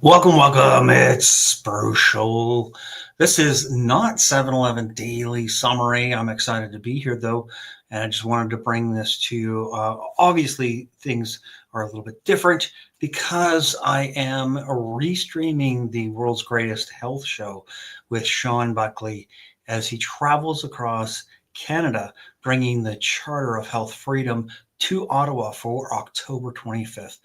Welcome, welcome. It's Brucial. This is not 7-Eleven Daily Summary. I'm excited to be here, though, and I just wanted to bring this to you. Obviously, things are a little bit different because I am restreaming the world's greatest health show with Sean Buckley as he travels across Canada, bringing the Charter of Health Freedom to Ottawa for October 25th.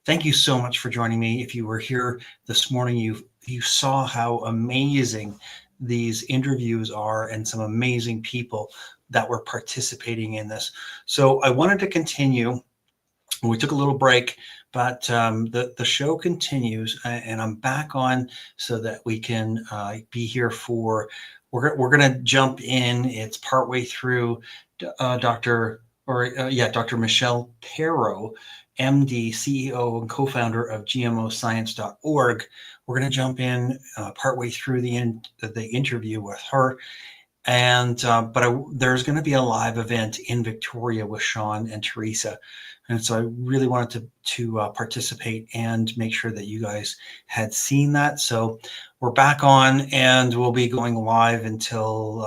Thank you so much for joining me. If you were here this morning, you saw how amazing these interviews are and some amazing people that were participating in this. So I wanted to continue. We took a little break, but the show continues, and I'm back on so that we can be here for. We're going to jump in. It's partway through Dr. Michelle Perro, MD, CEO, and co-founder of GMOscience.org. We're going to jump in partway through the interview with her, and there's going to be a live event in Victoria with Sean and Teresa, and so I really wanted to participate and make sure that you guys had seen that. So we're back on, and we'll be going live until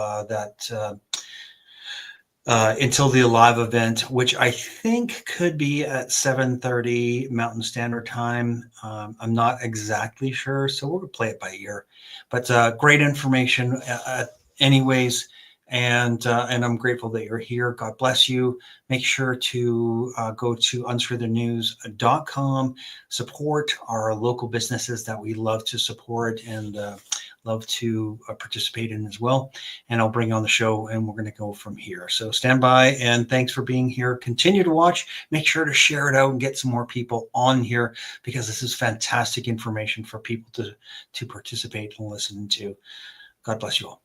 until the live event, which I think could be at 7:30 Mountain Standard Time. I'm not exactly sure, so we'll play it by ear. But great information, anyways. And I'm grateful that you're here. God bless you. Make sure to go to unscrewthenews.com. Support our local businesses that we love to support and love to participate in as well. And I'll bring you on the show, and we're going to go from here. So stand by, and thanks for being here. Continue to watch. Make sure to share it out and get some more people on here, because this is fantastic information for people to participate and listen to. God bless you all.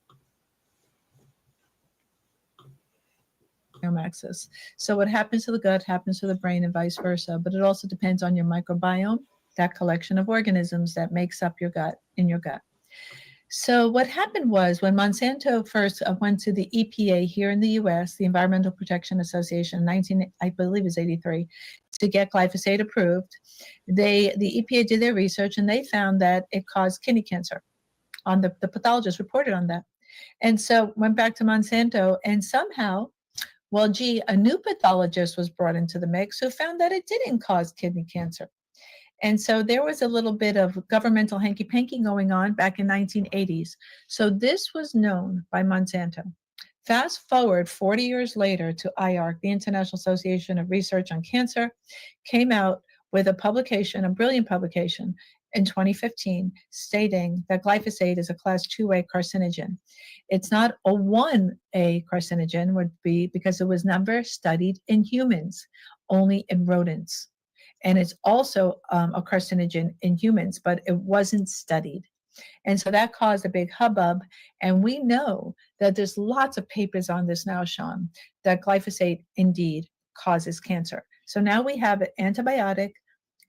Axis. So what happens to the gut happens to the brain and vice versa, but it also depends on your microbiome, that collection of organisms that makes up your gut, in your gut. So what happened was, when Monsanto first went to the EPA here in the U.S., the Environmental Protection Association, I believe is 83, to get glyphosate approved, the EPA did their research, and they found that it caused kidney cancer. The pathologist reported on that. And so went back to Monsanto, and somehow, a new pathologist was brought into the mix who found that it didn't cause kidney cancer. And so there was a little bit of governmental hanky-panky going on back in 1980s. So this was known by Monsanto. Fast forward 40 years later to IARC, the International Association of Research on Cancer, came out with a publication, a brilliant publication, in 2015, stating that glyphosate is a class 2A carcinogen. It's not a 1A carcinogen, would be because it was never studied in humans, only in rodents. And it's also a carcinogen in humans, but it wasn't studied. And so that caused a big hubbub. And we know that there's lots of papers on this now, Sean, that glyphosate indeed causes cancer. So now we have an antibiotic.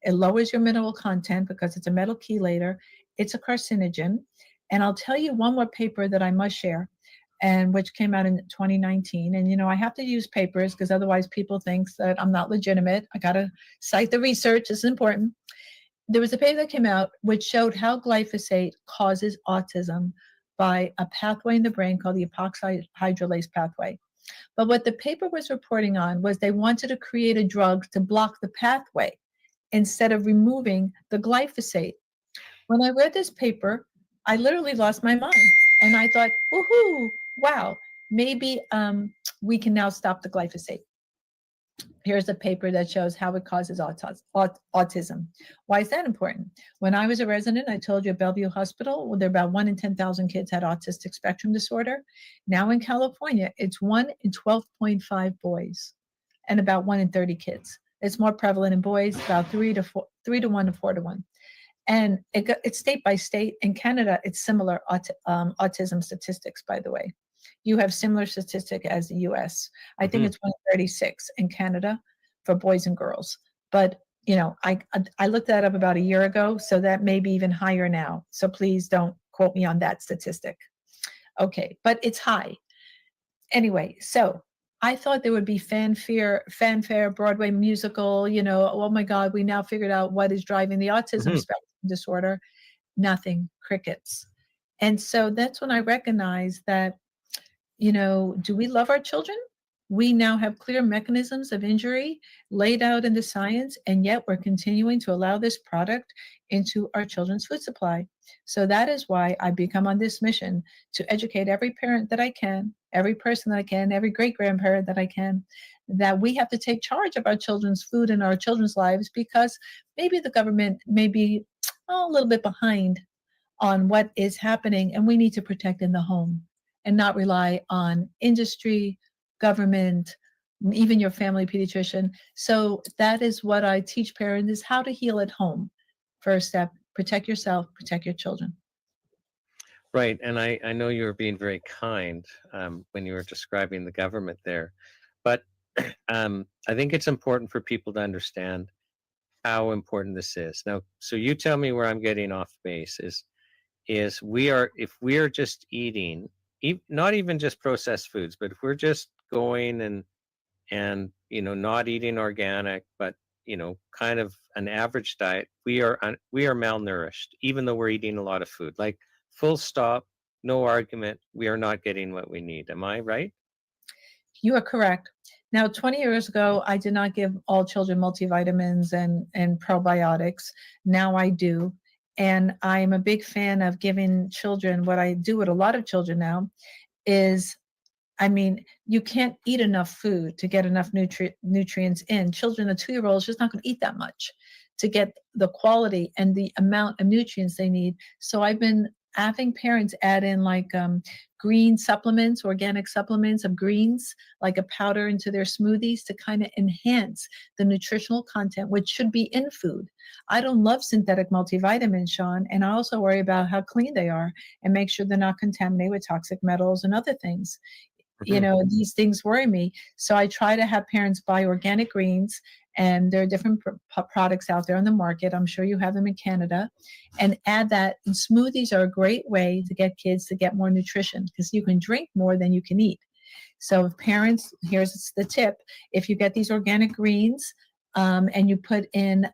It lowers your mineral content because it's a metal chelator. It's a carcinogen. And I'll tell you one more paper that I must share, and which came out in 2019. And, I have to use papers because otherwise people think that I'm not legitimate. I got to cite the research. It's important. There was a paper that came out which showed how glyphosate causes autism by a pathway in the brain called the epoxide hydrolase pathway. But what the paper was reporting on was they wanted to create a drug to block the pathway instead of removing the glyphosate. When I read this paper, I literally lost my mind. And I thought, woohoo, wow, maybe we can now stop the glyphosate. Here's a paper that shows how it causes autism. Why is that important? When I was a resident, I told you at Bellevue Hospital, there about 1 in 10,000 kids had autistic spectrum disorder. Now in California, it's 1 in 12.5 boys and about 1 in 30 kids. It's more prevalent in boys, about 3 to 1 to 4 to 1. And it's state by state. In Canada, it's similar autism statistics, by the way. You have similar statistic as the US. I think it's 136 in Canada for boys and girls. But, I looked that up about a year ago, so that may be even higher now. So please don't quote me on that statistic. Okay, but it's high. Anyway, so I thought there would be fanfare, Broadway musical, oh my God, we now figured out what is driving the autism Mhm. spectrum disorder. Nothing, crickets. And so that's when I recognized that, do we love our children? We now have clear mechanisms of injury laid out in the science, and yet we're continuing to allow this product into our children's food supply. So that is why I become on this mission to educate every parent that I can, every person that I can, every great grandparent that I can, that we have to take charge of our children's food and our children's lives, because maybe the government may be a little bit behind on what is happening, and we need to protect in the home and not rely on industry, government, even your family pediatrician. So that is what I teach parents, is how to heal at home. First step, protect yourself, protect your children. Right, and I know you were being very kind when you were describing the government there, but I think it's important for people to understand how important this is. Now, so you tell me where I'm getting off base is we are, if we are just eating, not even just processed foods, but if we're just going and not eating organic, but kind of an average diet, we are malnourished, even though we're eating a lot of food. Like, full stop, no argument, we are not getting what we need. Am I right? You are correct. Now, 20 years ago, I did not give all children multivitamins and probiotics. Now I do. And I'm a big fan of giving children, what I do with a lot of children now is, I mean, you can't eat enough food to get enough nutrients in. Children, a 2-year-old is just not going to eat that much to get the quality and the amount of nutrients they need. So I've been having parents add in like green supplements, organic supplements of greens, like a powder into their smoothies to kind of enhance the nutritional content, which should be in food. I don't love synthetic multivitamins, Sean, and I also worry about how clean they are and make sure they're not contaminated with toxic metals and other things. Mhm. These things worry me. So I try to have parents buy organic greens, and there are different products out there on the market. I'm sure you have them in Canada, and add that. And smoothies are a great way to get kids to get more nutrition, because you can drink more than you can eat. So if parents, here's the tip: if you get these organic greens, and you put in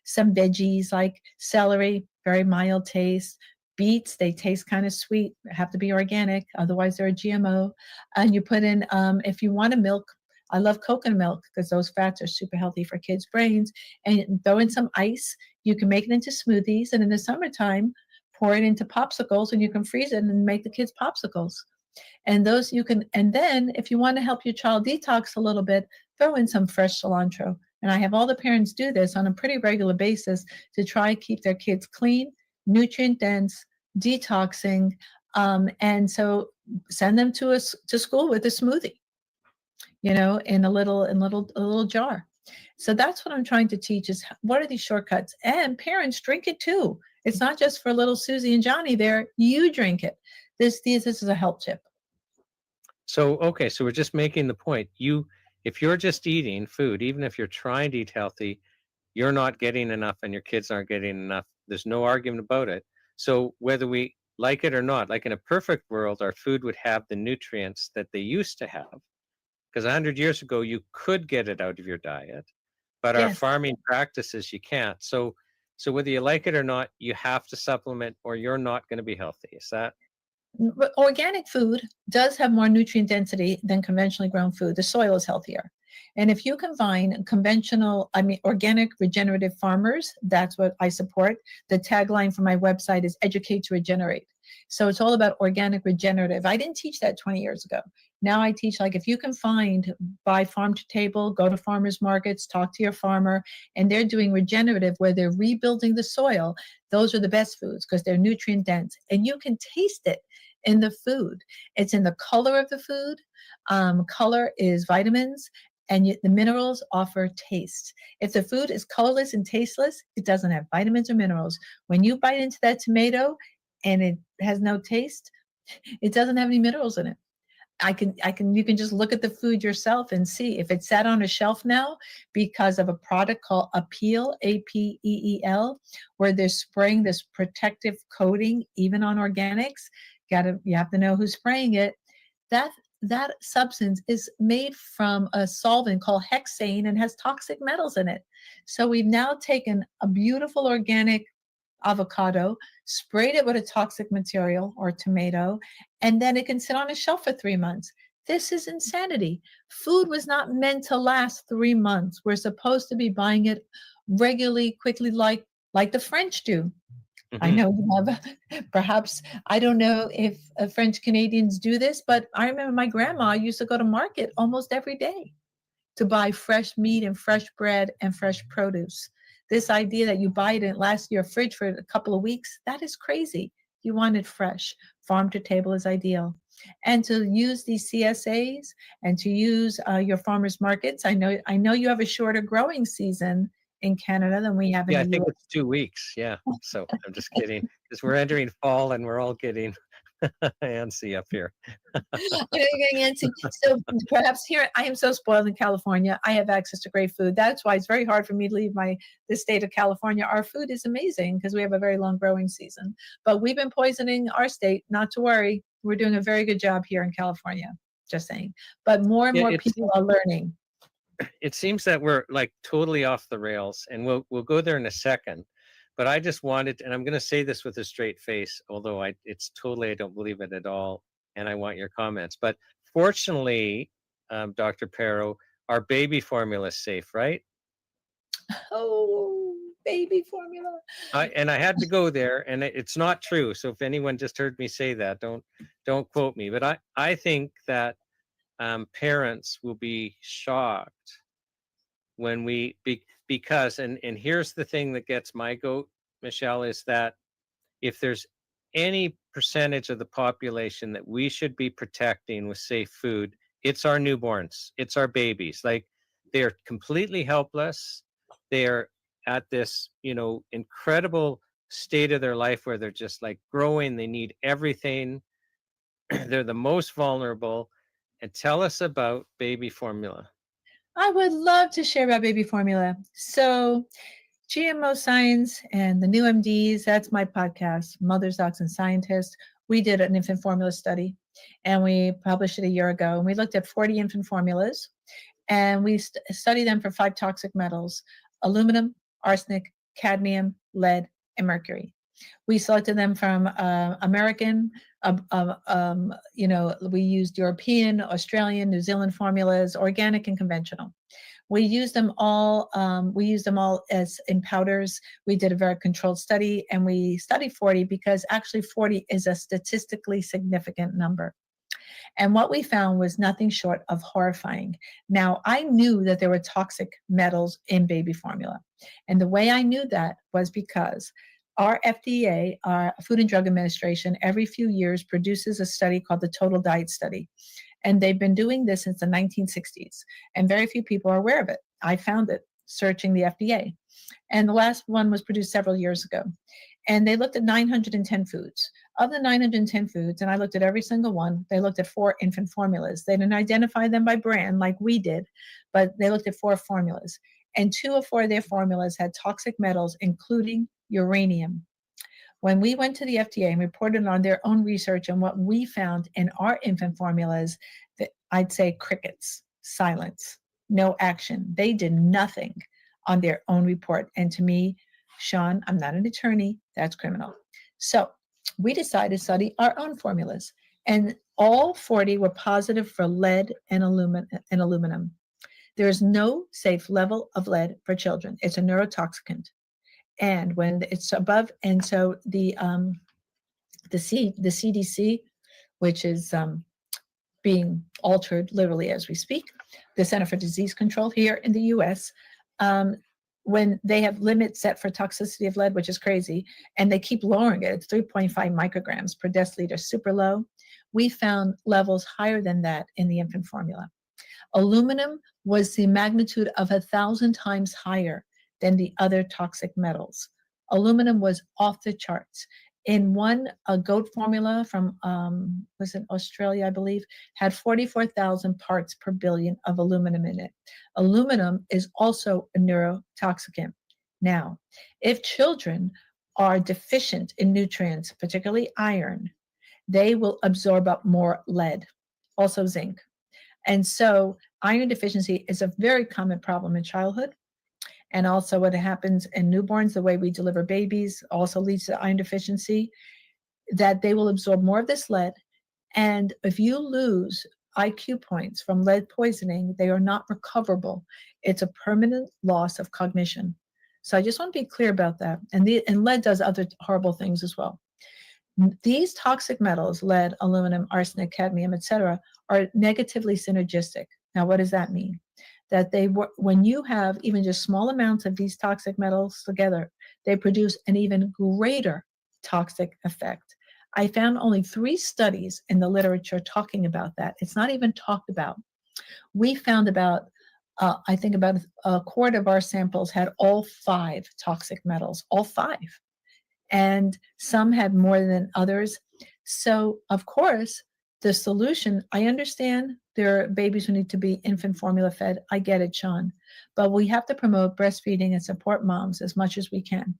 some veggies like celery, very mild taste. Beets, they taste kind of sweet, have to be organic, otherwise they're a GMO. And you put in, if you want a milk, I love coconut milk because those fats are super healthy for kids' brains. And throw in some ice. You can make it into smoothies, and in the summertime, pour it into popsicles, and you can freeze it and make the kids popsicles. And those you can, and then if you want to help your child detox a little bit, throw in some fresh cilantro. And I have all the parents do this on a pretty regular basis to try to keep their kids clean, nutrient dense, detoxing. And so send them to school with a smoothie, in a little jar. So that's what I'm trying to teach, is what are these shortcuts? And parents, drink it too. It's not just for little Susie and Johnny there. You drink it. This is a health tip. So, okay, so we're just making the point. If you're just eating food, even if you're trying to eat healthy, you're not getting enough and your kids aren't getting enough. There's no argument about it. So whether we like it or not, like in a perfect world, our food would have the nutrients that they used to have. Because 100 years ago, you could get it out of your diet, but our Yes. farming practices, you can't. So whether you like it or not, you have to supplement or you're not going to be healthy. Is that? But organic food does have more nutrient density than conventionally grown food. The soil is healthier. And if you combine organic regenerative farmers, that's what I support. The tagline for my website is educate to regenerate. So it's all about organic regenerative. I didn't teach that 20 years ago. Now I teach, like, if you can buy farm to table, go to farmers markets, talk to your farmer, and they're doing regenerative where they're rebuilding the soil. Those are the best foods because they're nutrient dense, and you can taste it in the food. It's in the color of the food. Color is vitamins, and the minerals offer taste. If the food is colorless and tasteless, it doesn't have vitamins or minerals. When you bite into that tomato and it has no taste, it doesn't have any minerals in it. You can just look at the food yourself and see if it's sat on a shelf now because of a product called Apeel, Apeel, where they're spraying this protective coating even on organics. You have to know who's spraying it. That that substance is made from a solvent called hexane and has toxic metals in it. So we've now taken a beautiful organic avocado, sprayed it with a toxic material or tomato, and then it can sit on a shelf for 3 months. This is insanity. Food was not meant to last 3 months. We're supposed to be buying it regularly, quickly, like the French do. I Mhm. know you have, perhaps, I don't know if French Canadians do this, but I remember my grandma used to go to market almost every day to buy fresh meat and fresh bread and fresh produce. This idea that you buy it and it lasts in your fridge for a couple of weeks, that is crazy. You want it fresh. Farm to table is ideal. And to use these CSAs and to use your farmers markets, I know you have a shorter growing season in Canada than we have in Yeah, I the think US. it's 2 weeks. Yeah. So I'm just kidding because we're entering fall and we're all getting antsy up here. I know you're getting into. So perhaps here, I am so spoiled in California. I have access to great food. That's why it's very hard for me to leave the state of California. Our food is amazing because we have a very long growing season. But we've been poisoning our state. Not to worry, we're doing a very good job here in California. Just saying. But more and Yeah, more people are learning. it seems that we're like totally off the rails, and we'll go there in a second. But I just wanted, and I'm going to say this with a straight face, although it's totally I don't believe it at all, and I want your comments. But fortunately, Dr. Perro, our baby formula is safe, right? Oh, baby formula. I had to go there, and it's not true. So if anyone just heard me say that, don't quote me. But I think that parents will be shocked when because and here's the thing that gets my goat, Michelle, is that if there's any percentage of the population that we should be protecting with safe food, it's our newborns, it's our babies. Like, they're completely helpless. They're at this, incredible state of their life where they're just like growing, they need everything. They're the most vulnerable. And tell us about baby formula. I would love to share about baby formula. So GMO Science and the new MDs, that's my podcast, Mothers, Docs, and Scientists. We did an infant formula study and we published it a year ago. And we looked at 40 infant formulas and we studied them for 5 toxic metals: aluminum, arsenic, cadmium, lead, and mercury. We selected them from American, we used European, Australian, New Zealand formulas, organic and conventional. We used them all. We used them all as in powders. We did a very controlled study, and we studied 40 because actually 40 is a statistically significant number. And what we found was nothing short of horrifying. Now, I knew that there were toxic metals in baby formula. And the way I knew that was because our FDA, our Food and Drug Administration, every few years produces a study called the Total Diet Study. And they've been doing this since the 1960s. And very few people are aware of it. I found it searching the FDA. And the last one was produced several years ago. And they looked at 910 foods. Of the 910 foods, and I looked at every single one, they looked at 4 infant formulas. They didn't identify them by brand like we did, but they looked at 4 formulas. And 2 of 4 of their formulas had toxic metals, including uranium. When we went to the FDA and reported on their own research and what we found in our infant formulas, that I'd say crickets, silence, no action. They did nothing on their own report. And to me, Sean, I'm not an attorney, that's criminal. So we decided to study our own formulas, and all 40 were positive for lead and aluminum. There is no safe level of lead for children. It's a neurotoxicant. And when it's above, and so the CDC, which is being altered literally as we speak, the Center for Disease Control here in the U.S., when they have limits set for toxicity of lead, which is crazy, and they keep lowering it, it's 3.5 micrograms per deciliter, super low. We found levels higher than that in the infant formula. Aluminum was the magnitude of 1,000 times higher than the other toxic metals. Aluminum was off the charts. In one, a goat formula from, was in Australia, I believe, had 44,000 parts per billion of aluminum in it. Aluminum is also a neurotoxicant. Now, if children are deficient in nutrients, particularly iron, they will absorb up more lead. also zinc. And so iron deficiency is a very common problem in childhood. And also what happens in newborns, the way we deliver babies also leads to iron deficiency, that they will absorb more of this lead. And if you lose IQ points from lead poisoning, they are not recoverable. It's a permanent loss of cognition. So I just want to be clear about that. And lead does other horrible things as well. These toxic metals, lead, aluminum, arsenic, cadmium, etc., are negatively synergistic. Now, what does that mean? That when you have even just small amounts of these toxic metals together, they produce an even greater toxic effect. I found only 3 studies in the literature talking about that. It's not even talked about. We found I think about a quart of our samples had all 5 toxic metals, all 5. And some had more than others. So, of course, the solution, I understand there are babies who need to be infant formula fed. I get it, Sean. But we have to promote breastfeeding and support moms as much as we can,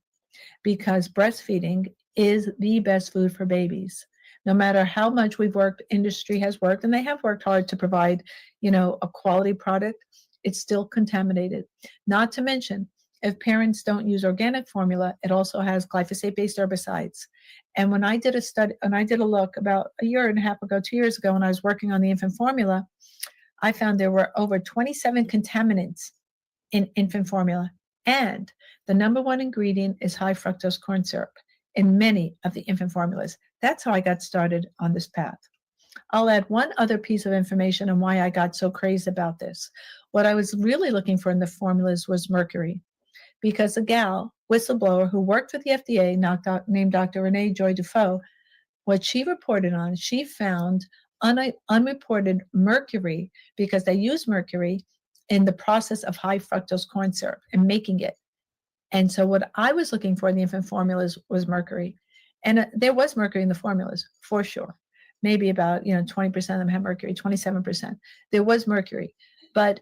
because breastfeeding is the best food for babies. No matter how much we've worked, industry has worked, and they have worked hard to provide, a quality product, it's still contaminated. Not to mention, if parents don't use organic formula, it also has glyphosate-based herbicides. And when I did a look about a year and a half ago, 2 years ago, when I was working on the infant formula, I found there were over 27 contaminants in infant formula. And the number one ingredient is high fructose corn syrup in many of the infant formulas. That's how I got started on this path. I'll add one other piece of information on why I got so crazy about this. What I was really looking for in the formulas was mercury, because a gal, whistleblower, who worked with the FDA, named Dr. Renee Joy Dufault, what she reported on, she found unreported mercury, because they use mercury in the process of high fructose corn syrup and making it. And so what I was looking for in the infant formulas was mercury. And there was mercury in the formulas, for sure. Maybe about 20% of them have mercury, 27%. There was mercury. But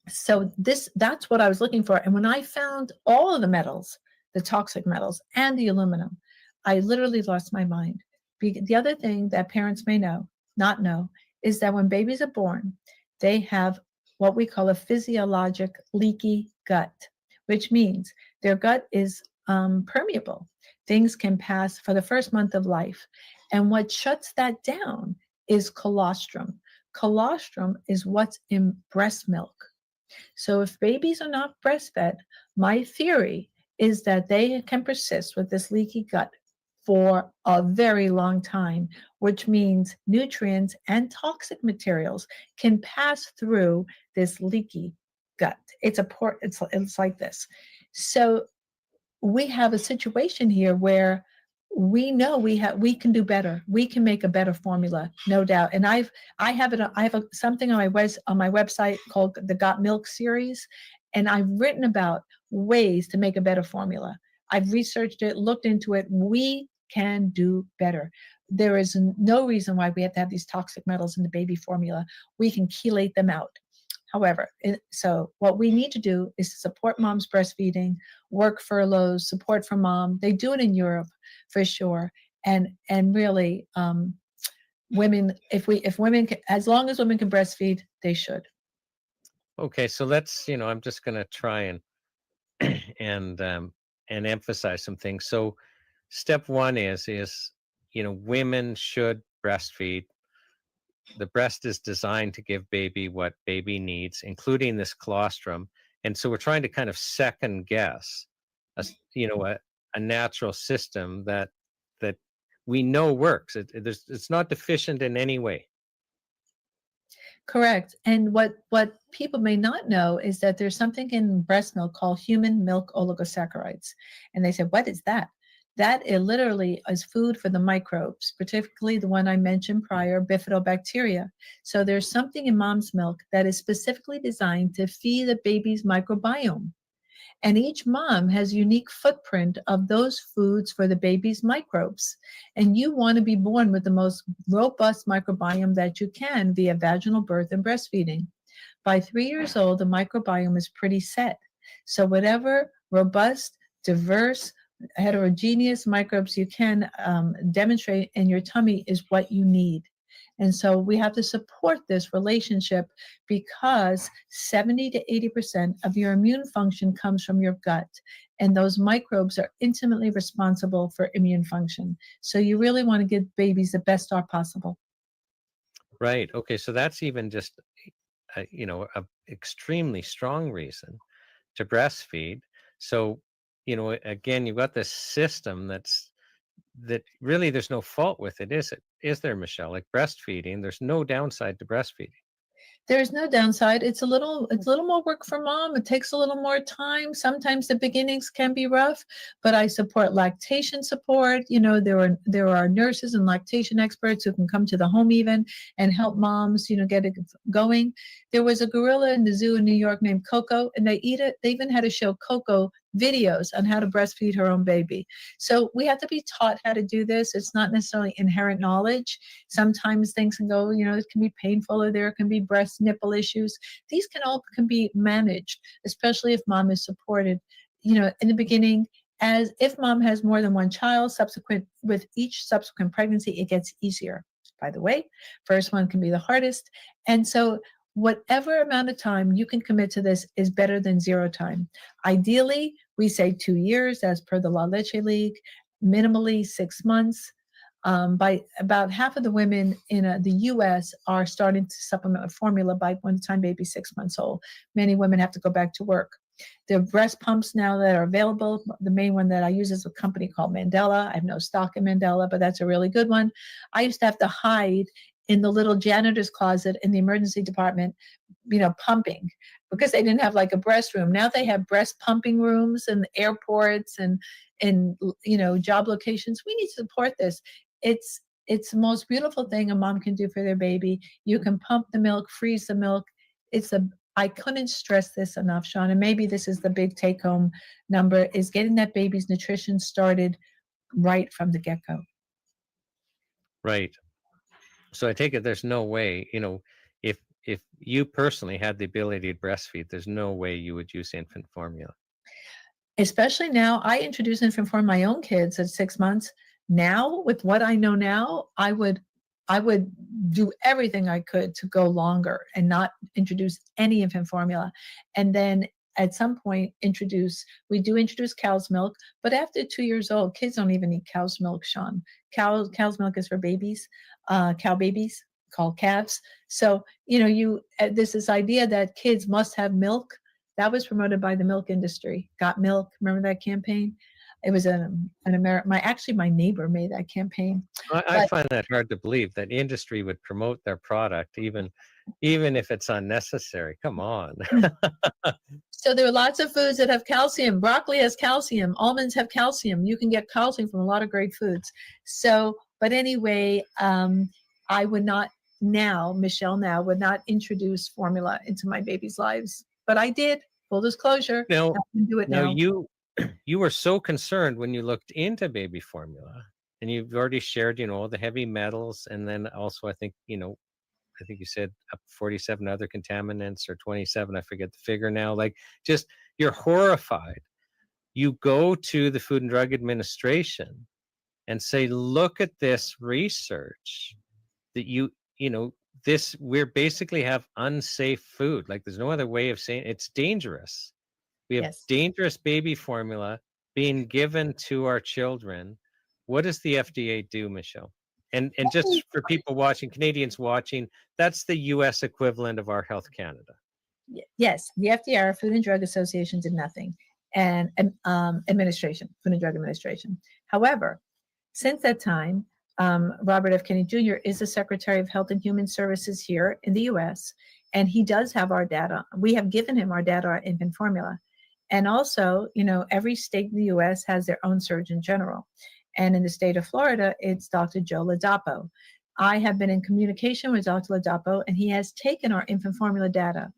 so that's what I was looking for. And when I found all of the metals, the toxic metals and the aluminum, I literally lost my mind. The other thing that parents may not know, is that when babies are born, they have what we call a physiologic leaky gut, which means their gut is permeable. Things can pass for the first month of life. And what shuts that down is colostrum. Colostrum is what's in breast milk. So if babies are not breastfed, my theory is that they can persist with this leaky gut for a very long time, which means nutrients and toxic materials can pass through this leaky gut. It's like this. So we have a situation here where we know we can do better. We can make a better formula, no doubt. And I have something on my website called the Got Milk series, and I've written about ways to make a better formula. I've researched it, looked into it. We can do better. There is no reason why we have to have these toxic metals in the baby formula. We can chelate them out. However, so what we need to do is to support mom's breastfeeding, work furloughs, support for mom. They do it in Europe for sure. And really, women, if women can, as long as women can breastfeed, they should. Okay, so let's, I'm just going to try and emphasize some things. So step one is women should breastfeed. The breast is designed to give baby what baby needs, including this colostrum. And so we're trying to kind of second guess a natural system that we know works. It's not deficient in any way. Correct. And what people may not know is that there's something in breast milk called human milk oligosaccharides. And they said, what is that? That it literally is food for the microbes, particularly the one I mentioned prior, bifidobacteria. So there's something in mom's milk that is specifically designed to feed the baby's microbiome. And each mom has a unique footprint of those foods for the baby's microbes. And you want to be born with the most robust microbiome that you can via vaginal birth and breastfeeding. By 3 years old, the microbiome is pretty set. So whatever robust, diverse, heterogeneous microbes you can demonstrate in your tummy is what you need. And so we have to support this relationship because 70 to 80% of your immune function comes from your gut. And those microbes are intimately responsible for immune function. So you really want to give babies the best start possible. Right. Okay. So that's even just, a extremely strong reason to breastfeed. So, again, you've got this system that really there's no fault with it, is it? Is there, Michelle? Like breastfeeding, there's no downside to breastfeeding. There's no downside. It's a little more work for mom. It takes a little more time. Sometimes the beginnings can be rough, but I support lactation support. There are nurses and lactation experts who can come to the home even and help moms, get it going. There was a gorilla in the zoo in New York named Coco, and they even had to show Coco videos on how to breastfeed her own baby. So we have to be taught how to do this. It's not necessarily inherent knowledge. Sometimes things can go, it can be painful, or there can be breast nipple issues. These can be managed, especially if mom is supported, in the beginning. As if mom has more than one child, with each subsequent pregnancy, it gets easier. By the way, first one can be the hardest. And so whatever amount of time you can commit to this is better than zero time. Ideally, we say 2 years as per the La Leche League, minimally 6 months. By about half of the women in the U.S. are starting to supplement with formula by the time baby's 6 months old. Many women have to go back to work. There are breast pumps now that are available. The main one that I use is a company called Mandela. I have no stock in Mandela, but that's a really good one. I used to have to hide in the little janitor's closet in the emergency department, pumping, because they didn't have like a breast room. Now they have breast pumping rooms in airports and job locations. We need to support this. It's the most beautiful thing a mom can do for their baby. You can pump the milk, freeze the milk. I couldn't stress this enough, Sean, and maybe this is the big take-home number, is getting that baby's nutrition started right from the get-go. Right. So I take it there's no way, if you personally had the ability to breastfeed, there's no way you would use infant formula. Especially now, I introduce infant formula my own kids at 6 months. Now, with what I know now, I would do everything I could to go longer and not introduce any infant formula. And then at some point we do introduce cow's milk, but after 2 years old, kids don't even eat cow's milk, Sean. Cow's milk is for babies, cow babies called calves. So, there's this idea that kids must have milk. That was promoted by the milk industry. Got Milk, remember that campaign? It was an American. My neighbor made that campaign. I find that hard to believe that industry would promote their product, even if it's unnecessary. Come on. So there are lots of foods that have calcium. Broccoli has calcium. Almonds have calcium. You can get calcium from a lot of great foods. So, but anyway, I would not Michelle would not introduce formula into my baby's lives. But I did. Full disclosure. Now, I can do it now. you were so concerned when you looked into baby formula, and you've already shared, the heavy metals, and then also I think you said up 47 other contaminants or 27, I forget the figure now. Like, just, you're horrified. You go to the Food and Drug Administration and say, look at this research that we basically have unsafe food. Like, there's no other way of saying it's dangerous. We have dangerous baby formula being given to our children. What does the FDA do, Michelle? And just for people watching, Canadians watching, that's the US equivalent of our Health Canada. Yes, the FDA, Food and Drug Association, did nothing, and administration, Food and Drug Administration. However, since that time, Robert F. Kennedy Jr. is the Secretary of Health and Human Services here in the U.S., and he does have our data. We have given him our data on infant formula. And also, every state in the U.S. has their own Surgeon General. And in the state of Florida, it's Dr. Joe Ladapo. I have been in communication with Dr. Ladapo, and he has taken our infant formula data.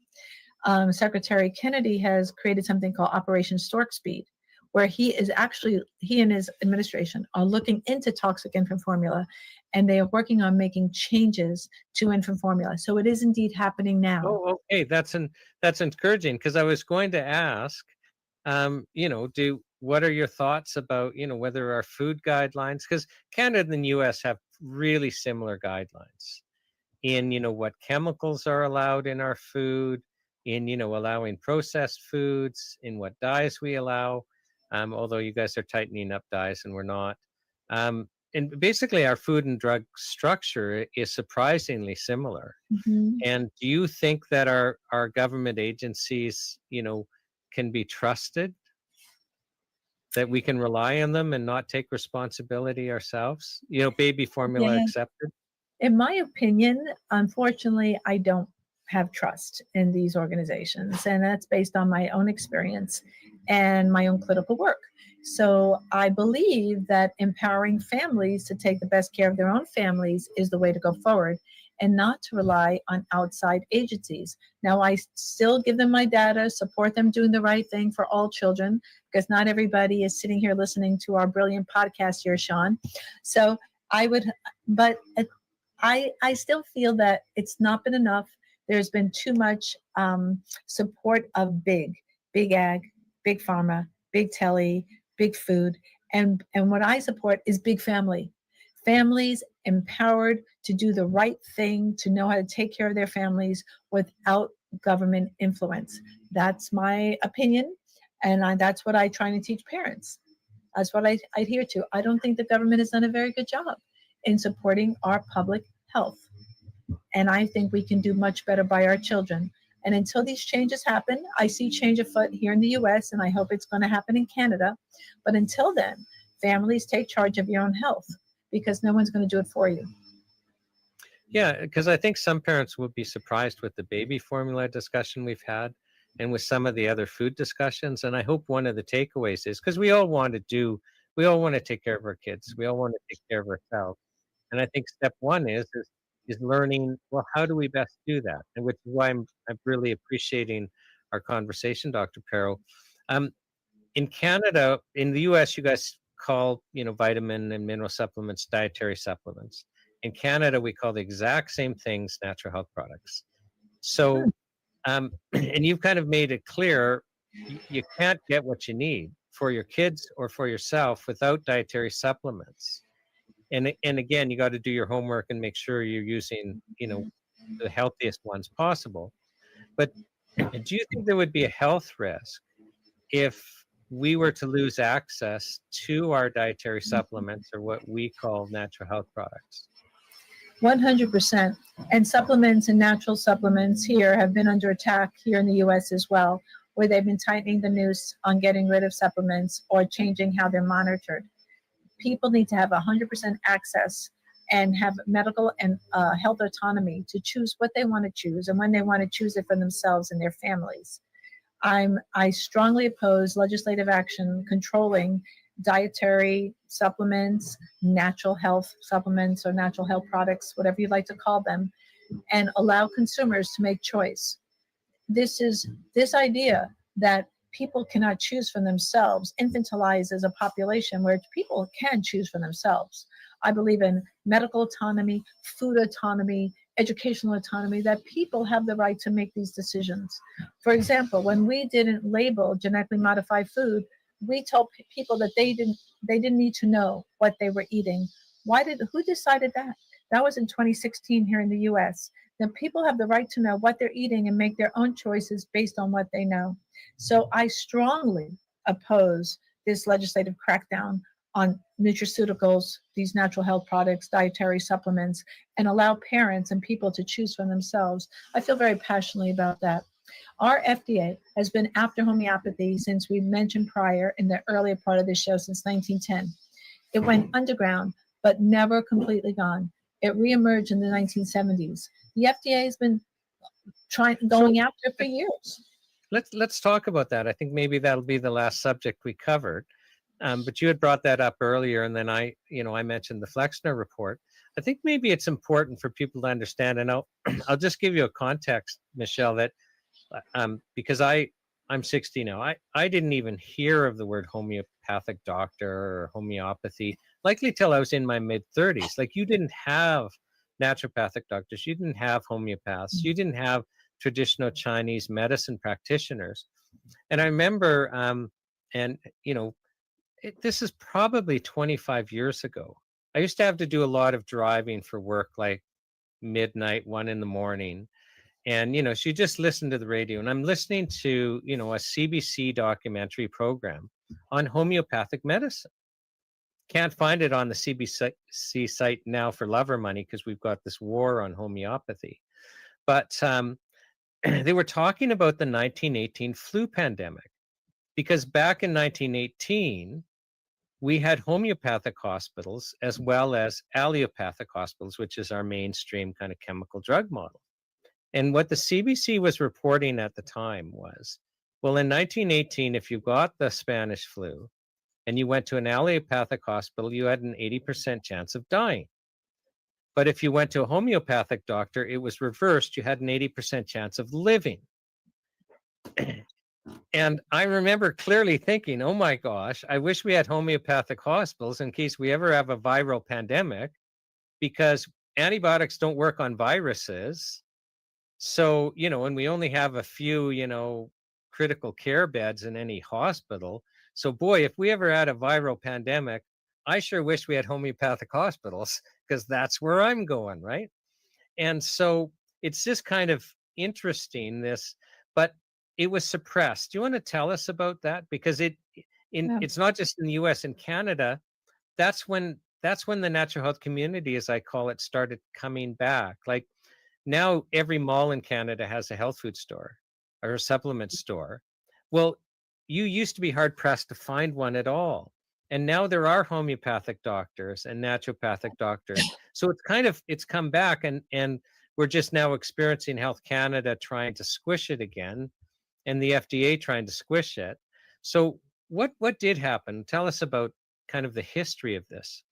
Secretary Kennedy has created something called Operation Stork Speed, where he and his administration are looking into toxic infant formula, and they are working on making changes to infant formula. So it is indeed happening now. Oh, okay. That's encouraging, because I was going to ask, what are your thoughts about, whether our food guidelines, because Canada and the US have really similar guidelines. in, what chemicals are allowed in our food, in, allowing processed foods, in what dyes we allow. Although you guys are tightening up dyes and we're not. And basically, our food and drug structure is surprisingly similar. Mhm. And do you think that our government agencies, can be trusted? That we can rely on them and not take responsibility ourselves? Baby formula Yeah. accepted. In my opinion, unfortunately, I don't have trust in these organizations, and that's based on my own experience and my own clinical work. So I believe that empowering families to take the best care of their own families is the way to go forward, and not to rely on outside agencies. Now, I still give them my data, support them doing the right thing for all children, because not everybody is sitting here listening to our brilliant podcast here, Sean. So I would, but I still feel that it's not been enough. There's been too much support of big ag, big pharma, big telly, big food, and what I support is big family. Families empowered to do the right thing, to know how to take care of their families without government influence. That's my opinion, and that's what I try to teach parents. That's what I adhere to. I don't think the government has done a very good job in supporting our public health. And I think we can do much better by our children. And until these changes happen, I see change afoot here in the US, and I hope it's going to happen in Canada. But until then, families, take charge of your own health, because no one's going to do it for you. Yeah, because I think some parents would be surprised with the baby formula discussion we've had and with some of the other food discussions. And I hope one of the takeaways is, because we all want to take care of our kids. We all want to take care of ourselves. And I think step one is learning, well, how do we best do that? And which is why I'm really appreciating our conversation, Dr. Perro. Um, in Canada, in the US, you guys call, vitamin and mineral supplements dietary supplements. In Canada, we call the exact same things natural health products. So, and you've kind of made it clear you can't get what you need for your kids or for yourself without dietary supplements. And again, you got to do your homework and make sure you're using, the healthiest ones possible. But do you think there would be a health risk if we were to lose access to our dietary supplements, or what we call natural health products? 100%. And supplements and natural supplements here have been under attack here in the US as well, where they've been tightening the noose on getting rid of supplements or changing how they're monitored. People need to have 100% access and have medical and health autonomy to choose what they want to choose and when they want to choose it for themselves and their families. I strongly oppose legislative action controlling dietary supplements, natural health supplements, or natural health products, whatever you'd like to call them, and allow consumers to make choice. This idea that people cannot choose for themselves infantilizes a population where people can choose for themselves. I believe in medical autonomy, food autonomy, educational autonomy, that people have the right to make these decisions. For example, when we didn't label genetically modified food, we told people that they didn't need to know what they were eating. Who decided that? That was in 2016 here in the US. Then people have the right to know what they're eating and make their own choices based on what they know. So I strongly oppose this legislative crackdown on nutraceuticals, these natural health products, dietary supplements, and allow parents and people to choose for themselves. I feel very passionately about that. Our FDA has been after homeopathy since we mentioned prior in the earlier part of the show, since 1910. It went underground, but never completely gone. It reemerged in the 1970s. The FDA has been going after it for years. Let's talk about that. I think maybe that'll be the last subject we covered. But you had brought that up earlier, and then I mentioned the Flexner report. I think maybe it's important for people to understand, and I'll just give you a context, Michelle, that because I'm 60 now. I didn't even hear of the word homeopathic doctor or homeopathy likely till I was in my mid-30s. Like, you didn't have naturopathic doctors, you didn't have homeopaths, you didn't have traditional Chinese medicine practitioners. And I remember, this is probably 25 years ago. I used to have to do a lot of driving for work, like midnight, 1 in the morning. And, she just listened to the radio, and I'm listening to, a CBC documentary program on homeopathic medicine. Can't find it on the CBC site now for love or money because we've got this war on homeopathy. But they were talking about the 1918 flu pandemic, because back in 1918, we had homeopathic hospitals as well as allopathic hospitals, which is our mainstream kind of chemical drug model. And what the CBC was reporting at the time was, well, in 1918, if you got the Spanish flu and you went to an allopathic hospital, you had an 80% chance of dying. But if you went to a homeopathic doctor, it was reversed. You had an 80% chance of living. And I remember clearly thinking, oh my gosh, I wish we had homeopathic hospitals in case we ever have a viral pandemic, because antibiotics don't work on viruses. So, and we only have a few, critical care beds in any hospital. So, boy, if we ever had a viral pandemic, I sure wish we had homeopathic hospitals, because that's where I'm going, right? And so it's just kind of interesting, but it was suppressed. Do you want to tell us about that? Because it's not just in the US, in Canada, that's when the natural health community, as I call it, started coming back. Like, now every mall in Canada has a health food store or a supplement store. Well, you used to be hard pressed to find one at all. And now there are homeopathic doctors and naturopathic doctors. So it's come back, and we're just now experiencing Health Canada trying to squish it again, and the FDA trying to squish it. So what did happen? Tell us about kind of the history of this.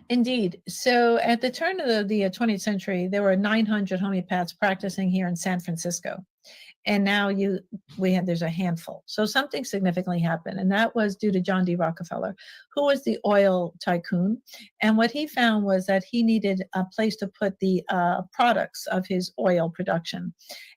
Indeed. So at the turn of the 20th century, there were 900 homeopaths practicing here in San Francisco. And now there's a handful. So something significantly happened. And that was due to John D. Rockefeller, who was the oil tycoon. And what he found was that he needed a place to put the products of his oil production.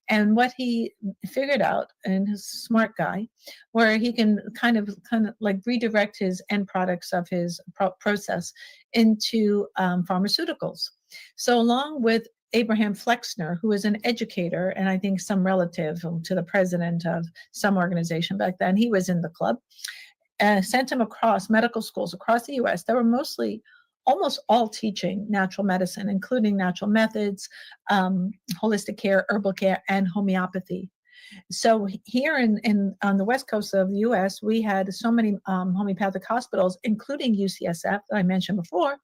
And what he figured out, and he's a smart guy, where he can kind of like redirect his end products of his process into pharmaceuticals. So along with Abraham Flexner, who was an educator and I think some relative to the president of some organization back then, he was in the club, sent him across medical schools across the US that were almost all teaching natural medicine, including natural methods, holistic care, herbal care, and homeopathy. So here on the west coast of the US, we had so many homeopathic hospitals, including UCSF that I mentioned before,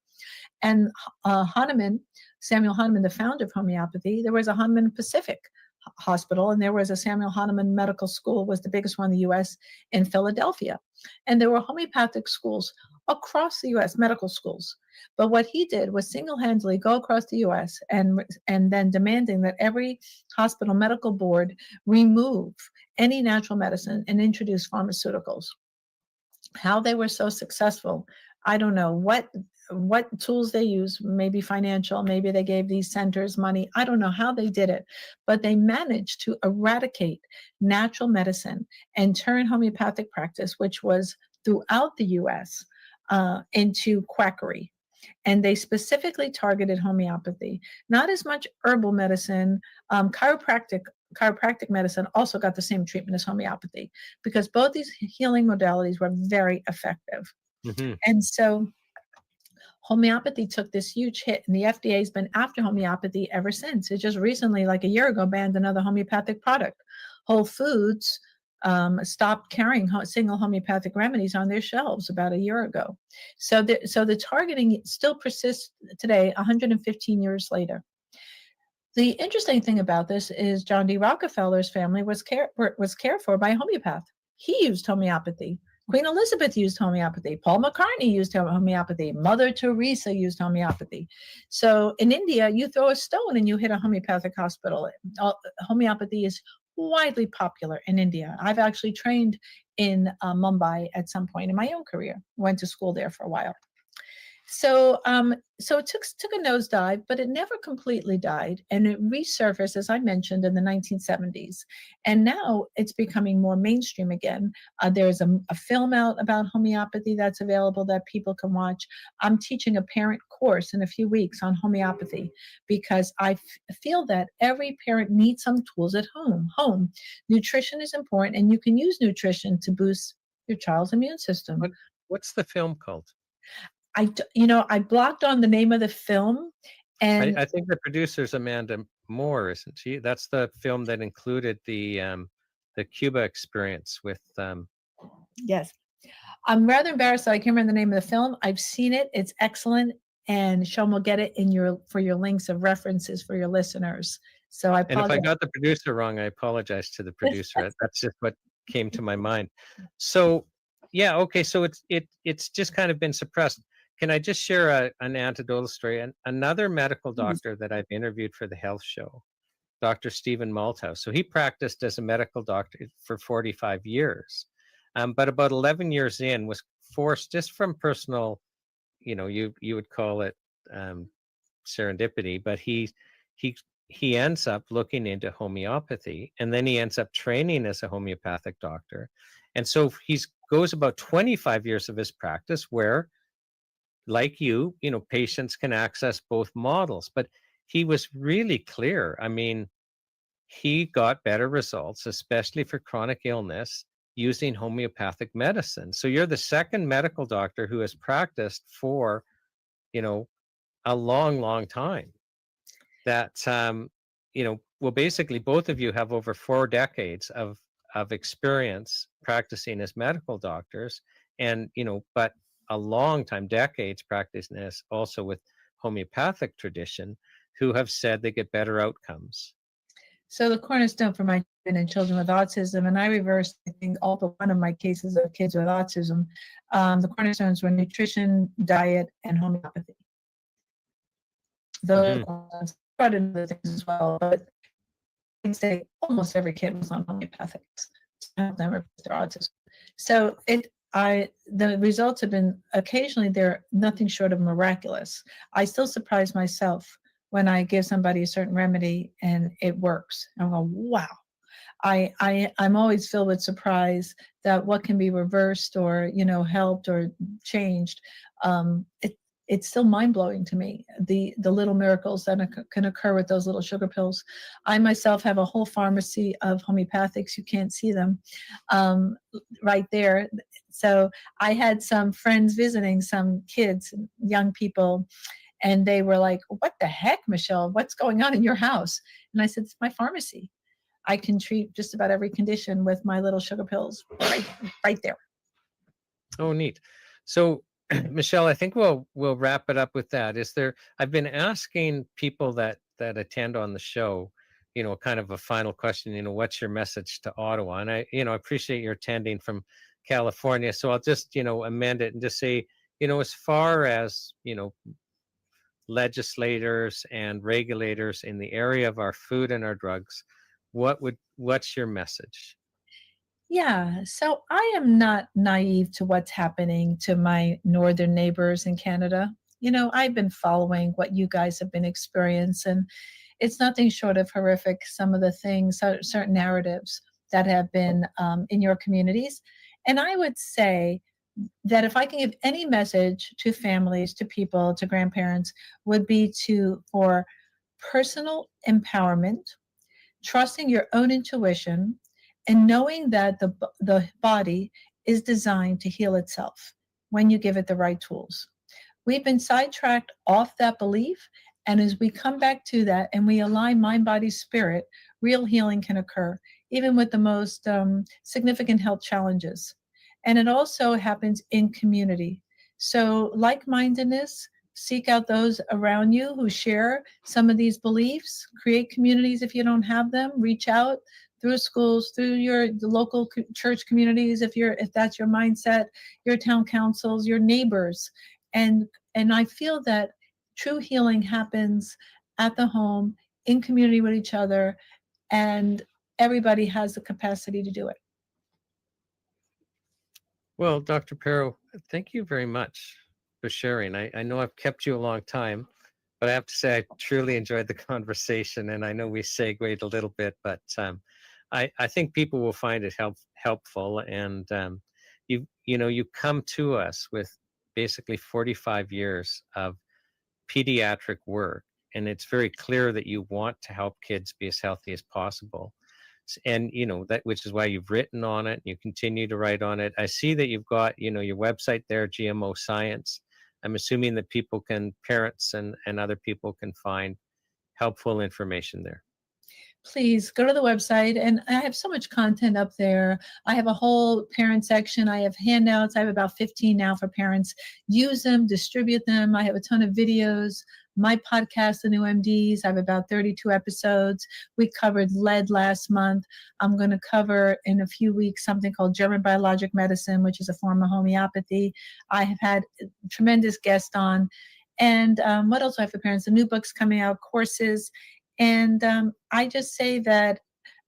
and Hahnemann, Samuel Hahnemann, the founder of homeopathy. There was a Hahnemann Pacific Hospital, and there was a Samuel Hahnemann Medical School, was the biggest one in the U.S. in Philadelphia. And there were homeopathic schools across the U.S., medical schools. But what he did was single-handedly go across the U.S. and then demanding that every hospital medical board remove any natural medicine and introduce pharmaceuticals. How they were so successful, I don't know. What tools they use, maybe financial, maybe they gave these centers money. I don't know how they did it, but they managed to eradicate natural medicine and turn homeopathic practice, which was throughout the US, into quackery. And they specifically targeted homeopathy, not as much herbal medicine. Chiropractic medicine also got the same treatment as homeopathy, because both these healing modalities were very effective. Mm-hmm. And so homeopathy took this huge hit, and the FDA has been after homeopathy ever since. It just recently, like a year ago, banned another homeopathic product. Whole Foods stopped carrying single homeopathic remedies on their shelves about a year ago. So the targeting still persists today, 115 years later. The interesting thing about this is John D. Rockefeller's family was cared for by a homeopath. He used homeopathy. Queen Elizabeth used homeopathy. Paul McCartney used homeopathy. Mother Teresa used homeopathy. So in India, you throw a stone and you hit a homeopathic hospital. Homeopathy is widely popular in India. I've actually trained in Mumbai at some point in my own career. Went to school there for a while. So it took a nosedive, but it never completely died, and it resurfaced, as I mentioned, in the 1970s, and now it's becoming more mainstream again. There's a film out about homeopathy that's available that people can watch. I'm teaching a parent course in a few weeks on homeopathy because I feel that every parent needs some tools at home. Nutrition is important, and you can use nutrition to boost your child's immune system. What's the film called? I blocked on the name of the film, and I think the producer's Amanda Moore, isn't she? That's the film that included the Cuba experience with. yes, I'm rather embarrassed that I can't remember the name of the film. I've seen it; it's excellent, and Sean will get it in your links of references for your listeners. So I And if I apologize. got the producer wrong, I apologize to the producer. That's just what came to my mind. So, yeah, okay. So it's just kind of been suppressed. Can I just share an anecdotal story? Another medical doctor that I've interviewed for the health show, Dr. Stephen Malthouse. So he practiced as a medical doctor for 45 years, but about 11 years in was forced just from personal, you would call it serendipity, but he he ends up looking into homeopathy, and then he ends up training as a homeopathic doctor, and so he goes about 25 years of his practice where, like patients can access both models. But he was really clear. I mean, he got better results, especially for chronic illness, using homeopathic medicine. So you're the second medical doctor who has practiced for, you know, a long, long time. That well, basically, both of you have over 4 decades of experience practicing as medical doctors, and but a long time, decades practicing this also with homeopathic tradition, who have said they get better outcomes. So the cornerstone for my treatment in children with autism, and I reversed, I think, all but one of my cases of kids with autism. The cornerstones were nutrition, diet, and homeopathy. Those brought in other things as well, but I'd say almost every kid was on homeopathics to help them reverse their autism. So the results have been occasionally they're nothing short of miraculous. I still surprise myself when I give somebody a certain remedy and it works. I go, wow. I'm always filled with surprise that what can be reversed or helped or changed. It's still mind blowing to me, the little miracles that can occur with those little sugar pills. I myself have a whole pharmacy of homeopathics. You can't see them right there. So I had some friends visiting, some kids, young people, and they were like, "What the heck, Michelle? What's going on in your house?" And I said, "It's my pharmacy. I can treat just about every condition with my little sugar pills right there." Oh, neat. So, Michelle, I think we'll wrap it up with that. I've been asking people that attend on the show, kind of a final question, what's your message to Ottawa? And I appreciate your attending from California. So I'll just, amend it and just say, as far as, legislators and regulators in the area of our food and our drugs, what's your message? Yeah, so I am not naive to what's happening to my northern neighbors in Canada. I've been following what you guys have been experiencing. It's nothing short of horrific, some of the things, certain narratives that have been in your communities. And I would say that if I can give any message to families, to people, to grandparents, would be for personal empowerment, trusting your own intuition, and knowing that the body is designed to heal itself when you give it the right tools. We've been sidetracked off that belief, and as we come back to that and we align mind, body, spirit, real healing can occur, even with the most significant health challenges. And it also happens in community. So like-mindedness, seek out those around you who share some of these beliefs, create communities if you don't have them, reach out through schools, through the local church communities, if that's your mindset, your town councils, your neighbors. And I feel that true healing happens at the home, in community with each other, and everybody has the capacity to do it. Well, Dr. Pero, thank you very much. for sharing. I know I've kept you a long time, but I have to say I truly enjoyed the conversation, and I know we segued a little bit, but I think people will find it helpful. And you come to us with basically 45 years of pediatric work, and it's very clear that you want to help kids be as healthy as possible. And that, which is why you've written on it, you continue to write on it. I see that you've got your website there, GMO Science. I'm assuming that parents and other people can find helpful information there. Please go to the website, and I have so much content up there. I have a whole parent section. I have handouts. I have about 15 now for parents. Use them, distribute them. I have a ton of videos. My podcast, The New MDs, I have about 32 episodes. We covered lead last month. I'm going to cover in a few weeks something called German biologic medicine, which is a form of homeopathy. I have had tremendous guests on. And what else do I have for parents? The new books coming out, courses. And I just say that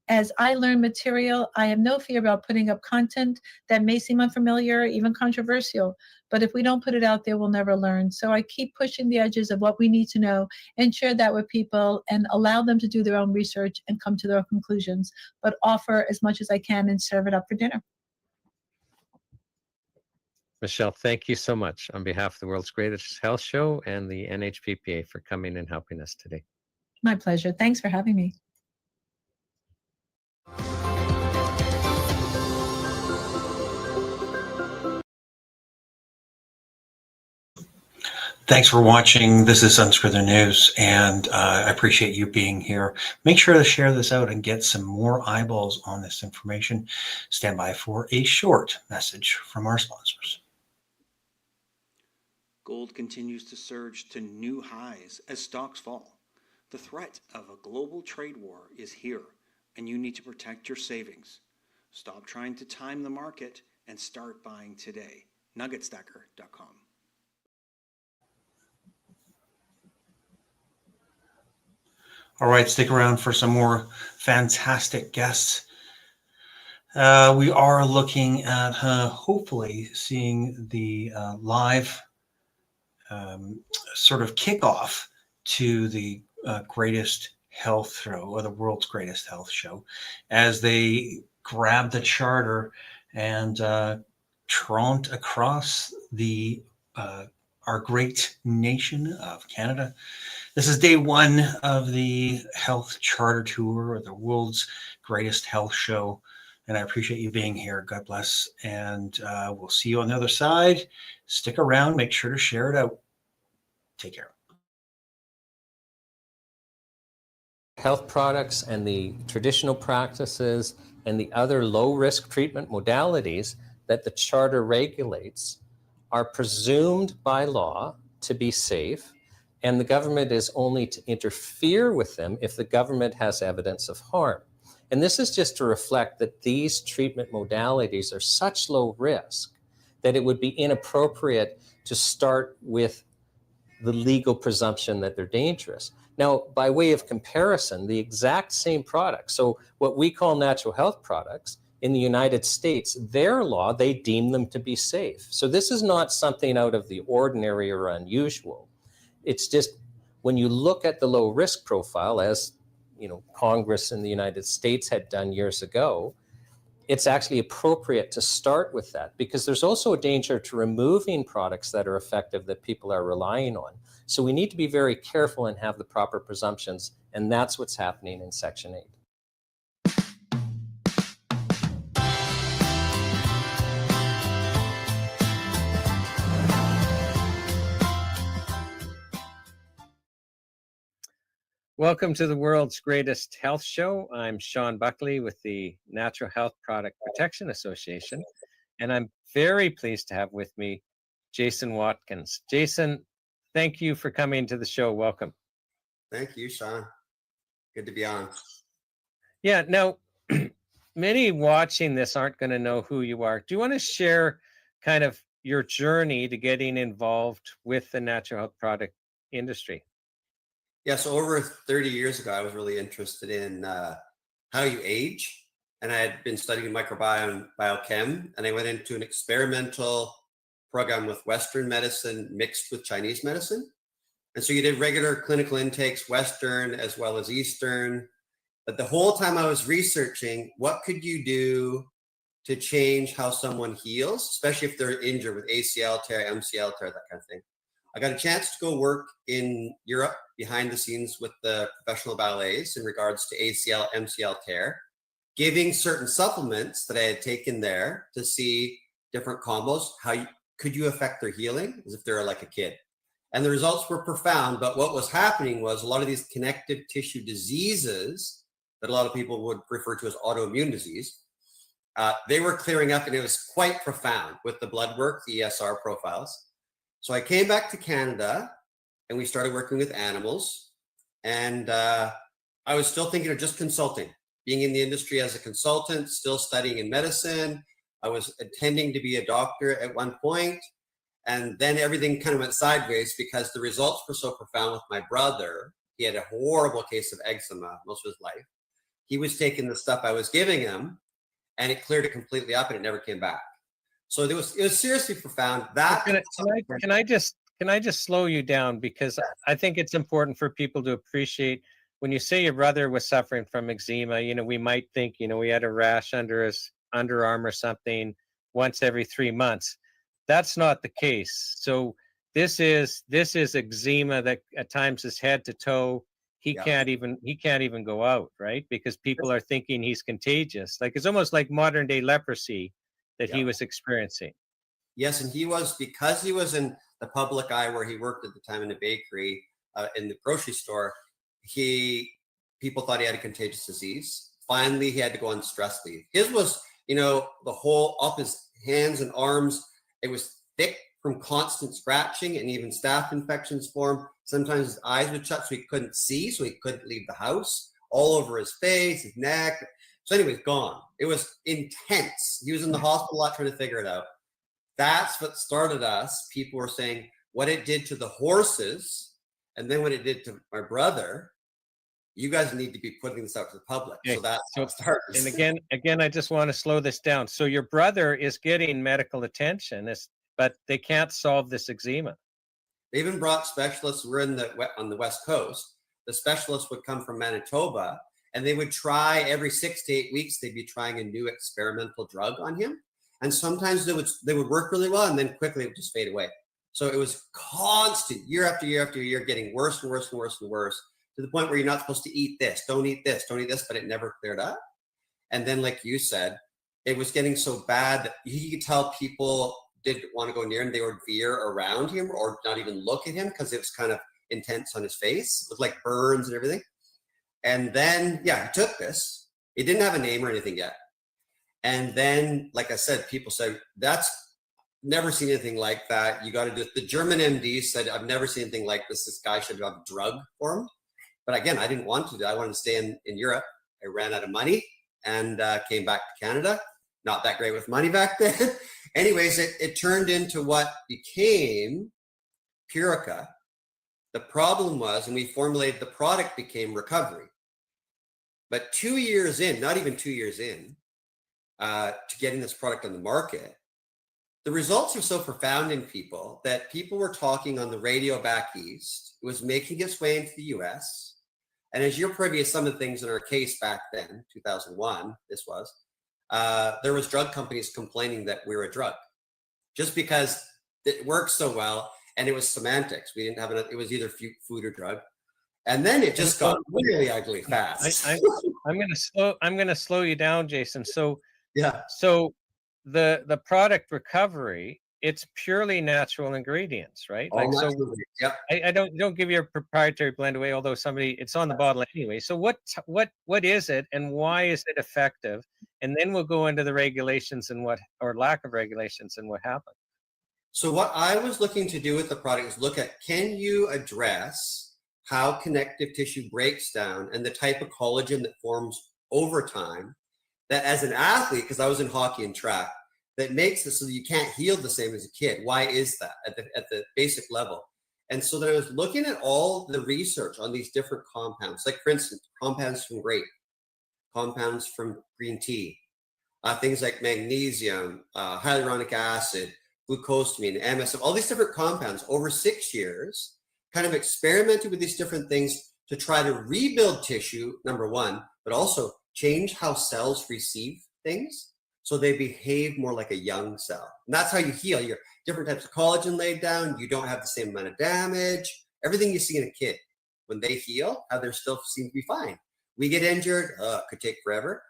as I learn material, I have no fear about putting up content that may seem unfamiliar, even controversial. But if we don't put it out there, we'll never learn. So I keep pushing the edges of what we need to know and share that with people and allow them to do their own research and come to their conclusions, but offer as much as I can and serve it up for dinner. Michelle, thank you so much on behalf of the World's Greatest Health Show and the NHPPA for coming and helping us today. My pleasure. Thanks for having me. Thanks for watching. This is Unscrew the News, and I appreciate you being here. Make sure to share this out and get some more eyeballs on this information. Stand by for a short message from our sponsors. Gold continues to surge to new highs as stocks fall. The threat of a global trade war is here, and you need to protect your savings. Stop trying to time the market and start buying today. Nuggetstacker.com. All right, stick around for some more fantastic guests. We are looking at hopefully seeing the live sort of kickoff to the greatest health show, or the world's greatest health show, as they grab the charter and traunt across the our great nation of Canada. This is day one of the health charter tour, or the world's greatest health show. And I appreciate you being here. God bless. And we'll see you on the other side. Stick around. Make sure to share it out. Take care. Health products and the traditional practices and the other low-risk treatment modalities that the Charter regulates are presumed by law to be safe, and the government is only to interfere with them if the government has evidence of harm. And this is just to reflect that these treatment modalities are such low risk that it would be inappropriate to start with the legal presumption that they're dangerous. Now, by way of comparison, the exact same products, so what we call natural health products, in the United States, their law, they deem them to be safe. So this is not something out of the ordinary or unusual. It's just when you look at the low risk profile, as Congress in the United States had done years ago, it's actually appropriate to start with that, because there's also a danger to removing products that are effective that people are relying on. So we need to be very careful and have the proper presumptions, and that's what's happening in Section 8. Welcome to the World's Greatest Health Show. I'm Sean Buckley with the Natural Health Product Protection Association, and I'm very pleased to have with me Jason Watkins. Jason, thank you for coming to the show. Welcome. Thank you, Sean. Good to be on. Yeah, now, many watching this aren't going to know who you are. Do you want to share kind of your journey to getting involved with the natural health product industry? Yeah, so over 30 years ago, I was really interested in how you age. And I had been studying microbiome and biochem, and I went into an experimental program with Western medicine mixed with Chinese medicine. And so you did regular clinical intakes, Western as well as Eastern. But the whole time I was researching, what could you do to change how someone heals, especially if they're injured with ACL tear, MCL tear, that kind of thing. I got a chance to go work in Europe behind the scenes with the professional ballets in regards to ACL, MCL tear, giving certain supplements that I had taken there to see different combos, could you affect their healing as if they're like a kid. And the results were profound, but what was happening was a lot of these connective tissue diseases that a lot of people would refer to as autoimmune disease, they were clearing up, and it was quite profound with the blood work, the ESR profiles. So I came back to Canada and we started working with animals. And I was still thinking of just consulting, being in the industry as a consultant, still studying in medicine. I was intending to be a doctor at one point. And then everything kind of went sideways because the results were so profound with my brother. He had a horrible case of eczema most of his life. He was taking the stuff I was giving him, and it cleared it completely up, and it never came back. So it was seriously profound. That Can I just slow you down, because I think it's important for people to appreciate when you say your brother was suffering from eczema. You know, we might think, you know, he had a rash under his underarm or something once every 3 months. That's not the case. So this is eczema that at times is head to toe. He can't even go out, right? Because people are thinking he's contagious. Like, it's almost like modern day leprosy that he was experiencing. Yes, and because he was in the public eye where he worked at the time in a bakery, in the grocery store, people thought he had a contagious disease. Finally, he had to go on stress leave. His was, you know, the whole up his hands and arms, it was thick from constant scratching, and even staph infections formed. Sometimes his eyes would shut so he couldn't see, so he couldn't leave the house, all over his face, his neck. So anyways, gone. It was intense. He was in the hospital a lot trying to figure it out. That's what started us. People were saying what it did to the horses, and then what it did to my brother. You guys need to be putting this out to the public. Okay. So that's how it starts. And again, I just want to slow this down. So your brother is getting medical attention, but they can't solve this eczema. They even brought specialists. We're on the West Coast. The specialists would come from Manitoba, and they would try every 6 to 8 weeks. They'd be trying a new experimental drug on him, and sometimes they would work really well, and then quickly it would just fade away. So it was constant, year after year after year, getting worse and worse and worse and worse, to the point where you're not supposed to eat this, don't eat this, don't eat this, but it never cleared up. And then, like you said, it was getting so bad that you could tell people didn't want to go near him. They would veer around him or not even look at him because it was kind of intense on his face. It was like burns and everything. And then, he took this. It didn't have a name or anything yet. And then, like I said, people said, that's never seen anything like that. You got to do it. The German MD said, I've never seen anything like this. This guy should have a drug for him. But again, I didn't want to do it. I wanted to stay in Europe. I ran out of money and came back to Canada. Not that great with money back then. Anyways, it turned into what became Purica. The problem was, and we formulated the product, became Recovery. But 2 years in, not even 2 years in, to getting this product on the market, the results are so profound in people that people were talking on the radio back east. It was making its way into the US. And as you're privy to some of the things in our case back then, 2001, this was, there was drug companies complaining that we're a drug just because it works so well. And it was semantics. We didn't have enough. It was either food or drug. And then it just got really ugly fast. I'm going to slow you down, Jason. So yeah. So the product Recovery, it's purely natural ingredients, right? Like, so I don't give your proprietary blend away, although it's on the bottle anyway. So what is it, and why is it effective? And then we'll go into the regulations and or lack of regulations and what happened. So what I was looking to do with the product is look at, can you address how connective tissue breaks down and the type of collagen that forms over time, that as an athlete, because I was in hockey and track, that makes it so that you can't heal the same as a kid. Why is that at the basic level? And so then I was looking at all the research on these different compounds, like for instance, compounds from grape, compounds from green tea, things like magnesium, hyaluronic acid, glucosamine, MSM, all these different compounds over 6 years, kind of experimented with these different things to try to rebuild tissue, number one, but also change how cells receive things so they behave more like a young cell. And that's how you heal. Your different types of collagen laid down. You don't have the same amount of damage. Everything you see in a kid, when they heal, how they still seem to be fine. We get injured, could take forever.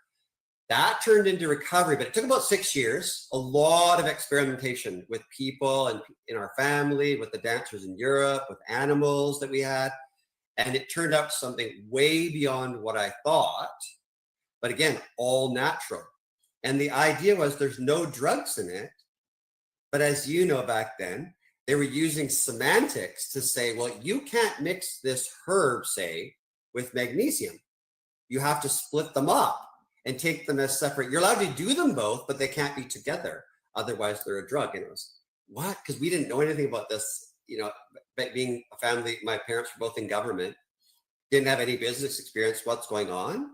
That turned into recovery, but it took about 6 years, a lot of experimentation with people and in our family, with the dancers in Europe, with animals that we had. And it turned out something way beyond what I thought, but again, all natural. And the idea was there's no drugs in it. But as you know, back then, they were using semantics to say, well, you can't mix this herb, say, with magnesium. You have to split them up and take them as separate. You're allowed to do them both, but they can't be together. Otherwise, they're a drug. And it was, what? Because we didn't know anything about this. You know, being a family, my parents were both in government, didn't have any business experience, what's going on.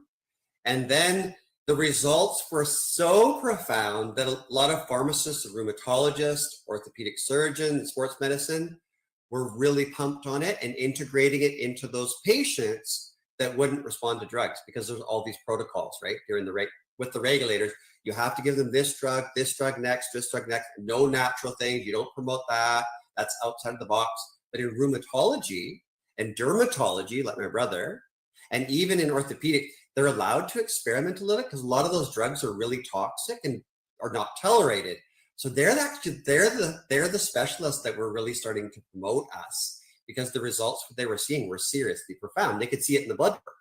And then the results were so profound that a lot of pharmacists, rheumatologists, orthopedic surgeons, sports medicine were really pumped on it and integrating it into those patients that wouldn't respond to drugs, because there's all these protocols, right? They're in the with the regulators. You have to give them this drug next, no natural things. You don't promote that. That's outside of the box. But in rheumatology and dermatology, like my brother, and even in orthopedic, they're allowed to experiment a little because a lot of those drugs are really toxic and are not tolerated. So they're the specialists that were really starting to promote us, because the results they were seeing were seriously profound. They could see it in the blood work.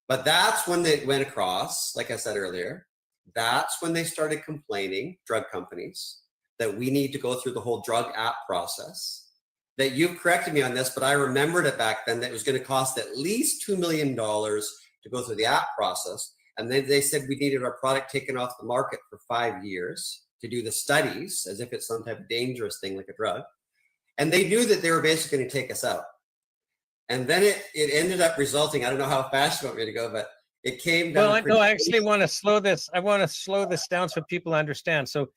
But that's when they went across, like I said earlier, that's when they started complaining, drug companies, that we need to go through the whole drug app process. That you've corrected me on this, but I remembered it back then that it was going to cost at least $2 million to go through the app process. And then they said we needed our product taken off the market for 5 years to do the studies, as if it's some type of dangerous thing like a drug. And they knew that they were basically going to take us out. And then it ended up resulting, I don't know how fast you want me to go, but it came down. Well, I actually want to slow this. I want to slow this down so people understand. So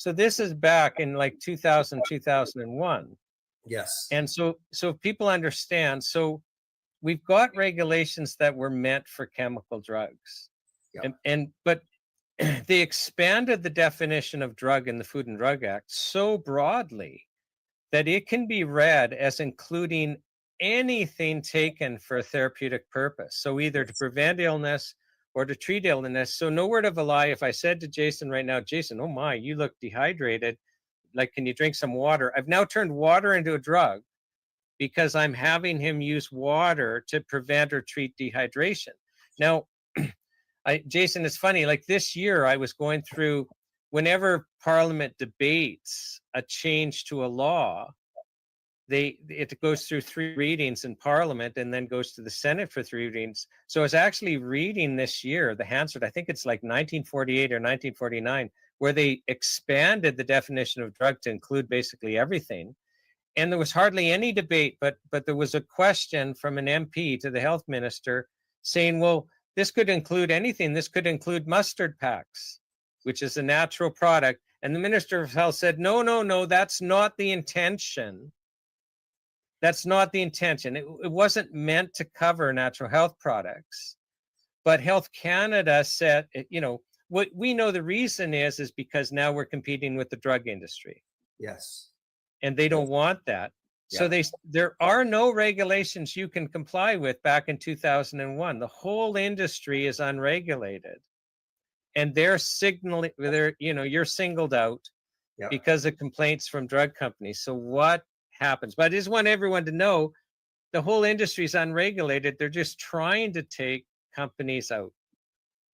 this is back in like 2000, 2001. Yes. And so people understand. So we've got regulations that were meant for chemical drugs. Yep. But they expanded the definition of drug in the Food and Drug Act so broadly that it can be read as including anything taken for a therapeutic purpose. So either to prevent illness or to treat illness. So no word of a lie, if I said to Jason right now, Jason, oh my, you look dehydrated. Like, can you drink some water? I've now turned water into a drug because I'm having him use water to prevent or treat dehydration. Now, Jason, it's funny, like this year I was going through, whenever Parliament debates a change to a law, it goes through 3 readings in Parliament and then goes to the Senate for 3 readings. So I was actually reading this year, the Hansard, I think it's like 1948 or 1949, where they expanded the definition of drug to include basically everything. And there was hardly any debate, but there was a question from an MP to the health minister saying, well, this could include anything. This could include mustard packs, which is a natural product. And the Minister of Health said, no, that's not the intention. That's not the intention. It wasn't meant to cover natural health products. But Health Canada said, what we know the reason is because now we're competing with the drug industry. Yes. And they don't want that. Yeah. So there are no regulations you can comply with back in 2001. The whole industry is unregulated. And they're signaling, you're singled out because of complaints from drug companies. So what happens? But I just want everyone to know the whole industry is unregulated. They're just trying to take companies out.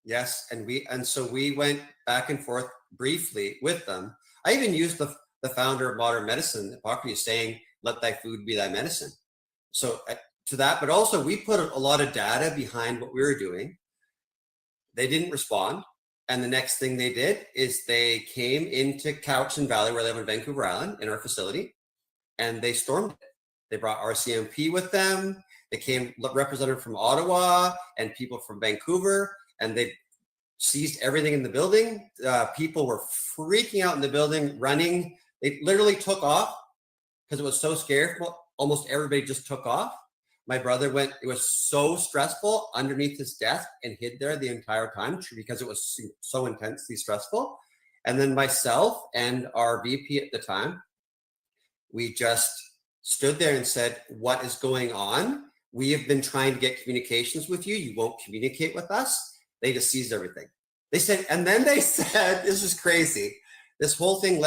Yes, and so we went back and forth briefly with them. I even used the founder of modern medicine, Hippocrates, saying, "Let thy food be thy medicine." So to that, but also we put a lot of data behind what we were doing. They didn't respond, and the next thing they did is they came into Cowichan Valley, where I live on Vancouver Island, in our facility, and they stormed it. They brought RCMP with them. They came representative from Ottawa and people from Vancouver, and they seized everything in the building. People were freaking out in the building, running They literally took off because it was so scary. Almost everybody just took off. My brother went, it was so stressful underneath his desk and hid there the entire time because it was so intensely stressful. And then myself and our VP at the time, we just stood there and said, what is going on? We have been trying to get communications with you. You won't communicate with us. They just seized everything. They said, and then they said, this is crazy. This whole thing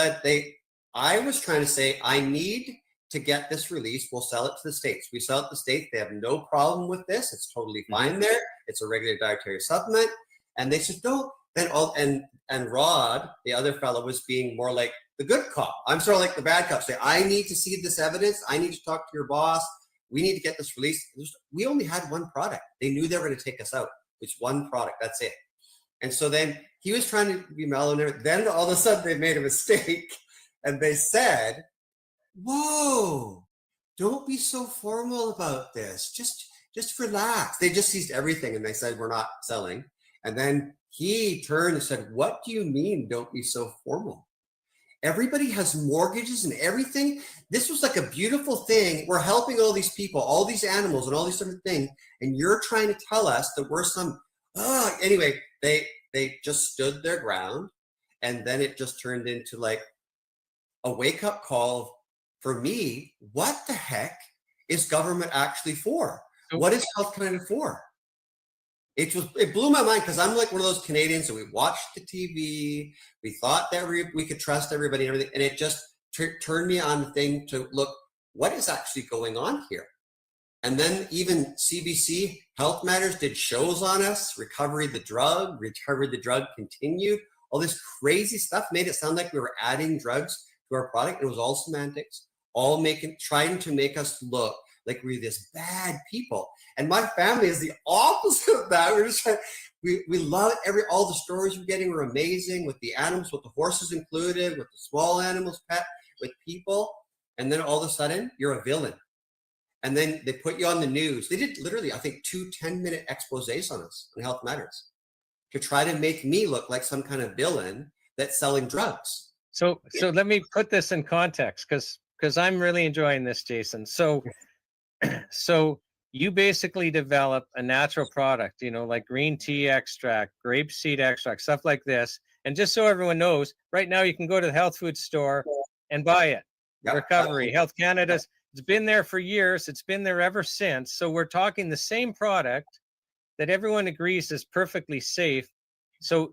I was trying to say, I need to get this released. We'll sell it to the States. We sell it to the States. They have no problem with this. It's totally fine there. It's a regular dietary supplement. And they said, no. Then and Rod, the other fellow, was being more like the good cop. I'm sort of like the bad cop. Say, I need to see this evidence. I need to talk to your boss. We need to get this released. We only had one product. They knew they were going to take us out. It's one product. That's it. And so then he was trying to be mellow. Then all of a sudden they made a mistake and they said, whoa, don't be so formal about this. Just relax. They just seized everything and they said, we're not selling. And then he turned and said, what do you mean don't be so formal? Everybody has mortgages and everything. This was like a beautiful thing. We're helping all these people, all these animals and all these different things. And you're trying to tell us that we're some, anyway, they just stood their ground. And then it just turned into like a wake-up call for me. What the heck is government actually for? What is Health Canada for? It blew my mind because I'm like one of those Canadians, and we watched the TV. We thought that we could trust everybody and everything, and it just turned me on the thing to look what is actually going on here. And then even CBC Health Matters did shows on us. Recovery the drug continued. All this crazy stuff made it sound like we were adding drugs to our product. It was all semantics, trying to make us look like we're this bad people. And my family is the opposite of that. We're just we love all the stories we're getting are amazing with the animals, with the horses included, with the small animals, pet, with people. And then all of a sudden you're a villain. And then they put you on the news. They did literally, I think, 2 10-minute exposés on us on Health Matters to try to make me look like some kind of villain that's selling drugs. So let me put this in context because I'm really enjoying this, Jason. So you basically develop a natural product, like green tea extract, grapeseed extract, stuff like this. And just so everyone knows, right now you can go to the health food store and buy it. Yep. Recovery, Health Canada's, it's been there for years. It's been there ever since. So we're talking the same product that everyone agrees is perfectly safe. So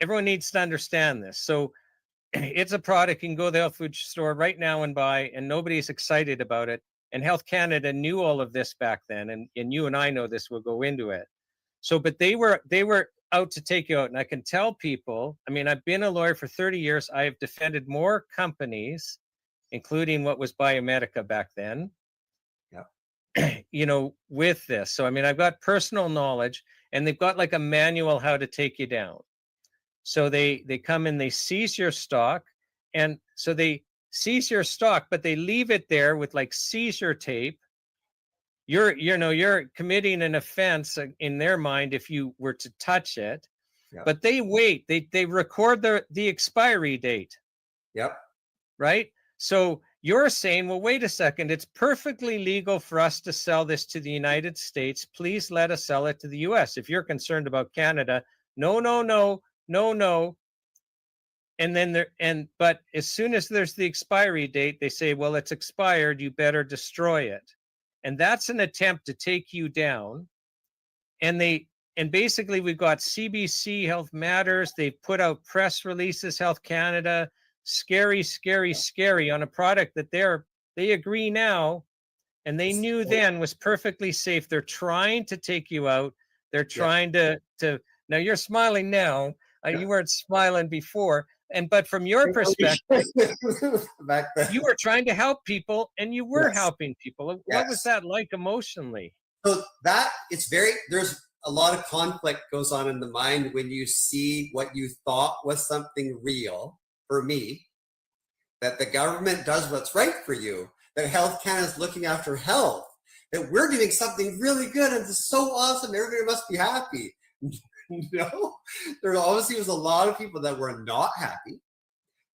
everyone needs to understand this. So it's a product you can go to the health food store right now and buy, and nobody's excited about it. And Health Canada knew all of this back then, and you and I know this. We'll go into it. So, but they were out to take you out, and I can tell people. I mean, I've been a lawyer for 30 years. I have defended more companies, including what was Biomedica back then. Yeah. With this. So, I mean, I've got personal knowledge, and they've got like a manual how to take you down. So they come in, they seize your stock, and so they seize your stock, but they leave it there with like seizure tape. You're committing an offense in their mind if you were to touch it. Yep. But they wait. They record the expiry date. Yep. Right. So you're saying, well, wait a second. It's perfectly legal for us to sell this to the United States. Please let us sell it to the U.S. If you're concerned about Canada, no. And then but as soon as there's the expiry date, they say, well, it's expired. You better destroy it. And that's an attempt to take you down. And basically we've got CBC Health Matters. They put out press releases, Health Canada, scary on a product that they agree now. And they knew then was perfectly safe. They're trying to take you out. They're trying to now you're smiling now. You weren't smiling before. But from your perspective, you were trying to help people, and you were helping people. What was that like emotionally? So there's a lot of conflict goes on in the mind when you see what you thought was something real for me, that the government does what's right for you, that Health Canada is looking after health, that we're doing something really good and it's so awesome, everybody must be happy. There obviously was a lot of people that were not happy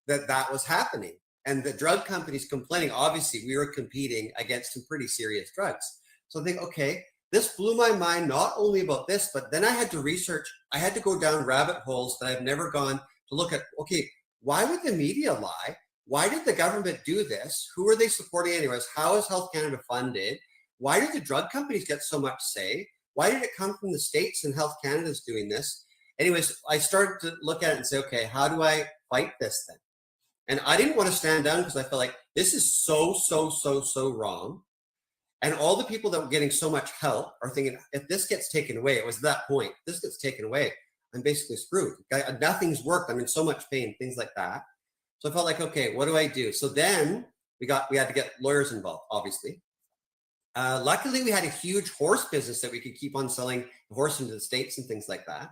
that was happening. and the drug companies complaining. Obviously, we were competing against some pretty serious drugs. So I think, okay, this blew my mind, not only about this, but then I had to research, I had to go down rabbit holes that I've never gone to look at, okay, why would the media lie? Why did the government do this? Who are they supporting anyways? How is Health Canada funded? Why do the drug companies get so much say? Why did it come from the States and Health Canada is doing this? Anyways, I started to look at it and say, okay, how do I fight this then? And I didn't want to stand down because I felt like this is so wrong. And all the people that were getting so much help are thinking, if this gets taken away, it was that point, this gets taken away, I'm basically screwed. Nothing's worked. I'm in so much pain, things like that. So I felt like, okay, what do I do? So then we had to get lawyers involved, obviously. Luckily, we had a huge horse business that we could keep on selling the horse into the States and things like that.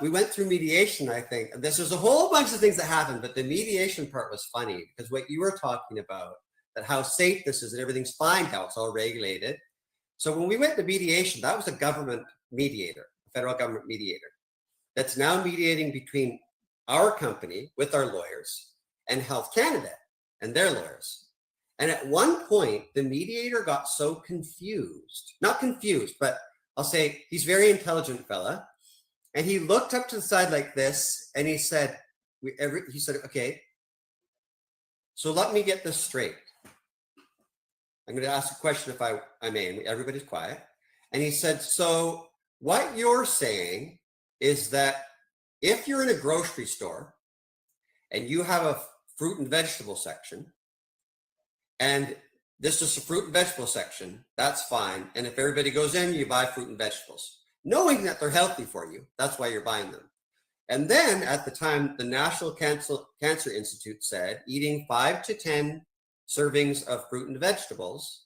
We went through mediation, I think. There's a whole bunch of things that happened, but the mediation part was funny because what you were talking about, that how safe this is and everything's fine, how it's all regulated. So when we went to mediation, that was a government mediator, a federal government mediator, that's now mediating between our company with our lawyers and Health Canada and their lawyers. And at one point, the mediator got so confused, not confused, but I'll say he's a very intelligent fella. And he looked up to the side like this and he said, okay, so let me get this straight. I'm going to ask a question if I may, and everybody's quiet. And he said, so what you're saying is that if you're in a grocery store and you have a fruit and vegetable section, and this is a fruit and vegetable section, that's fine. And if everybody goes in, you buy fruit and vegetables, knowing that they're healthy for you. That's why you're buying them. And then at the time, the National Cancer Institute said eating 5 to 10 servings of fruit and vegetables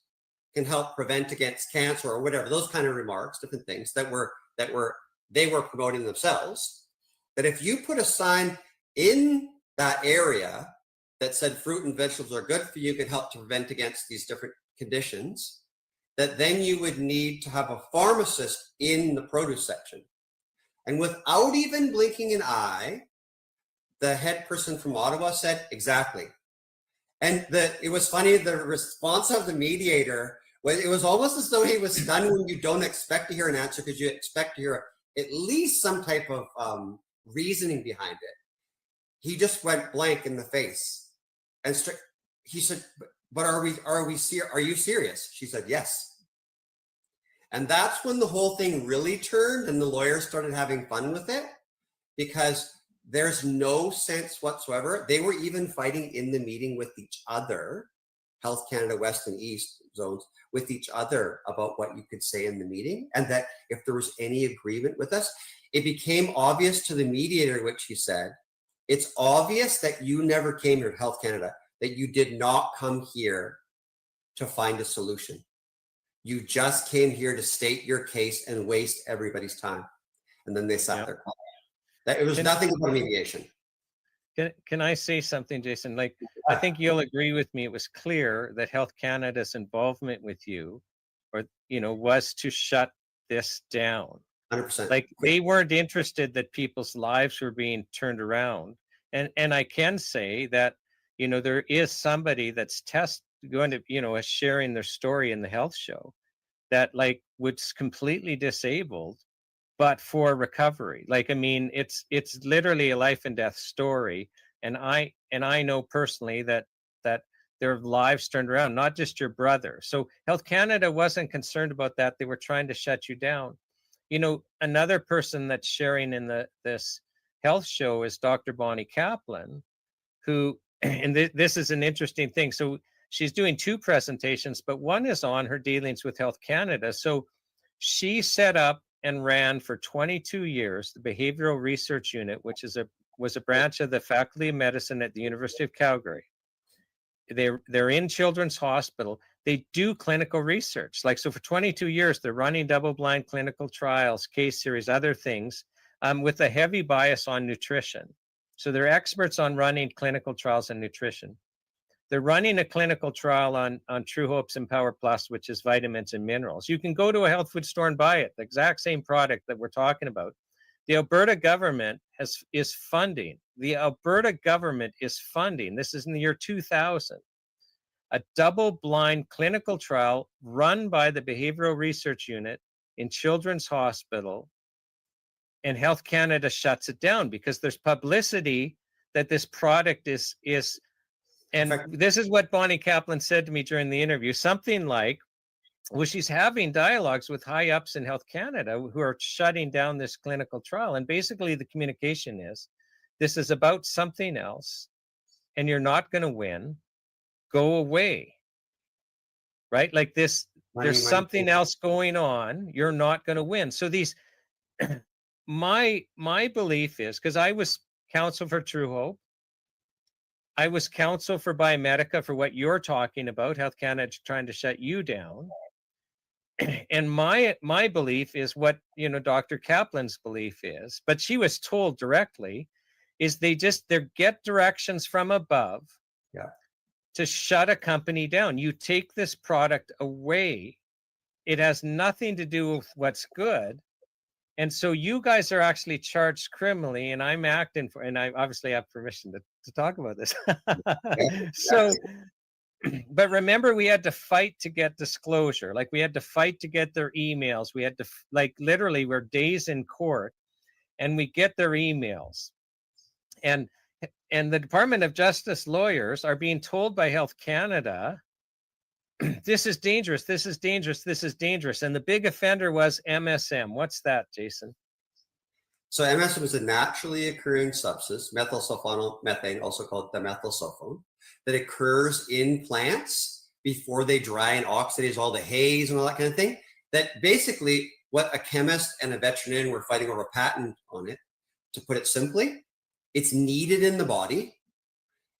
can help prevent against cancer or whatever, those kind of remarks, different things that they were promoting themselves. That if you put a sign in that area that said fruit and vegetables are good for you, can help to prevent against these different conditions, that then you would need to have a pharmacist in the produce section. And without even blinking an eye, the head person from Ottawa said, exactly. And it was funny, the response of the mediator, it was almost as though he was stunned when you don't expect to hear an answer because you expect to hear at least some type of reasoning behind it. He just went blank in the face. And he said, but are you serious? She said, yes. And that's when the whole thing really turned and the lawyers started having fun with it because there's no sense whatsoever. They were even fighting in the meeting with each other, Health Canada West and East zones, with each other about what you could say in the meeting. And that if there was any agreement with us, it became obvious to the mediator, which he said, it's obvious that you never came here to Health Canada, that you did not come here to find a solution. You just came here to state your case and waste everybody's time. And then they sat there. It was nothing about mediation. Can I say something, Jason? Like, I think you'll agree with me. It was clear that Health Canada's involvement with you, was to shut this down. 100%. Like, they weren't interested that people's lives were being turned around. And I can say that, there is somebody that's is sharing their story in the health show that was completely disabled, but for recovery. It's literally a life and death story. And I know personally that their lives turned around, not just your brother. So Health Canada wasn't concerned about that. They were trying to shut you down. Another person that's sharing in this health show is Dr. Bonnie Kaplan, who, and this is an interesting thing. So she's doing 2 presentations, but one is on her dealings with Health Canada. So she set up and ran for 22 years the Behavioral Research Unit, which was a branch of the Faculty of Medicine at the University of Calgary. They're in Children's Hospital. They do clinical research. So for 22 years, they're running double-blind clinical trials, case series, other things, with a heavy bias on nutrition. So they're experts on running clinical trials in nutrition. They're running a clinical trial on True Hope's Empower Plus, which is vitamins and minerals. You can go to a health food store and buy it, the exact same product that we're talking about. The Alberta government is funding. The Alberta government is funding. This is in the year 2000. A double-blind clinical trial run by the Behavioral Research Unit in Children's Hospital, and Health Canada shuts it down because there's publicity that this product is and this is what Bonnie Kaplan said to me during the interview, something like, well, she's having dialogues with high ups in Health Canada who are shutting down this clinical trial. And basically the communication is, this is about something else and you're not going to win. Go away. Right? Like this, there's something else going on. You're not going to win. So these, my belief is, because I was counsel for True Hope, I was counsel for Biomedica for what you're talking about, Health Canada trying to shut you down. And my belief is what, you know, Dr. Kaplan's belief is, but she was told directly, is they get directions from above to shut a company down. You take this product away. It has nothing to do with what's good. And so you guys are actually charged criminally, and I'm acting for, and I obviously have permission to talk about this. So, but remember, we had to fight to get disclosure. Like we had to fight to get their emails. We had to, like, literally we're days in court and we get their emails. And the Department of Justice lawyers are being told by Health Canada, this is dangerous, this is dangerous, this is dangerous. And the big offender was MSM. What's that, Jason? So MSM is a naturally occurring substance, methylsulfonomethane, also called dimethyl that occurs in plants before they dry and oxidize all the haze and all that kind of thing. That basically what a chemist and a veterinarian were fighting over a patent on it. To put it simply, it's needed in the body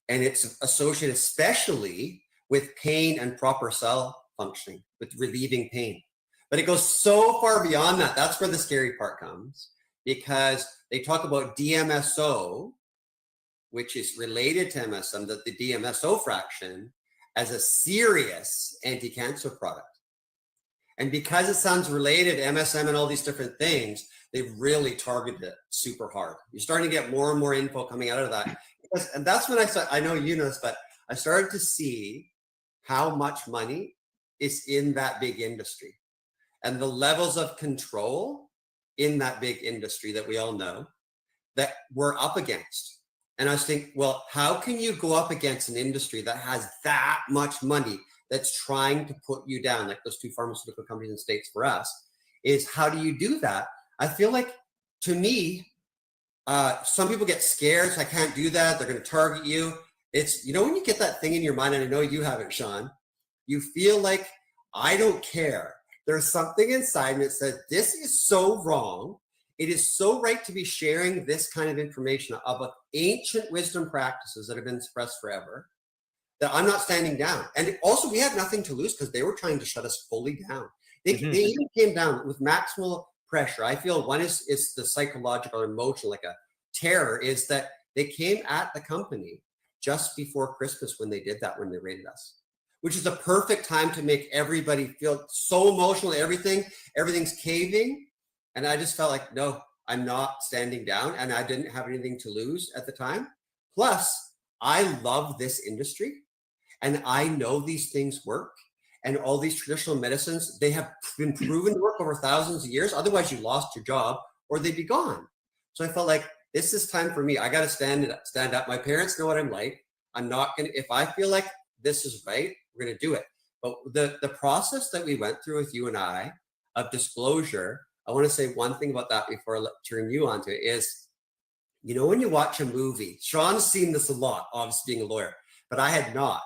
and it's associated especially with pain and proper cell functioning, with relieving pain. But it goes so far beyond that. That's where the scary part comes, because they talk about DMSO, which is related to MSM, that the DMSO fraction, as a serious anti-cancer product. And because it sounds related to MSM and all these different things, they've really targeted it super hard. You're starting to get more and more info coming out of that. And that's when I know you know this, but I started to see how much money is in that big industry and the levels of control in that big industry that we all know that we're up against. And I was thinking, well, how can you go up against an industry that has that much money that's trying to put you down, like those two pharmaceutical companies in the States for us, is how do you do that? I feel like, to me, some people get scared, so I can't do that, they're going to target you. It's, you know, when you get that thing in your mind, and I know you have it, Sean, you feel like, I don't care. There's something inside me that says, this is so wrong. It is so right to be sharing this kind of information about ancient wisdom practices that have been suppressed forever, that I'm not standing down. And also, we had nothing to lose because they were trying to shut us fully down. They even came down with maximal pressure. I feel one is the psychological or emotional, like a terror, is that they came at the company just before Christmas when they did that, when they raided us, which is the perfect time to make everybody feel so emotional, everything's caving. And I just felt like, no, I'm not standing down, and I didn't have anything to lose at the time. Plus, I love this industry and I know these things work, and all these traditional medicines, they have been proven to work over thousands of years. Otherwise you lost your job or they'd be gone. So I felt like this is time for me. I got to stand up. My parents know what I'm like. I'm not going to, if I feel like this is right, we're going to do it. But the process that we went through with you and I of disclosure, I want to say one thing about that before I turn you on to it is, you know, when you watch a movie, Sean's seen this a lot, obviously being a lawyer, but I had not.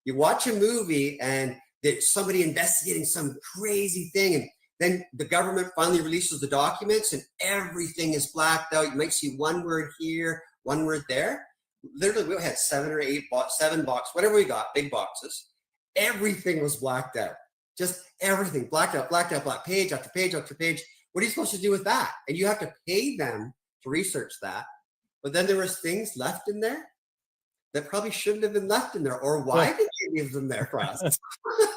You watch a movie and there's somebody investigating some crazy thing, and then the government finally releases the documents and everything is blacked out. You might see one word here, one word there. Literally, we had 7 or 8 7 boxes, whatever we got, big boxes. Everything was blacked out. Just everything blacked out, black page after page after page. What are you supposed to do with that? And you have to pay them to research that. But then there was things left in there that probably shouldn't have been left in there. Or why did you leave them there for us?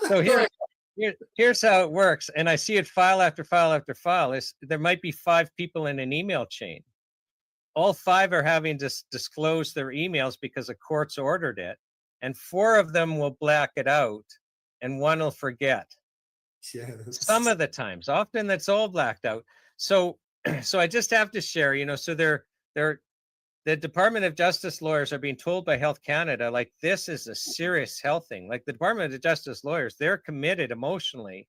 So here's how it works. And I see it file after file after file. There might be 5 people in an email chain. All 5 are having to disclose their emails because a court's ordered it. And 4 of them will black it out and 1 will forget. Yes. Some of the times, often that's all blacked out. So, so I just have to share, so the Department of Justice lawyers are being told by Health Canada, like, this is a serious health thing. Like, the Department of Justice lawyers, they're committed emotionally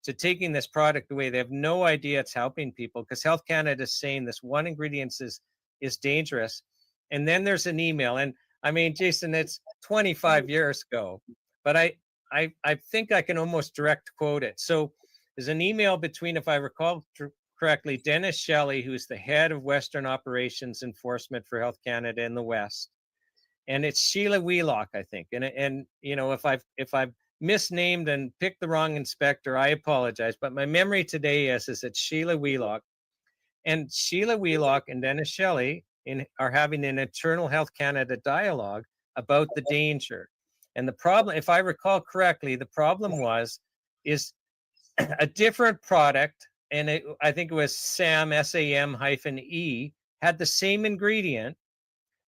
to taking this product away. They have no idea it's helping people because Health Canada is saying this one ingredient is dangerous. And then there's an email. And I mean, Jason, it's 25 years ago, but I think I can almost direct quote it. So there's an email between, if I recall correctly, Dennis Shelley, who's the head of Western Operations Enforcement for Health Canada in the West, and it's Sheila Wheelock, I think. And if I've misnamed and picked the wrong inspector, I apologize. But my memory today is it's Sheila Wheelock, and Sheila Wheelock and Dennis Shelley are having an internal Health Canada dialogue about the danger. And the problem, if I recall correctly, the problem is a different product, and I think it was SAM-E, had the same ingredient,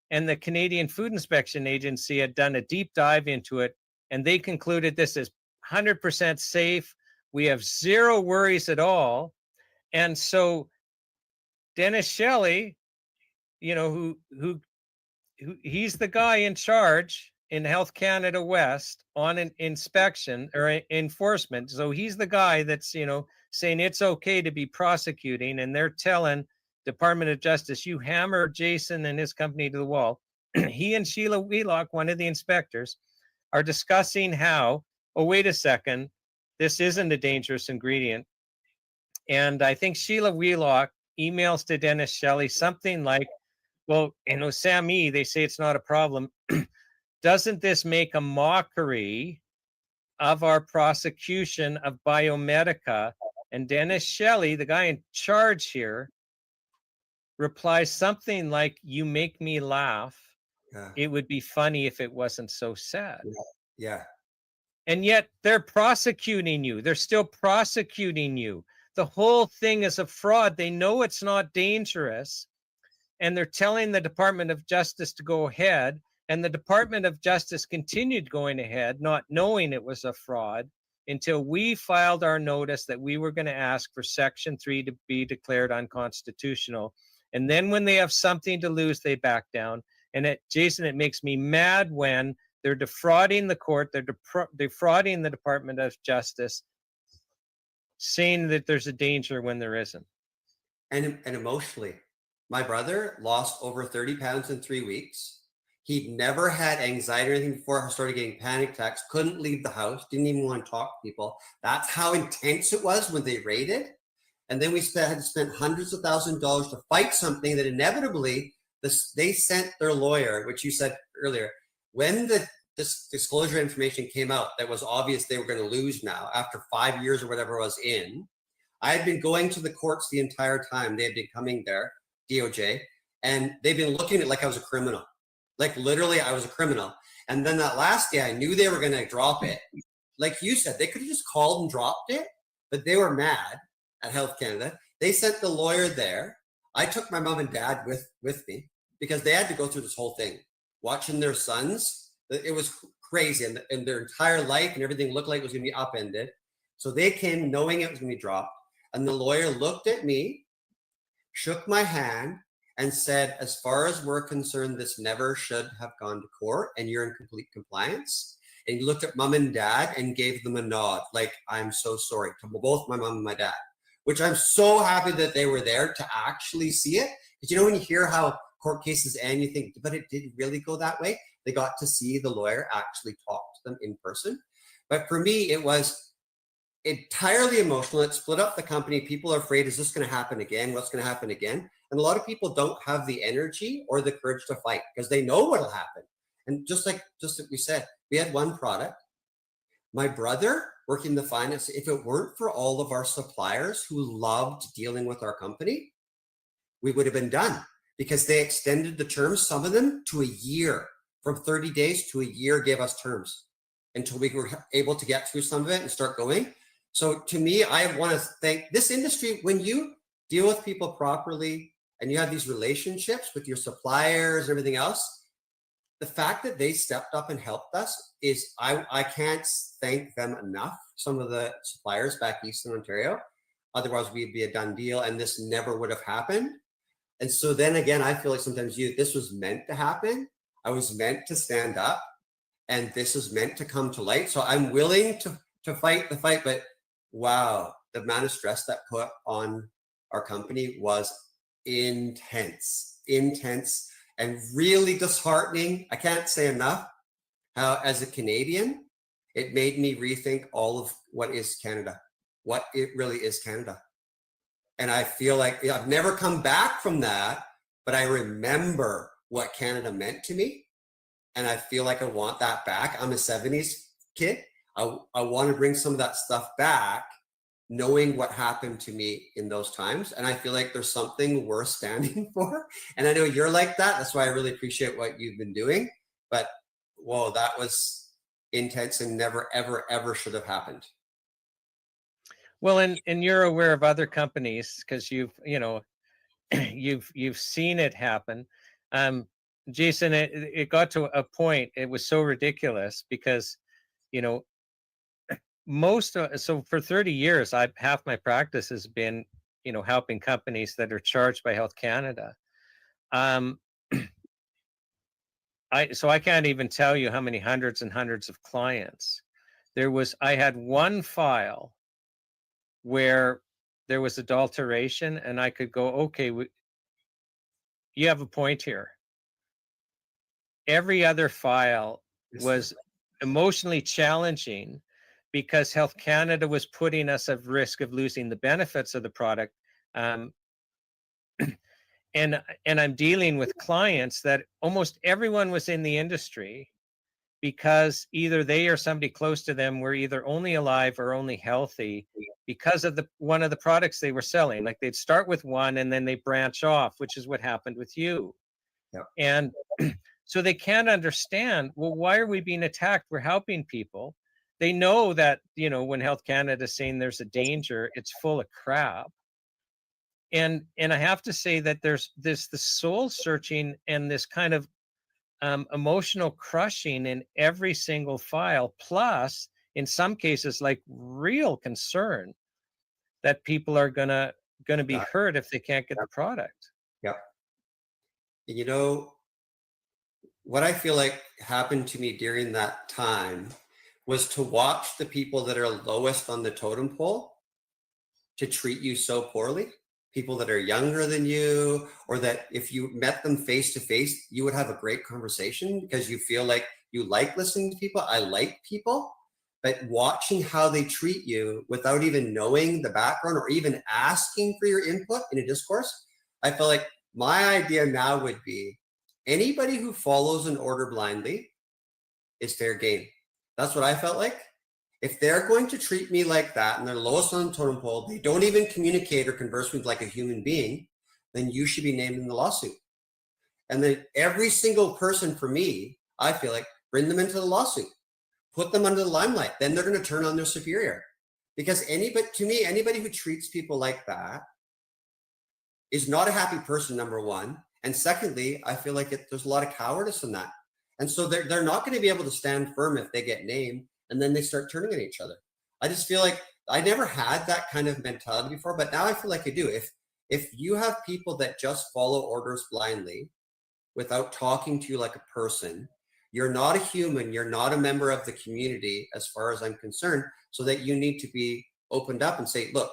and the Canadian Food Inspection Agency had done a deep dive into it, and they concluded this is 100% safe. We have zero worries at all. And so Dennis Shelley, who he's the guy in charge in Health Canada West on an inspection or enforcement. So he's the guy that's, saying it's okay to be prosecuting, and they're telling Department of Justice, you hammer Jason and his company to the wall. He and Sheila Wheelock, one of the inspectors, are discussing how, oh, wait a second, this isn't a dangerous ingredient. And I think Sheila Wheelock emails to Dennis Shelley something like, well, SAM-E, they say it's not a problem. Doesn't this make a mockery of our prosecution of Biomedica? And Dennis Shelley, the guy in charge here, replies something like, you make me laugh. Yeah. It would be funny if it wasn't so sad. Yeah. And yet they're prosecuting you. They're still prosecuting you. The whole thing is a fraud. They know it's not dangerous, and they're telling the Department of Justice to go ahead. And the Department of Justice continued going ahead, not knowing it was a fraud, until we filed our notice that we were going to ask for Section 3 to be declared unconstitutional. And then when they have something to lose, they back down. And Jason, it makes me mad when they're defrauding the court, they're defrauding the Department of Justice, saying that there's a danger when there isn't. And emotionally, my brother lost over 30 pounds in 3 weeks. He'd never had anxiety or anything before. He started getting panic attacks, couldn't leave the house, didn't even want to talk to people. That's how intense it was when they raided. And then we had to spend hundreds of thousands of dollars to fight something that inevitably they sent their lawyer, which you said earlier, when this disclosure information came out that was obvious they were going to lose now after 5 years or whatever it was in. I had been going to the courts the entire time. They had been coming there, DOJ, and they've been looking at it like I was a criminal. Like literally I was a criminal. And then that last day I knew they were going to drop it. Like you said, they could have just called and dropped it, but they were mad at Health Canada. They sent the lawyer there. I took my mom and dad with me because they had to go through this whole thing, watching their sons. It was crazy. And their entire life and everything looked like it was going to be upended. So they came knowing it was going to be dropped. And the lawyer looked at me, shook my hand, and said, as far as we're concerned, this never should have gone to court and you're in complete compliance. And he looked at mom and dad and gave them a nod, like, I'm so sorry, to both my mom and my dad, which I'm so happy that they were there to actually see it. Because when you hear how court cases end, you think, but it did really go that way. They got to see the lawyer actually talk to them in person. But for me, it was entirely emotional. It split up the company. People are afraid, is this going to happen again? What's going to happen again? And a lot of people don't have the energy or the courage to fight because they know what'll happen. And just like we said, we had one product. My brother working the finance, if it weren't for all of our suppliers who loved dealing with our company, we would have been done because they extended the terms, some of them to a year, from 30 days to a year gave us terms until we were able to get through some of it and start going. So to me, I want to thank this industry. When you deal with people properly and you have these relationships with your suppliers, everything else, the fact that they stepped up and helped us is, I can't thank them enough. Some of the suppliers back east in Ontario, otherwise we'd be a done deal and this never would have happened. And so then again, I feel like sometimes this was meant to happen. I was meant to stand up and this is meant to come to light. So I'm willing to fight the fight, but wow, the amount of stress that put on our company was intense, and really disheartening. I can't say enough how, as a Canadian, it made me rethink all of what is Canada, what it really is Canada. And I feel like I've never come back from that, but I remember what Canada meant to me. And I feel like I want that back. I'm a 70s kid. I want to bring some of that stuff back, knowing what happened to me in those times. And I feel like there's something worth standing for. And I know you're like that. That's why I really appreciate what you've been doing. But whoa, that was intense and never, ever, ever should have happened. Well, and you're aware of other companies because you've seen it happen. Jason, it got to a point, it was so ridiculous because, so for 30 years, half my practice has been, helping companies that are charged by Health Canada. So I can't even tell you how many hundreds and hundreds of clients. I had one file where there was adulteration and I could go, okay, you have a point here. Every other file was emotionally challenging because Health Canada was putting us at risk of losing the benefits of the product. And I'm dealing with clients that almost everyone was in the industry because either they or somebody close to them were either only alive or only healthy because of one of the products they were selling. Like they'd start with one and then they branch off, which is what happened with you. Yep. And so they can't understand, well, why are we being attacked? We're helping people. They know that, when Health Canada is saying there's a danger, it's full of crap. And I have to say that there's the soul searching and this kind of emotional crushing in every single file, plus in some cases like real concern that people are gonna be hurt if they can't get the product. Yep. What I feel like happened to me during that time was to watch the people that are lowest on the totem pole to treat you so poorly. People that are younger than you, or that if you met them face to face, you would have a great conversation because you feel like you like listening to people. I like people, but watching how they treat you without even knowing the background or even asking for your input in a discourse, I feel like my idea now would be anybody who follows an order blindly is fair game. That's what I felt like. If they're going to treat me like that and they're lowest on the totem pole, they don't even communicate or converse with like a human being, then you should be named in the lawsuit. And then every single person, for me, I feel like, bring them into the lawsuit, put them under the limelight. Then they're going to turn on their superior. Because anybody who treats people like that is not a happy person, number one. And secondly, I feel like there's a lot of cowardice in that. And so they're not going to be able to stand firm if they get named. And then they start turning on each other. I just feel like I never had that kind of mentality before, but now I feel like I do. If you have people that just follow orders blindly without talking to you like a person, you're not a human, you're not a member of the community as far as I'm concerned, so that you need to be opened up and say, look,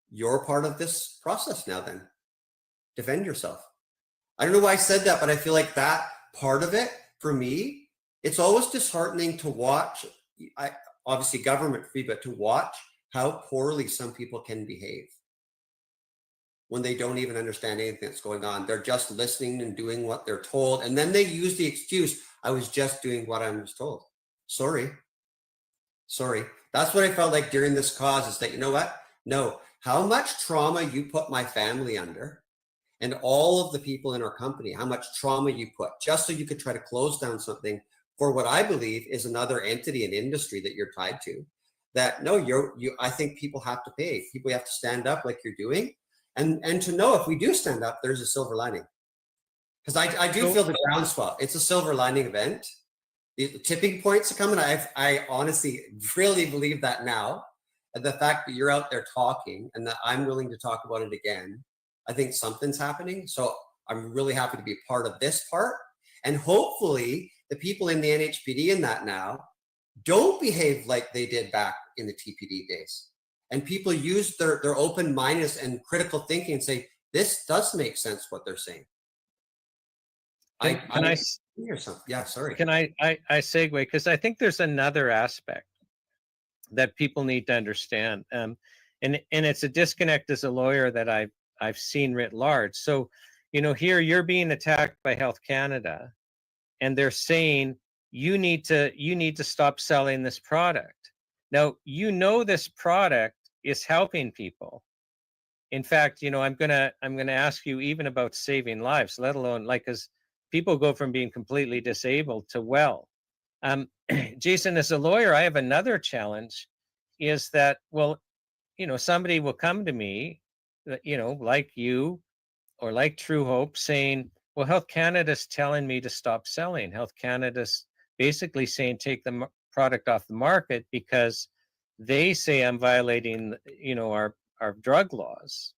you're part of this process now then. Defend yourself. I don't know why I said that, but I feel like that part of it, for me, it's always disheartening to watch, obviously government free, but to watch how poorly some people can behave when they don't even understand anything that's going on. They're just listening and doing what they're told. And then they use the excuse, I was just doing what I was told. Sorry. That's what I felt like during this cause, is that, you know what? No, how much trauma you put my family under and all of the people in our company, how much trauma you put just so you could try to close down something for what I believe is another entity and industry that you're tied to. that no, I think people have to pay. People have to stand up like you're doing, and to know if we do stand up, there's a silver lining. Because I do feel the groundswell. It's a silver lining event. The tipping points are coming. I honestly really believe that now. And the fact that you're out there talking and that I'm willing to talk about it again, I think something's happening. So I'm really happy to be part of this part. And hopefully the people in the NHPD in that now don't behave like they did back in the TPD days. And people use their open mindedness and critical thinking and say, this does make sense what they're saying. Can I hear something? Yeah, sorry. Can I segue? Because I think there's another aspect that people need to understand. And it's a disconnect as a lawyer that I've seen writ large. So, here you're being attacked by Health Canada, and they're saying you need to stop selling this product. Now, this product is helping people. In fact, I'm gonna ask you even about saving lives, let alone because people go from being completely disabled to well. Jason, as a lawyer, I have another challenge, is that, somebody will come to me, like you or like True Hope, saying, well, Health Canada's telling me to stop selling. Health Canada's basically saying take the product off the market because they say I'm violating, our drug laws.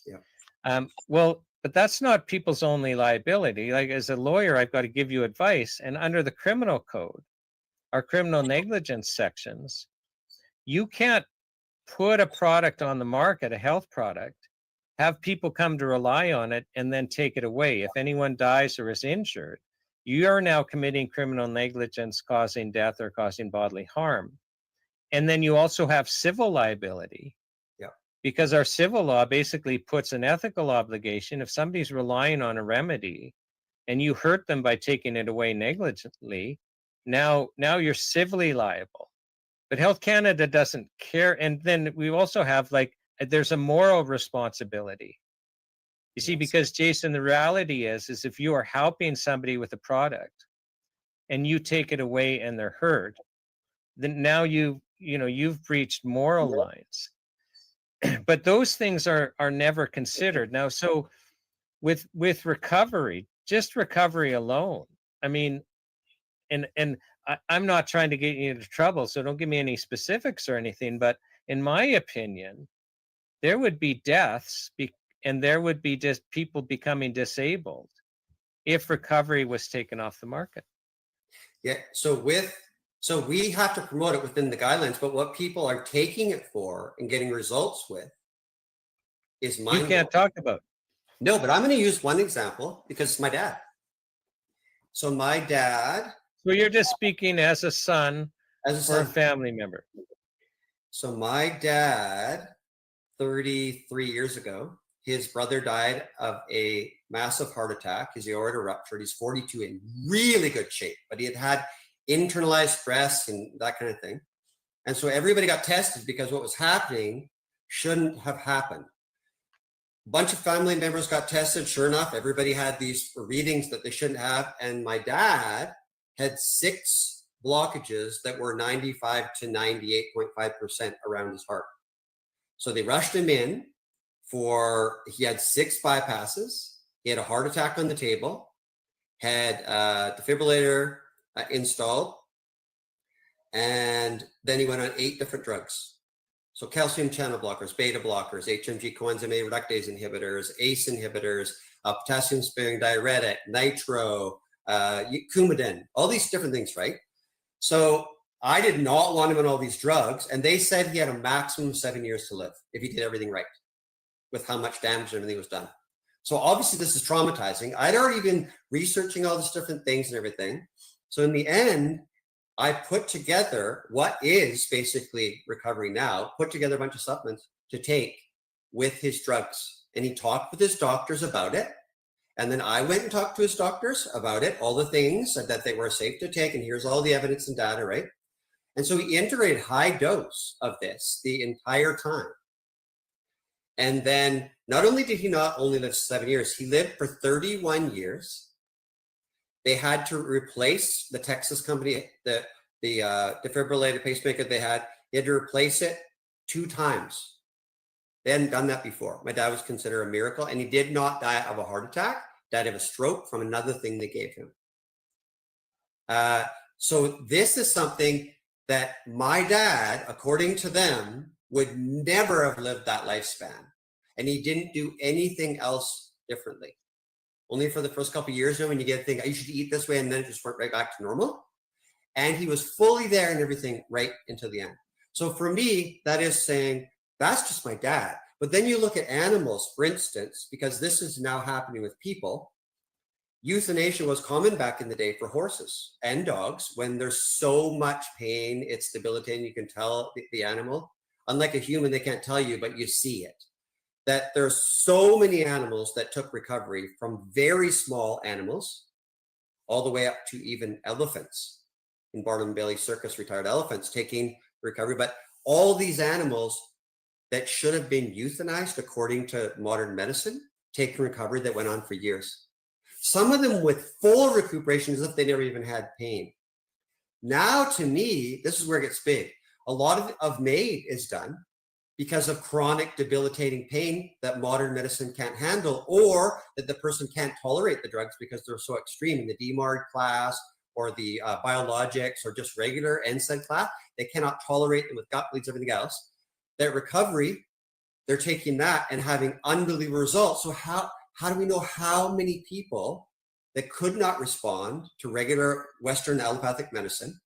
Yeah. But that's not people's only liability. Like, as a lawyer, I've got to give you advice. And under the criminal code, our criminal negligence sections, you can't put a product on the market, a health product, have people come to rely on it, and then take it away. If anyone dies or is injured, you are now committing criminal negligence, causing death or causing bodily harm. And then you also have civil liability. Because our civil law basically puts an ethical obligation. If somebody's relying on a remedy and you hurt them by taking it away negligently, now you're civilly liable. But Health Canada doesn't care. And then we also have there's a moral responsibility. You see, because Jason, the reality is if you are helping somebody with a product and you take it away and they're hurt, then now you've breached moral lines. But those things are never considered. Now, so with recovery, just recovery alone, I mean, and I'm not trying to get you into trouble, so don't give me any specifics or anything, but in my opinion, there would be deaths and there would be just people becoming disabled if recovery was taken off the market. Yeah, so we have to promote it within the guidelines, but what people are taking it for and getting results with is mind-blowing. You can't talk about. No, but I'm going to use one example because it's my dad. So my dad. So you're just speaking as a son or a family member. So my dad, 33 years ago, his brother died of a massive heart attack. His aorta ruptured. He's 42, in really good shape, but he had internalized stress and that kind of thing. And so everybody got tested because what was happening shouldn't have happened. A bunch of family members got tested. Sure enough, everybody had these readings that they shouldn't have. And my dad had 6 blockages that were 95 to 98.5% around his heart. So they rushed him in he had 6 bypasses. He had a heart attack on the table, had a defibrillator installed, and then he went on 8 different drugs. So calcium channel blockers, beta blockers, HMG coenzyme A reductase inhibitors, ACE inhibitors, potassium sparing diuretic, nitro, Coumadin, all these different things, right? So I did not want him on all these drugs, and they said he had a maximum of 7 years to live if he did everything right, with how much damage and everything was done. So obviously this is traumatizing. I'd already been researching all these different things and everything. So in the end, I put together what is basically recovery now, put together a bunch of supplements to take with his drugs. And he talked with his doctors about it. And then I went and talked to his doctors about it, all the things that they were safe to take. And here's all the evidence and data, right? And so he integrated high dose of this the entire time. And then not only did he not only live 7 years, he lived for 31 years. They had to replace the Texas company, the defibrillator pacemaker they had. He had to replace it 2 times. They hadn't done that before. My dad was considered a miracle, and he did not die of a heart attack, died of a stroke from another thing they gave him. So this is something that my dad, according to them, would never have lived that lifespan. And he didn't do anything else differently. Only for the first couple of years, when you get to think, you should eat this way, and then it just went right back to normal. And he was fully there and everything right until the end. So for me, that is saying, that's just my dad. But then you look at animals, for instance, because this is now happening with people. Euthanasia was common back in the day for horses and dogs. When there's so much pain, it's debilitating. You can tell the animal. Unlike a human, they can't tell you, but you see it. That there's so many animals that took recovery, from very small animals all the way up to even elephants. In Barnum and Bailey Circus, retired elephants taking recovery. But all these animals that should have been euthanized according to modern medicine, taking recovery that went on for years. Some of them with full recuperation as if they never even had pain. Now, to me, this is where it gets big. A lot of MAID is done because of chronic debilitating pain that modern medicine can't handle, or that the person can't tolerate the drugs because they're so extreme. In the DMARD class, or the biologics, or just regular NSAID class, they cannot tolerate them with gut bleeds, everything else. That recovery, they're taking that and having unbelievable results. So how do we know how many people that could not respond to regular Western allopathic medicine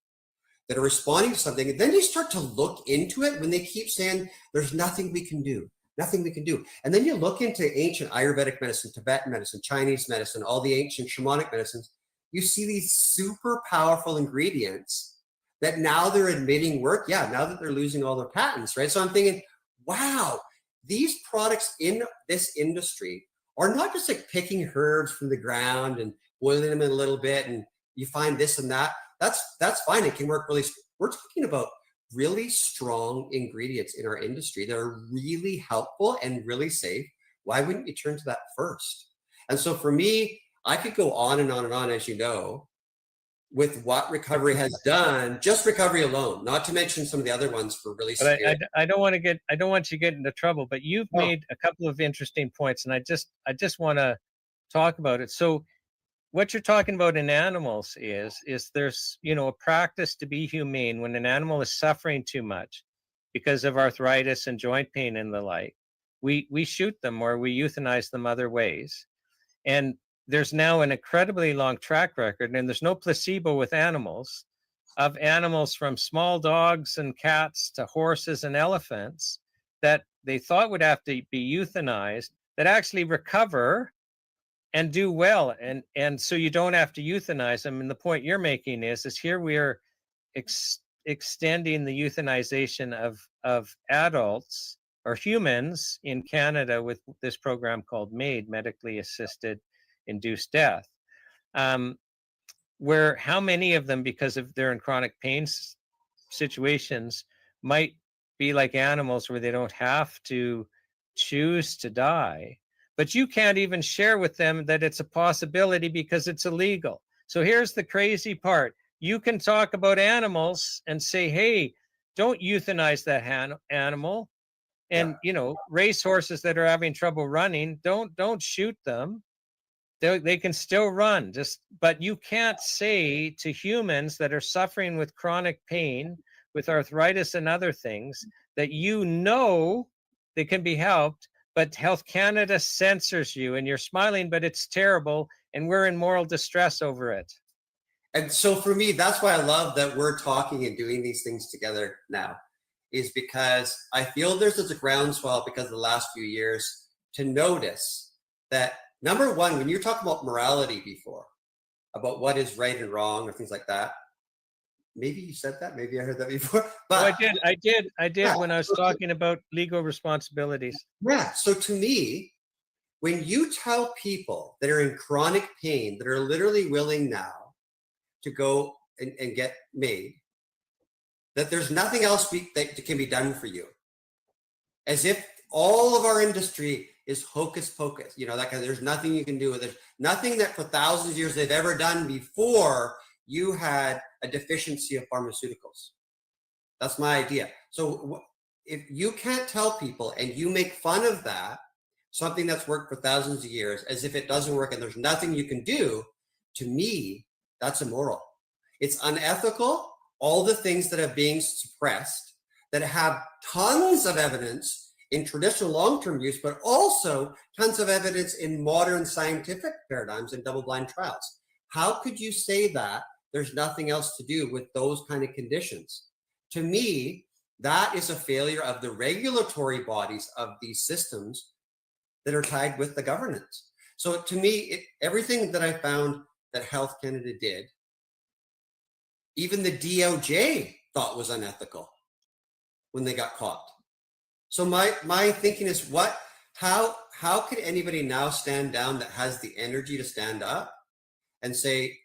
that are responding to something? And then you start to look into it when they keep saying, there's nothing we can do, nothing we can do. And then you look into ancient Ayurvedic medicine, Tibetan medicine, Chinese medicine, all the ancient shamanic medicines. You see these super powerful ingredients that now they're admitting work. Yeah, now that they're losing all their patents, right? So I'm thinking, wow, these products in this industry are not just like picking herbs from the ground and boiling them in a little bit, and you find this and that. That's fine. It can work really. We're talking about really strong ingredients in our industry that are really helpful and really safe. Why wouldn't you turn to that first? And so for me, I could go on and on and on, as you know, with what recovery has done, just recovery alone, not to mention some of the other ones for really severe. But I don't want you to get into trouble, but you've made a couple of interesting points, and I just want to talk about it. So what you're talking about in animals is there's, a practice to be humane when an animal is suffering too much because of arthritis and joint pain and the like. We shoot them, or we euthanize them other ways. And there's now an incredibly long track record, and there's no placebo with animals, of animals from small dogs and cats to horses and elephants that they thought would have to be euthanized, that actually recover and do well. And so you don't have to euthanize them. And the point you're making is here we are extending the euthanization of adults or humans in Canada with this program called MAID, medically assisted induced death, where how many of them, because of they're in chronic pain situations, might be like animals where they don't have to choose to die, but you can't even share with them that it's a possibility because it's illegal. So here's the crazy part. You can talk about animals and say, hey, don't euthanize that animal. And, race horses that are having trouble running, don't shoot them. They can still run, but you can't say to humans that are suffering with chronic pain, with arthritis and other things, that they can be helped, but Health Canada censors you, and you're smiling, but it's terrible, and we're in moral distress over it. And so for me, that's why I love that we're talking and doing these things together now, is because I feel there's a groundswell because of the last few years to notice that, number one, when you're talking about morality before, about what is right and wrong or things like that, maybe you said that, maybe I heard that before. But I did when I was talking about legal responsibilities. Yeah, so to me, when you tell people that are in chronic pain, that are literally willing now to go and get MAID, that there's nothing else that can be done for you, as if all of our industry is hocus pocus, there's nothing you can do with it. Nothing that for thousands of years they've ever done before you had a deficiency of pharmaceuticals. That's my idea. So if you can't tell people and you make fun of that, something that's worked for thousands of years, as if it doesn't work and there's nothing you can do, to me, that's immoral. It's unethical. All the things that are being suppressed, that have tons of evidence in traditional long-term use, but also tons of evidence in modern scientific paradigms and double-blind trials. How could you say that there's nothing else to do with those kind of conditions? To me, that is a failure of the regulatory bodies of these systems that are tied with the governance. So to me, everything that I found that Health Canada did, even the DOJ thought was unethical when they got caught. So my thinking is, how could anybody now stand down that has the energy to stand up and say,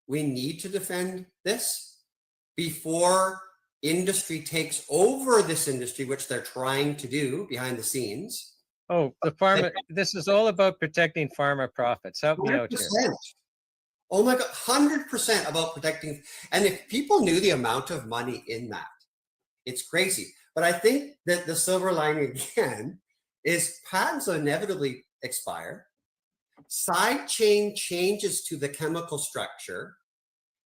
we need to defend this before industry takes over this industry, which they're trying to do behind the scenes? Oh, the pharma, this is all about protecting pharma profits. Help me out here. Oh my God, 100% about protecting. And if people knew the amount of money in that, it's crazy. But I think that the silver lining again is patents will inevitably expire. Side chain changes to the chemical structure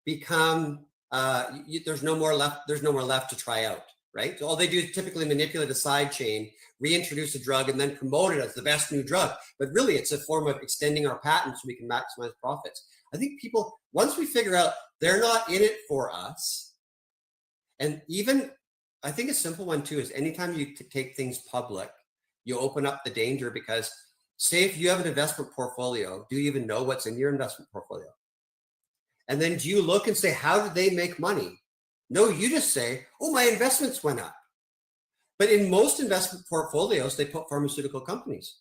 become, there's no more left to try out, right? So all they do is typically manipulate a side chain, reintroduce a drug, and then promote it as the best new drug. But really, it's a form of extending our patents so we can maximize profits. I think people, once we figure out they're not in it for us, and even, I think a simple one too is anytime you take things public, you open up the danger, because say if you have an investment portfolio, do you even know what's in your investment portfolio? And then do you look and say, how did they make money? No, you just say, oh, my investments went up. But in most investment portfolios, they put pharmaceutical companies.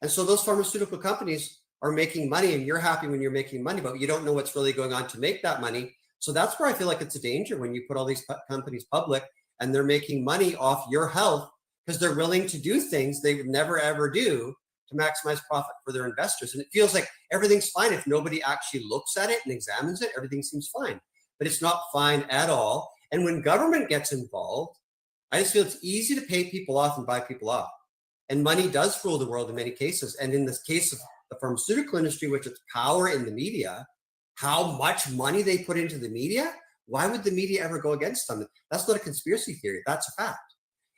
And so those pharmaceutical companies are making money, and you're happy when you're making money, but you don't know what's really going on to make that money. So that's where I feel like it's a danger when you put all these companies public and they're making money off your health because they're willing to do things they would never, ever do to maximize profit for their investors. And it feels like everything's fine. If nobody actually looks at it and examines it, everything seems fine. But it's not fine at all. And when government gets involved, I just feel it's easy to pay people off and buy people off. And money does rule the world in many cases. And in this case of the pharmaceutical industry, which is power in the media, how much money they put into the media, why would the media ever go against them? That's not a conspiracy theory. That's a fact.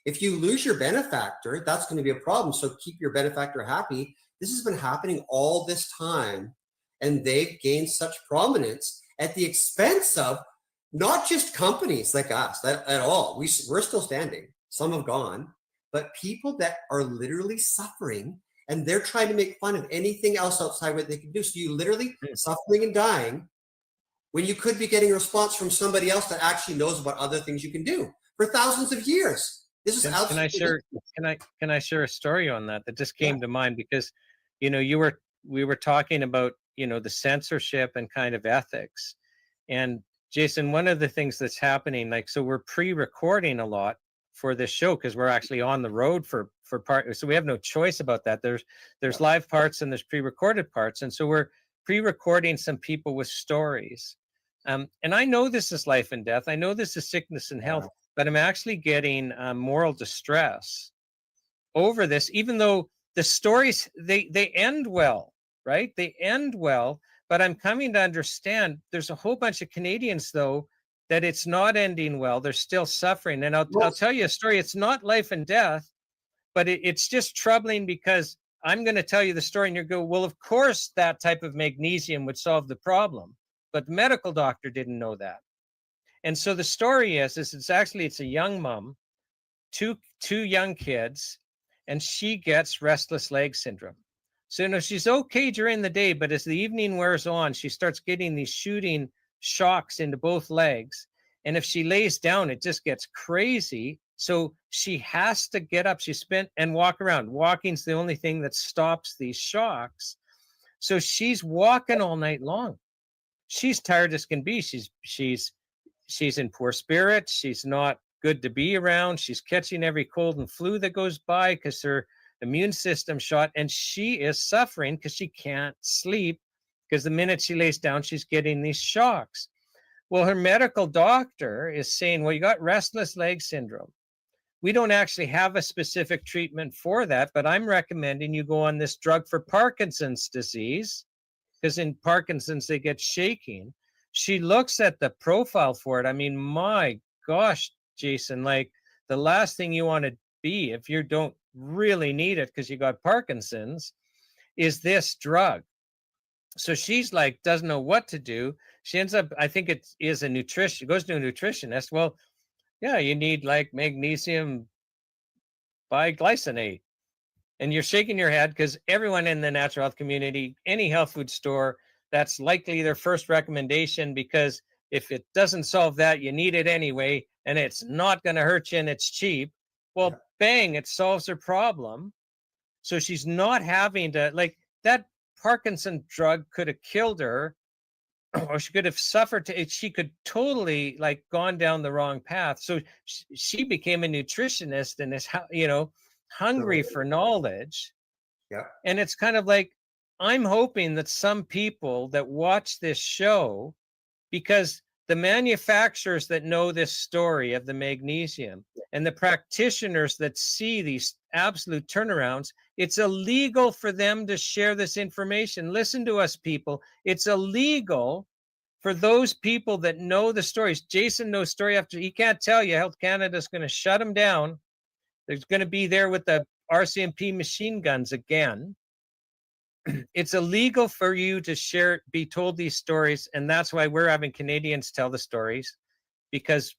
If you lose your benefactor, that's going to be a problem. So keep your benefactor happy. This has been happening all this time, and they've gained such prominence at the expense of not just companies like us at all. We're still standing. Some have gone, but people that are literally suffering, and they're trying to make fun of anything else outside what they can do. So you literally suffering and dying when you could be getting a response from somebody else that actually knows about other things you can do for thousands of years. This is can I share a story on that just came to mind, because we were talking about the censorship and kind of ethics. And Jason, one of the things that's happening, so we're pre-recording a lot for this show because we're actually on the road for part, so we have no choice about that. There's live parts and there's pre-recorded parts, and so we're pre-recording some people with stories. And I know this is life and death. I know this is sickness and health, but I'm actually getting moral distress over this, even though the stories, they end well, right? They end well, but I'm coming to understand there's a whole bunch of Canadians, though, that it's not ending well. They're still suffering. And I'll tell you a story. It's not life and death, but it's just troubling, because I'm going to tell you the story and you go, well, of course that type of magnesium would solve the problem, but the medical doctor didn't know that. And so the story is it's a young mom, two young kids, and she gets restless leg syndrome. So she's okay during the day, but as the evening wears on, she starts getting these shooting shocks into both legs. And if she lays down, it just gets crazy. So she has to get up. And walk around. Walking's the only thing that stops these shocks. So she's walking all night long. She's tired as can be. She's in poor spirits. She's not good to be around. She's catching every cold and flu that goes by because her immune system shot, and she is suffering because she can't sleep, because the minute she lays down, she's getting these shocks. Well, her medical doctor is saying, well, you got restless leg syndrome. We don't actually have a specific treatment for that, but I'm recommending you go on this drug for Parkinson's disease, because in Parkinson's, they get shaking. She looks at the profile for it. I mean, my gosh, Jason, like the last thing you want to be if you don't really need it because you got Parkinson's is this drug. So she's like, doesn't know what to do. She ends up, I think it is a nutrition, goes to a nutritionist. Well, yeah, you need like magnesium biglycinate. And you're shaking your head because everyone in the natural health community, any health food store, that's likely their first recommendation, because if it doesn't solve that, you need it anyway, and it's not going to hurt you and it's cheap. Well, bang, it solves her problem. So she's not having to, like, that Parkinson drug could have killed her, or she could have suffered she could totally like gone down the wrong path. So she became a nutritionist and is, hungry for knowledge. Yeah. And it's kind of like, I'm hoping that some people that watch this show, because the manufacturers that know this story of the magnesium and the practitioners that see these absolute turnarounds, it's illegal for them to share this information. Listen to us, people. It's illegal for those people that know the stories. Jason knows story after, he can't tell you. Health Canada is going to shut him down. There's going to be there with the RCMP machine guns again. It's illegal for you to be told these stories. And that's why we're having Canadians tell the stories, because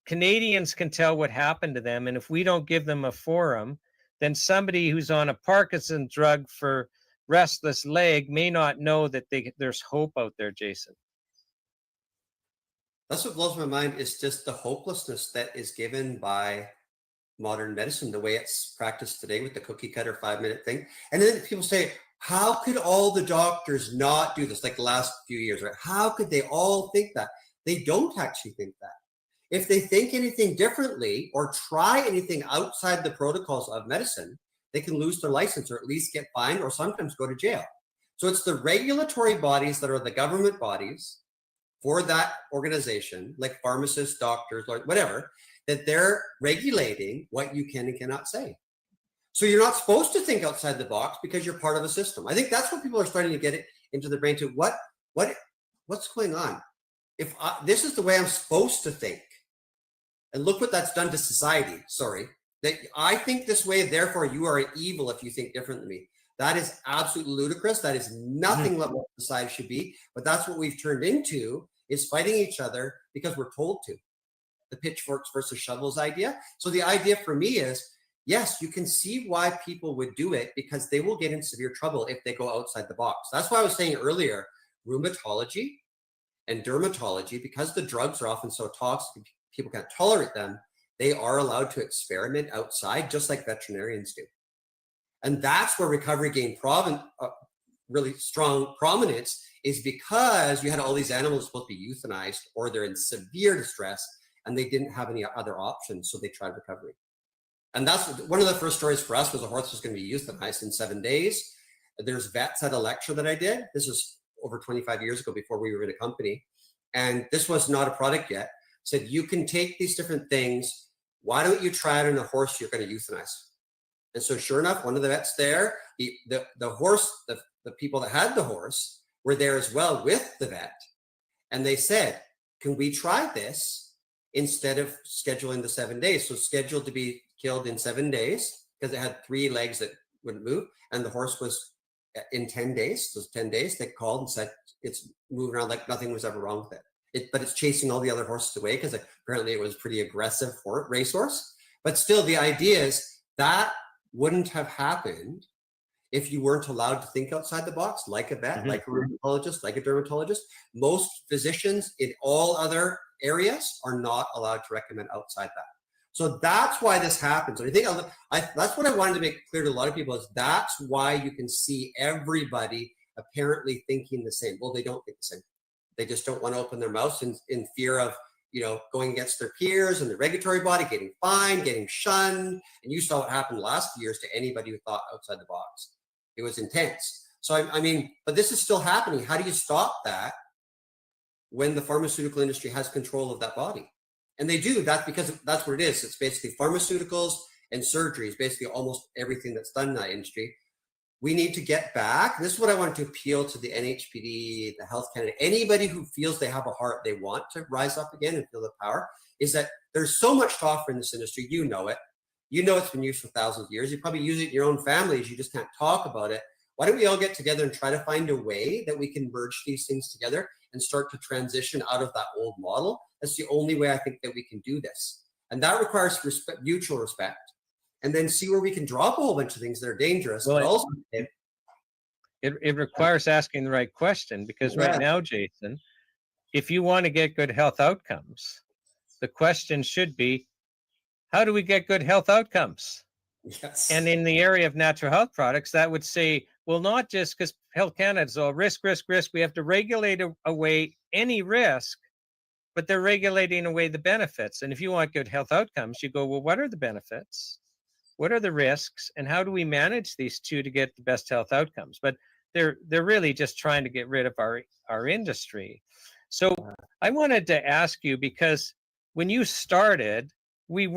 Canadians can tell what happened to them. And if we don't give them a forum, then somebody who's on a Parkinson drug for restless leg may not know that there's hope out there, Jason. That's what blows my mind, is just the hopelessness that is given by modern medicine, the way it's practiced today with the cookie cutter 5-minute thing. And then people say, how could all the doctors not do this, like the last few years, right? How could they all think that? They don't actually think that. If they think anything differently or try anything outside the protocols of medicine, they can lose their license, or at least get fined, or sometimes go to jail. So it's the regulatory bodies that are the government bodies for that organization, like pharmacists, doctors, like whatever, that they're regulating what you can and cannot say. So you're not supposed to think outside the box because you're part of a system. I think that's what people are starting to get it into their brain to, what's going on? If this is the way I'm supposed to think, and look what that's done to society. Sorry, that I think this way, therefore you are evil if you think different than me. That is absolutely ludicrous. That is nothing like what society should be. But that's what we've turned into, is fighting each other because we're told to. The pitchforks versus shovels idea. So the idea for me is, yes, you can see why people would do it, because they will get in severe trouble if they go outside the box. That's why I was saying earlier, rheumatology and dermatology, because the drugs are often so toxic, people can't tolerate them, they are allowed to experiment outside, just like veterinarians do. And that's where recovery gained really strong prominence, is because you had all these animals supposed to be euthanized, or they're in severe distress and they didn't have any other options, so they tried recovery. And that's one of the first stories for us, was a horse was going to be euthanized in 7 days. There's vets at a lecture that I did. This was over 25 years ago, before we were in a company. And this was not a product yet. Said, you can take these different things. Why don't you try it on a horse you're going to euthanize? And so sure enough, one of the vets there, the horse, the people that had the horse were there as well with the vet. And they said, can we try this instead of scheduling the 7 days? So scheduled to be killed in 7 days, because it had 3 legs that wouldn't move. And the horse was in 10 days. So 10 days, they called and said, it's moving around like nothing was ever wrong with it. But it's chasing all the other horses away, because apparently it was pretty aggressive racehorse. But still, the idea is that wouldn't have happened if you weren't allowed to think outside the box, like a vet, like a rheumatologist, like a dermatologist. Most physicians in all other areas are not allowed to recommend outside that. So that's why this happens. And I think that's what I wanted to make clear to a lot of people, is that's why you can see everybody apparently thinking the same. Well, they don't think the same. They just don't want to open their mouths in fear of, going against their peers and the regulatory body, getting fined, getting shunned. And you saw what happened last few years to anybody who thought outside the box. It was intense. So, I mean, but this is still happening. How do you stop that? when the pharmaceutical industry has control of that body. And they do. That's because that's what it is. It's basically pharmaceuticals and surgeries, basically almost everything that's done in that industry. We need to get back. This is what I wanted to appeal to the NHPD, the Health Canada, anybody who feels they have a heart, they want to rise up again and feel the power, is that there's so much to offer in this industry. You know it. You know it's been used for thousands of years. You probably use it in your own families. You just can't talk about it. Why don't we all get together and try to find a way that we can merge these things together and start to transition out of that old model? That's the only way I think that we can do this. And that requires respect, mutual respect, and then see where we can drop a whole bunch of things that are dangerous. Well, but also, it requires asking the right question, because right now, Jason, if you want to get good health outcomes, the question should be, how do we get good health outcomes? yes. And in the area of natural health products, that would say, well, not just because Health Canada is all risk, risk, risk. We have to regulate away any risk, but they're regulating away the benefits. And if you want good health outcomes, you go, well, what are the benefits? What are the risks? And how do we manage these two to get the best health outcomes? But they're really just trying to get rid of our industry. So I wanted to ask you, because when you started, we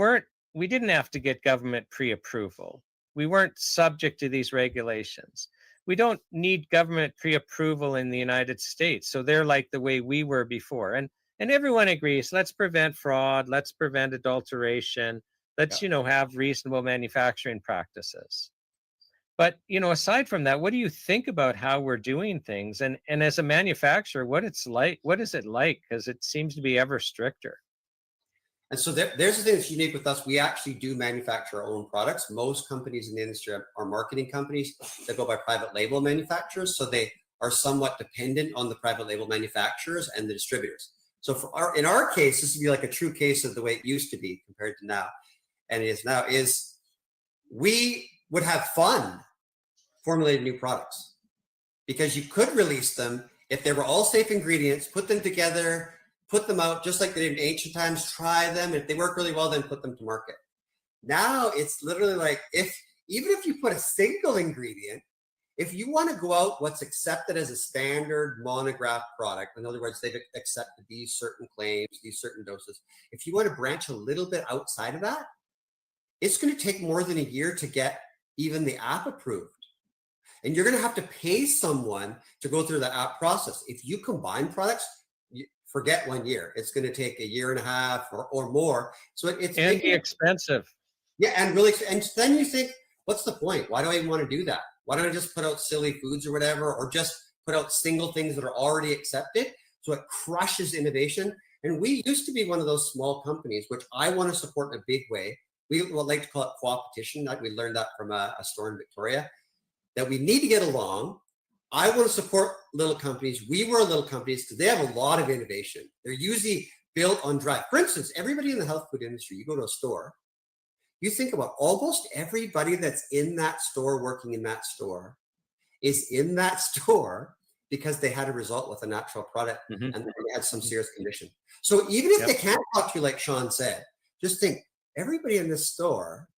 didn't have to get government pre-approval. We weren't subject to these regulations. We don't need government pre-approval in the United States. So they're like the way we were before. And everyone agrees, let's prevent fraud, let's prevent adulteration, let's, have reasonable manufacturing practices. But, aside from that, what do you think about how we're doing things? And as a manufacturer, what is it like? Because it seems to be ever stricter. And so there's the thing that's unique with us. We actually do manufacture our own products. Most companies in the industry are marketing companies that go by private label manufacturers. So they are somewhat dependent on the private label manufacturers and the distributors. So in our case, this would be like a true case of the way it used to be compared to now. And it is now, is we would have fun formulating new products, because you could release them if they were all safe ingredients, put them together, put them out just like they did in ancient times, try them. If they work really well, then put them to market. Now it's literally like, even if you put a single ingredient, if you want to go out what's accepted as a standard monograph product, in other words, they've accepted these certain claims, these certain doses. If you want to branch a little bit outside of that, it's going to take more than a year to get even the app approved. And you're going to have to pay someone to go through the app process. If you combine products, forget 1 year. It's going to take a year and a half or more. So it's and be expensive. Yeah, and really, and then you think, what's the point? Why do I even want to do that? Why don't I just put out silly foods or whatever, or just put out single things that are already accepted? So it crushes innovation. And we used to be one of those small companies, which I want to support in a big way. We would like to call it co-opetition. We learned that from a store in Victoria, that we need to get along. I want to support little companies. We were little companies because they have a lot of innovation. They're usually built on drive. For instance, everybody in the health food industry, you go to a store, you think about almost everybody that's in that store, working in that store, is in that store because they had a result with a natural product and they had some serious condition. So even if they can't talk to you, like Sean said, just think, everybody in this store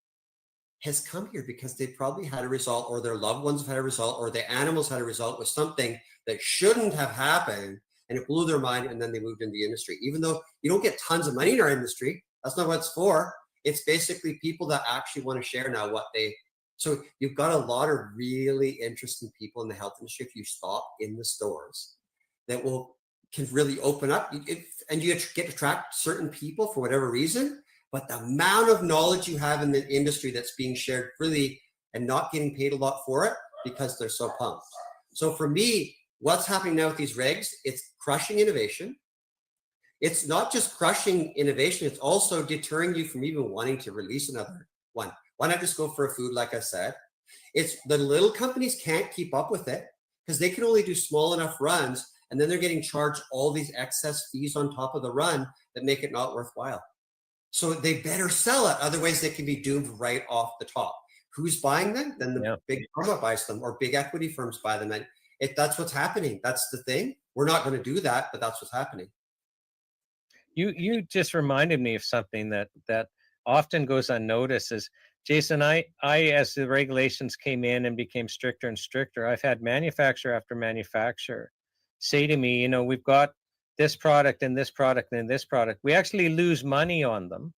has come here because they probably had a result, or their loved ones have had a result, or the animals had a result with something that shouldn't have happened, and it blew their mind, and then they moved into the industry. Even though you don't get tons of money in our industry, that's not what it's for. It's basically people that actually want to share now what they, so you've got a lot of really interesting people in the health industry if you stop in the stores that can really open up, and you get to attract certain people for whatever reason. But the amount of knowledge you have in the industry that's being shared freely and not getting paid a lot for it because they're so pumped. So for me, what's happening now with these regs, it's crushing innovation. It's not just crushing innovation, it's also deterring you from even wanting to release another one. Why not just go for a food, like I said? It's the little companies can't keep up with it because they can only do small enough runs, and then they're getting charged all these excess fees on top of the run that make it not worthwhile. So they better sell it, otherwise they can be doomed right off the top. Who's buying them? Then the big pharma buys them, or big equity firms buy them. And that's what's happening. That's the thing. We're not going to do that, but that's what's happening. You just reminded me of something that often goes unnoticed. Is, Jason, I as the regulations came in and became stricter and stricter, I've had manufacturer after manufacturer say to me, we've got this product and this product and this product, we actually lose money on them.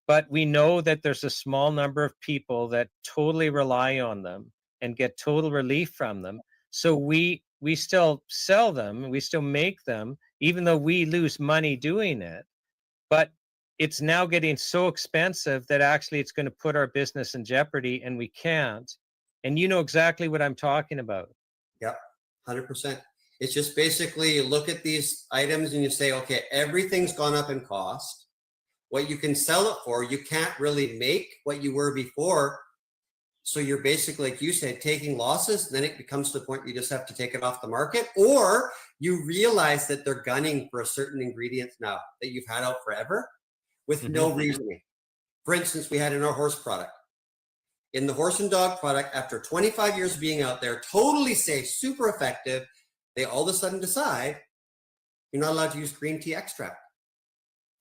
But we know that there's a small number of people that totally rely on them and get total relief from them. So we still sell them, we still make them, even though we lose money doing it. But it's now getting so expensive that actually it's going to put our business in jeopardy, and we can't. And you know exactly what I'm talking about. Yep, 100%. It's just basically you look at these items and you say, okay, everything's gone up in cost. What you can sell it for, you can't really make what you were before. So you're basically, like you said, taking losses. Then it becomes to the point you just have to take it off the market, or you realize that they're gunning for a certain ingredient now that you've had out forever with no reasoning. For instance, we had in our horse product. In the horse and dog product, after 25 years of being out there, totally safe, super effective, they all of a sudden decide you're not allowed to use green tea extract.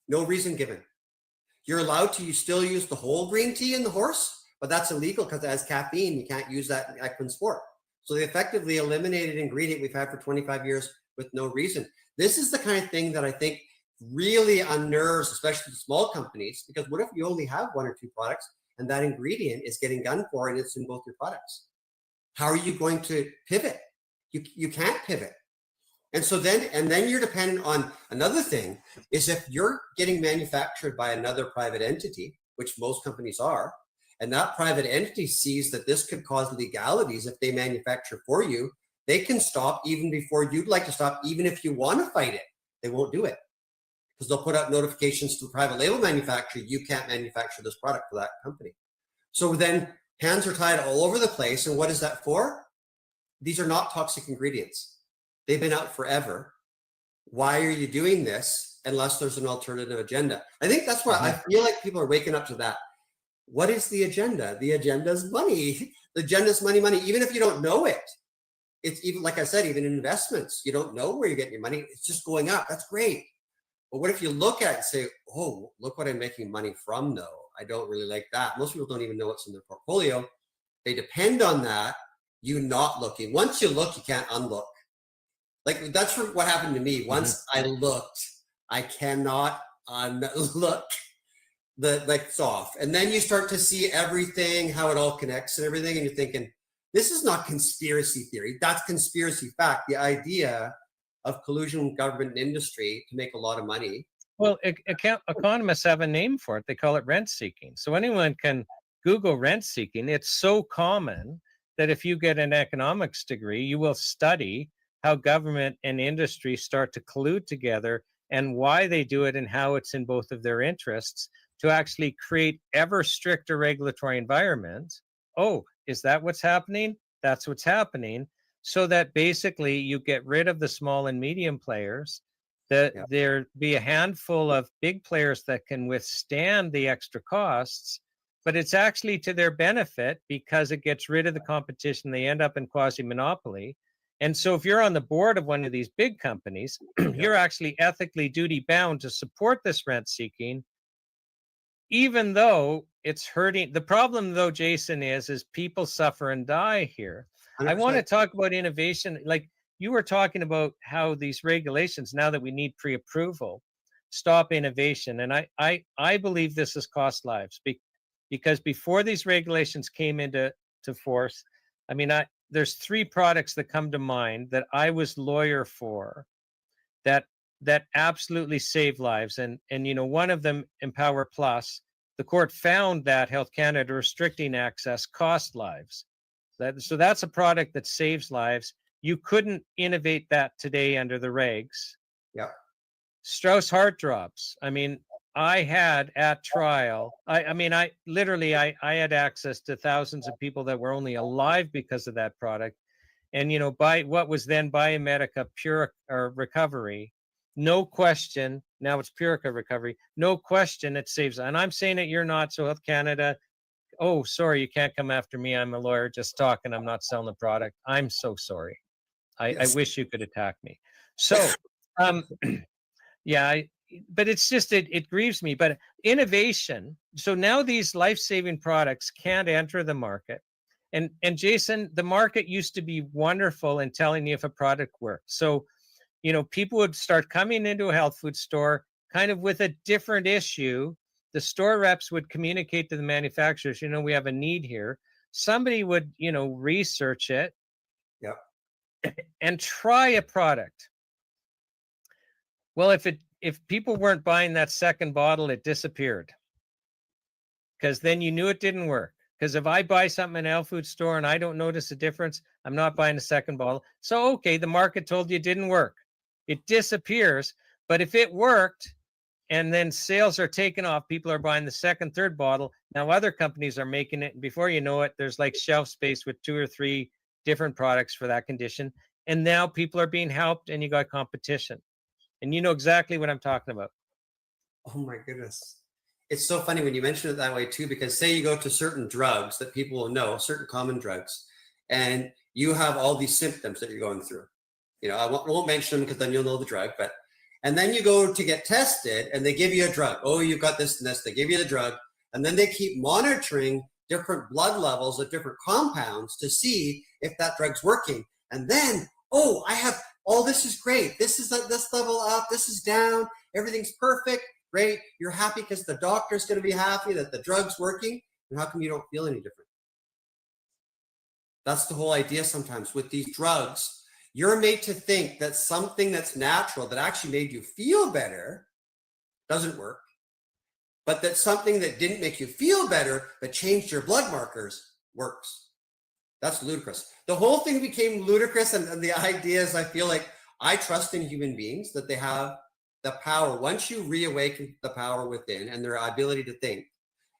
No reason given. You're allowed to still use the whole green tea in the horse, but that's illegal because it has caffeine. You can't use that in equine sport. So they effectively eliminated an ingredient we've had for 25 years with no reason. This is the kind of thing that I think really unnerves, especially the small companies, because what if you only have one or two products and that ingredient is getting gunned for and it's in both your products? How are you going to pivot? You can't pivot. And so then you're dependent on another thing is if you're getting manufactured by another private entity, which most companies are, and that private entity sees that this could cause legalities if they manufacture for you, they can stop even before you'd like to stop, even if you want to fight it. They won't do it because they'll put out notifications to the private label manufacturer, you can't manufacture this product for that company. So then hands are tied all over the place. And what is that for? These are not toxic ingredients. They've been out forever. Why are you doing this unless there's an alternative agenda? I think that's why I feel like people are waking up to that. What is the agenda? The agenda is money. The agenda is money, money. Even if you don't know it, it's even, like I said, even in investments, you don't know where you're getting your money. It's just going up. That's great. But what if you look at it and say, oh, look what I'm making money from though. I don't really like that. Most people don't even know what's in their portfolio. They depend on that. You not looking. Once you look, you can't unlook. Like that's what happened to me. Once I looked, I cannot unlook. It's off. And then you start to see everything, how it all connects and everything. And you're thinking, this is not conspiracy theory. That's conspiracy fact. The idea of collusion with government and industry to make a lot of money. Well, economists have a name for it. They call it rent seeking. So anyone can Google rent seeking. It's so common that if you get an economics degree, you will study how government and industry start to collude together and why they do it and how it's in both of their interests to actually create ever stricter regulatory environments. Oh, is that what's happening? That's what's happening. So that basically you get rid of the small and medium players, that there be a handful of big players that can withstand the extra costs, but it's actually to their benefit because it gets rid of the competition. They end up in quasi-monopoly. And so if you're on the board of one of these big companies, you're actually ethically duty bound to support this rent seeking, even though it's hurting. The problem though, Jason, is people suffer and die here. 100%. I want to talk about innovation. Like you were talking about how these regulations, now that we need pre-approval, stop innovation. And I believe this has cost lives because before these regulations came into force, I mean, there's three products that come to mind that I was lawyer for that absolutely save lives. And you know, one of them, Empower Plus, the court found that Health Canada restricting access cost lives. So that's a product that saves lives. You couldn't innovate that today under the regs. Yeah. Strauss heart drops. I mean, I had at trial, I had access to thousands of people that were only alive because of that product. And, you know, by what was then Biomedica Pure Recovery, no question, now it's Purica Recovery, no question it saves. And I'm saying it, you're not, so Health Canada, oh, sorry, you can't come after me. I'm a lawyer just talking. I'm not selling the product. I'm so sorry. I wish you could attack me. So, yeah, but it's just, it grieves me. But innovation, so now these life-saving products can't enter the market. And Jason, the market used to be wonderful in telling you if a product worked. So people would start coming into a health food store kind of with a different issue. The store reps would communicate to the manufacturers, we have a need here. Somebody would, research it. Yep. And try a product. Well, if people weren't buying that second bottle, it disappeared. Because then you knew it didn't work. Because if I buy something in a health food store and I don't notice a difference, I'm not buying a second bottle. So, okay, the market told you it didn't work. It disappears. But if it worked and then sales are taken off, people are buying the second, third bottle. Now other companies are making it. And before you know it, there's like shelf space with 2 or 3 different products for that condition. And now people are being helped and you got competition. And you know exactly what I'm talking about. Oh my goodness. It's so funny when you mention it that way too, because say you go to certain drugs that people will know, certain common drugs, and you have all these symptoms that you're going through. I won't mention them because then you'll know the drug, and then you go to get tested and they give you a drug. Oh, you've got this and this. They give you the drug. And then they keep monitoring different blood levels of different compounds to see if that drug's working. And then, oh, this is great. This is this level up. This is down. Everything's perfect. Great. You're happy because the doctor's going to be happy that the drug's working. And how come you don't feel any different? That's the whole idea sometimes with these drugs. You're made to think that something that's natural that actually made you feel better doesn't work, but that something that didn't make you feel better but changed your blood markers works. That's ludicrous. The whole thing became ludicrous, and the idea is, I feel like I trust in human beings that they have the power. Once you reawaken the power within and their ability to think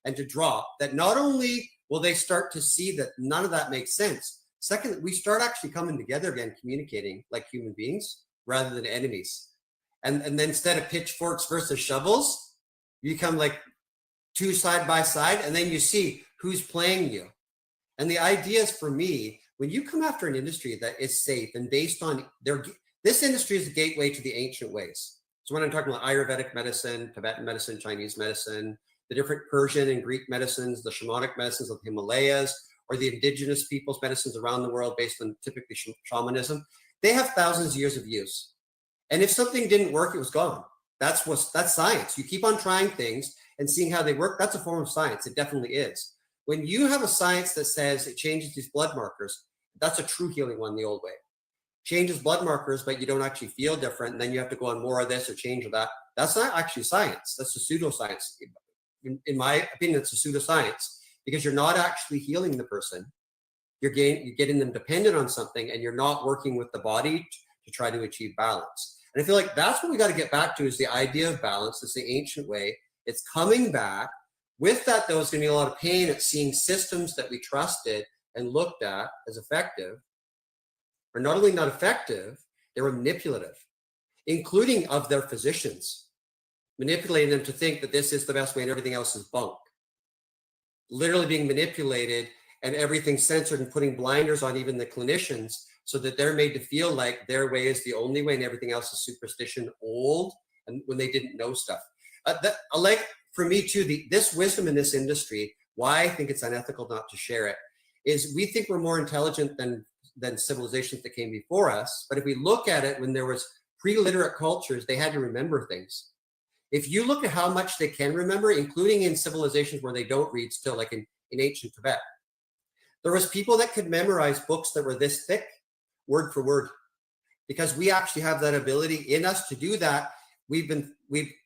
and to draw, that not only will they start to see that none of that makes sense, second, we start actually coming together again, communicating like human beings rather than enemies. And then instead of pitchforks versus shovels, you become like 2 side by side, and then you see who's playing you. And the idea is, for me, when you come after an industry that is safe and based on this industry is the gateway to the ancient ways. So when I'm talking about Ayurvedic medicine, Tibetan medicine, Chinese medicine, the different Persian and Greek medicines, the shamanic medicines of the Himalayas, or the indigenous people's medicines around the world based on typically shamanism, they have thousands of years of use. And if something didn't work, it was gone. That's science. You keep on trying things and seeing how they work. That's a form of science. It definitely is. When you have a science that says it changes these blood markers, that's a true healing one the old way. Changes blood markers, but you don't actually feel different. And then you have to go on more of this or change that. That's not actually science. That's a pseudoscience. In my opinion, it's a pseudoscience, because you're not actually healing the person. You're getting them dependent on something, and you're not working with the body to try to achieve balance. And I feel like that's what we got to get back to, is the idea of balance. It's the ancient way. It's coming back. With that, though, it's going to be a lot of pain at seeing systems that we trusted and looked at as effective are not only not effective, they were manipulative, including of their physicians, manipulating them to think that this is the best way and everything else is bunk. Literally being manipulated and everything censored, and putting blinders on even the clinicians so that they're made to feel like their way is the only way and everything else is superstition, old, and when they didn't know stuff. For me too, this wisdom in this industry, why I think it's unethical not to share it, is we think we're more intelligent than civilizations that came before us. But if we look at it, when there was pre-literate cultures, they had to remember things. If you look at how much they can remember, including in civilizations where they don't read still, like in ancient Tibet, there was people that could memorize books that were this thick, word for word, because we actually have that ability in us to do that. We've been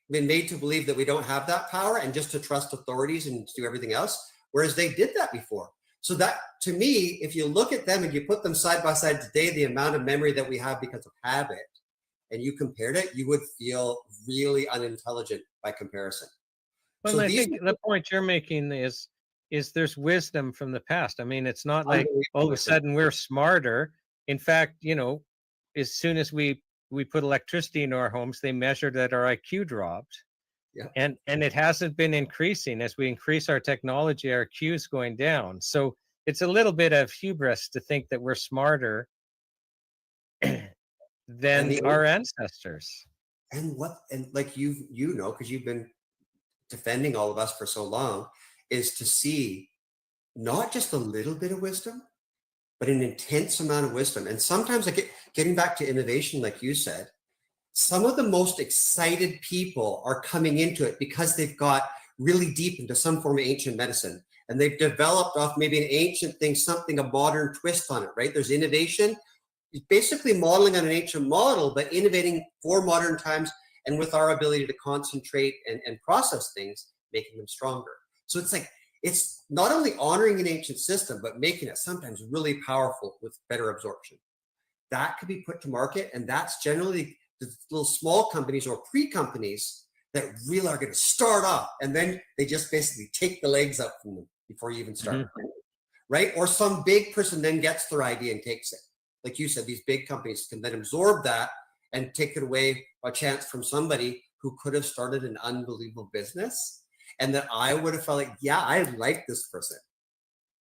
made to believe that we don't have that power and just to trust authorities and to do everything else, whereas they did that before. So that, to me, if you look at them and you put them side by side today, the amount of memory that we have because of habit, and you compared it, you would feel really unintelligent by comparison. Well, So I think the point you're making is there's wisdom from the past. I mean, it's not like all of a sudden we're smarter. In fact, as soon as we put electricity into our homes, they measured that our IQ dropped. Yeah. And it hasn't been increasing. As we increase our technology, our IQ is going down. So it's a little bit of hubris to think that we're smarter than our ancestors. And like because you've been defending all of us for so long, is to see not just a little bit of wisdom, but an intense amount of wisdom. And sometimes getting back to innovation, like you said, some of the most excited people are coming into it because they've got really deep into some form of ancient medicine, and they've developed off maybe an ancient thing, something, a modern twist on it, right? There's innovation. It's basically modeling on an ancient model, but innovating for modern times and with our ability to concentrate and process things, making them stronger. So it's like, it's not only honoring an ancient system, but making it sometimes really powerful with better absorption. That could be put to market, and that's generally the little small companies or pre-companies that really are going to start off, and then they just basically take the legs up from them before you even start, right? Or some big person then gets their idea and takes it. Like you said, these big companies can then absorb that and take it away by chance from somebody who could have started an unbelievable business, and that I would have felt like, yeah, I like this person.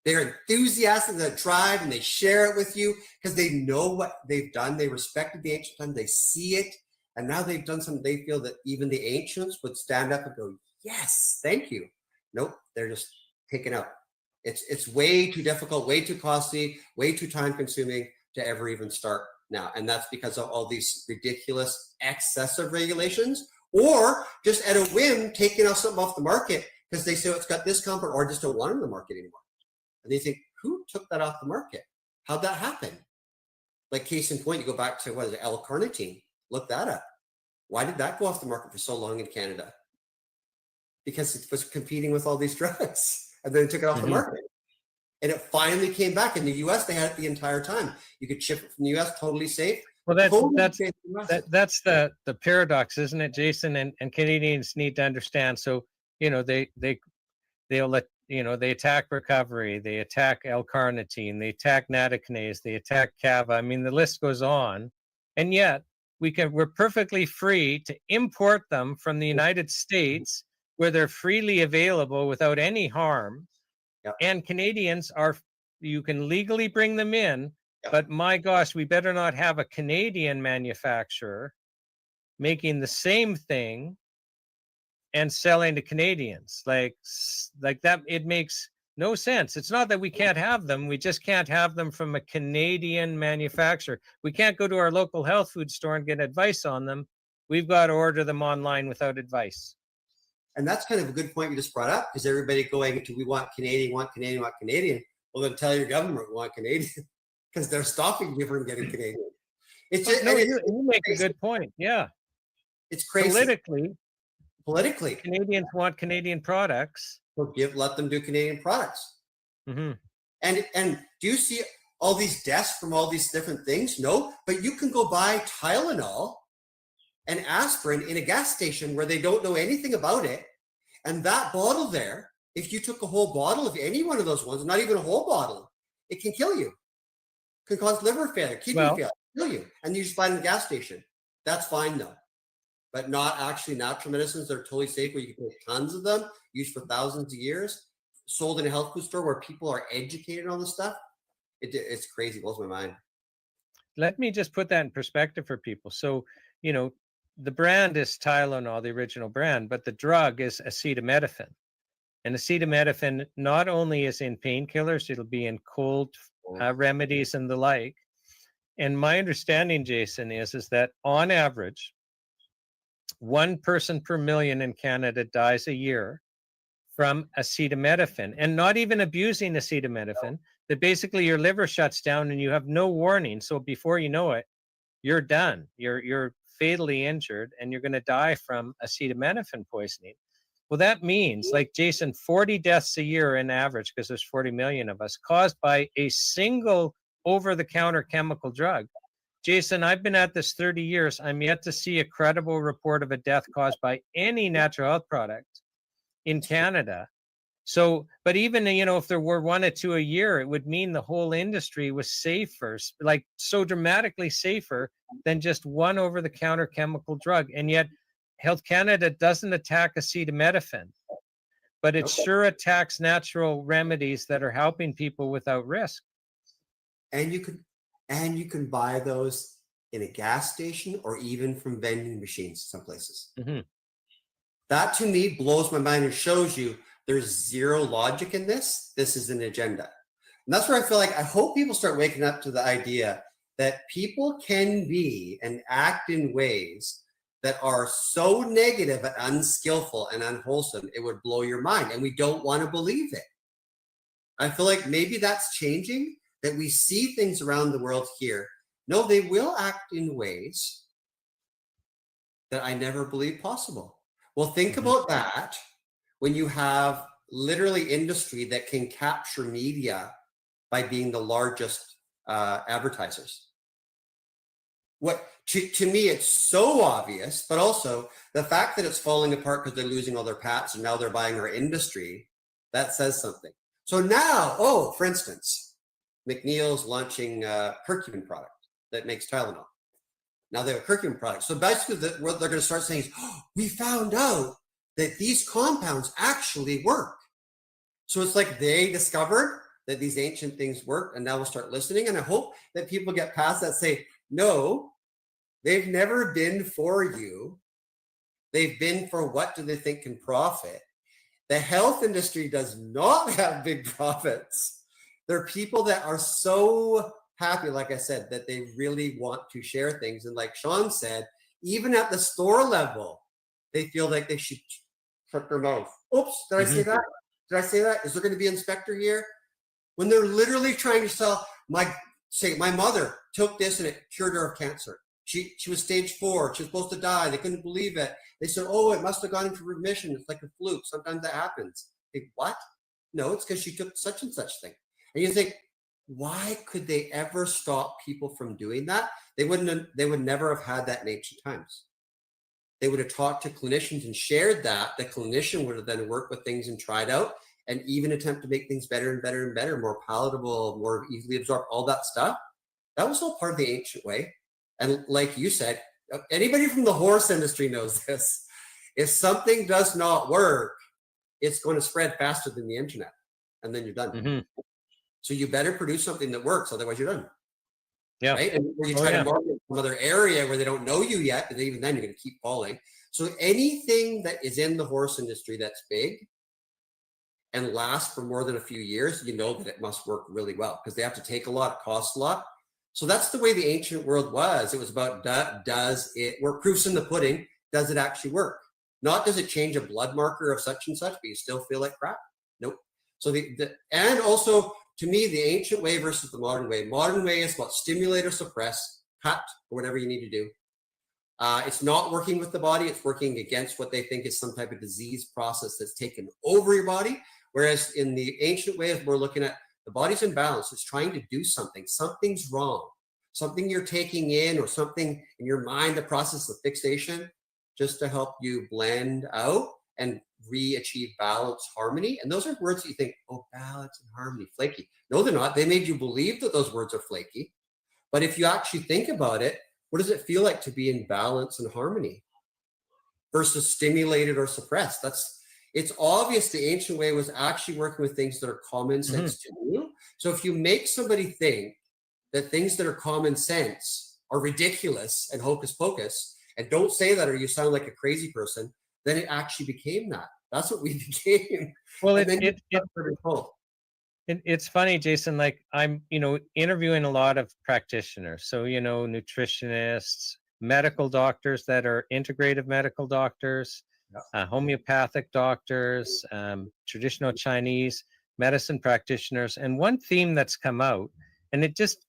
They're enthusiastic, they drive, and they share it with you because they know what they've done. They respected the ancient time, they see it, and now they've done something they feel that even the ancients would stand up and go, yes, thank you. Nope, they're just taken out. It's way too difficult, way too costly, way too time consuming to ever even start now. And that's because of all these ridiculous excessive regulations, or just at a whim taking something off the market because they say, oh, it's got this comfort, or just don't want it in the market anymore. And they think, who took that off the market? How'd that happen? Like case in point, you go back to, what is it, L-carnitine. Look that up. Why did that go off the market for so long in Canada? Because it was competing with all these drugs, and then it took it off the market. And it finally came back. In the US, they had it the entire time. You could ship it from the US, totally safe. Well, that's the paradox, isn't it, Jason? And Canadians need to understand. So, they'll let, they attack recovery, they attack L-carnitine, they attack nattokinase, they attack Cava. I mean, the list goes on. And yet we're perfectly free to import them from the United States, where they're freely available without any harm. Yep. And Canadians you can legally bring them in, yep. But my gosh, we better not have a Canadian manufacturer making the same thing and selling to Canadians like that. It makes no sense. It's not that we can't have them. We just can't have them from a Canadian manufacturer. We can't go to our local health food store and get advice on them. We've got to order them online without advice. And that's kind of a good point you just brought up, because everybody going to, we want Canadian, want Canadian, want Canadian. Well, then tell your government we want Canadian, because they're stopping you from getting Canadian. It's just, you make a good point. Yeah. It's crazy. Politically, Canadians want Canadian products. Well, let them do Canadian products. Mm-hmm. And do you see all these deaths from all these different things? No, but you can go buy Tylenol and aspirin in a gas station where they don't know anything about it. And that bottle there, if you took a whole bottle of any one of those ones, not even a whole bottle, it can kill you. Can cause liver failure, kidney failure, kill you. And you just buy it in a gas station. That's fine though. But not actually natural medicines that are totally safe, where you can take tons of them, used for thousands of years, sold in a health food store where people are educated on this stuff. It's crazy. It blows my mind. Let me just put that in perspective for people. So, the brand is Tylenol, the original brand, but the drug is acetaminophen. And acetaminophen not only is in painkillers, it'll be in cold remedies and the like. And my understanding, Jason, is that on average, 1 person per million in Canada dies a year from acetaminophen, and not even abusing acetaminophen, that basically your liver shuts down and you have no warning. So before you know it, you're done. You're fatally injured and you're going to die from acetaminophen poisoning. Well, that means, like Jason, 40 deaths a year in average, because there's 40 million of us, caused by a single over-the-counter chemical drug. Jason, I've been at this 30 years. I'm yet to see a credible report of a death caused by any natural health product in Canada. So, but even, if there were 1 or 2 a year, it would mean the whole industry was safer, like so dramatically safer than just one over-the-counter chemical drug. And yet Health Canada doesn't attack acetaminophen, but it sure attacks natural remedies that are helping people without risk. And you can buy those in a gas station or even from vending machines some places. Mm-hmm. That to me blows my mind and shows you there's zero logic in this. This is an agenda. And that's where I feel like I hope people start waking up to the idea that people can be and act in ways that are so negative and unskillful and unwholesome, it would blow your mind. And we don't want to believe it. I feel like maybe that's changing, that we see things around the world here. No, they will act in ways that I never believed possible. Well, think about that when you have literally industry that can capture media by being the largest advertisers. What to me, it's so obvious, but also the fact that it's falling apart because they're losing all their patents and now they're buying our industry, that says something. So now, for instance, McNeil's launching a curcumin product that makes Tylenol. Now they have a curcumin product. So basically what they're going to start saying is, we found out that these compounds actually work. So it's like they discovered that these ancient things work, and now we'll start listening. And I hope that people get past that, say, no, they've never been for you. They've been for what do they think can profit. The health industry does not have big profits. There are people that are so happy, like I said, that they really want to share things. And like Sean said, even at the store level, they feel like they should shut their mouth. Oops, did I say that? Did I say that? Is there going to be an inspector here? When they're literally trying to sell, my mother took this and it cured her of cancer. She was stage 4. She was supposed to die. They couldn't believe it. They said, it must have gone into remission. It's like a fluke. Sometimes that happens. Like, what? No, it's because she took such and such thing. And you think, why could they ever stop people from doing that? They would never have had that in ancient times. They would have talked to clinicians and shared that. The clinician would have then worked with things and tried out and even attempt to make things better and better and better, more palatable, more easily absorbed, all that stuff. That was all part of the ancient way. And like you said, anybody from the horse industry knows this. If something does not work, it's going to spread faster than the internet. And then you're done. So you better produce something that works, otherwise you're done. Yeah. Right? And where you try to market some other area where they don't know you yet, but even then you're going to keep falling. So anything that is in the horse industry that's big and lasts for more than a few years, you know that it must work really well because they have to take a lot, cost a lot. So that's the way the ancient world was. It was about does it work? Proofs in the pudding. Does it actually work? Not does it change a blood marker of such and such, but you still feel like crap. Nope. So and also to me, the ancient way versus the modern way. Modern way is about stimulate or suppress, cut, or whatever you need to do. It's not working with the body. It's working against what they think is some type of disease process that's taken over your body. Whereas in the ancient way, we're looking at the body's in balance. It's trying to do something. Something's wrong. Something you're taking in or something in your mind, the process of fixation, just to help you blend out and achieve balance, harmony. And those are words that you think, balance and harmony, flaky. No, they're not. They made you believe that those words are flaky. But if you actually think about it, what does it feel like to be in balance and harmony versus stimulated or suppressed? It's obvious the ancient way was actually working with things that are common sense to you. So if you make somebody think that things that are common sense are ridiculous and hocus pocus, and don't say that or you sound like a crazy person, then it actually became that. That's what we became. Well, it's funny, Jason, like I'm, interviewing a lot of practitioners. So, nutritionists, medical doctors that are integrative medical doctors, homeopathic doctors, traditional Chinese medicine practitioners. And one theme that's come out, and it just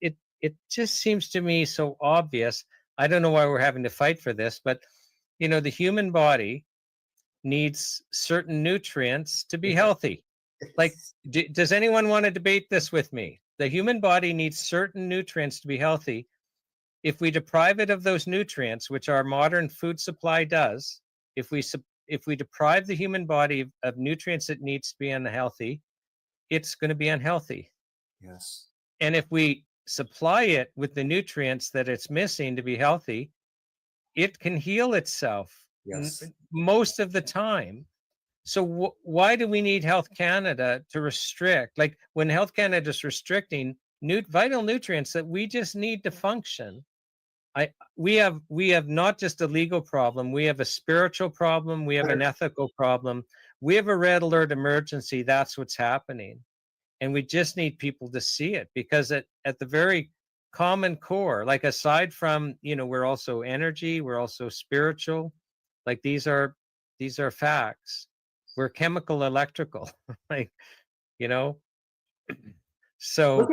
seems to me so obvious. I don't know why we're having to fight for this, but, the human body needs certain nutrients to be healthy. Like, does anyone want to debate this with me? The human body needs certain nutrients to be healthy. If we deprive it of those nutrients, which our modern food supply does, if we deprive the human body of nutrients it needs to be unhealthy, it's going to be unhealthy. Yes. And if we supply it with the nutrients that it's missing to be healthy, it can heal itself most of the time. So why do we need Health Canada to restrict? Like when Health Canada is restricting vital nutrients that we just need to function, we have not just a legal problem. We have a spiritual problem. We have an ethical problem. We have a red alert emergency. That's what's happening, and we just need people to see it because at the very common core. Like aside from, we're also energy, we're also spiritual. Like these are facts. We're chemical, electrical, like, you know. So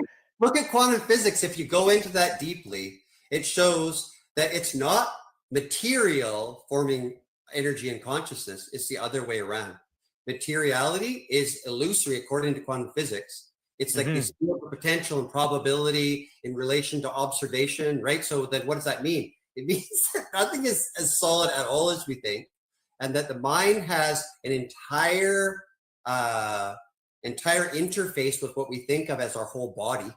Look at quantum physics. If you go into that deeply, it shows that it's not material forming energy and consciousness. It's the other way around. Materiality is illusory according to quantum physics. It's like this field of potential and probability in relation to observation, right? So then what does that mean? It means that nothing is as solid at all as we think, and that the mind has an entire interface with what we think of as our whole body.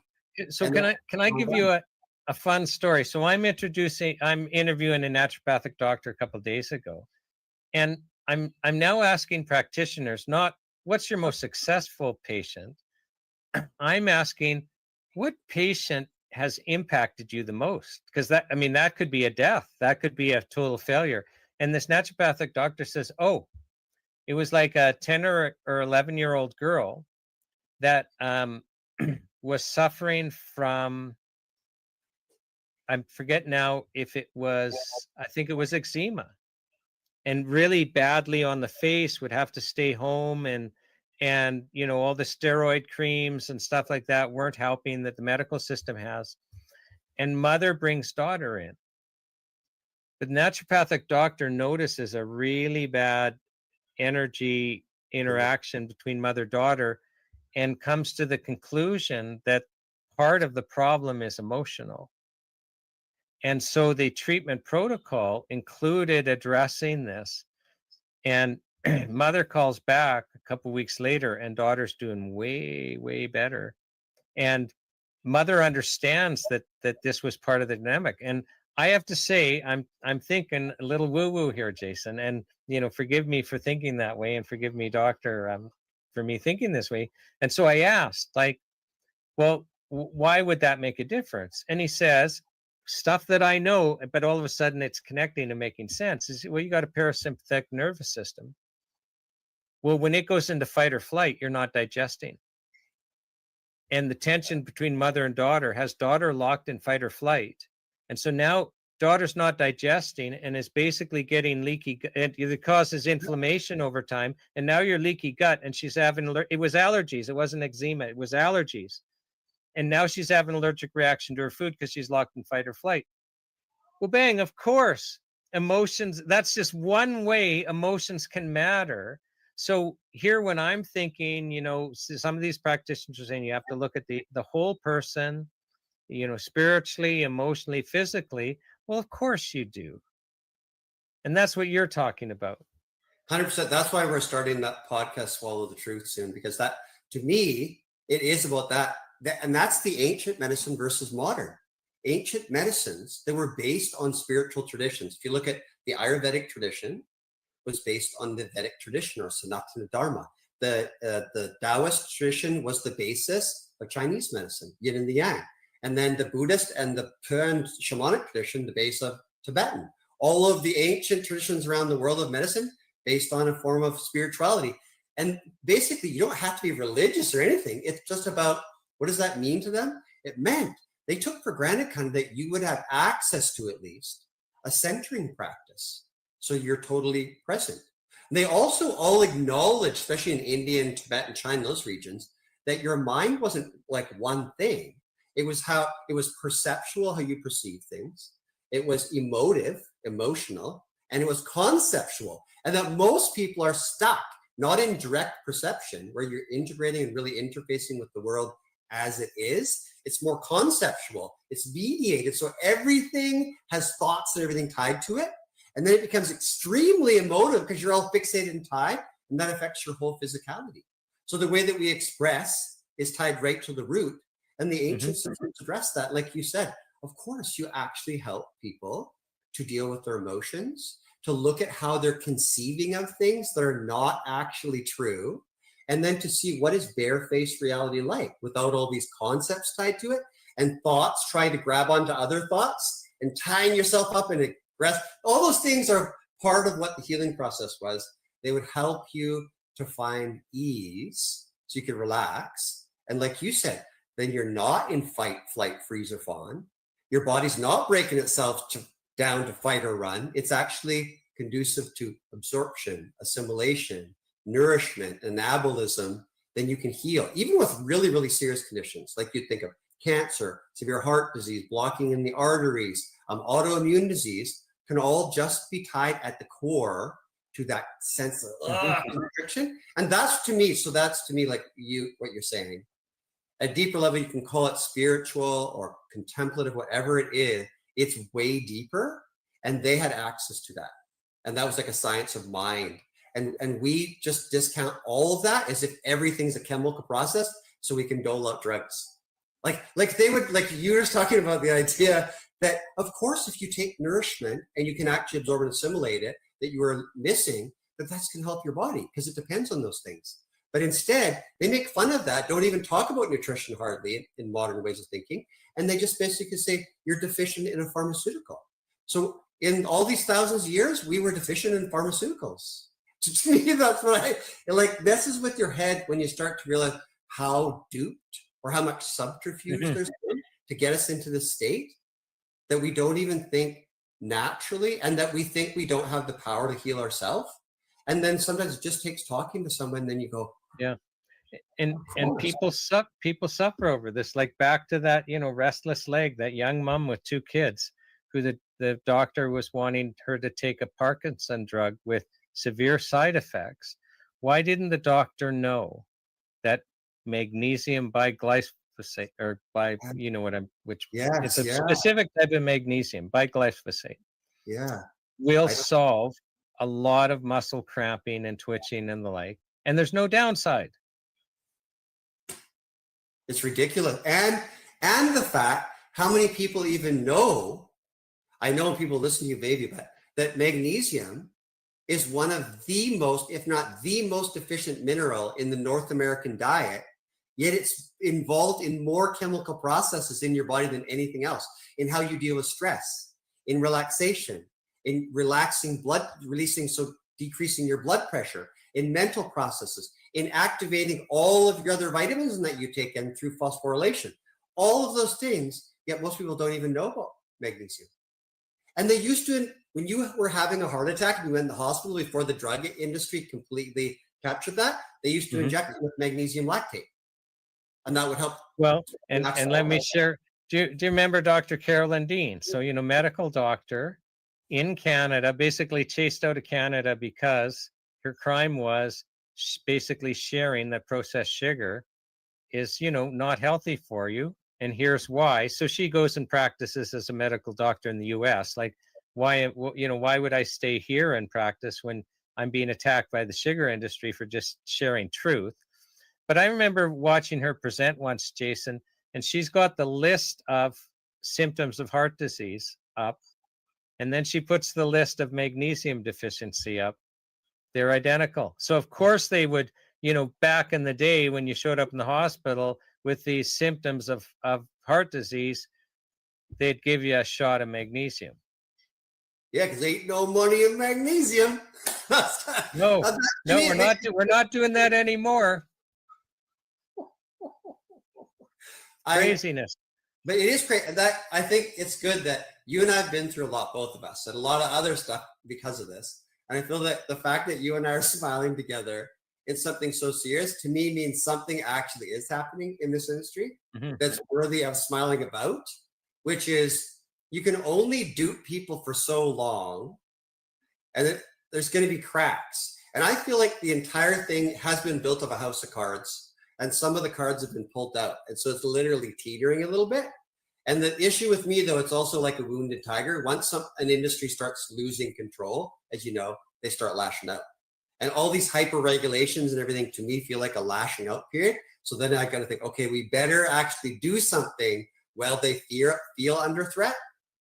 So And can I give you a fun story? So I'm interviewing a naturopathic doctor a couple of days ago, and I'm now asking practitioners not what's your most successful patient. I'm asking what patient has impacted you the most, because that could be a death, that could be a total failure. And this naturopathic doctor says, oh, it was like a 10 or 11-year-old girl that was suffering from, I forget now if it was, I think it was eczema, and really badly on the face, would have to stay home, and all the steroid creams and stuff like that weren't helping, that the medical system has. And mother brings daughter in. The naturopathic doctor notices a really bad energy interaction between mother-daughter, and comes to the conclusion that part of the problem is emotional. And so the treatment protocol included addressing this. And mother calls back a couple weeks later, and daughter's doing way, way better. And mother understands that this was part of the dynamic. And I have to say, I'm thinking a little woo-woo here, Jason. And forgive me for thinking that way, and forgive me, doctor, for me thinking this way. And so I asked, like, well, why would that make a difference? And he says, stuff that I know, but all of a sudden it's connecting and making sense. Is, well, you got a parasympathetic nervous system. Well, when it goes into fight or flight, you're not digesting. And the tension between mother and daughter has daughter locked in fight or flight. And so now daughter's not digesting and is basically getting leaky. It causes inflammation over time. And now you're leaky gut, and she's having, it was allergies. It wasn't eczema. It was allergies. And now she's having an allergic reaction to her food because she's locked in fight or flight. Well, bang, of course, emotions, that's just one way emotions can matter. So here, when I'm thinking, some of these practitioners are saying you have to look at the whole person, spiritually, emotionally, physically. Well, of course you do. And that's what you're talking about. 100%. That's why we're starting that podcast, Swallow the Truth, soon, because that, to me, it is about that. And that's the ancient medicine versus modern. Ancient medicines that were based on spiritual traditions. If you look at the Ayurvedic tradition, was based on the Vedic tradition, or Sanatana Dharma. The Taoist tradition was the basis of Chinese medicine, yin and the yang. And then the Buddhist and the Pure shamanic tradition, the base of Tibetan. All of the ancient traditions around the world of medicine based on a form of spirituality. And basically, you don't have to be religious or anything. It's just about, what does that mean to them? It meant they took for granted kind of that you would have access to at least a centering practice. So you're totally present. And they also all acknowledge, especially in India and Tibet and China, those regions, that your mind wasn't like one thing. It was perceptual, how you perceive things. It was emotional, and it was conceptual. And that most people are stuck, not in direct perception, where you're integrating and really interfacing with the world as it is. It's more conceptual. It's mediated. So everything has thoughts and everything tied to it. And then it becomes extremely emotive because you're all fixated and tied, and that affects your whole physicality. So the way that we express is tied right to the root. And the ancient systems address that. Like you said, of course, you actually help people to deal with their emotions, to look at how they're conceiving of things that are not actually true, and then to see what is barefaced reality like without all these concepts tied to it, and thoughts trying to grab onto other thoughts and tying yourself up in a rest. All those things are part of what the healing process was. They would help you to find ease so you could relax. And like you said, then you're not in fight, flight, freeze, or fawn. Your body's not breaking itself down to fight or run. It's actually conducive to absorption, assimilation, nourishment, anabolism. Then you can heal, even with really, really serious conditions, like you think of cancer, severe heart disease, blocking in the arteries, autoimmune disease, can all just be tied at the core to that sense of restriction. And that's to me, like what you're saying. At a deeper level, you can call it spiritual or contemplative, whatever it is. It's way deeper, and they had access to that. And that was like a science of mind. And we just discount all of that as if everything's a chemical process so we can dole out drugs. Like they would, like you were talking about the idea that, of course, if you take nourishment and you can actually absorb and assimilate it, that you are missing, that's going to help your body because it depends on those things. But instead, they make fun of that, don't even talk about nutrition hardly in modern ways of thinking. And they just basically say, you're deficient in a pharmaceutical. So in all these thousands of years, we were deficient in pharmaceuticals. So to me, that's what I, like, messes with your head when you start to realize how duped or how much subterfuge there's been to get us into this state that we don't even think naturally, and that we think we don't have the power to heal ourselves. And then sometimes it just takes talking to someone, then you go, yeah. And people suffer over this. Like back to that, restless leg, that young mom with 2 kids who the doctor was wanting her to take a Parkinson drug with severe side effects. Why didn't the doctor know that magnesium biglyphosate, or it's a specific type of magnesium, biglyphosate, will solve a lot of muscle cramping and twitching and the like, and there's no downside. It's ridiculous. And the fact, how many people even know, I know people listen to you, baby, but that magnesium is one of the most, if not the most efficient mineral in the North American diet, yet it's involved in more chemical processes in your body than anything else, in how you deal with stress, in relaxation, in relaxing blood releasing, so decreasing your blood pressure, in mental processes, in activating all of your other vitamins that you take in through phosphorylation. All of those things, yet most people don't even know about magnesium. And they used to, when you were having a heart attack and you went in the hospital before the drug industry completely captured that, they used to inject it with magnesium lactate. And that would help. Well, and let me share, do you remember Dr. Carolyn Dean? So, medical doctor in Canada, basically chased out of Canada because her crime was basically sharing that processed sugar is, not healthy for you. And here's why. So she goes and practices as a medical doctor in the US. Like, why would I stay here and practice when I'm being attacked by the sugar industry for just sharing truth? But I remember watching her present once, Jason, and she's got the list of symptoms of heart disease up, and then she puts the list of magnesium deficiency up. They're identical. So of course they would, back in the day when you showed up in the hospital with these symptoms of heart disease, they'd give you a shot of magnesium. Yeah, because ain't no money in magnesium. No, we're not doing that anymore. Craziness. But it is crazy. That I think it's good that you and I have been through a lot, both of us, and a lot of other stuff because of this. And I feel that the fact that you and I are smiling together in something so serious, to me, means something actually is happening in this industry that's worthy of smiling about, which is you can only dupe people for so long, and there's going to be cracks. And I feel like the entire thing has been built of a house of cards, and some of the cards have been pulled out. And so it's literally teetering a little bit. And the issue with me, though, it's also like a wounded tiger. Once an industry starts losing control, as you know, they start lashing out. And all these hyper regulations and everything, to me, feel like a lashing out period. So then I got to think, okay, we better actually do something while they feel under threat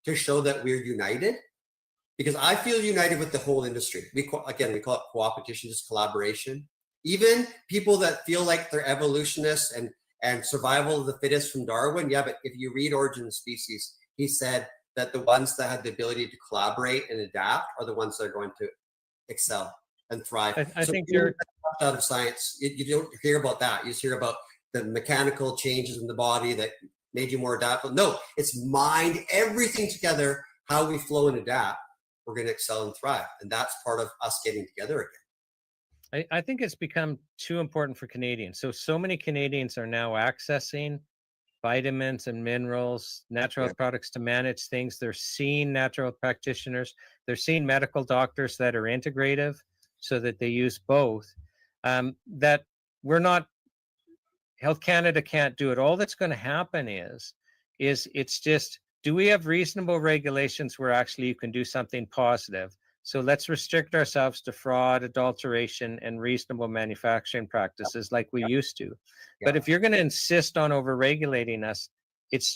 to show that we're united. Because I feel united with the whole industry. We call it co-opetition, just collaboration. Even people that feel like they're evolutionists and survival of the fittest from Darwin. Yeah, but if you read Origin of Species, he said that the ones that have the ability to collaborate and adapt are the ones that are going to excel and thrive. I think you're out of science. You don't hear about that. You just hear about the mechanical changes in the body that made you more adaptable. No, it's mind, everything together, how we flow and adapt. We're going to excel and thrive. And that's part of us getting together again. I think it's become too important for Canadians. So many Canadians are now accessing vitamins and minerals, natural health products to manage things. They're seeing natural health practitioners. They're seeing medical doctors that are integrative so that they use both. That we're not, Health Canada can't do it. All that's going to happen is it's just, do we have reasonable regulations where actually you can do something positive? So let's restrict ourselves to fraud, adulteration, and reasonable manufacturing practices like we used to. But if you're going to insist on over-regulating us,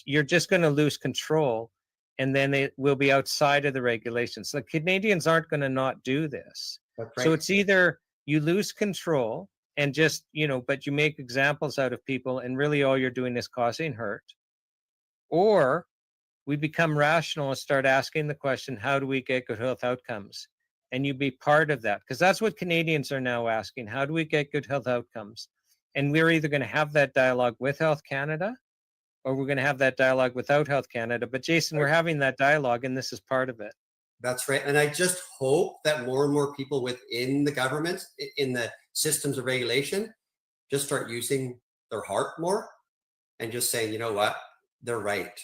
you're just going to lose control, and then it will be outside of the regulations. The Canadians aren't going to not do this. That's right. So it's either you lose control and just, but you make examples out of people, and really all you're doing is causing hurt, or we become rational and start asking the question, how do we get good health outcomes? And you be part of that, because that's what Canadians are now asking. How do we get good health outcomes? And we're either going to have that dialogue with Health Canada, or we're going to have that dialogue without Health Canada. But Jason, we're having that dialogue, and this is part of it. That's right. And I just hope that more and more people within the government, in the systems of regulation, just start using their heart more and just saying, you know what, they're right.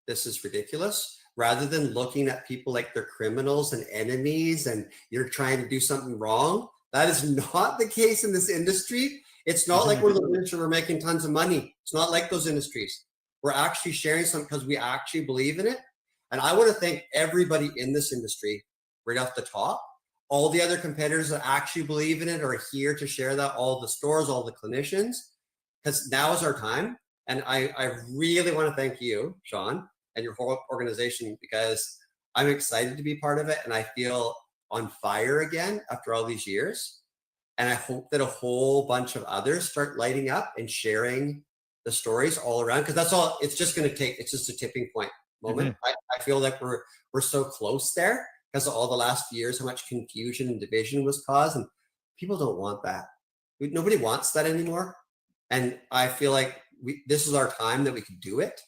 This is ridiculous, rather than looking at people like they're criminals and enemies and you're trying to do something wrong. That is not the case in this industry. It's not like we're the industry, we're making tons of money. It's not like those industries. We're actually sharing something because we actually believe in it. And I want to thank everybody in this industry right off the top. All the other competitors that actually believe in it are here to share that, all the stores, all the clinicians, because now is our time. And I really want to thank you, Sean, and your whole organization, because I'm excited to be part of it, and I feel on fire again after all these years. And I hope that a whole bunch of others start lighting up and sharing the stories all around, because that's all it's just going to take. It's just a tipping point moment. I feel like we're so close there because of all the last years, how much confusion and division was caused, and people don't want that. Nobody wants that anymore. And I feel like this is our time that we could do it.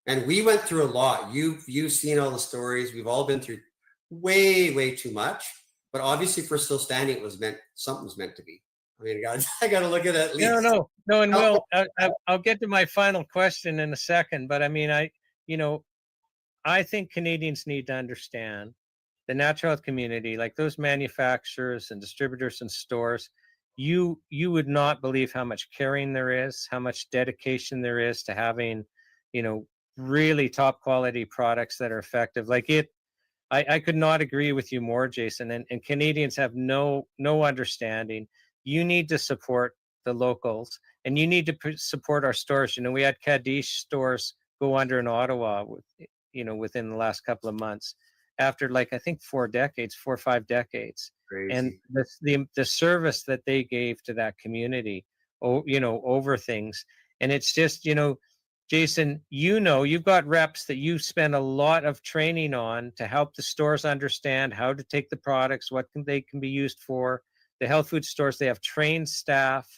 And we went through a lot. You've seen all the stories. We've all been through way too much. But obviously, if we're still standing, something's meant to be. I mean, I got to look at it at least. No, and I'll get to my final question in a second. But I mean, I think Canadians need to understand the natural health community, like those manufacturers and distributors and stores. You would not believe how much caring there is, how much dedication there is to having, really top quality products that are effective. Like I could not agree with you more, Jason. And Canadians have no understanding. You need to support the locals, and you need to support our stores. We had Cadiz stores go under in Ottawa, within the last couple of months, after I think 4 or 5 decades. Crazy. And the service that they gave to that community, over things. And it's just, Jason, you've got reps that you spend a lot of training on to help the stores understand how to take the products, what they can be used for. The health food stores, they have trained staff.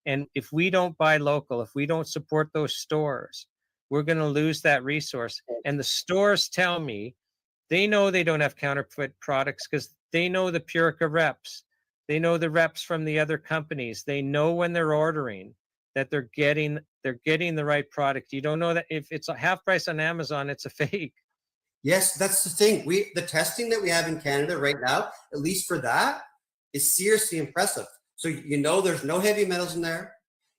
And if we don't buy local, if we don't support those stores, we're going to lose that resource. And the stores tell me they know they don't have counterfeit products because they know the Purica reps. They know the reps from the other companies. They know when they're ordering that they're getting the right product. You don't know that if it's a half price on Amazon, it's a fake. Yes, that's the thing. The testing that we have in Canada right now, at least for that, is seriously impressive. So there's no heavy metals in there.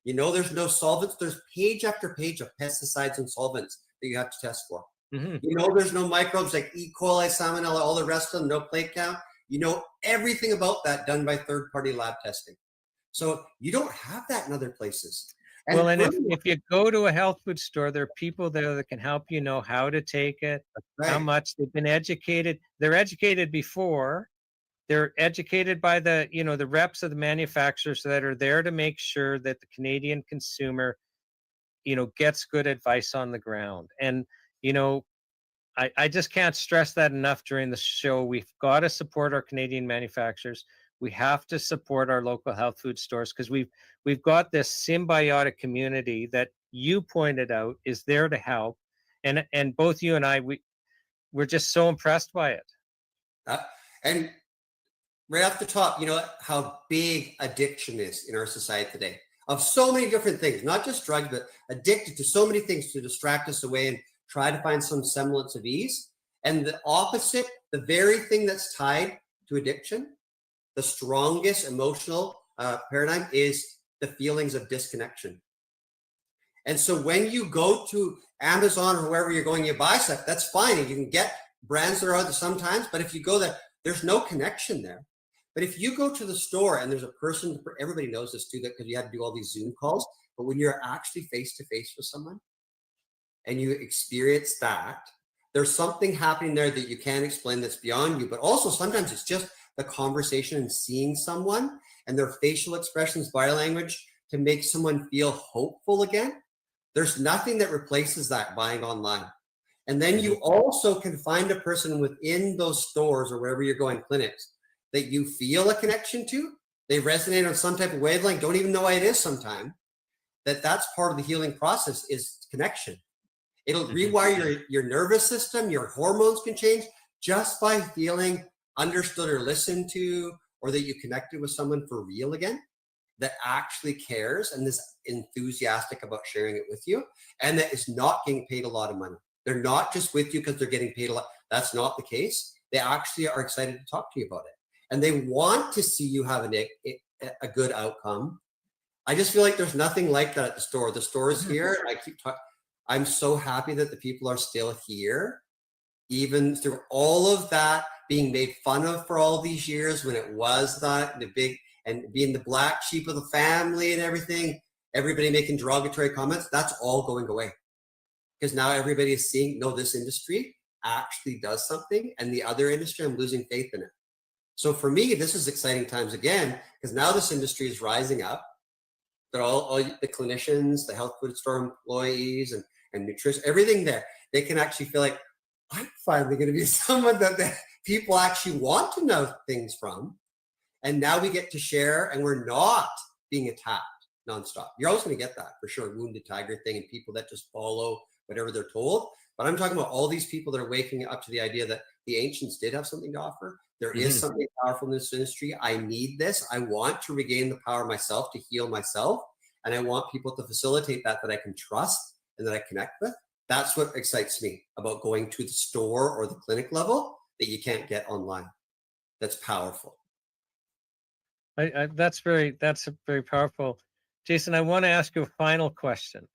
There's no solvents. There's page after page of pesticides and solvents that you have to test for. Mm-hmm. There's no microbes like E. coli, salmonella, all the rest of them, no plate count. Everything about that done by third-party lab testing. So you don't have that in other places. And if you go to a health food store, there are people there that can help you know how to take it, how much. They've been educated. They're educated before. They're educated by the reps of the manufacturers that are there to make sure that the Canadian consumer, gets good advice on the ground. And, I just can't stress that enough during the show. We've got to support our Canadian manufacturers. We have to support our local health food stores because we've got this symbiotic community that you pointed out is there to help, and both you and I we're just so impressed by it. And right off the top, you know how big addiction is in our society today, of so many different things, not just drugs, but addicted to so many things to distract us away and try to find some semblance of ease. And the opposite, the very thing that's tied to addiction, the strongest emotional paradigm, is the feelings of disconnection. And so when you go to Amazon or wherever you're going, you buy stuff, that's fine. And you can get brands that are out there sometimes, but if you go there, there's no connection there. But if you go to the store and there's a person, everybody knows this too, that because you had to do all these Zoom calls, but when you're actually face to face with someone and you experience that, there's something happening there that you can't explain that's beyond you. But also sometimes it's just the conversation and seeing someone and their facial expressions, body language to make someone feel hopeful again. There's nothing that replaces that buying online. And then you also can find a person within those stores or wherever you're going, clinics, that you feel a connection to. They resonate on some type of wavelength, don't even know why it is sometimes. That's part of the healing process, is connection. It'll rewire your nervous system, your hormones can change just by feeling understood or listened to, or that you connected with someone for real again, that actually cares and is enthusiastic about sharing it with you, and that is not getting paid a lot of money. They're not just with you because they're getting paid a lot. That's not the case. They actually are excited to talk to you about it. And they want to see you have a good outcome. I just feel like there's nothing like that at the store. The store is here. And I keep talking. I'm so happy that the people are still here, even through all of that being made fun of for all these years, when it was that the big, and being the black sheep of the family and everything, everybody making derogatory comments, that's all going away. Because now everybody is seeing, no, this industry actually does something, and the other industry, I'm losing faith in it. So for me, this is exciting times again, because now this industry is rising up. They're all the clinicians, the health food store employees, and nutrition, everything there. They can actually feel like, I'm finally going to be someone that people actually want to know things from. And now we get to share, and we're not being attacked nonstop. You're always going to get that for sure, wounded tiger thing, and people that just follow whatever they're told. But I'm talking about all these people that are waking up to the idea that the ancients did have something to offer. There is something powerful in this industry. I need this. I want to regain the power myself to heal myself. And I want people to facilitate that I can trust and that I connect with. That's what excites me about going to the store or the clinic level that you can't get online. That's powerful. That's very powerful. Jason, I want to ask you a final question.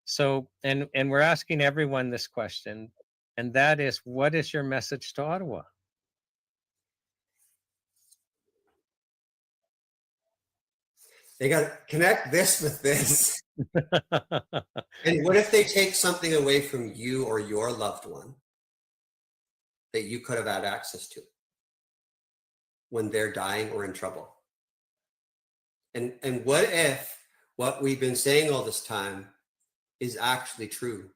So, and we're asking everyone this question, and that is, what is your message to Ottawa? They got to connect this with this. And what if they take something away from you or your loved one that you could have had access to when they're dying or in trouble? And what if what we've been saying all this time is actually true,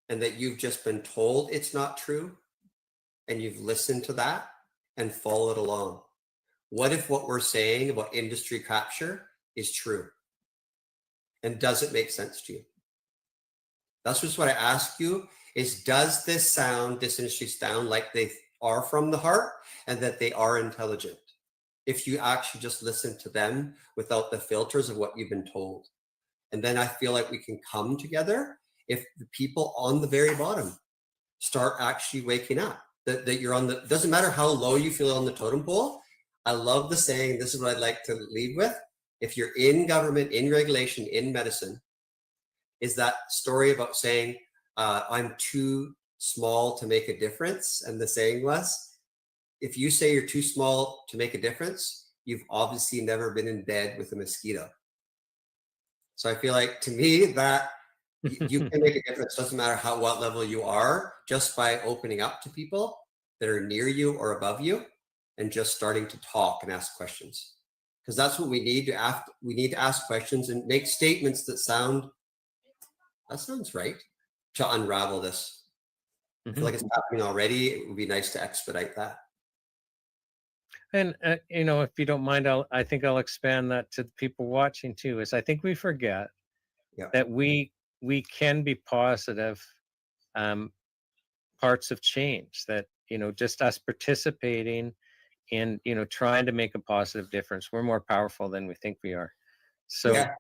and that you've just been told it's not true, and you've listened to that and followed along? What if what we're saying about industry capture is true? And does it make sense to you? That's just what I ask you is, does this industry sound like they are from the heart and that they are intelligent? If you actually just listen to them without the filters of what you've been told. And then I feel like we can come together if the people on the very bottom start actually waking up, that you're on the, doesn't matter how low you feel on the totem pole. I love the saying, this is what I'd like to leave with. If you're in government, in regulation, in medicine, is that story about saying, I'm too small to make a difference. And the saying was, if you say you're too small to make a difference, you've obviously never been in bed with a mosquito. So I feel like, to me, that you can make a difference. Doesn't matter what level you are, just by opening up to people that are near you or above you and just starting to talk and ask questions. Because that's what we need to ask. We need to ask questions and make statements that sounds right, to unravel this. I feel like it's happening already. It would be nice to expedite that. And if you don't mind, I think I'll expand that to the people watching too. Is I think we forget Yeah. that we can be positive um, parts of change. That just us participating in trying to make a positive difference, we're more powerful than we think we are. So, Yeah.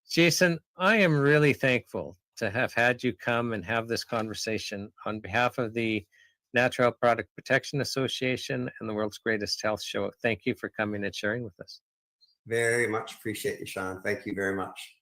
Jason, I am really thankful to have had you come and have this conversation on behalf of the Natural Product Protection Association and the World's Greatest Health Show. Thank you for coming and sharing with us. Very much appreciate you, Sean. Thank you very much.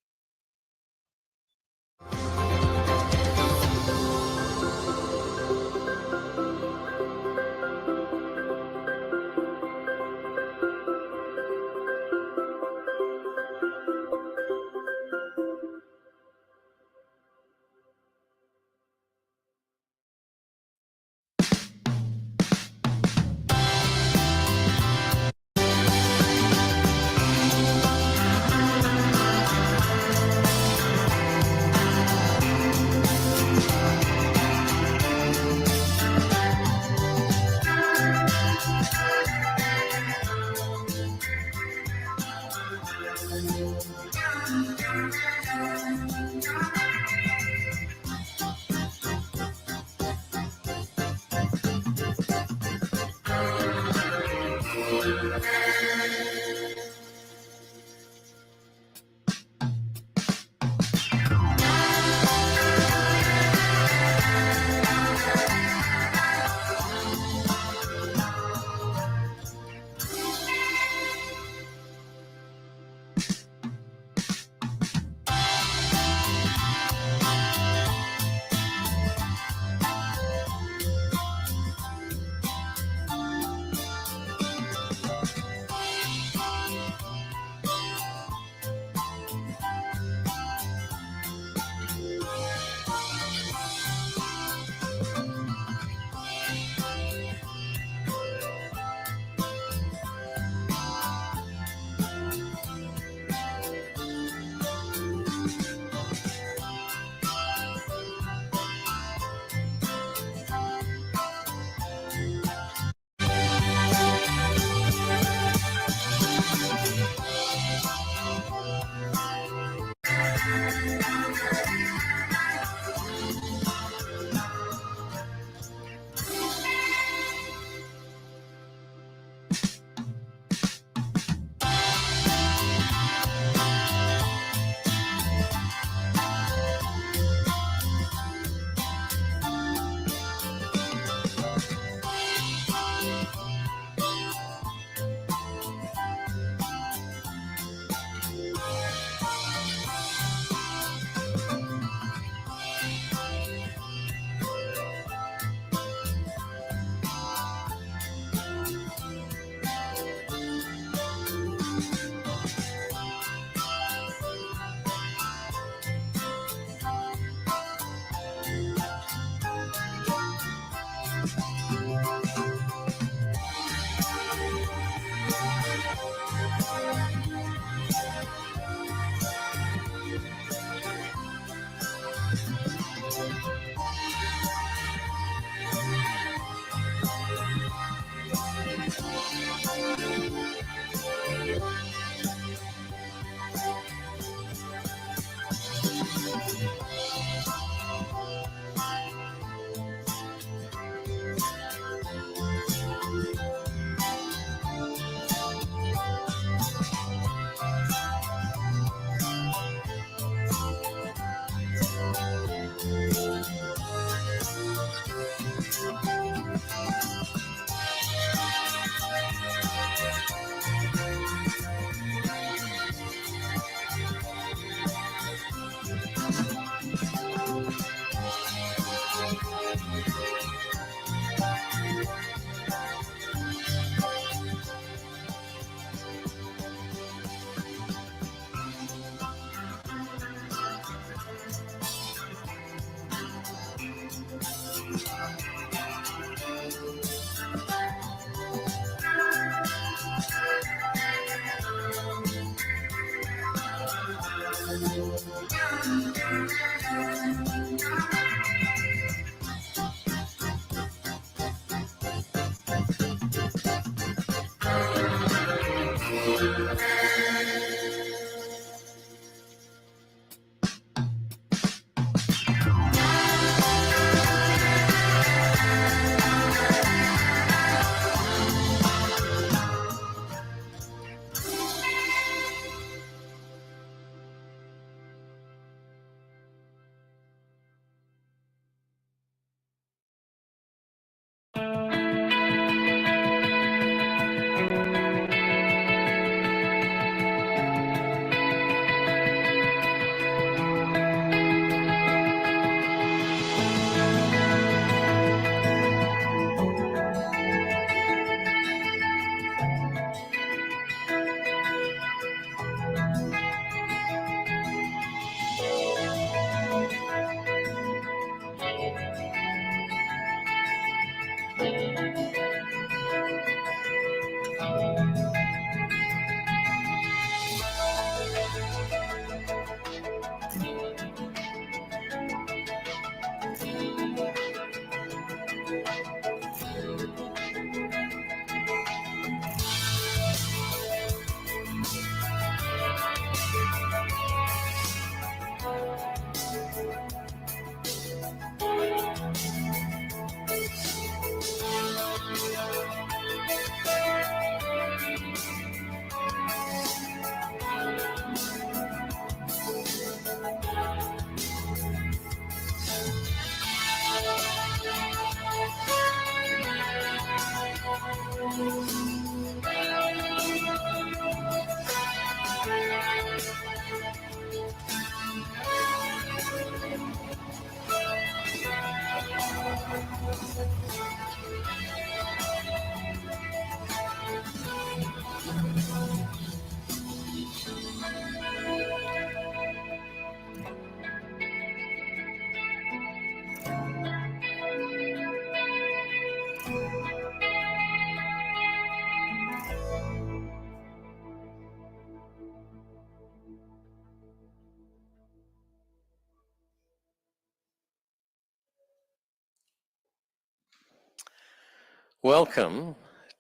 Welcome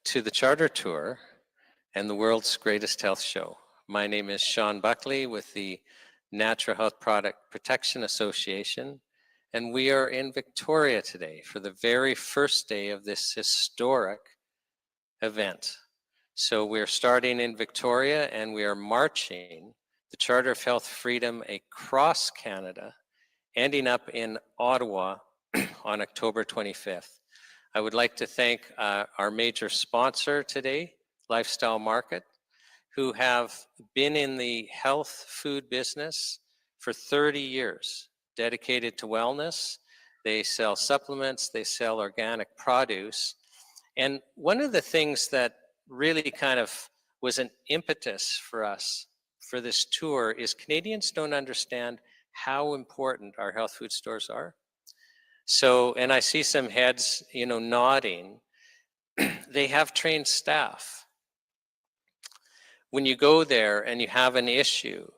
to the Charter Tour and the world's greatest health show. My name is Sean Buckley with the Natural Health Product Protection Association, and we are in Victoria today for the very first day of this historic event. So we're starting in Victoria and we are marching the Charter of Health Freedom across Canada, ending up in Ottawa on October 25th. I would like to thank our major sponsor today, Lifestyle Market, who have been in the health food business for 30 years, dedicated to wellness. They sell supplements, they sell organic produce. And one of the things that really kind of was an impetus for us for this tour is Canadians don't understand how important our health food stores are. So, and I see some heads, nodding. They have trained staff. When you go there and you have an issue,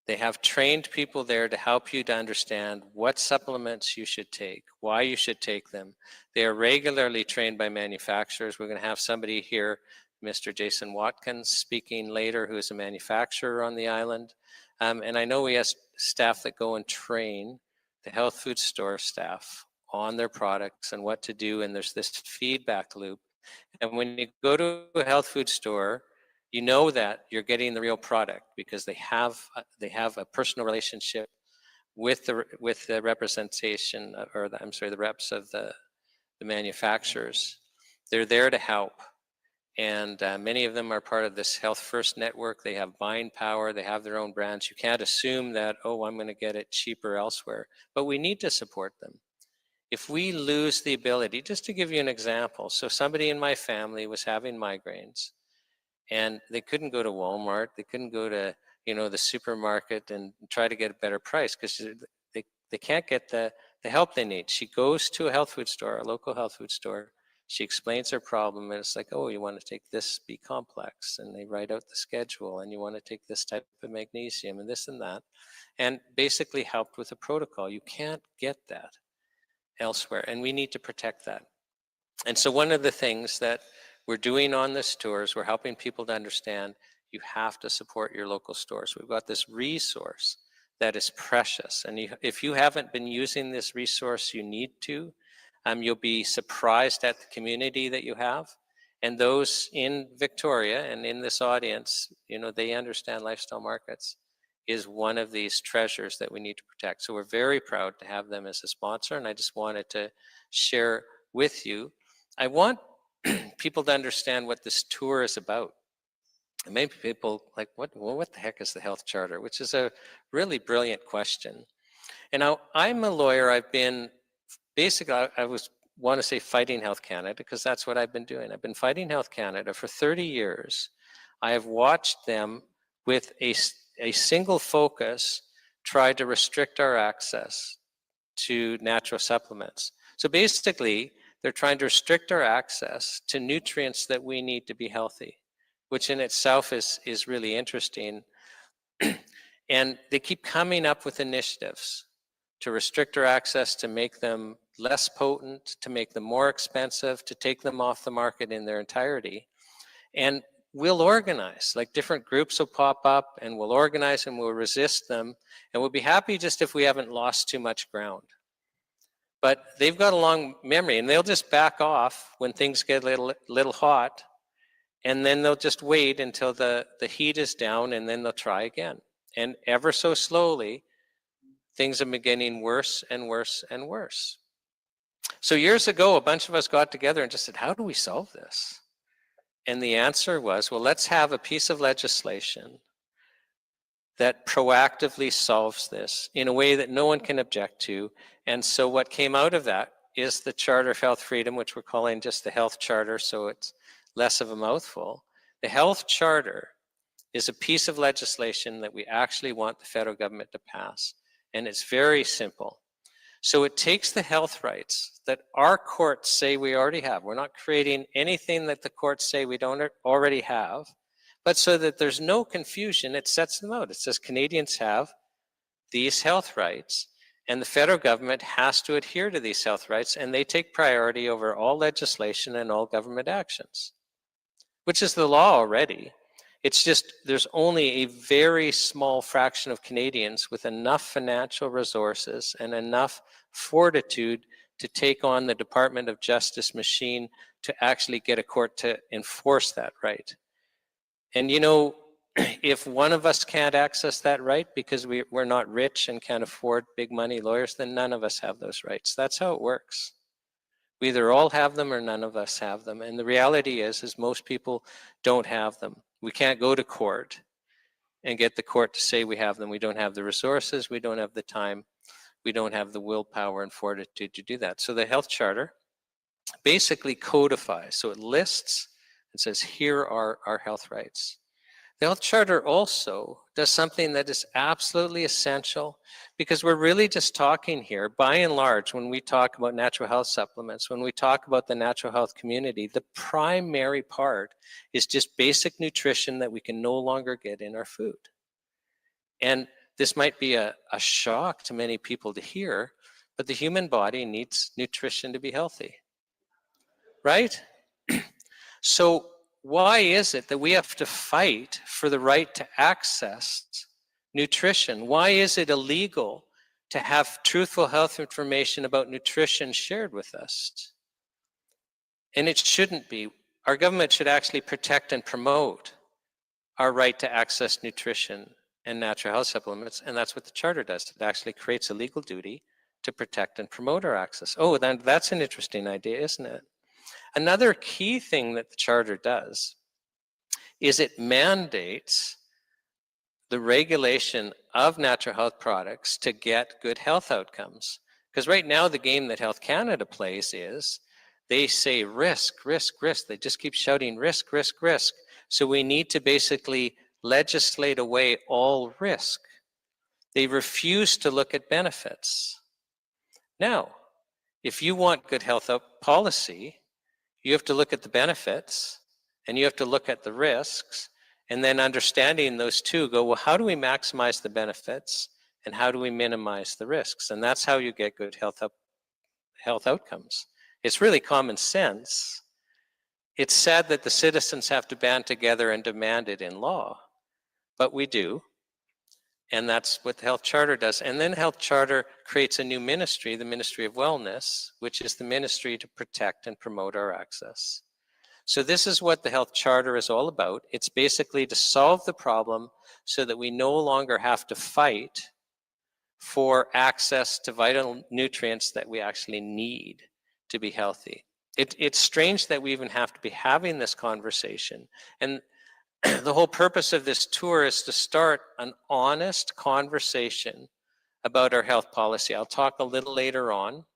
they have trained people there to help you to understand what supplements you should take, why you should take them. They are regularly trained by manufacturers. We're going to have somebody here, Mr. Jason Watkins, speaking later, who is a manufacturer on the island. And I know we have staff that go and train the health food store staff on their products and what to do, and there's this feedback loop. And when you go to a health food store, you know that you're getting the real product because they have a personal relationship with the representation, or the reps of the manufacturers. They're there to help. And many of them are part of this Health First network. They have buying power. They have their own brands. You can't assume that, oh, I'm going to get it cheaper elsewhere. But we need to support them. If we lose the ability, just to give you an example, so somebody in my family was having migraines, and they couldn't go to Walmart. They couldn't go to the supermarket and try to get a better price because they can't get the help they need. She goes to a health food store, a local health food store. She explains her problem, and it's like, oh, you want to take this B complex, and they write out the schedule, and you want to take this type of magnesium and this and that, and basically helped with a protocol. You can't get that elsewhere, and we need to protect that. And so one of the things that we're doing on this tour is we're helping people to understand you have to support your local stores. We've got this resource that is precious, and if you haven't been using this resource, you need to. You'll be surprised at the community that you have. And those in Victoria and in this audience, they understand Lifestyle Markets is one of these treasures that we need to protect. So we're very proud to have them as a sponsor, and I just wanted to share with you. I want people to understand what this tour is about. And maybe people like, what the heck is the Health Charter? Which is a really brilliant question. And now I'm a lawyer. I've been basically, want to say fighting Health Canada because that's what I've been doing. I've been fighting Health Canada for 30 years. I have watched them with a single focus try to restrict our access to natural supplements. So basically, they're trying to restrict our access to nutrients that we need to be healthy, which in itself is really interesting. And they keep coming up with initiatives to restrict our access, to make them less potent, to make them more expensive, to take them off the market in their entirety. And we'll organize, like different groups will pop up and we'll organize and we'll resist them. And we'll be happy just if we haven't lost too much ground. But they've got a long memory and they'll just back off when things get a little hot. And then they'll just wait until the heat is down and then they'll try again. And ever so slowly, things have been getting worse and worse and worse. So years ago, a bunch of us got together and just said, how do we solve this? And the answer was, well, let's have a piece of legislation that proactively solves this in a way that no one can object to. And so what came out of that is the Charter of Health Freedom, which we're calling just the Health Charter, so it's less of a mouthful. The Health Charter is a piece of legislation that we actually want the federal government to pass. And it's very simple. So it takes the health rights that our courts say we already have. We're not creating anything that the courts say we don't already have. But so that there's no confusion, it sets them out. It says Canadians have these health rights, and the federal government has to adhere to these health rights, and they take priority over all legislation and all government actions, which is the law already. It's just there's only a very small fraction of Canadians with enough financial resources and enough fortitude to take on the Department of Justice machine to actually get a court to enforce that right. And you know, if one of us can't access that right because we're not rich and can't afford big money lawyers, then none of us have those rights. That's how it works. We either all have them or none of us have them. And the reality is most people don't have them. We can't go to court and get the court to say we have them. We don't have the resources, we don't have the time, we don't have the willpower and fortitude to do that. So the Health Charter basically codifies. So it lists and says, here are our health rights. The Health Charter also does something that is absolutely essential, because we're really just talking here, by and large, when we talk about natural health supplements, when we talk about the natural health community, the primary part is just basic nutrition that we can no longer get in our food. And this might be a shock to many people to hear, but the human body needs nutrition to be healthy, right? So why is it that we have to fight for the right to access nutrition? Why is it illegal to have truthful health information about nutrition shared with us? And it shouldn't be. Our government should actually protect and promote our right to access nutrition and natural health supplements, and that's what the Charter does. It actually creates a legal duty to protect and promote our access. Oh, then that's an interesting idea, isn't it? Another key thing that the Charter does is it mandates the regulation of natural health products to get good health outcomes. Because right now the game that Health Canada plays is they say risk, risk, risk. They just keep shouting risk, risk, risk. So we need to basically legislate away all risk. They refuse to look at benefits. Now, if you want good health policy, you have to look at the benefits and you have to look at the risks, and then understanding those two, go, well, how do we maximize the benefits and how do we minimize the risks? And that's how you get good health outcomes. It's really common sense. It's sad that the citizens have to band together and demand it in law, but we do. And that's what the Health Charter does. And then Health Charter creates a new ministry, the Ministry of Wellness, which is the ministry to protect and promote our access. So this is what the Health Charter is all about. It's basically to solve the problem so that we no longer have to fight for access to vital nutrients that we actually need to be healthy. It's strange that we even have to be having this conversation. And the whole purpose of this tour is to start an honest conversation about our health policy. I'll talk a little later on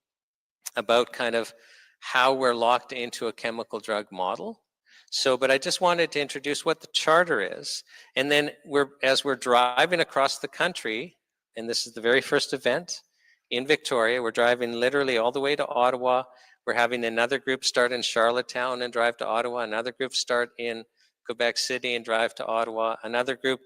about kind of how we're locked into a chemical drug model. So, but I just wanted to introduce what the Charter is. And then as we're driving across the country, and this is the very first event in Victoria, we're driving literally all the way to Ottawa. We're having another group start in Charlottetown and drive to Ottawa, another group start in Quebec City and drive to Ottawa, another group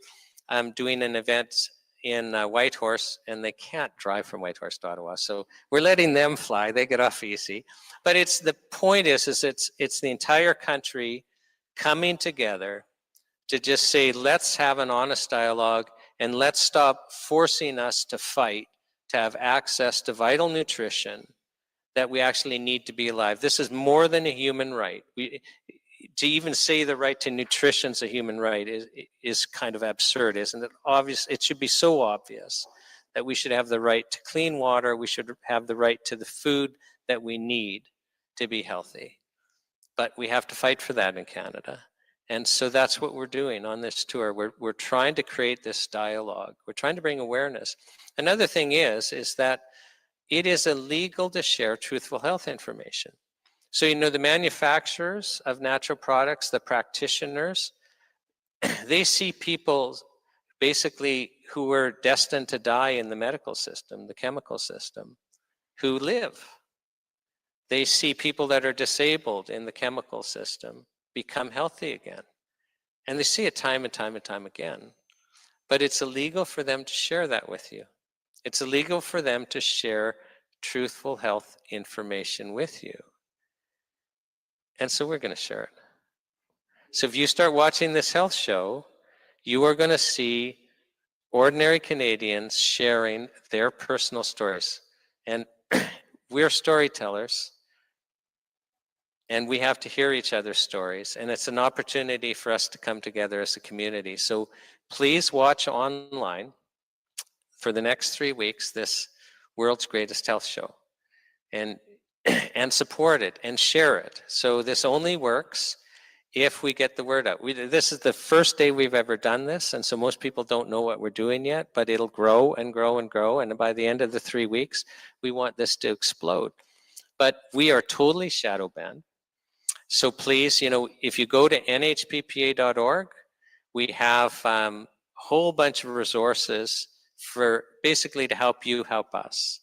doing an event in Whitehorse, and they can't drive from Whitehorse to Ottawa. So we're letting them fly, they get off easy. But the point is it's the entire country coming together to just say, let's have an honest dialogue and let's stop forcing us to fight to have access to vital nutrition that we actually need to be alive. This is more than a human right. To even say the right to nutrition is a human right is kind of absurd, isn't it? Obvious, it should be so obvious that we should have the right to clean water, we should have the right to the food that we need to be healthy. But we have to fight for that in Canada. And so that's what we're doing on this tour. We're trying to create this dialogue. We're trying to bring awareness. Another thing is that it is illegal to share truthful health information. So, you know, the manufacturers of natural products, the practitioners, they see people basically who are destined to die in the medical system, the chemical system, who live. They see people that are disabled in the chemical system become healthy again. And they see it time and time and time again. But it's illegal for them to share that with you. It's illegal for them to share truthful health information with you. And so we're going to share it. So if you start watching this health show, you are going to see ordinary Canadians sharing their personal stories. And we're storytellers, and we have to hear each other's stories. And it's an opportunity for us to come together as a community. So please watch online for the next 3 weeks this World's Greatest Health Show, and support it and share it. So this only works if we get the word out. This is the first day we've ever done this, and so most people don't know what we're doing yet, but it'll grow and grow and grow, and by the end of the 3 weeks, we want this to explode. But we are totally shadow banned. So please, you know, if you go to nhppa.org, we have a whole bunch of resources for basically to help you help us.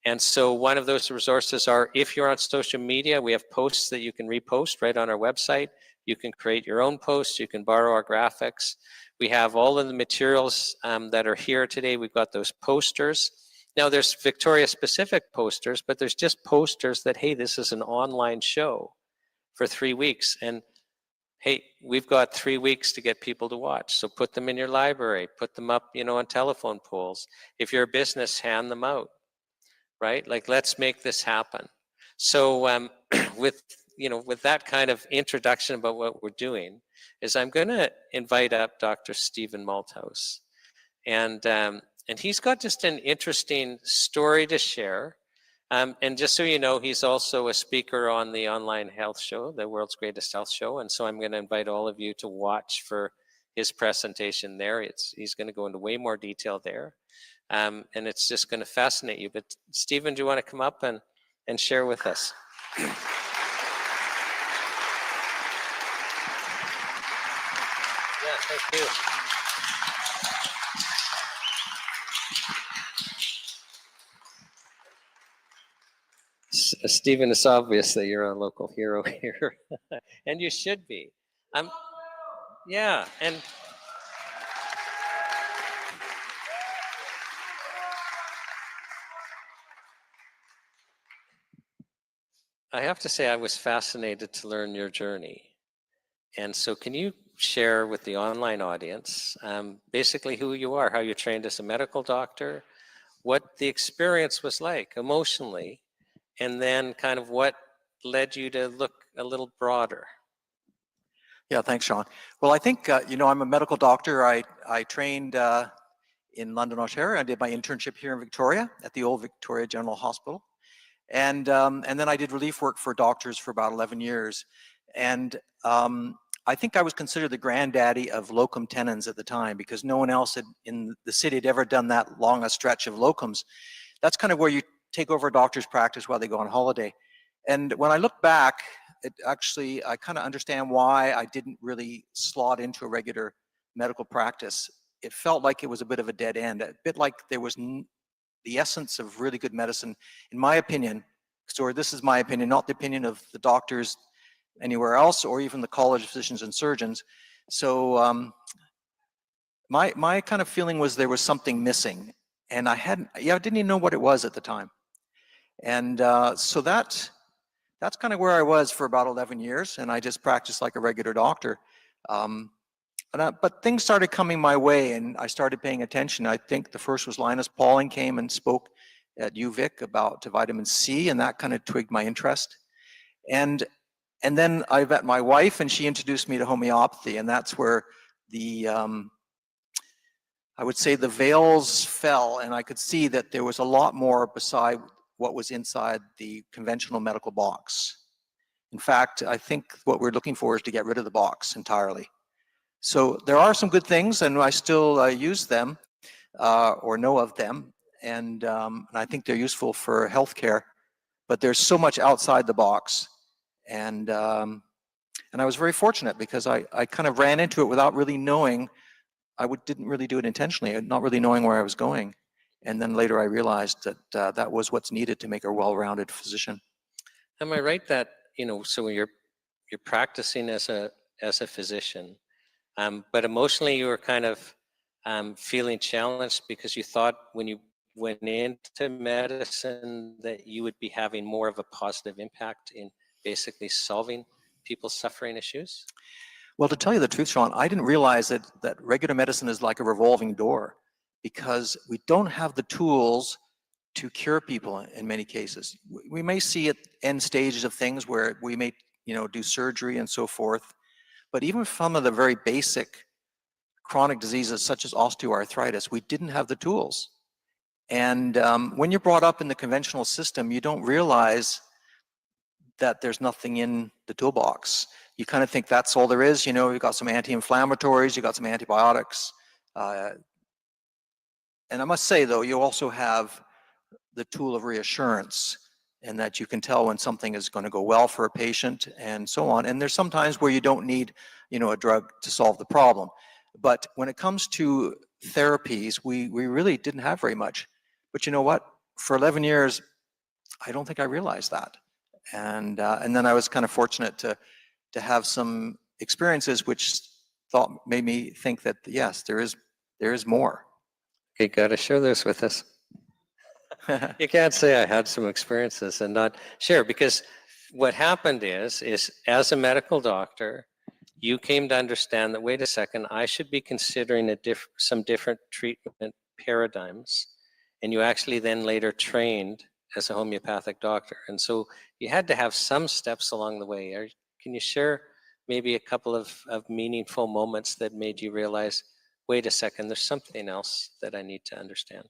And so one of those resources are, if you're on social media, we have posts that you can repost right on our website. You can create your own posts. You can borrow our graphics. We have all of the materials that are here today. We've got those posters. Now there's Victoria-specific posters, but there's just posters that, hey, this is an online show for 3 weeks. And hey, we've got 3 weeks to get people to watch. So put them in your library, put them up, you know, on telephone poles. If you're a business, hand them out, right? Like, let's make this happen. So with that kind of introduction about what we're doing, is I'm going to invite up Dr. Stephen Malthouse. And he's got just an interesting story to share. And just so you know, he's also a speaker on the online health show, the World's Greatest Health Show. And so I'm going to invite all of you to watch for his presentation there. He's going to go into way more detail there. And it's just going to fascinate you. But Stephen, do you want to come up and share with us? Yeah, thank you. Stephen, it's obvious that you're a local hero here, and you should be. Yeah, and I have to say I was fascinated to learn your journey. And so can you share with the online audience basically who you are, how you trained as a medical doctor, what the experience was like emotionally, and then kind of what led you to look a little broader? Yeah, thanks, Sean. Well, I think, I'm a medical doctor. I trained in London, Ontario. I did my internship here in Victoria at the old Victoria General Hospital. And then I did relief work for doctors for about 11 years. And I think I was considered the granddaddy of locum tenens at the time, because no one else in the city had ever done that long a stretch of locums. That's kind of where you take over a doctor's practice while they go on holiday. And when I look back, I kind of understand why I didn't really slot into a regular medical practice. It felt like it was a bit of a dead end, a bit like there was the essence of really good medicine, in my opinion. So this is my opinion, not the opinion of the doctors anywhere else, or even the College of Physicians and Surgeons. So my kind of feeling was there was something missing, and I didn't even know what it was at the time. And so that's kind of where I was for about 11 years, and I just practiced like a regular doctor. But things started coming my way, and I started paying attention. I think the first was Linus Pauling came and spoke at UVic about vitamin C, and that kind of twigged my interest. And then I met my wife, and she introduced me to homeopathy, and that's where I would say the veils fell, and I could see that there was a lot more beside what was inside the conventional medical box. In fact, I think what we're looking for is to get rid of the box entirely. So there are some good things, and I still use them or know of them, and I think they're useful for healthcare. But there's so much outside the box, and I was very fortunate because I kind of ran into it without really knowing. Didn't really do it intentionally, not really knowing where I was going. And then later I realized that that was what's needed to make a well-rounded physician. Am I right that, so you're practicing as a physician, but emotionally you were kind of feeling challenged because you thought when you went into medicine that you would be having more of a positive impact in basically solving people's suffering issues? Well, to tell you the truth, Sean, I didn't realize that regular medicine is like a revolving door, because we don't have the tools to cure people in many cases. We may see at end stages of things where we may, do surgery and so forth, but even some of the very basic chronic diseases such as osteoarthritis, we didn't have the tools. And when you're brought up in the conventional system, you don't realize that there's nothing in the toolbox. You kind of think that's all there is. You've got some anti-inflammatories, you've got some antibiotics. And I must say, though, you also have the tool of reassurance, and that you can tell when something is going to go well for a patient and so on. And there's sometimes where you don't need, a drug to solve the problem. But when it comes to therapies, we really didn't have very much. But you know what? For 11 years, I don't think I realized that. And then I was kind of fortunate to have some experiences which made me think that, yes, there is more. You got to share this with us. You can't say I had some experiences and not share, because what happened is as a medical doctor, you came to understand that, wait a second, I should be considering some different treatment paradigms. And you actually then later trained as a homeopathic doctor. And so you had to have some steps along the way. Can you share maybe a couple of meaningful moments that made you realize, wait a second, there's something else that I need to understand?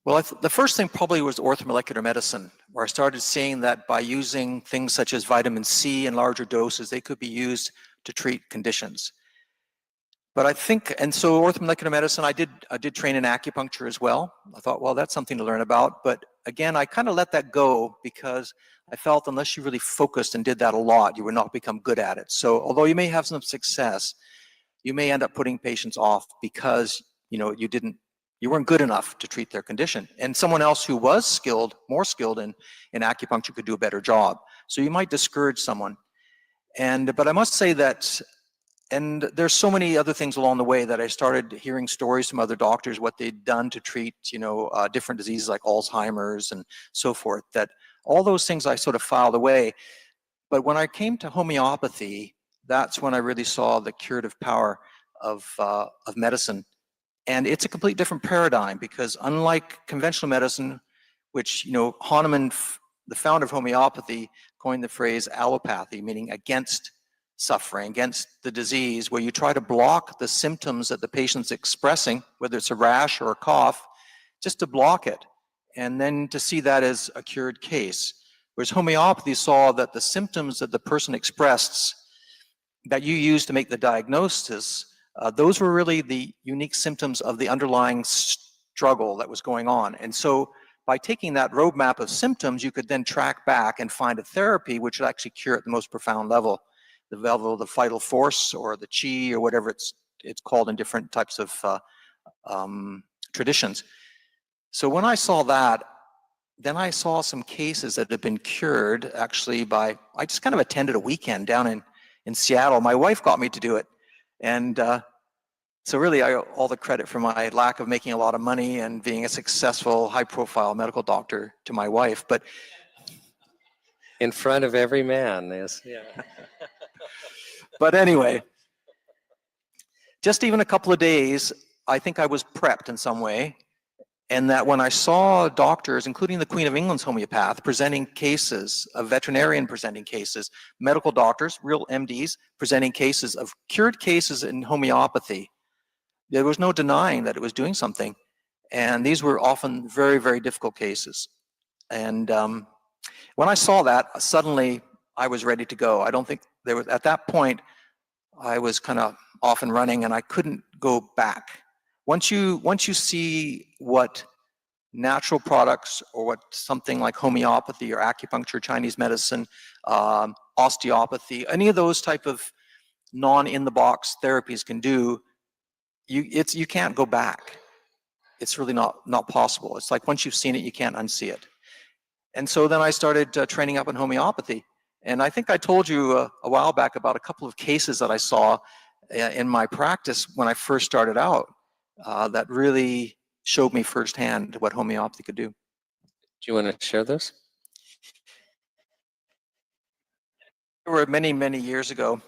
Well, the first thing probably was orthomolecular medicine, where I started seeing that by using things such as vitamin C in larger doses, they could be used to treat conditions. But I think, and so orthomolecular medicine, I did train in acupuncture as well. I thought, well, that's something to learn about. But again, I kind of let that go because I felt unless you really focused and did that a lot, you would not become good at it. So although you may have some success, you may end up putting patients off because, you weren't good enough to treat their condition. And someone else who was more skilled in acupuncture could do a better job. So you might discourage someone. But I must say that, and there's so many other things along the way that I started hearing stories from other doctors, what they'd done to treat, different diseases like Alzheimer's and so forth, that all those things I sort of filed away. But when I came to homeopathy, that's when I really saw the curative power of medicine. And it's a complete different paradigm, because unlike conventional medicine, which, Hahnemann, the founder of homeopathy, coined the phrase allopathy, meaning against suffering, against the disease, where you try to block the symptoms that the patient's expressing, whether it's a rash or a cough, just to block it, and then to see that as a cured case. Whereas homeopathy saw that the symptoms that the person expressed that you used to make the diagnosis, those were really the unique symptoms of the underlying struggle that was going on. And so by taking that roadmap of symptoms, you could then track back and find a therapy which would actually cure at the most profound level, the level of the vital force or the chi or whatever it's called in different types of traditions. So when I saw that, then I saw some cases that had been cured actually I just kind of attended a weekend down in Seattle. My wife got me to do it. And so really, all the credit for my lack of making a lot of money and being a successful, high-profile medical doctor to my wife. But in front of every man, yes. Yeah. But anyway, just even a couple of days, I think I was prepped in some way. And that when I saw doctors, including the Queen of England's homeopath, presenting cases, a veterinarian presenting cases, medical doctors, real MDs, presenting cases of cured cases in homeopathy, there was no denying that it was doing something. And these were often very, very difficult cases. And when I saw that, suddenly I was ready to go. I don't think there was, at that point, I was kind of off and running and I couldn't go back. Once you see what natural products or what something like homeopathy or acupuncture, Chinese medicine, osteopathy, any of those type of non-in-the-box therapies can do, you can't go back. It's really not possible. It's like once you've seen it, you can't unsee it. And so then I started training up in homeopathy. And I think I told you a while back about a couple of cases that I saw in my practice when I first started out that really showed me firsthand what homeopathy could do. Do you want to share those? There were many, many years ago.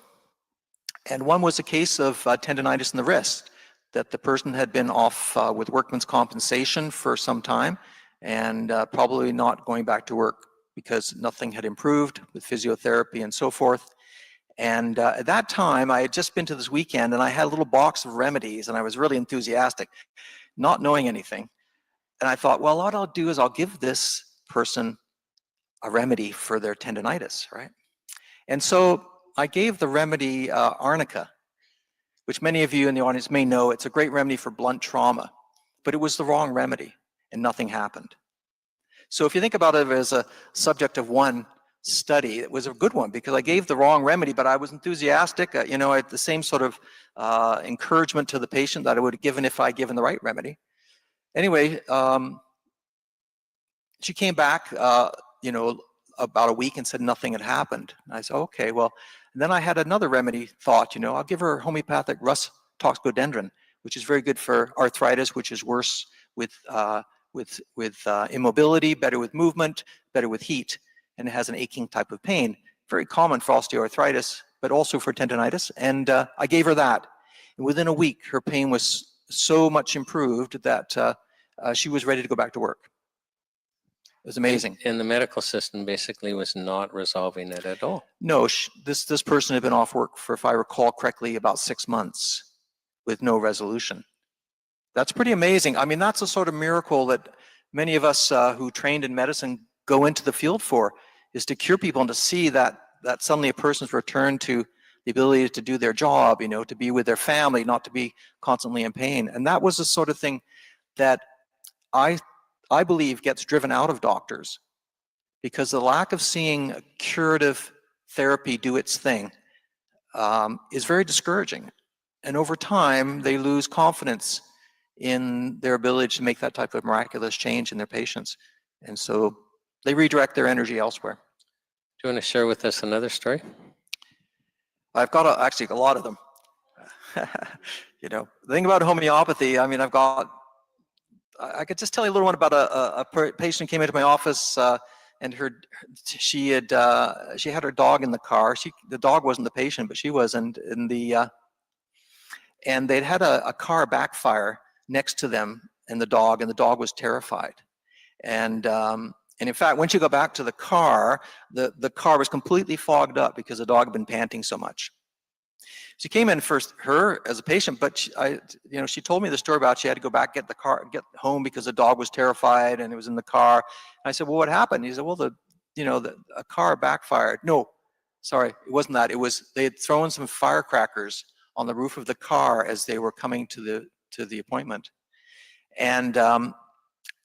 And one was a case of tendonitis in the wrist, that the person had been off with workman's compensation for some time and probably not going back to work because nothing had improved with physiotherapy and so forth. And at that time, I had just been to this weekend and I had a little box of remedies and I was really enthusiastic, not knowing anything. And I thought, well, what I'll do is I'll give this person a remedy for their tendonitis, right? And so I gave the remedy arnica, which many of you in the audience may know. It's a great remedy for blunt trauma, but it was the wrong remedy and nothing happened. So if you think about it as a subject of one study, it was a good one because I gave the wrong remedy, but I was enthusiastic. I had the same sort of encouragement to the patient that I would have given if I had given the right remedy. Anyway, she came back, about a week and said nothing had happened. And I said, okay, well, and then I had another remedy thought, I'll give her homeopathic Rus toxicodendron, which is very good for arthritis, which is worse with immobility, better with movement, better with heat, and it has an aching type of pain. Very common for osteoarthritis, but also for tendonitis. And I gave her that. And within a week, her pain was so much improved that she was ready to go back to work. It was amazing. And the medical system basically was not resolving it at all. No, this person had been off work for, if I recall correctly, about 6 months with no resolution. That's pretty amazing. I mean, that's a sort of miracle that many of us who trained in medicine go into the field for, is to cure people and to see that suddenly a person's returned to the ability to do their job, to be with their family, not to be constantly in pain. And that was the sort of thing that I believe gets driven out of doctors, because the lack of seeing a curative therapy do its thing is very discouraging. And over time, they lose confidence in their ability to make that type of miraculous change in their patients. And so they redirect their energy elsewhere. Do you want to share with us another story? I've got actually a lot of them. The thing about homeopathy, I mean, I could just tell you a little one about a patient who came into my office and she had her dog in the car. The dog wasn't the patient, but she was, and they'd had a car backfire next to them and the dog was terrified. And in fact, once you go back to the car was completely fogged up because the dog had been panting so much. She came in first, her as a patient, but she told me the story about she had to go back, get home because the dog was terrified and it was in the car. And I said, well, what happened? He said, well, a car backfired. No, sorry, it wasn't that. It was, they had thrown some firecrackers on the roof of the car as they were coming to the appointment. And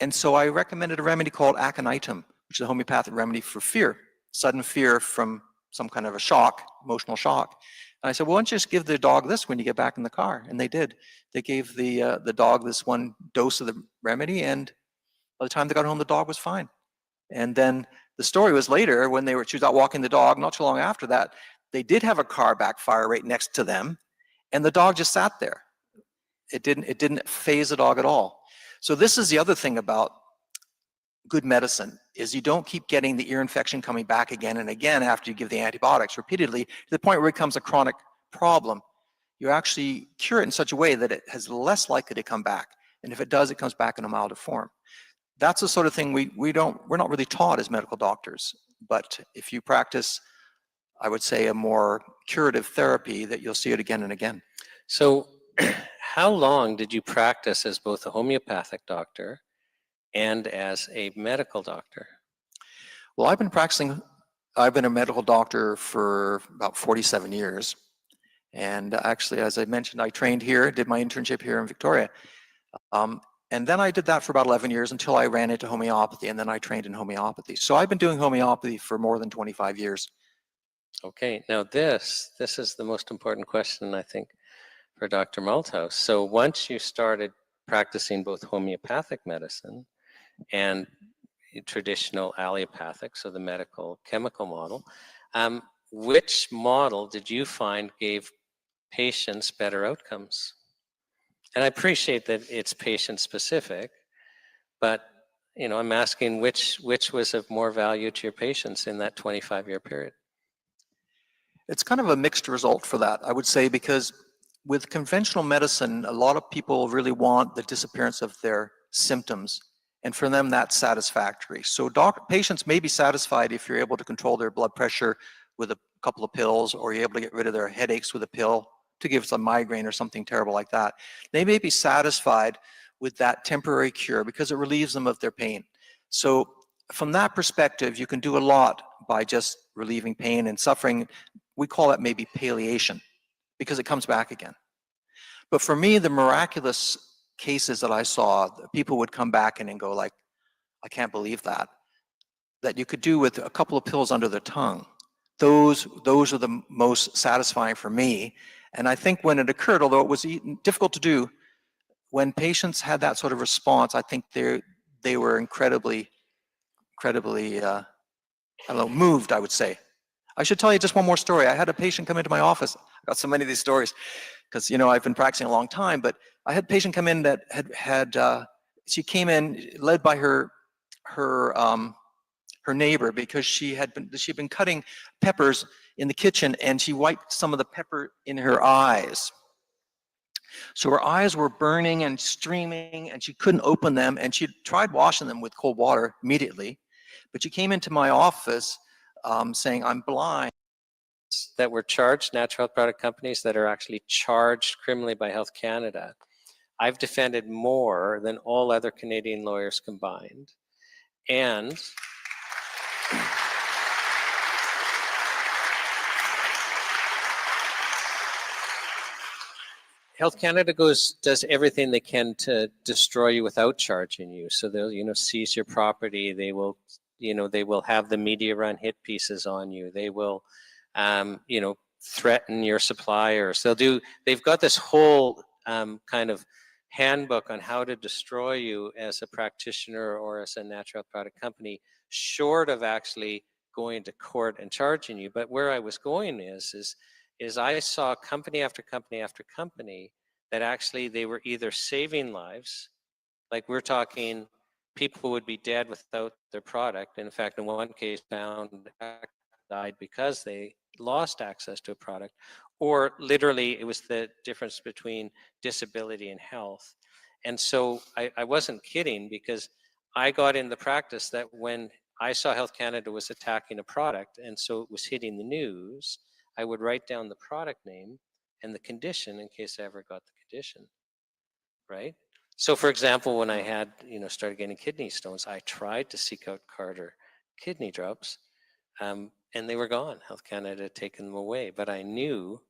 so I recommended a remedy called aconitum, which is a homeopathic remedy for fear, sudden fear from some kind of a shock, emotional shock. And I said, well, why don't you just give the dog this when you get back in the car? And they did. They gave the dog this one dose of the remedy, and by the time they got home, the dog was fine. And then the story was later when she was out walking the dog, not too long after that, they did have a car backfire right next to them, and the dog just sat there. It didn't faze the dog at all. So this is the other thing about good medicine, is you don't keep getting the ear infection coming back again and again after you give the antibiotics repeatedly to the point where it becomes a chronic problem. You actually cure it in such a way that it has less likely to come back. And if it does, it comes back in a milder form. That's the sort of thing we're not really taught as medical doctors. But if you practice, I would say, a more curative therapy, that you'll see it again and again. So how long did you practice as both a homeopathic doctor and as a medical doctor? Well, I've been practicing I've been a medical doctor for about 47 years. And actually, as I mentioned, I trained here, did my internship here in Victoria. And then I did that for about 11 years until I ran into homeopathy, and then I trained in homeopathy. So I've been doing homeopathy for more than 25 years. Okay, now this is the most important question, I think, for Dr. Malthouse. So once you started practicing both homeopathic medicine and traditional allopathic, so the medical chemical model, which model did you find gave patients better outcomes? And I appreciate that it's patient specific, but I'm asking which was of more value to your patients in that 25-year period. It's kind of a mixed result for that, I would say, because with conventional medicine, a lot of people really want the disappearance of their symptoms. And for them, that's satisfactory. So patients may be satisfied if you're able to control their blood pressure with a couple of pills, or you're able to get rid of their headaches with a pill to give some migraine or something terrible like that. They may be satisfied with that temporary cure because it relieves them of their pain. So from that perspective, you can do a lot by just relieving pain and suffering. We call that maybe palliation, because it comes back again. But for me, the miraculous cases that I saw, people would come back and go like, I can't believe that you could do with a couple of pills under the tongue. Those are the most satisfying for me. And I think when it occurred, although it was difficult to do, when patients had that sort of response, I think they were incredibly, I don't know, moved, I would say. I should tell you just one more story. I had a patient come into my office. I've got so many of these stories because, I've been practicing a long time, but I had a patient come in that she came in led by her neighbor, because she'd been cutting peppers in the kitchen, and she wiped some of the pepper in her eyes. So her eyes were burning and streaming, and she couldn't open them, and she tried washing them with cold water immediately. But she came into my office saying, I'm blind. That were charged, natural health product companies that are actually charged criminally by Health Canada. I've defended more than all other Canadian lawyers combined. And Health Canada does everything they can to destroy you without charging you. So they'll, seize your property. They will, they will have the media run hit pieces on you. They will, threaten your suppliers. They've got this whole kind of handbook on how to destroy you as a practitioner or as a natural product company, short of actually going to court and charging you. But where I was going is I saw company after company after company that actually they were either saving lives, like we're talking people would be dead without their product. In fact, in one case, found died because they lost access to a product, or literally it was the difference between disability and health. And so I wasn't kidding, because I got in the practice that when I saw Health Canada was attacking a product, and so it was hitting the news, I would write down the product name and the condition in case I ever got the condition, right? So for example, when I had, started getting kidney stones, I tried to seek out Carter kidney drops, and they were gone. Health Canada had taken them away, but I knew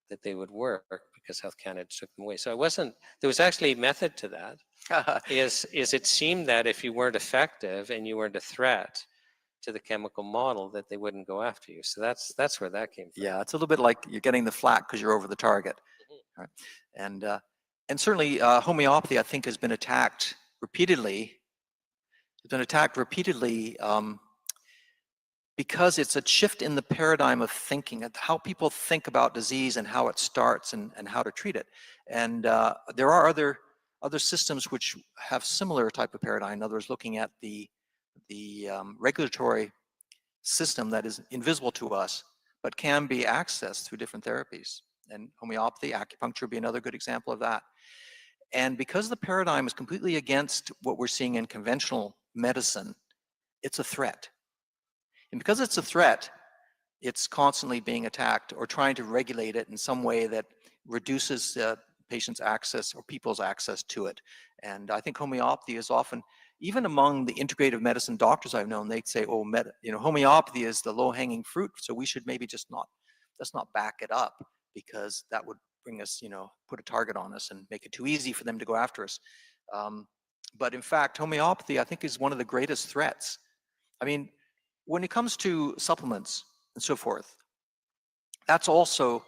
that they would work because Health Canada took them away. So there was actually a method to that, is it seemed that if you weren't effective and you weren't a threat to the chemical model, that they wouldn't go after you. So that's where that came from. Yeah, it's a little bit like you're getting the flak because you're over the target. Mm-hmm. Right? And certainly homeopathy, I think, has been attacked repeatedly. It's been attacked repeatedly because it's a shift in the paradigm of thinking, how people think about disease and how it starts and how to treat it. And there are other systems which have similar type of paradigm. In other words, looking at the regulatory system that is invisible to us, but can be accessed through different therapies. And homeopathy, acupuncture would be another good example of that. And because the paradigm is completely against what we're seeing in conventional medicine, it's a threat. And because it's a threat, it's constantly being attacked or trying to regulate it in some way that reduces patients' access or people's access to it. And I think homeopathy is often, even among the integrative medicine doctors I've known, they'd say, oh, homeopathy is the low-hanging fruit, so we should maybe just not, let's not back it up, because that would bring us, put a target on us and make it too easy for them to go after us. But in fact, homeopathy, I think, is one of the greatest threats. I mean, when it comes to supplements and so forth, that's also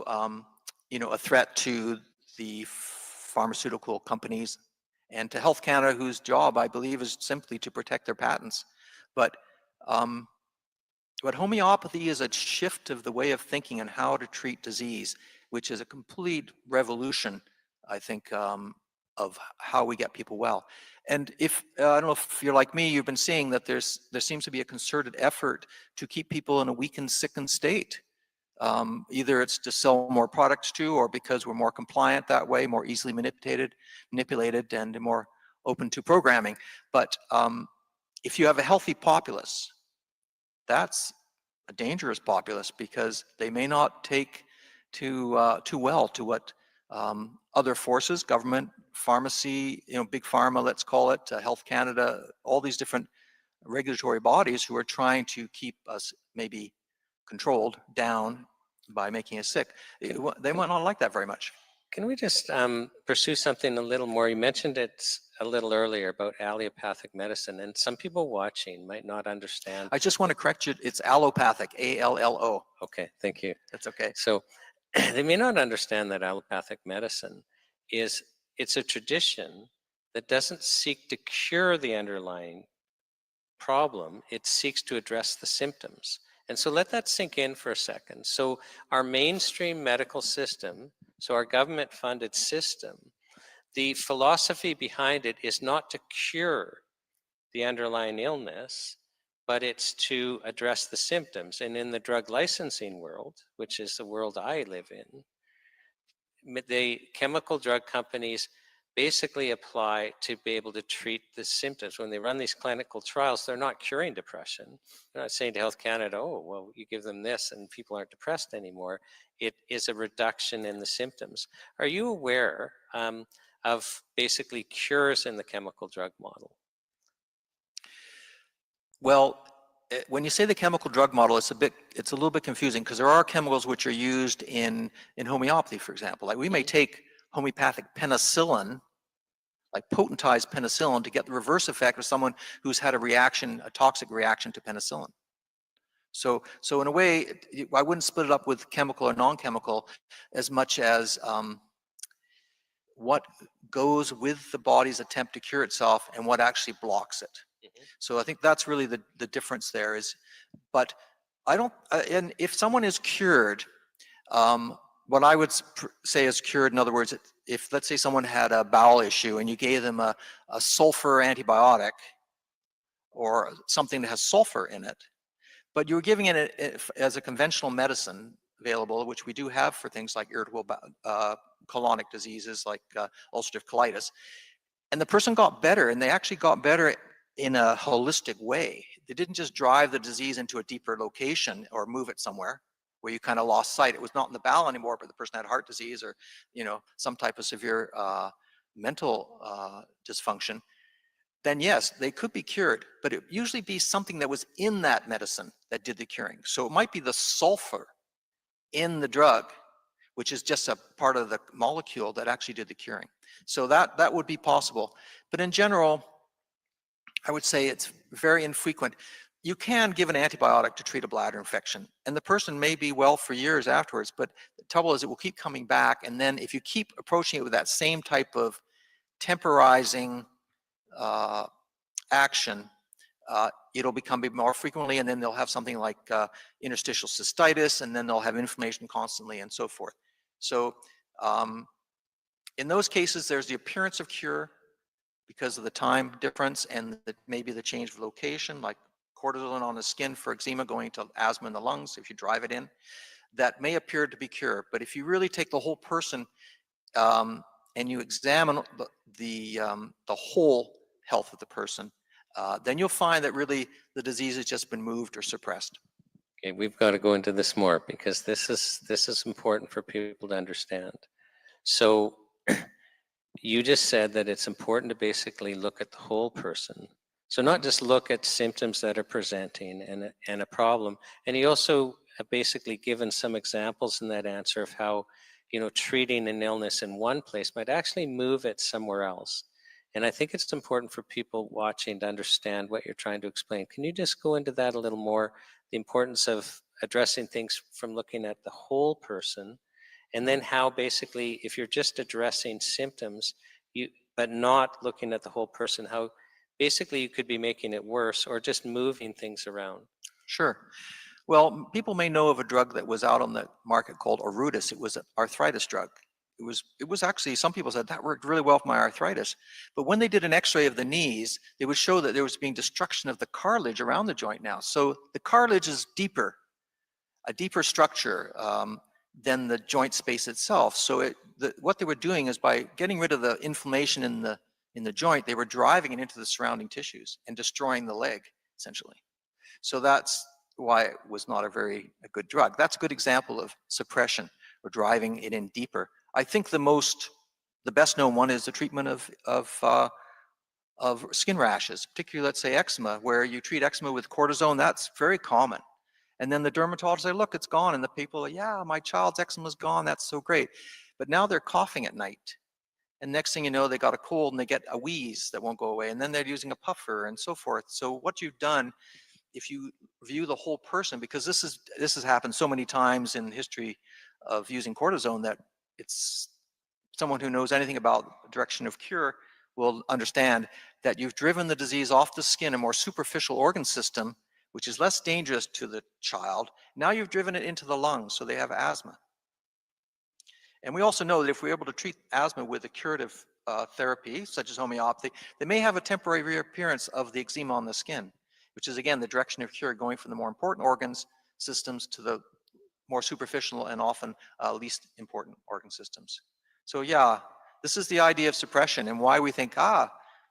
a threat to the pharmaceutical companies and to Health Canada, whose job, I believe, is simply to protect their patents. But homeopathy is a shift of the way of thinking and how to treat disease, which is a complete revolution, I think, of how we get people well. And if I don't know if you're like me, you've been seeing that there seems to be a concerted effort to keep people in a weakened, sickened state. Either it's to sell more products to, or because we're more compliant that way, more easily manipulated and more open to programming. But if you have a healthy populace, that's a dangerous populace, because they may not take too well to what other forces, government, pharmacy, big pharma, let's call it, Health Canada, all these different regulatory bodies who are trying to keep us maybe controlled down by making us sick. They might not like that very much. Can we just pursue something a little more? You mentioned it a little earlier about allopathic medicine, and some people watching might not understand. I just want to correct you. It's allopathic, A-L-L-O. Okay, thank you. That's okay. So they may not understand that allopathic medicine it's a tradition that doesn't seek to cure the underlying problem. It seeks to address the symptoms. And so let that sink in for a second. So our mainstream medical system, so our government funded system, the philosophy behind it is not to cure the underlying illness, but it's to address the symptoms. And in the drug licensing world, which is the world I live in, the chemical drug companies basically apply to be able to treat the symptoms. When they run these clinical trials, they're not curing depression. They're not saying to Health Canada, oh, well, you give them this and people aren't depressed anymore. It is a reduction in the symptoms. Are you aware of basically cures in the chemical drug model? Well, when you say the chemical drug model, it's a little bit confusing, because there are chemicals which are used in homeopathy, for example. Like we may take homeopathic penicillin, like potentized penicillin, to get the reverse effect of someone who's had a toxic reaction to penicillin. So in a way, I wouldn't split it up with chemical or non-chemical as much as what goes with the body's attempt to cure itself and what actually blocks it. So I think that's really the difference there is, but I don't, and if someone is cured, what I would say is cured, in other words, if let's say someone had a bowel issue and you gave them a sulfur antibiotic or something that has sulfur in it, but you were giving it as a conventional medicine available, which we do have for things like irritable colonic diseases like ulcerative colitis, and the person got better, and they actually got better in a holistic way. They didn't just drive the disease into a deeper location or move it somewhere where you kind of lost sight. It was not in the bowel anymore, but the person had heart disease or some type of severe mental dysfunction. Then yes, they could be cured, but it would usually be something that was in that medicine that did the curing. So it might be the sulfur in the drug, which is just a part of the molecule that actually did the curing. So that would be possible. But in general, I would say it's very infrequent. You can give an antibiotic to treat a bladder infection, and the person may be well for years afterwards, but the trouble is it will keep coming back, and then if you keep approaching it with that same type of temporizing action, it'll become more frequently, and then they'll have something like interstitial cystitis, and then they'll have inflammation constantly and so forth. So in those cases, there's the appearance of cure because of the time difference and maybe the change of location, like cortisone on the skin for eczema going to asthma in the lungs, if you drive it in, that may appear to be cured. But if you really take the whole person and you examine the whole health of the person, then you'll find that really the disease has just been moved or suppressed. Okay, we've got to go into this more because this is important for people to understand. So you just said that it's important to basically look at the whole person. So not just look at symptoms that are presenting and a problem. And you also have basically given some examples in that answer of how, treating an illness in one place might actually move it somewhere else. And I think it's important for people watching to understand what you're trying to explain. Can you just go into that a little more? The importance of addressing things from looking at the whole person, and then how basically, if you're just addressing symptoms, but not looking at the whole person, how basically you could be making it worse or just moving things around. Sure. Well, people may know of a drug that was out on the market called Orudis. It was an arthritis drug. It was actually, some people said that worked really well for my arthritis. But when they did an x-ray of the knees, they would show that there was being destruction of the cartilage around the joint now. So the cartilage is deeper, a deeper structure than the joint space itself. So what they were doing is by getting rid of the inflammation in the joint, they were driving it into the surrounding tissues and destroying the leg, essentially. So that's why it was not a good drug. That's a good example of suppression or driving it in deeper. I think the best known one is the treatment of skin rashes, particularly, let's say, eczema, where you treat eczema with cortisone. That's very common. And then the dermatologist say, look, it's gone. And the people are, yeah, my child's eczema is gone. That's so great. But now they're coughing at night. And next thing you know, they got a cold and they get a wheeze that won't go away. And then they're using a puffer and so forth. So what you've done, if you view the whole person, because this has happened so many times in history of using cortisone, that it's someone who knows anything about direction of cure will understand that you've driven the disease off the skin, a more superficial organ system, which is less dangerous to the child. Now you've driven it into the lungs, so they have asthma. And we also know that if we're able to treat asthma with a curative therapy, such as homeopathy, they may have a temporary reappearance of the eczema on the skin, which is, again, the direction of cure, going from the more important organs systems to the more superficial and often least important organ systems. So yeah, this is the idea of suppression and why we think,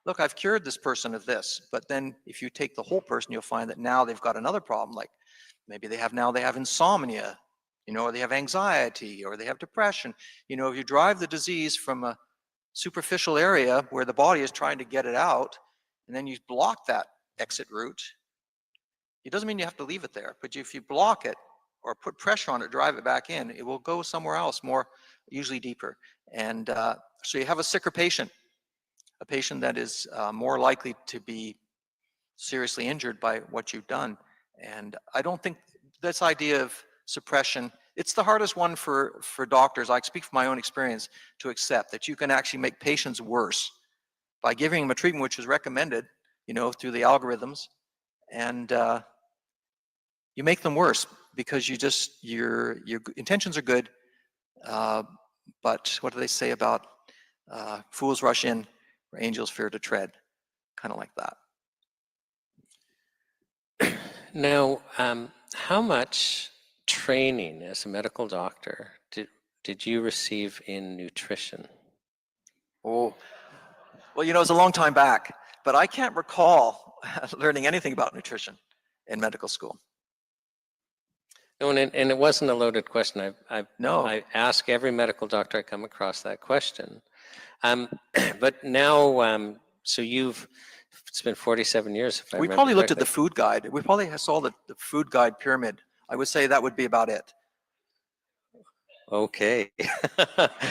look, I've cured this person of this. But then if you take the whole person, you'll find that now they've got another problem, like maybe they have insomnia, or they have anxiety, or they have depression. If you drive the disease from a superficial area where the body is trying to get it out, and then you block that exit route, it doesn't mean you have to leave it there, but if you block it or put pressure on it, drive it back in, it will go somewhere else, usually deeper. And so you have a sicker patient, a patient that is more likely to be seriously injured by what you've done. And I don't think this idea of suppression, it's the hardest one for doctors, I speak from my own experience, to accept that you can actually make patients worse by giving them a treatment which is recommended, through the algorithms, and you make them worse because your intentions are good, but what do they say about fools rush in where angels fear to tread? Kind of like that. Now, how much training as a medical doctor did you receive in nutrition? Oh, well, it's a long time back, but I can't recall learning anything about nutrition in medical school. No, and it wasn't a loaded question. No. I ask every medical doctor I come across that question. But now, so it's been 47 years. If I We probably looked at the food guide. We probably saw the food guide pyramid. I would say that would be about it. Okay.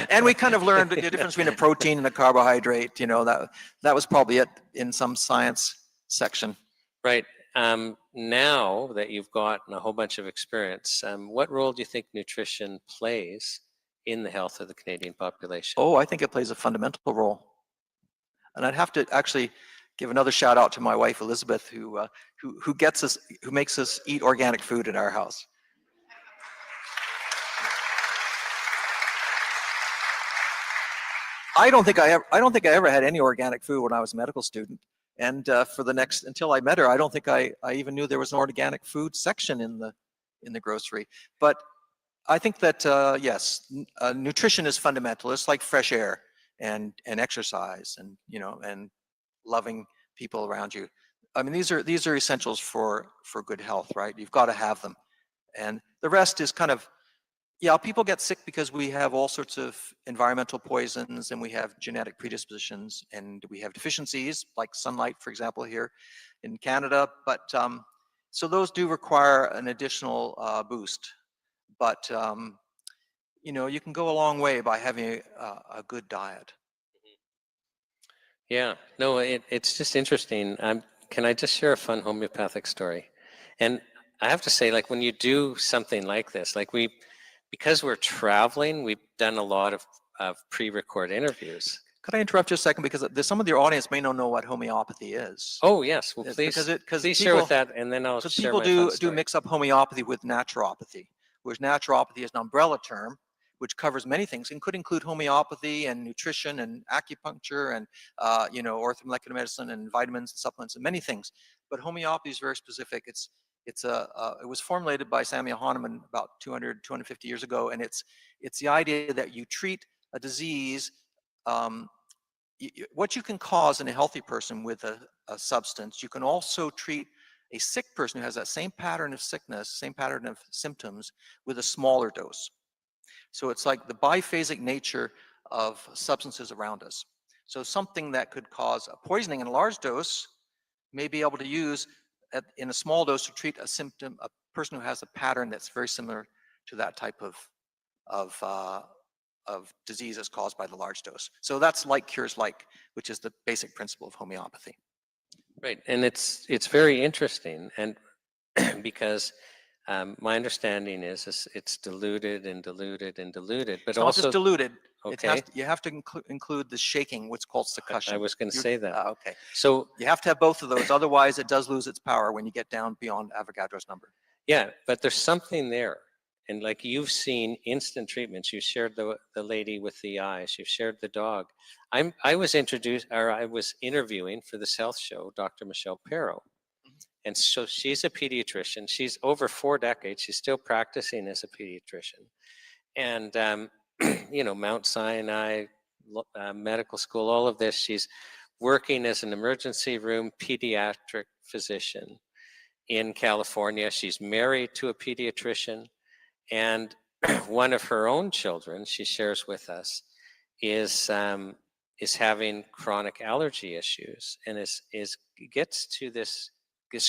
And we kind of learned the difference between a protein and a carbohydrate. That was probably it in some science section. Right. Now that you've gotten a whole bunch of experience, what role do you think nutrition plays in the health of the Canadian population? Oh, I think it plays a fundamental role. And I'd have to actually give another shout out to my wife, Elizabeth, who makes us eat organic food in our house. I don't think I ever had any organic food when I was a medical student. And until I met her, I don't think I even knew there was an organic food section in the grocery. But I think that yes, nutrition is fundamental. It's like fresh air and exercise and and loving people around you. I mean, these are essentials for good health, right? You've got to have them, and the rest is kind of Yeah, people get sick because we have all sorts of environmental poisons, and we have genetic predispositions, and we have deficiencies like sunlight, for example, here in Canada. But so those do require an additional boost. But you know, you can go a long way by having a good diet. Yeah, no, it's just interesting. Can I just share a fun homeopathic story? And I have to say, like when you do something like this, like because we're traveling, we've done a lot of pre-record interviews. Could I interrupt just a second, because there's some of your audience may not know what homeopathy is. Oh yes, well It's please share with that, and then I'll because share people my fun do story. mix up homeopathy with naturopathy, whereas naturopathy is an umbrella term which covers many things and could include homeopathy and nutrition and acupuncture and you know, orthomolecular medicine and vitamins and supplements and many things. But homeopathy is very specific. It was formulated by Samuel Hahnemann about 250 years ago, and it's the idea that you treat a disease. Um, what you can cause in a healthy person with a substance, you can also treat a sick person who has that same pattern of sickness, same pattern of symptoms, with a smaller dose. So it's like the biphasic nature of substances around us. So something that could cause a poisoning in a large dose may be able to use in a small dose to treat a symptom, a person who has a pattern that's very similar to that type of disease as caused by the large dose. So that's like cures like, which is the basic principle of homeopathy. Right, and it's very interesting, and because my understanding is it's diluted and diluted and diluted, but It's not also just diluted. okay. You have to include the shaking, what's called succussion. I was going to say that. Okay. So You have to have both of those, otherwise it does lose its power when you get down beyond Avogadro's number. yeah, but there's something there. And like you've seen instant treatments, you shared the lady with the eyes, you've shared the dog. I was interviewing for this health show, Dr. Michelle Perro. And so she's a pediatrician. She's over 4 decades. She's still practicing as a pediatrician. And, you know, Mount Sinai Medical School, all of this, she's working as an emergency room pediatric physician in California. She's married to a pediatrician. And one of her own children, she shares with us, is having chronic allergy issues, and gets to this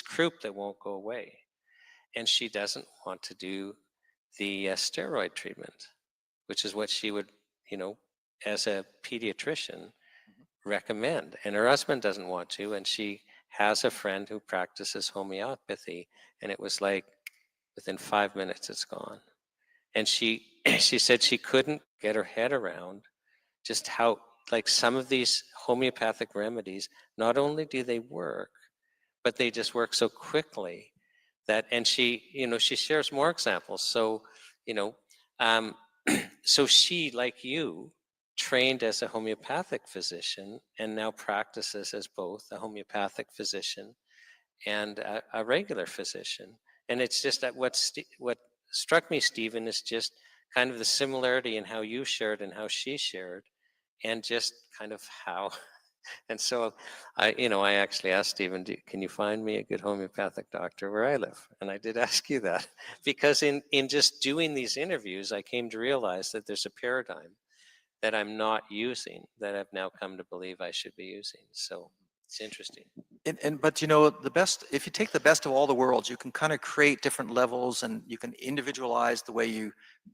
croup that won't go away, and she doesn't want to do the steroid treatment, which is what she would, you know, as a pediatrician, recommend. And her husband doesn't want to, and she has a friend who practices homeopathy, and it was like within 5 minutes it's gone. And she said she couldn't get her head around just how, like, some of these homeopathic remedies, not only do they work, but they just work so quickly that, and she, you know, she shares more examples. So, you know, so she, like you, trained as a homeopathic physician and now practices as both a homeopathic physician and a regular physician. And it's just that what struck me, Stephen, is just kind of the similarity in how you shared and how she shared, and just kind of how. And so I actually asked Stephen, can you find me a good homeopathic doctor where I live? And I did ask you that, because in just doing these interviews, I came to realize that there's a paradigm that I'm not using that I've now come to believe I should be using. So it's interesting. But you know, if you take the best of all the worlds, you can kind of create different levels, and you can individualize the way you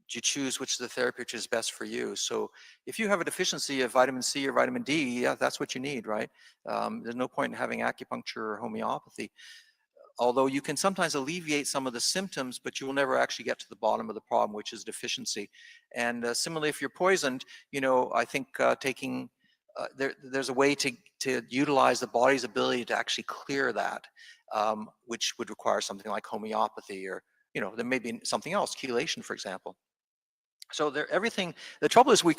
choose which of the therapy which is best for you. So if you have a deficiency of vitamin C or vitamin D, yeah, that's what you need, right? There's no point in having acupuncture or homeopathy. Although you can sometimes alleviate some of the symptoms, but you will never actually get to the bottom of the problem, which is deficiency. And similarly, if you're poisoned, you know, I think there's a way to utilize the body's ability to actually clear that, which would require something like homeopathy, or, you know, there may be something else, chelation, for example. So the trouble is we're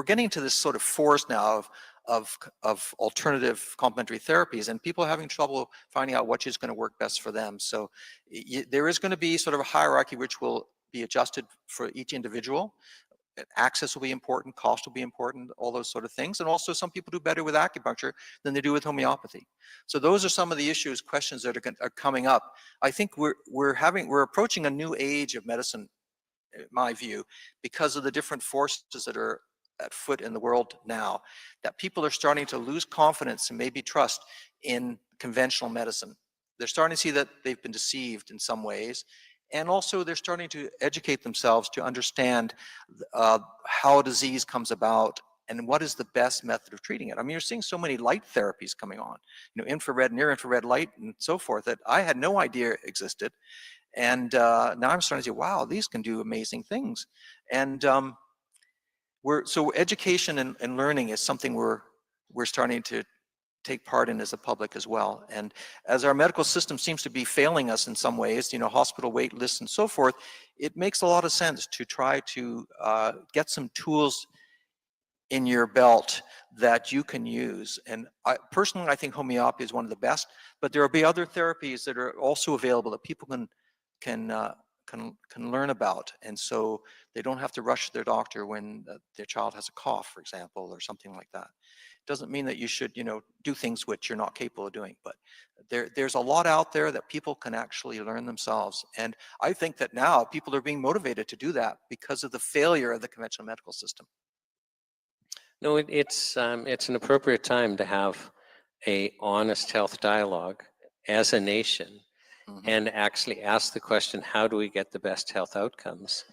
getting to this sort of forest now of alternative complementary therapies, and people are having trouble finding out which is going to work best for them. So there is going to be sort of a hierarchy which will be adjusted for each individual. Access will be important, cost will be important, all those sort of things. And also some people do better with acupuncture than they do with homeopathy. So those are some of the questions that are coming up. I think we're approaching a new age of medicine in my view, because of the different forces that are at foot in the world now, that people are starting to lose confidence and maybe trust in conventional medicine. They're starting to see that they've been deceived in some ways. And also they're starting to educate themselves to understand how disease comes about and what is the best method of treating it. I mean, you're seeing so many light therapies coming on, infrared, near infrared light and so forth, that I had no idea existed. And now I'm starting to say, wow, these can do amazing things. And so education and learning is something we're starting to take part in as a public as well. And as our medical system seems to be failing us in some ways, hospital wait lists and so forth, it makes a lot of sense to try to get some tools in your belt that you can use. And personally, I think homeopathy is one of the best, but there will be other therapies that are also available that people can learn about. And so they don't have to rush to their doctor when their child has a cough, for example, or something like that. Doesn't mean that you should, do things which you're not capable of doing, but there's a lot out there that people can actually learn themselves. And I think that now people are being motivated to do that because of the failure of the conventional medical system. No, it's an appropriate time to have a honest health dialogue as a nation and actually ask the question, how do we get the best health outcomes?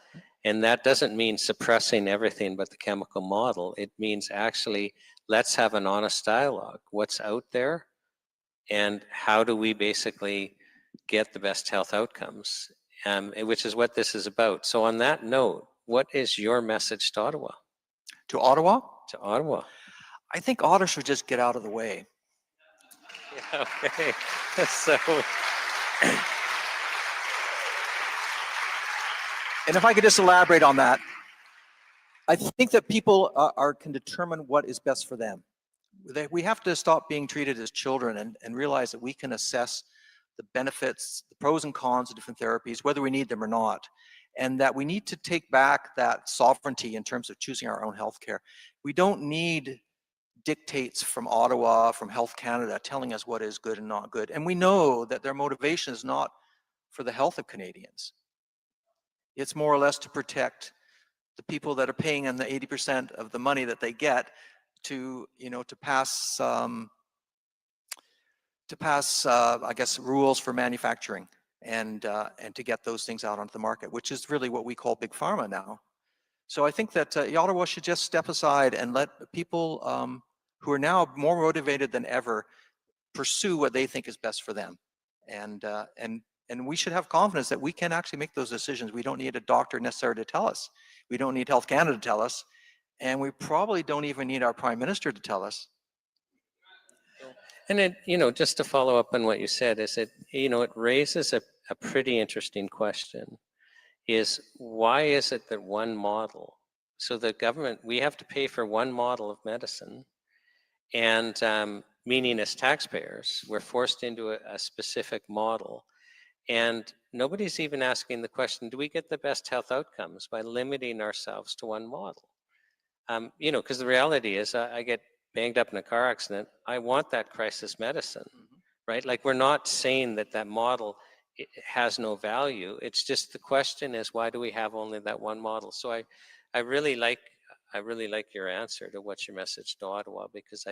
And that doesn't mean suppressing everything but the chemical model. It means actually, let's have an honest dialogue. What's out there and how do we basically get the best health outcomes, which is what this is about. So on that note, what is your message to Ottawa? To Ottawa? To Ottawa. I think Ottawa should just get out of the way. Yeah, okay. So... And if I could just elaborate on that, I think that people can determine what is best for them. We have to stop being treated as children and realize that we can assess the benefits, the pros and cons of different therapies, whether we need them or not. And that we need to take back that sovereignty in terms of choosing our own healthcare. We don't need dictates from Ottawa, from Health Canada, telling us what is good and not good. And we know that their motivation is not for the health of Canadians. It's more or less to protect the people that are paying them the 80% of the money that they get to pass, I guess, rules for manufacturing and to get those things out onto the market, which is really what we call big pharma now. So I think that Ottawa should just step aside and let people who are now more motivated than ever pursue what they think is best for them. And we should have confidence that we can actually make those decisions. We don't need a doctor necessarily to tell us. We don't need Health Canada to tell us. And we probably don't even need our Prime Minister to tell us. And it, just to follow up on what you said, is it raises a pretty interesting question. Is why is it that one model, so the government, we have to pay for one model of medicine, and meaning as taxpayers, we're forced into a specific model. And nobody's even asking the question, do we get the best health outcomes by limiting ourselves to one model? Because the reality is I get banged up in a car accident. I want that crisis medicine, right? Like, we're not saying that model has no value. It's just the question is, why do we have only that one model? So I really like your answer to what's your message to Ottawa, because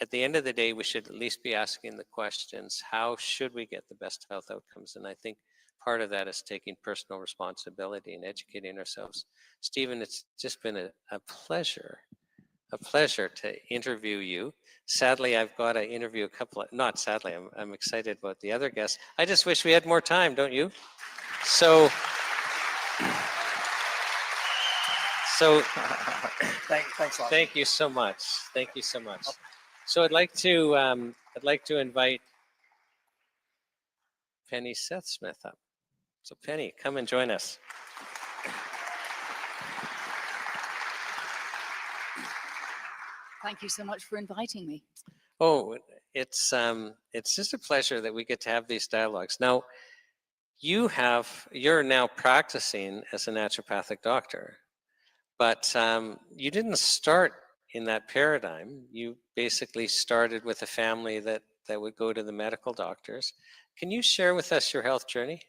at the end of the day, we should at least be asking the questions, how should we get the best health outcomes? And I think part of that is taking personal responsibility and educating ourselves. Stephen, it's just been a pleasure to interview you. Sadly, I've got to interview not sadly, I'm excited about the other guests. I just wish we had more time, don't you? So Thanks a lot. Thank you so much. Thank you so much. So I'd like to invite Penny Seth-Smith up. So Penny, come and join us. Thank you so much for inviting me. Oh, it's just a pleasure that we get to have these dialogues. Now, you're now practicing as a naturopathic doctor, but you didn't start in that paradigm. You basically started with a family that would go to the medical doctors. Can you share with us your health journey?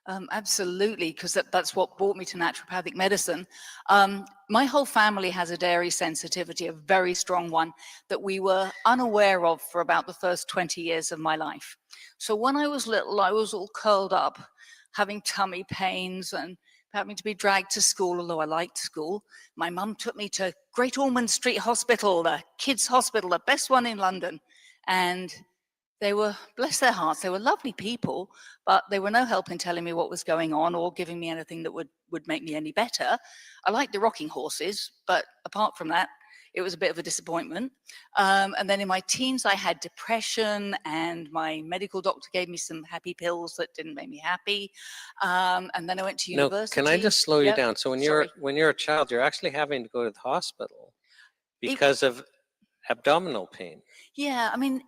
Absolutely, because that's what brought me to naturopathic medicine. My whole family has a dairy sensitivity, a very strong one, that we were unaware of for about the first 20 years of my life. So when I was little, I was all curled up, having tummy pains and having to be dragged to school, although I liked school. My mum took me to Great Ormond Street Hospital, the kids' hospital, the best one in London. And they were, bless their hearts, they were lovely people, but they were no help in telling me what was going on or giving me anything that would make me any better. I liked the rocking horses, but apart from that, it was a bit of a disappointment. And then in my teens, I had depression, and my medical doctor gave me some happy pills that didn't make me happy. And then I went to No, university. can I just slow you Yep. down? So Sorry. when you're a child, you're actually having to go to the hospital because of abdominal pain. Yeah, I mean,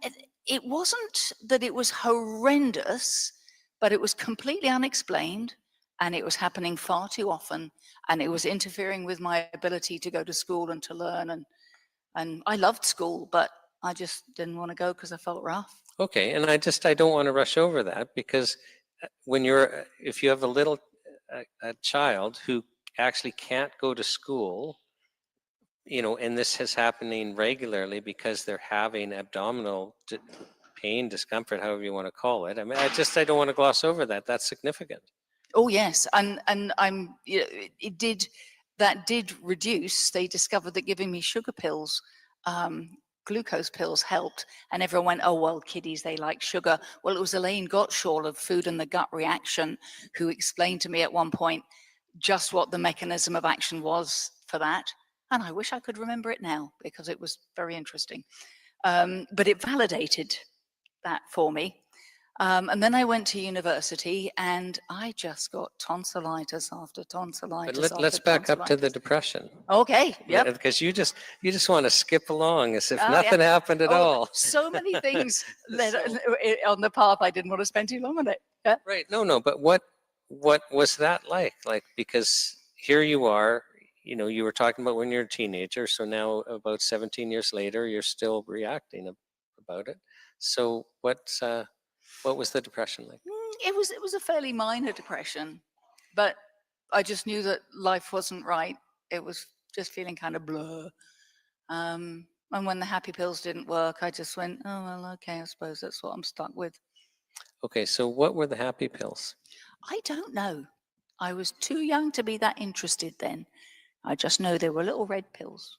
it wasn't that it was horrendous, but it was completely unexplained, and it was happening far too often, and it was interfering with my ability to go to school and to learn. And I loved school, but I just didn't want to go because I felt rough. Okay, and I don't want to rush over that, because if you have a child who actually can't go to school, and this is happening regularly because they're having abdominal pain, discomfort, however you want to call it. I mean, I don't want to gloss over that. That's significant. Oh yes, and I'm that did reduce. They discovered that giving me sugar pills, glucose pills helped, and everyone went, oh well, kiddies, they like sugar. Well, it was Elaine Gottschall of Food and the Gut Reaction who explained to me at one point just what the mechanism of action was for that, and I wish I could remember it now because it was very interesting. But it validated that for me. And then I went to university, and I just got tonsillitis after tonsillitis. But let's back up to the depression. Okay, yep. Because you just want to skip along as if Oh, nothing yeah. happened at all. So many things led on the path. I didn't want to spend too long on it. Yeah. Right. No. But what was that like? Like, because here you are, you were talking about when you're a teenager. So now about 17 years later, you're still reacting about it. So what was the depression like? It was a fairly minor depression, but I just knew that life wasn't right. It was just feeling kind of blur. And when the happy pills didn't work, I just went, oh, well, okay, I suppose that's what I'm stuck with. Okay, so what were the happy pills? I don't know. I was too young to be that interested then. I just know they were little red pills.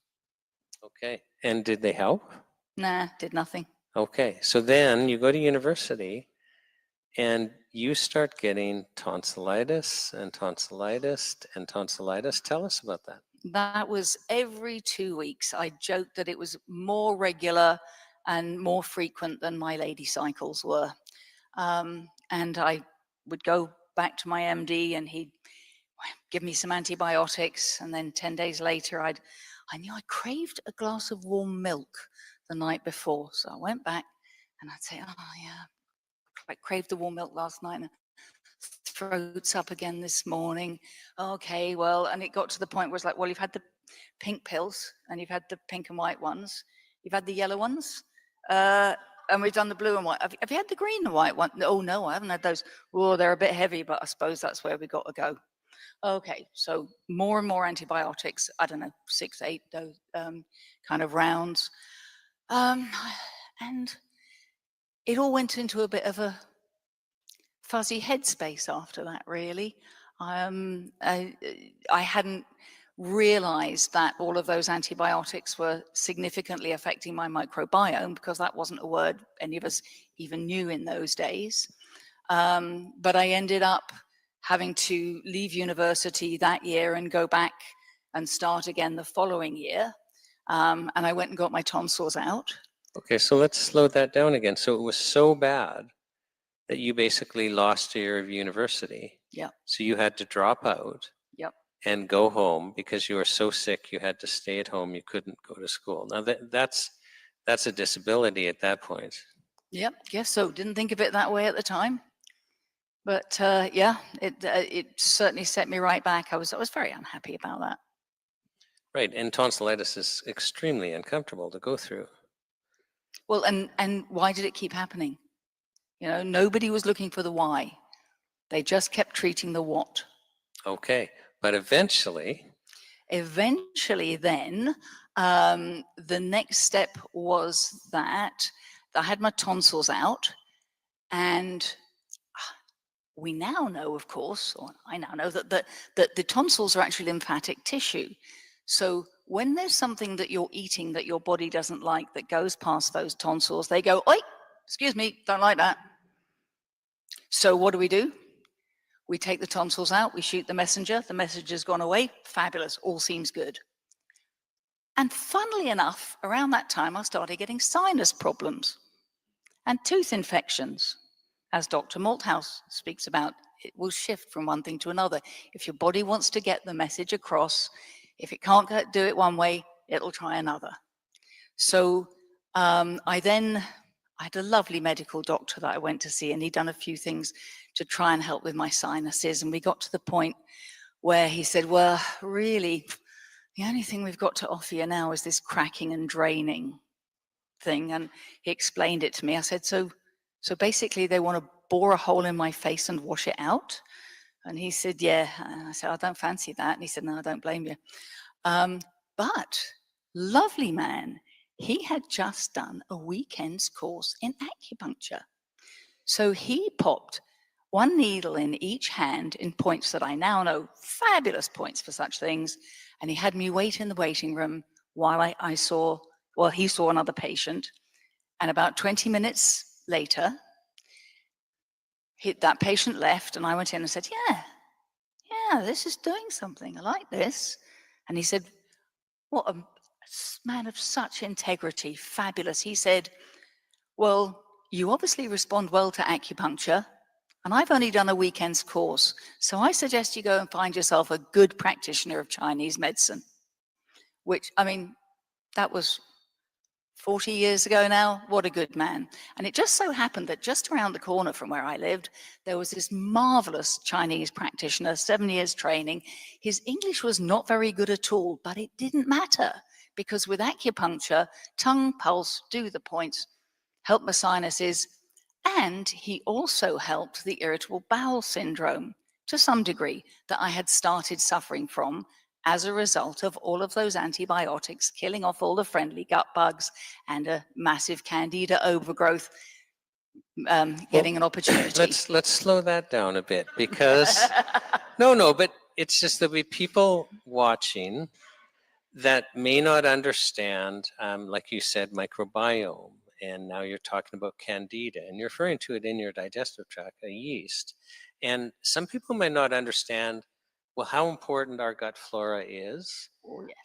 Okay, and did they help? Nah, did nothing. Okay, so then you go to university and you start getting tonsillitis and tonsillitis and tonsillitis. Tell us about that. That was every 2 weeks. I joked that it was more regular and more frequent than my lady cycles were. And I would go back to my MD, and he'd give me some antibiotics. And then 10 days later, I knew I craved a glass of warm milk the night before. So I went back and I'd say, oh yeah, I craved the warm milk last night. And throat's up again this morning. Okay, well, and it got to the point where it's like, well, you've had the pink pills, and you've had the pink and white ones. You've had the yellow ones. And we've done the blue and white. Have you had the green and white one? Oh, no, I haven't had those. Oh, they're a bit heavy, but I suppose that's where we got to go. Okay, so more and more antibiotics. I don't know, 6, 8 those kind of rounds. And it all went into a bit of a fuzzy headspace after that, really. I hadn't realized that all of those antibiotics were significantly affecting my microbiome, because that wasn't a word any of us even knew in those days. But I ended up having to leave university that year and go back and start again the following year. And I went and got my tonsils out. Okay, so let's slow that down again. So it was so bad that you basically lost a year of university. Yeah. So you had to drop out. Yep. And go home because you were so sick you had to stay at home. You couldn't go to school. Now that's a disability at that point. Yep. Guess so. Didn't think of it that way at the time, but yeah, it certainly set me right back. I was very unhappy about that. Right, and tonsillitis is extremely uncomfortable to go through. Well, and why did it keep happening? Nobody was looking for the why. They just kept treating the what. Okay. But eventually, Eventually then, the next step was that I had my tonsils out, and we now know, of course, or I now know that the tonsils are actually lymphatic tissue. So when there's something that you're eating that your body doesn't like that goes past those tonsils, they go, oi, excuse me, don't like that. So what do? We take the tonsils out, we shoot the messenger's gone away, fabulous, all seems good. And funnily enough, around that time, I started getting sinus problems and tooth infections. As Dr. Malthouse speaks about, it will shift from one thing to another. If your body wants to get the message across, if it can't do it one way, it'll try another. So I had a lovely medical doctor that I went to see, and he'd done a few things to try and help with my sinuses. And we got to the point where he said, well, really, the only thing we've got to offer you now is this cracking and draining thing. And he explained it to me. I said, so basically they want to bore a hole in my face and wash it out? And he said, yeah. And I said, I don't fancy that. And he said, no, I don't blame you. But lovely man, he had just done a weekend's course in acupuncture. So he popped one needle in each hand in points that I now know, fabulous points for such things. And he had me wait in the waiting room while he saw another patient. And about 20 minutes later, that patient left, and I went in and said, yeah, this is doing something. I like this. And he said, what a man of such integrity, fabulous. He said, well, you obviously respond well to acupuncture, and I've only done a weekend's course, so I suggest you go and find yourself a good practitioner of Chinese medicine. Which, I mean, that was 40 years ago now. What a good man. And it just so happened that just around the corner from where I lived, there was this marvelous Chinese practitioner, 7 years training. His English was not very good at all, but it didn't matter, because with acupuncture, tongue, pulse, do the points, help my sinuses. And he also helped the irritable bowel syndrome to some degree that I had started suffering from as a result of all of those antibiotics killing off all the friendly gut bugs and a massive candida overgrowth getting an opportunity. Let's slow that down a bit, because no, but it's just there'll be people watching that may not understand, like you said, microbiome, and now you're talking about candida, and you're referring to it in your digestive tract, a yeast. And some people may not understand, well, how important our gut flora is, Oh, yes.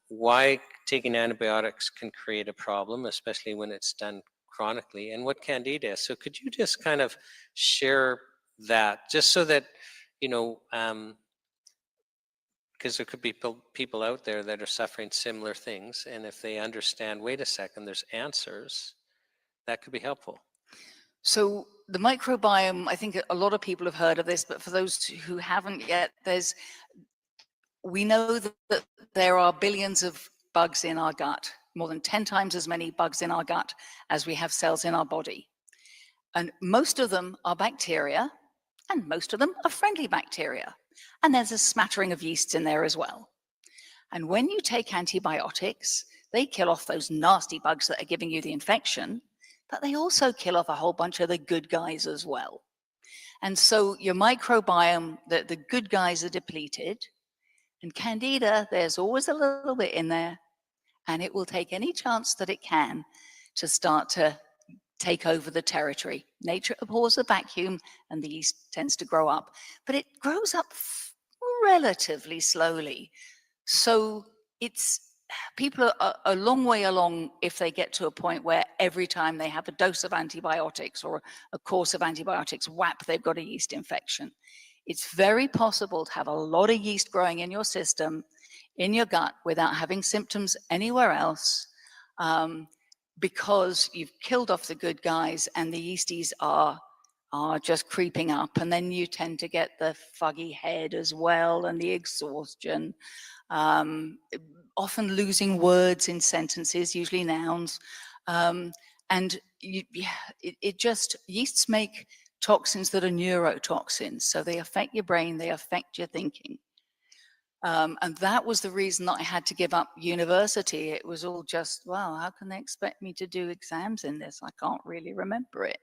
why taking antibiotics can create a problem, especially when it's done chronically, and what candida is. So could you just kind of share that, just so that, because there could be people out there that are suffering similar things, and if they understand, wait a second, there's answers, that could be helpful. So the microbiome, I think a lot of people have heard of this, but for those who haven't yet, we know that there are billions of bugs in our gut, more than 10 times as many bugs in our gut as we have cells in our body. And most of them are bacteria, and most of them are friendly bacteria. And there's a smattering of yeasts in there as well. And when you take antibiotics, they kill off those nasty bugs that are giving you the infection, but they also kill off a whole bunch of the good guys as well. And so your microbiome, the good guys are depleted, and candida, there's always a little bit in there, and it will take any chance that it can to start to take over the territory. Nature abhors a vacuum, and the yeast tends to grow up, but it grows up relatively slowly. So people are a long way along if they get to a point where every time they have a dose of antibiotics or a course of antibiotics, whap, they've got a yeast infection. It's very possible to have a lot of yeast growing in your system, in your gut, without having symptoms anywhere else, because you've killed off the good guys and the yeasties are just creeping up. And then you tend to get the foggy head as well, and the exhaustion, often losing words in sentences, usually nouns. And yeasts make toxins that are neurotoxins. So they affect your brain, they affect your thinking. And that was the reason that I had to give up university. It was all just, wow, how can they expect me to do exams in this? I can't really remember it.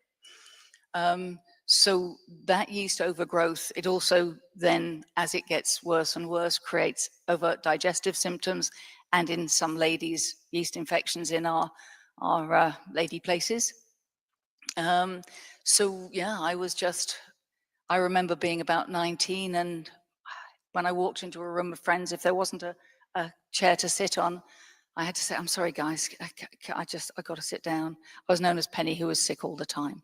So that yeast overgrowth, it also then, as it gets worse and worse, creates overt digestive symptoms, and in some ladies, yeast infections in our lady places. So yeah, I remember being about 19, and when I walked into a room of friends, if there wasn't a chair to sit on, I had to say, I'm sorry, guys, I got to sit down. I was known as Penny, who was sick all the time.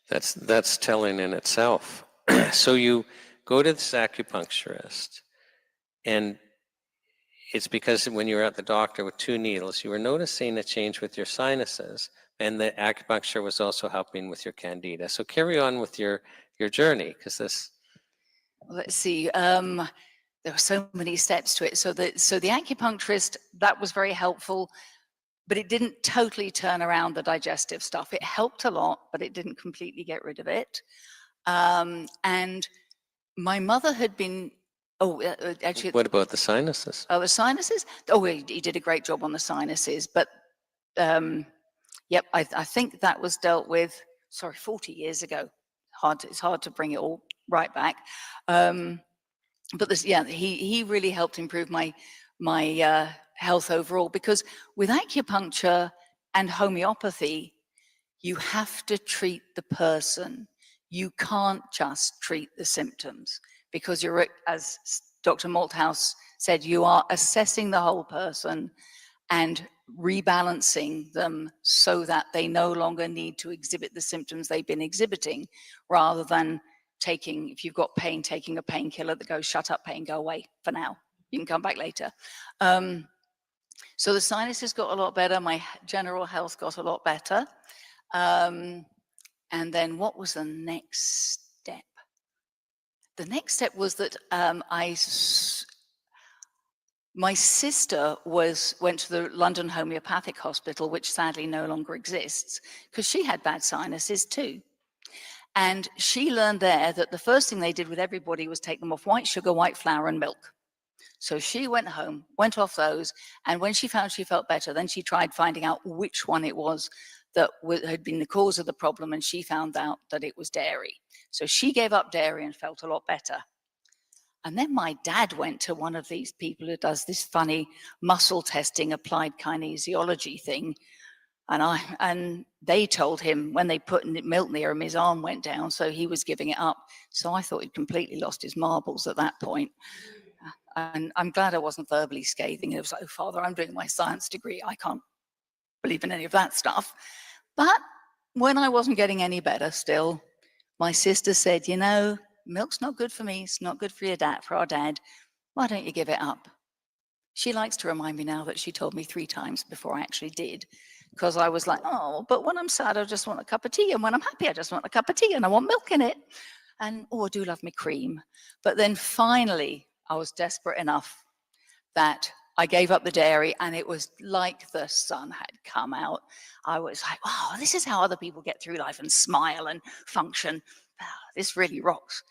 That's telling in itself. So you go to this acupuncturist, and it's because when you were at the doctor with 2 needles, you were noticing a change with your sinuses, and the acupuncture was also helping with your candida. So carry on with your journey, because this. Let's see. There were so many steps to it. So the acupuncturist, that was very helpful, but it didn't totally turn around the digestive stuff. It helped a lot, but it didn't completely get rid of it. And my mother had been, actually. What about the sinuses? Oh, the sinuses? Oh, he did a great job on the sinuses, but yep, I think that was dealt with, 40 years ago. It's hard to bring it all right back. But this, yeah, he really helped improve my health overall, because with acupuncture and homeopathy, you have to treat the person. You can't just treat the symptoms, because you're, as Dr. Malthouse said, you are assessing the whole person and rebalancing them so that they no longer need to exhibit the symptoms they've been exhibiting, rather than taking, if you've got pain, taking a painkiller that goes, shut up pain, go away for now, you can come back later. So the sinuses got a lot better, my general health got a lot better. And then what was the next step? The next step was that my sister went to the London Homeopathic Hospital, which sadly no longer exists, because she had bad sinuses too. And she learned there that the first thing they did with everybody was take them off white sugar, white flour, and milk. So she went home, went off those, and when she found she felt better, then she tried finding out which one it was that had been the cause of the problem, and she found out that it was dairy. So she gave up dairy and felt a lot better. And then my dad went to one of these people who does this funny muscle testing, applied kinesiology thing. And they told him when they put milk near him, his arm went down, so he was giving it up. So I thought he'd completely lost his marbles at that point. And I'm glad I wasn't verbally scathing. It was like, oh, Father, I'm doing my science degree. I can't believe in any of that stuff. But when I wasn't getting any better still, my sister said, you know, milk's not good for me. It's not good for your dad, for our dad. Why don't you give it up? She likes to remind me now that she told me 3 times before I actually did, because I was like, oh, but when I'm sad, I just want a cup of tea. And when I'm happy, I just want a cup of tea and I want milk in it. And, oh, I do love me cream. But then finally, I was desperate enough that I gave up the dairy, and it was like the sun had come out. I was like, oh, this is how other people get through life and smile and function. Oh, this really rocks.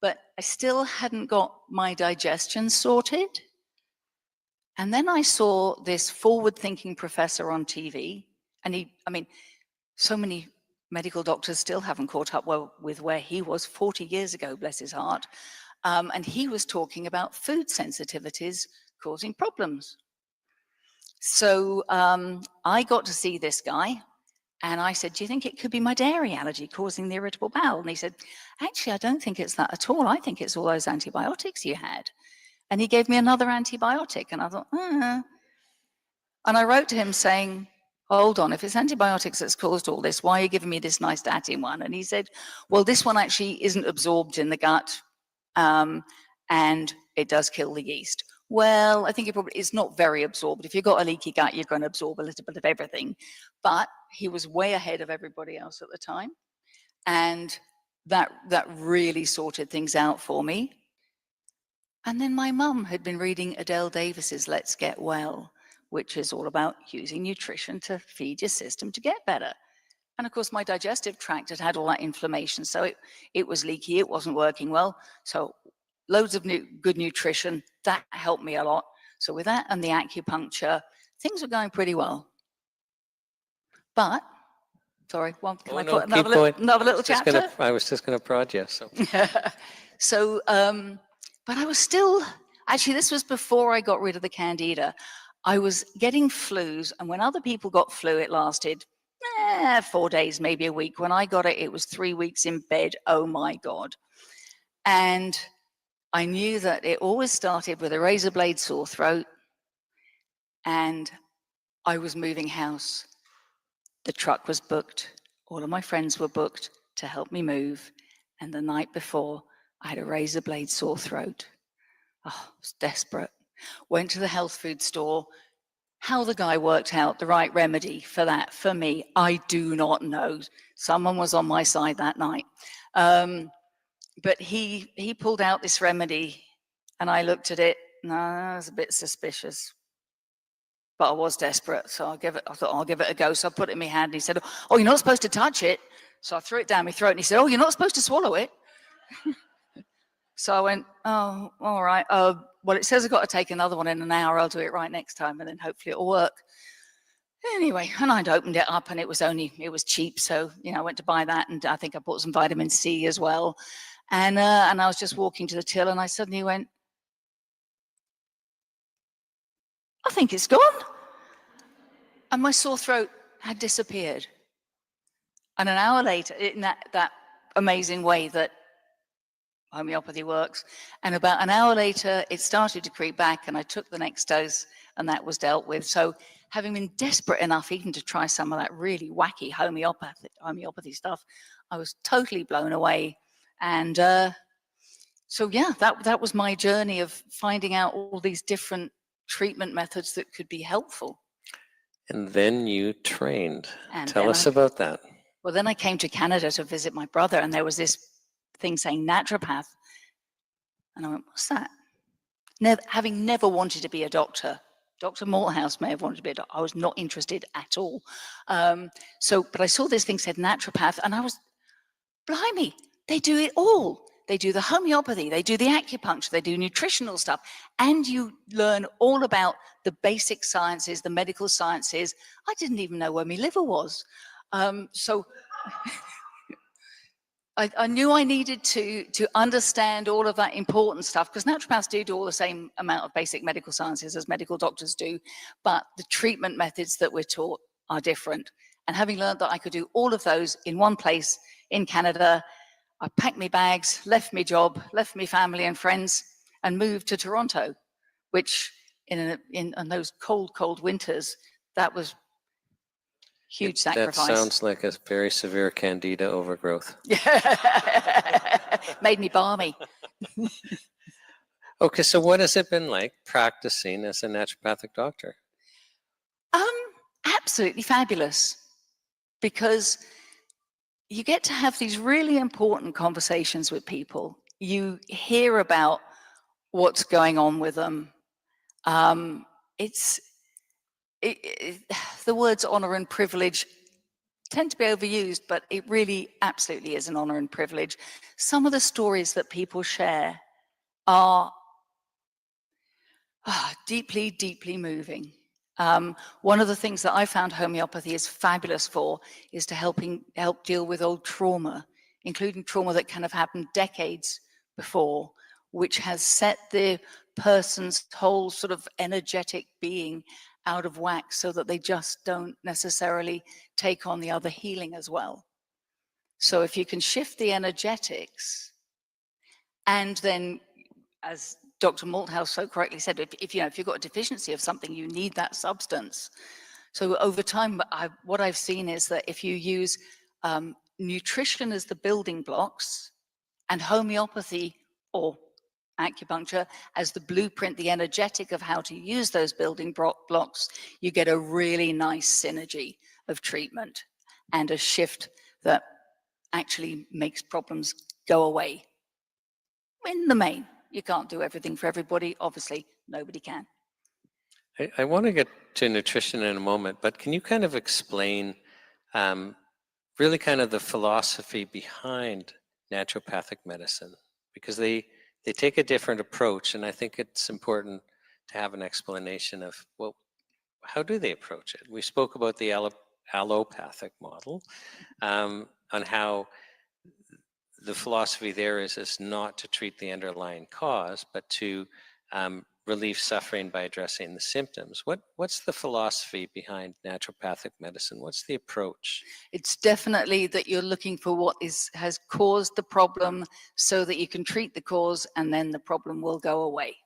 But I still hadn't got my digestion sorted. And then I saw this forward-thinking professor on TV, and so many medical doctors still haven't caught up with where he was 40 years ago, bless his heart. And he was talking about food sensitivities causing problems. So I got to see this guy, and I said, do you think it could be my dairy allergy causing the irritable bowel? And he said, actually, I don't think it's that at all. I think it's all those antibiotics you had. And he gave me another antibiotic, and I thought, And I wrote to him saying, hold on, if it's antibiotics that's caused all this, why are you giving me this nice statin one? And he said, well, this one actually isn't absorbed in the gut, and it does kill the yeast. Well, I think it's not very absorbed. If you've got a leaky gut, you're going to absorb a little bit of everything. But he was way ahead of everybody else at the time. And that really sorted things out for me. And then my mum had been reading Adele Davis's Let's Get Well, which is all about using nutrition to feed your system to get better. And of course, my digestive tract had all that inflammation. So it was leaky, it wasn't working well. So loads of good nutrition, that helped me a lot. So with that and the acupuncture, things were going pretty well. But, sorry, well, can I put another little chapter? I was just going to prod you. So, so but I was still, actually, this was before I got rid of the candida. I was getting flus, and when other people got flu, it lasted 4 days, maybe a week. When I got it, it was 3 weeks in bed. Oh my God. And I knew that it always started with a razor blade sore throat, and I was moving house. The truck was booked. All of my friends were booked to help me move. And the night before, I had a razor blade sore throat. Oh, I was desperate. Went to the health food store. How the guy worked out the right remedy for that, for me, I do not know. Someone was on my side that night. But he pulled out this remedy, and I looked at it, and I was a bit suspicious. But I was desperate, so I thought I'll give it a go. So I put it in my hand, and he said, "Oh, you're not supposed to touch it." So I threw it down my throat, and he said, "Oh, you're not supposed to swallow it." So I went, "Oh, all right. Well, it says I've got to take another one in an hour. I'll do it right next time, and then hopefully it'll work." Anyway, and I'd opened it up, and it was cheap. So, I went to buy that, and I think I bought some vitamin C as well. And I was just walking to the till, and I suddenly went, "I think it's gone." And my sore throat had disappeared. And an hour later, in that amazing way that homeopathy works, and about an hour later, it started to creep back, and I took the next dose, and that was dealt with. So having been desperate enough even to try some of that really wacky homeopathy stuff, I was totally blown away. And so, yeah, that was my journey of finding out all these different treatment methods that could be helpful. and then you trained. Tell us about that. Well, then I came to Canada to visit my brother, and there was this thing saying naturopath. And I went, "What's that?" Having never wanted to be a doctor. Dr. Malthouse may have wanted to be a doctor. I was not interested at all. But I saw this thing said naturopath, and I was, blimey, they do it all. They do the homeopathy, they do the acupuncture, they do nutritional stuff, and you learn all about the basic sciences, the medical sciences. I didn't even know where my liver was. So I knew I needed to understand all of that important stuff, because naturopaths do all the same amount of basic medical sciences as medical doctors do, but the treatment methods that we're taught are different. And having learned that I could do all of those in one place in Canada, I packed my bags, left my job, left my family and friends, and moved to Toronto, which in those cold winters, that was huge sacrifice. That sounds like a very severe candida overgrowth. Made me balmy. Okay, so what has it been like practicing as a naturopathic doctor? Absolutely fabulous, because you get to have these really important conversations with people. You hear about what's going on with them. The words honor and privilege tend to be overused, but it really absolutely is an honor and privilege. Some of the stories that people share are deeply, deeply moving. One of the things that I found homeopathy is fabulous for is to help deal with old trauma, including trauma that kind of happened decades before, which has set the person's whole sort of energetic being out of whack, so that they just don't necessarily take on the other healing as well. So if you can shift the energetics, and then, as Dr. Malthouse so correctly said, if you've got a deficiency of something, you need that substance. So over time, what I've seen is that if you use nutrition as the building blocks, and homeopathy or acupuncture as the blueprint, the energetic of how to use those building blocks, you get a really nice synergy of treatment and a shift that actually makes problems go away. In the main, you can't do everything for everybody. Obviously, nobody can. I want to get to nutrition in a moment, but can you kind of explain really kind of the philosophy behind naturopathic medicine, because they take a different approach, and I think it's important to have an explanation of, well, how do they approach it? We spoke about the allopathic model, on how the philosophy there is not to treat the underlying cause, but to relieve suffering by addressing the symptoms. What's the philosophy behind naturopathic medicine? What's the approach? It's definitely that you're looking for what has caused the problem so that you can treat the cause and then the problem will go away.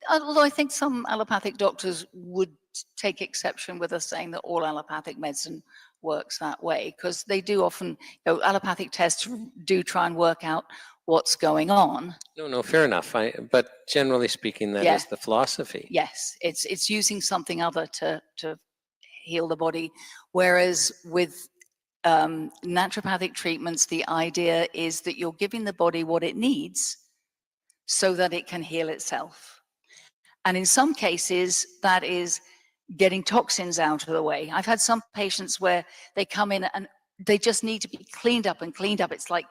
Although I think some allopathic doctors would take exception with us saying that all allopathic medicine works that way, because they do often, allopathic tests do try and work out what's going on. No, fair enough. But generally speaking, that is the philosophy. Yes, it's using something other to heal the body, whereas with naturopathic treatments, the idea is that you're giving the body what it needs so that it can heal itself. And in some cases, that is getting toxins out of the way. I've had some patients where they come in and they just need to be cleaned up and cleaned up. It's like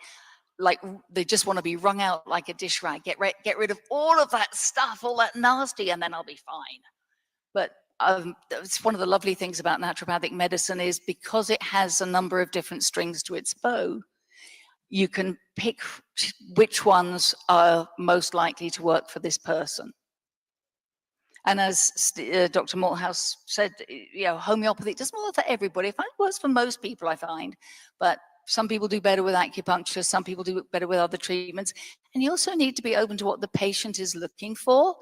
they just want to be wrung out like a dish rag. Get rid of all of that stuff, all that nasty, and then I'll be fine. But it's one of the lovely things about naturopathic medicine is because it has a number of different strings to its bow, you can pick which ones are most likely to work for this person. And as Dr. Malthouse said, homeopathy doesn't work for everybody. It works for most people, I find. But some people do better with acupuncture. Some people do better with other treatments. And you also need to be open to what the patient is looking for.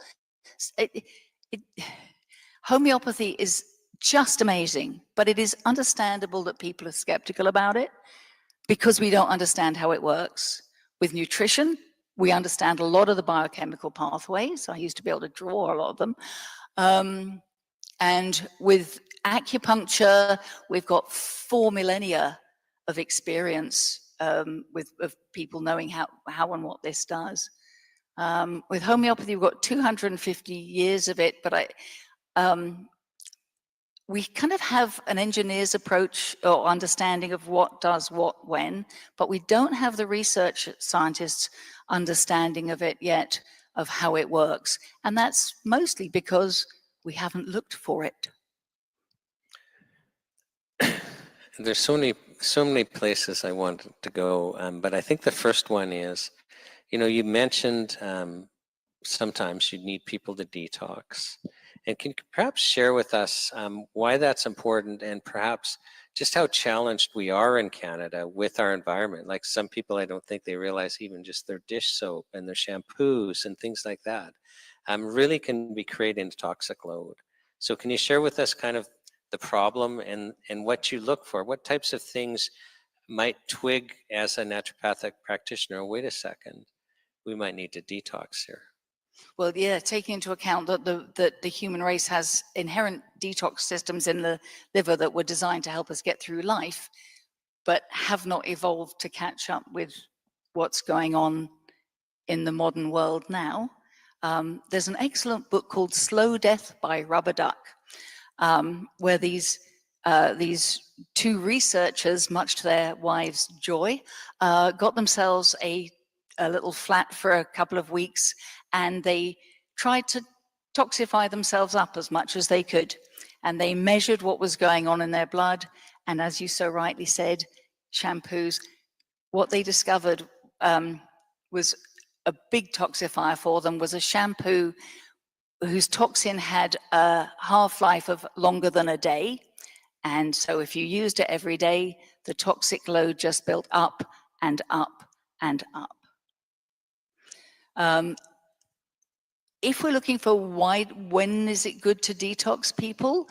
Homeopathy is just amazing, but it is understandable that people are skeptical about it because we don't understand how it works. With nutrition, we understand a lot of the biochemical pathways. I used to be able to draw a lot of them. And with acupuncture, we've got 4 millennia of experience of people knowing how and what this does. With homeopathy, we've got 250 years of it, but we kind of have an engineer's approach or understanding of what does what when, but we don't have the research scientists' understanding of it yet, of how it works. And that's mostly because we haven't looked for it. There's so many places I wanted to go, but I think the first one is, you mentioned sometimes you need people to detox. And can you perhaps share with us why that's important, and perhaps just how challenged we are in Canada with our environment? Like some people, I don't think they realize even just their dish soap and their shampoos and things like that really can be creating a toxic load. So can you share with us kind of the problem and what you look for? What types of things might twig as a naturopathic practitioner? Wait a second, we might need to detox here. Well, yeah, taking into account that the human race has inherent detox systems in the liver that were designed to help us get through life, but have not evolved to catch up with what's going on in the modern world now. There's an excellent book called Slow Death by Rubber Duck, where these 2 researchers, much to their wives' joy, got themselves a little flat for a couple of weeks, and they tried to toxify themselves up as much as they could. And they measured what was going on in their blood. And as you so rightly said, shampoos, what they discovered was a big toxifier for them was a shampoo whose toxin had a half-life of longer than a day. And so if you used it every day, the toxic load just built up and up and up. If we're looking for when is it good to detox people,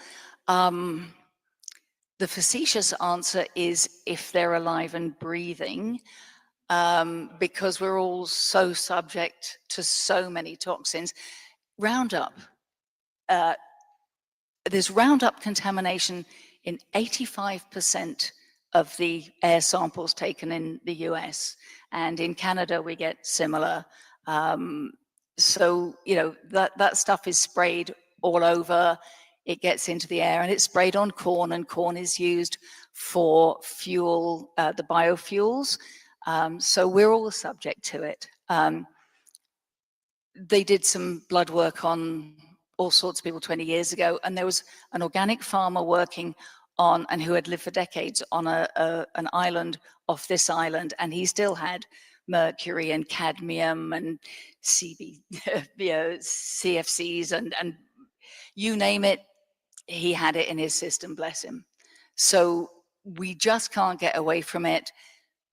the facetious answer is if they're alive and breathing, because we're all so subject to so many toxins. Roundup, there's Roundup contamination in 85% of the air samples taken in the US, and in Canada we get similar. So that stuff is sprayed all over. it gets into the air and it's sprayed on corn, and corn is used for fuel, the biofuels. So we're all subject to it. They did some blood work on all sorts of people 20 years ago, and there was an organic farmer working on, and who had lived for decades on an island off this island, and he still had mercury and cadmium and CFCs and you name it, he had it in his system, bless him. So we just can't get away from it,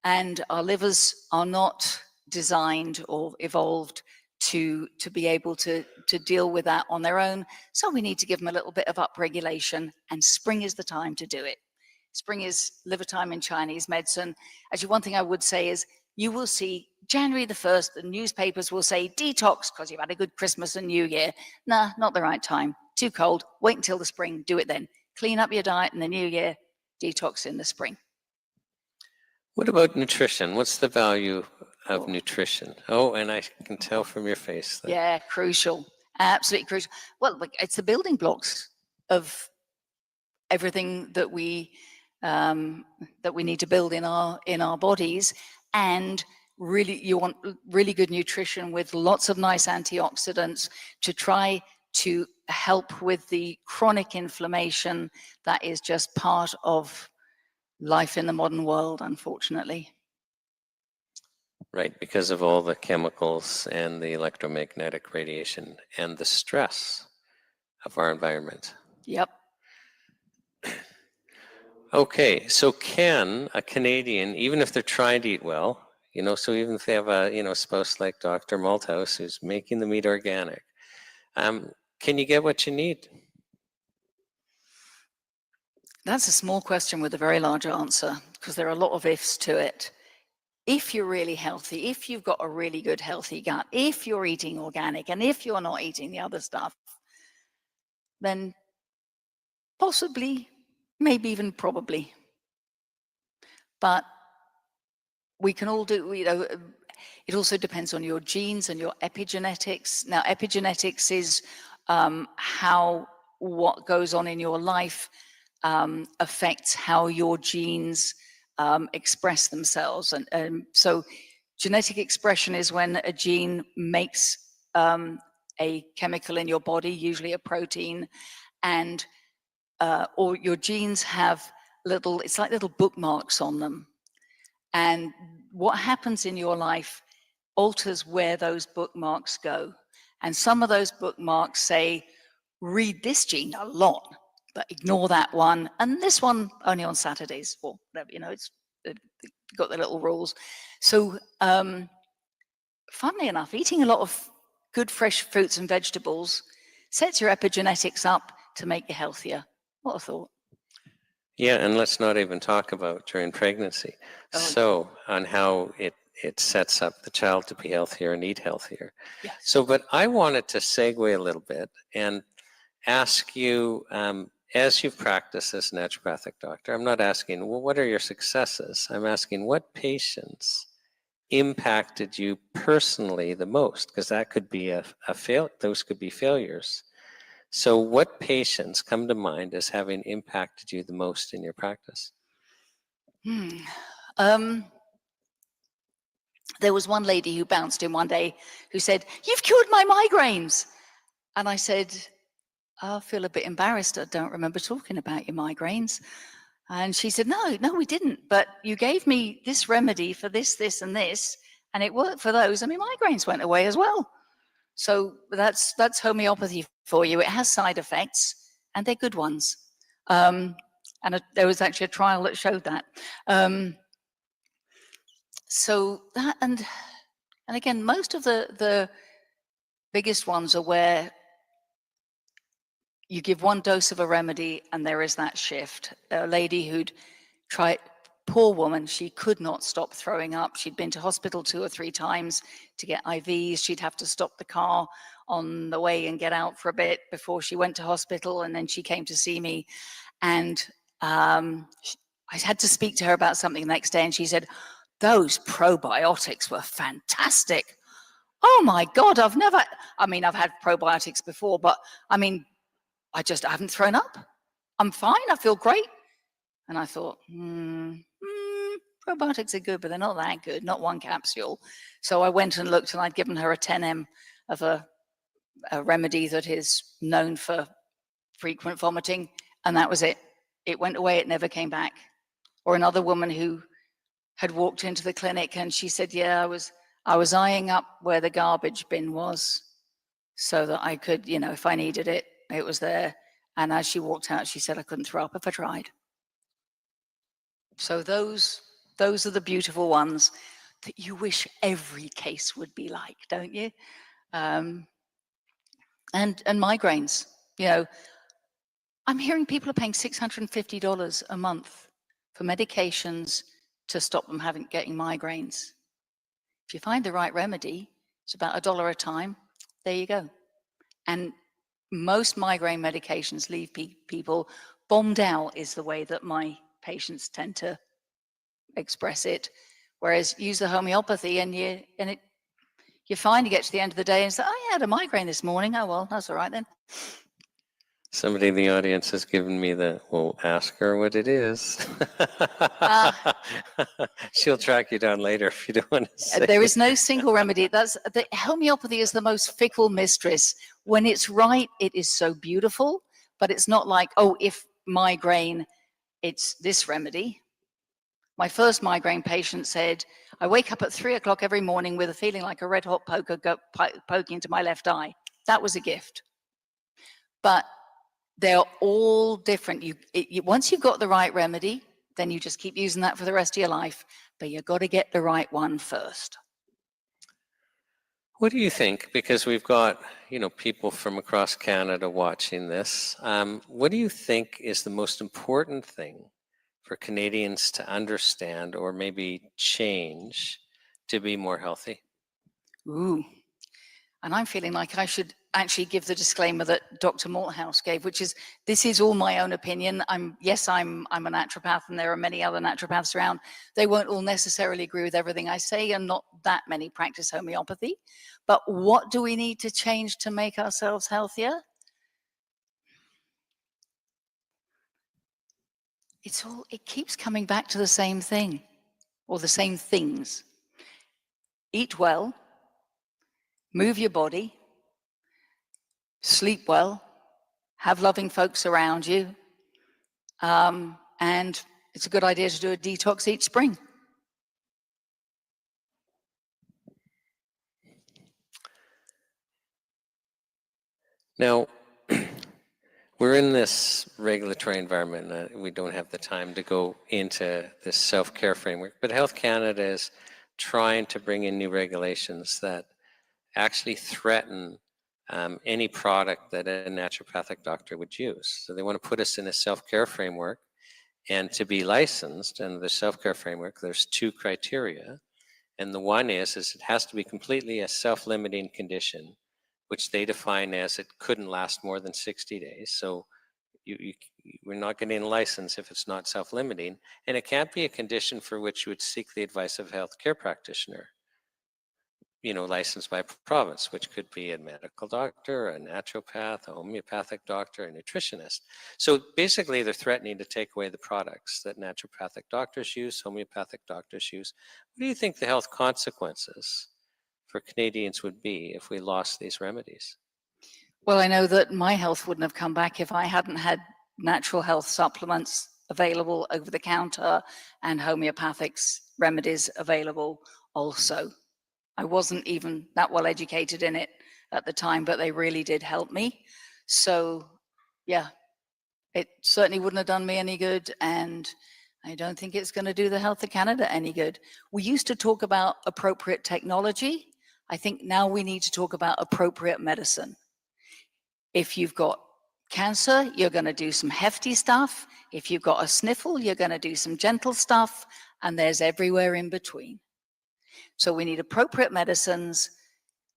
and our livers are not designed or evolved to be able to deal with that on their own. So we need to give them a little bit of upregulation, and spring is the time to do it. Spring is liver time in Chinese medicine. Actually, one thing I would say is you will see January the 1st, the newspapers will say detox because you've had a good Christmas and New Year. Nah, not the right time. Too cold. Wait until the spring. Do it then. Clean up your diet in the new year. Detox in the spring. What about nutrition? What's the value of nutrition? Oh, and I can tell from your face that. Yeah, crucial. Absolutely crucial. Well, it's the building blocks of everything that we need to build in our bodies. And really, you want really good nutrition with lots of nice antioxidants to try to help with the chronic inflammation that is just part of life in the modern world, unfortunately. Right, because of all the chemicals and the electromagnetic radiation and the stress of our environment. Yep. Okay, so can a Canadian, even if they're trying to eat well, so even if they have a, spouse like Dr. Malthouse who's making the meat organic, can you get what you need? That's a small question with a very large answer, because there are a lot of ifs to it. If you're really healthy, if you've got a really good healthy gut, if you're eating organic, and if you're not eating the other stuff, then possibly, maybe even probably. But we can all do, it also depends on your genes and your epigenetics. Now, epigenetics is how what goes on in your life affects how your genes express themselves. And so genetic expression is when a gene makes a chemical in your body, usually a protein, and or your genes have it's like little bookmarks on them. And what happens in your life alters where those bookmarks go. And some of those bookmarks say, read this gene a lot, but ignore that one. And this one only on Saturdays, or whatever, it's got the little rules. So funnily enough, eating a lot of good fresh fruits and vegetables sets your epigenetics up to make you healthier. What a thought. Yeah, and let's not even talk about during pregnancy. Oh, so on how it sets up the child to be healthier and eat healthier. yes. So, but I wanted to segue a little bit and ask you, as you've practiced as a naturopathic doctor, I'm not asking, well, what are your successes? I'm asking what patients impacted you personally the most, because that could be those could be failures. So what patients come to mind as having impacted you the most in your practice? There was one lady who bounced in one day who said, "You've cured my migraines." And I said, I feel a bit embarrassed. I don't remember talking about your migraines. And she said, no, we didn't. But you gave me this remedy for this, this, and this, and it worked for those. And my migraines went away as well. So that's homeopathy for you. It has side effects, and they're good ones. There was actually a trial that showed that. So that, and again, most of the biggest ones are where you give one dose of a remedy and there is that shift. A lady who'd tried, poor woman, she could not stop throwing up. She'd been to hospital 2 or 3 times to get IVs. She'd have to stop the car on the way and get out for a bit before she went to hospital. And then she came to see me, and I had to speak to her about something the next day. And she said, those probiotics were fantastic. Oh my God, I've had probiotics before, but I haven't thrown up. I'm fine. I feel great. And I thought, probiotics are good, but they're not that good, not one capsule. So I went and looked, and I'd given her a 10 mg of a remedy that is known for frequent vomiting, and that was it. It went away, it never came back. Or another woman who had walked into the clinic, and she said, yeah, I was eyeing up where the garbage bin was so that I could, if I needed it, it was there. And as she walked out, she said, I couldn't throw up if I tried. So those are the beautiful ones that you wish every case would be like, don't you? And migraines, I'm hearing people are paying $650 a month for medications to stop them getting migraines. If you find the right remedy, it's about $1 a time. There you go. And most migraine medications leave people bombed out, is the way that my patients tend to express it. Whereas use the homeopathy and you're fine. You get to the end of the day and say, oh, I had a migraine this morning. Oh, well, that's all right then. Somebody in the audience has given me well, ask her what it is. She'll track you down later if you don't want to say. There is no single remedy. The homeopathy is the most fickle mistress. When it's right, it is so beautiful, but it's not like, oh, if migraine, it's this remedy. My first migraine patient said, I wake up at 3 o'clock every morning with a feeling like a red hot poker poking into my left eye. That was a gift. But they're all different. Once you've got the right remedy, then you just keep using that for the rest of your life. But you've got to get the right one first. What do you think? Because we've got, people from across Canada watching this. What do you think is the most important thing for Canadians to understand or maybe change to be more healthy? Ooh. And I'm feeling like I should actually give the disclaimer that Dr. Malthouse gave, which is, this is all my own opinion. I'm a naturopath, and there are many other naturopaths around. They won't all necessarily agree with everything I say, and not that many practice homeopathy. But what do we need to change to make ourselves healthier? It keeps coming back to the same thing, or the same things. Eat well, move your body, sleep well, have loving folks around you, and it's a good idea to do a detox each spring. Now, we're in this regulatory environment. We don't have the time to go into this self-care framework, but Health Canada is trying to bring in new regulations that actually threaten any product that a naturopathic doctor would use. So they want to put us in a self-care framework, and to be licensed under the self-care framework, there's 2 criteria. And the one is it has to be completely a self-limiting condition, which they define as it couldn't last more than 60 days. So we're not getting a license if it's not self-limiting, and it can't be a condition for which you would seek the advice of a healthcare practitioner, licensed by province, which could be a medical doctor, a naturopath, a homeopathic doctor, a nutritionist. So basically, they're threatening to take away the products that naturopathic doctors use, homeopathic doctors use. What do you think the health consequences for Canadians would be if we lost these remedies? Well, I know that my health wouldn't have come back if I hadn't had natural health supplements available over the counter and homeopathic remedies available also. I wasn't even that well educated in it at the time, but they really did help me. So yeah, it certainly wouldn't have done me any good, and I don't think it's going to do the Health of Canada any good. We used to talk about appropriate technology. I think now we need to talk about appropriate medicine. If you've got cancer, you're going to do some hefty stuff. If you've got a sniffle, you're going to do some gentle stuff, and there's everywhere in between. So we need appropriate medicines.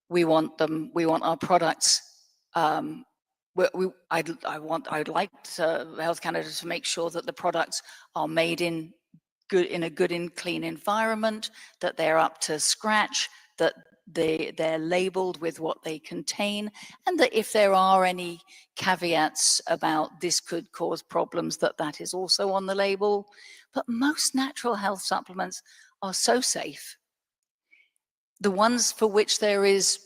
We want our products. I'd like Health Canada to make sure that the products are made in a good and clean environment, that they're up to scratch, that they're labeled with what they contain, and that if there are any caveats about this could cause problems, that is also on the label. But most natural health supplements are so safe. The ones for which there is,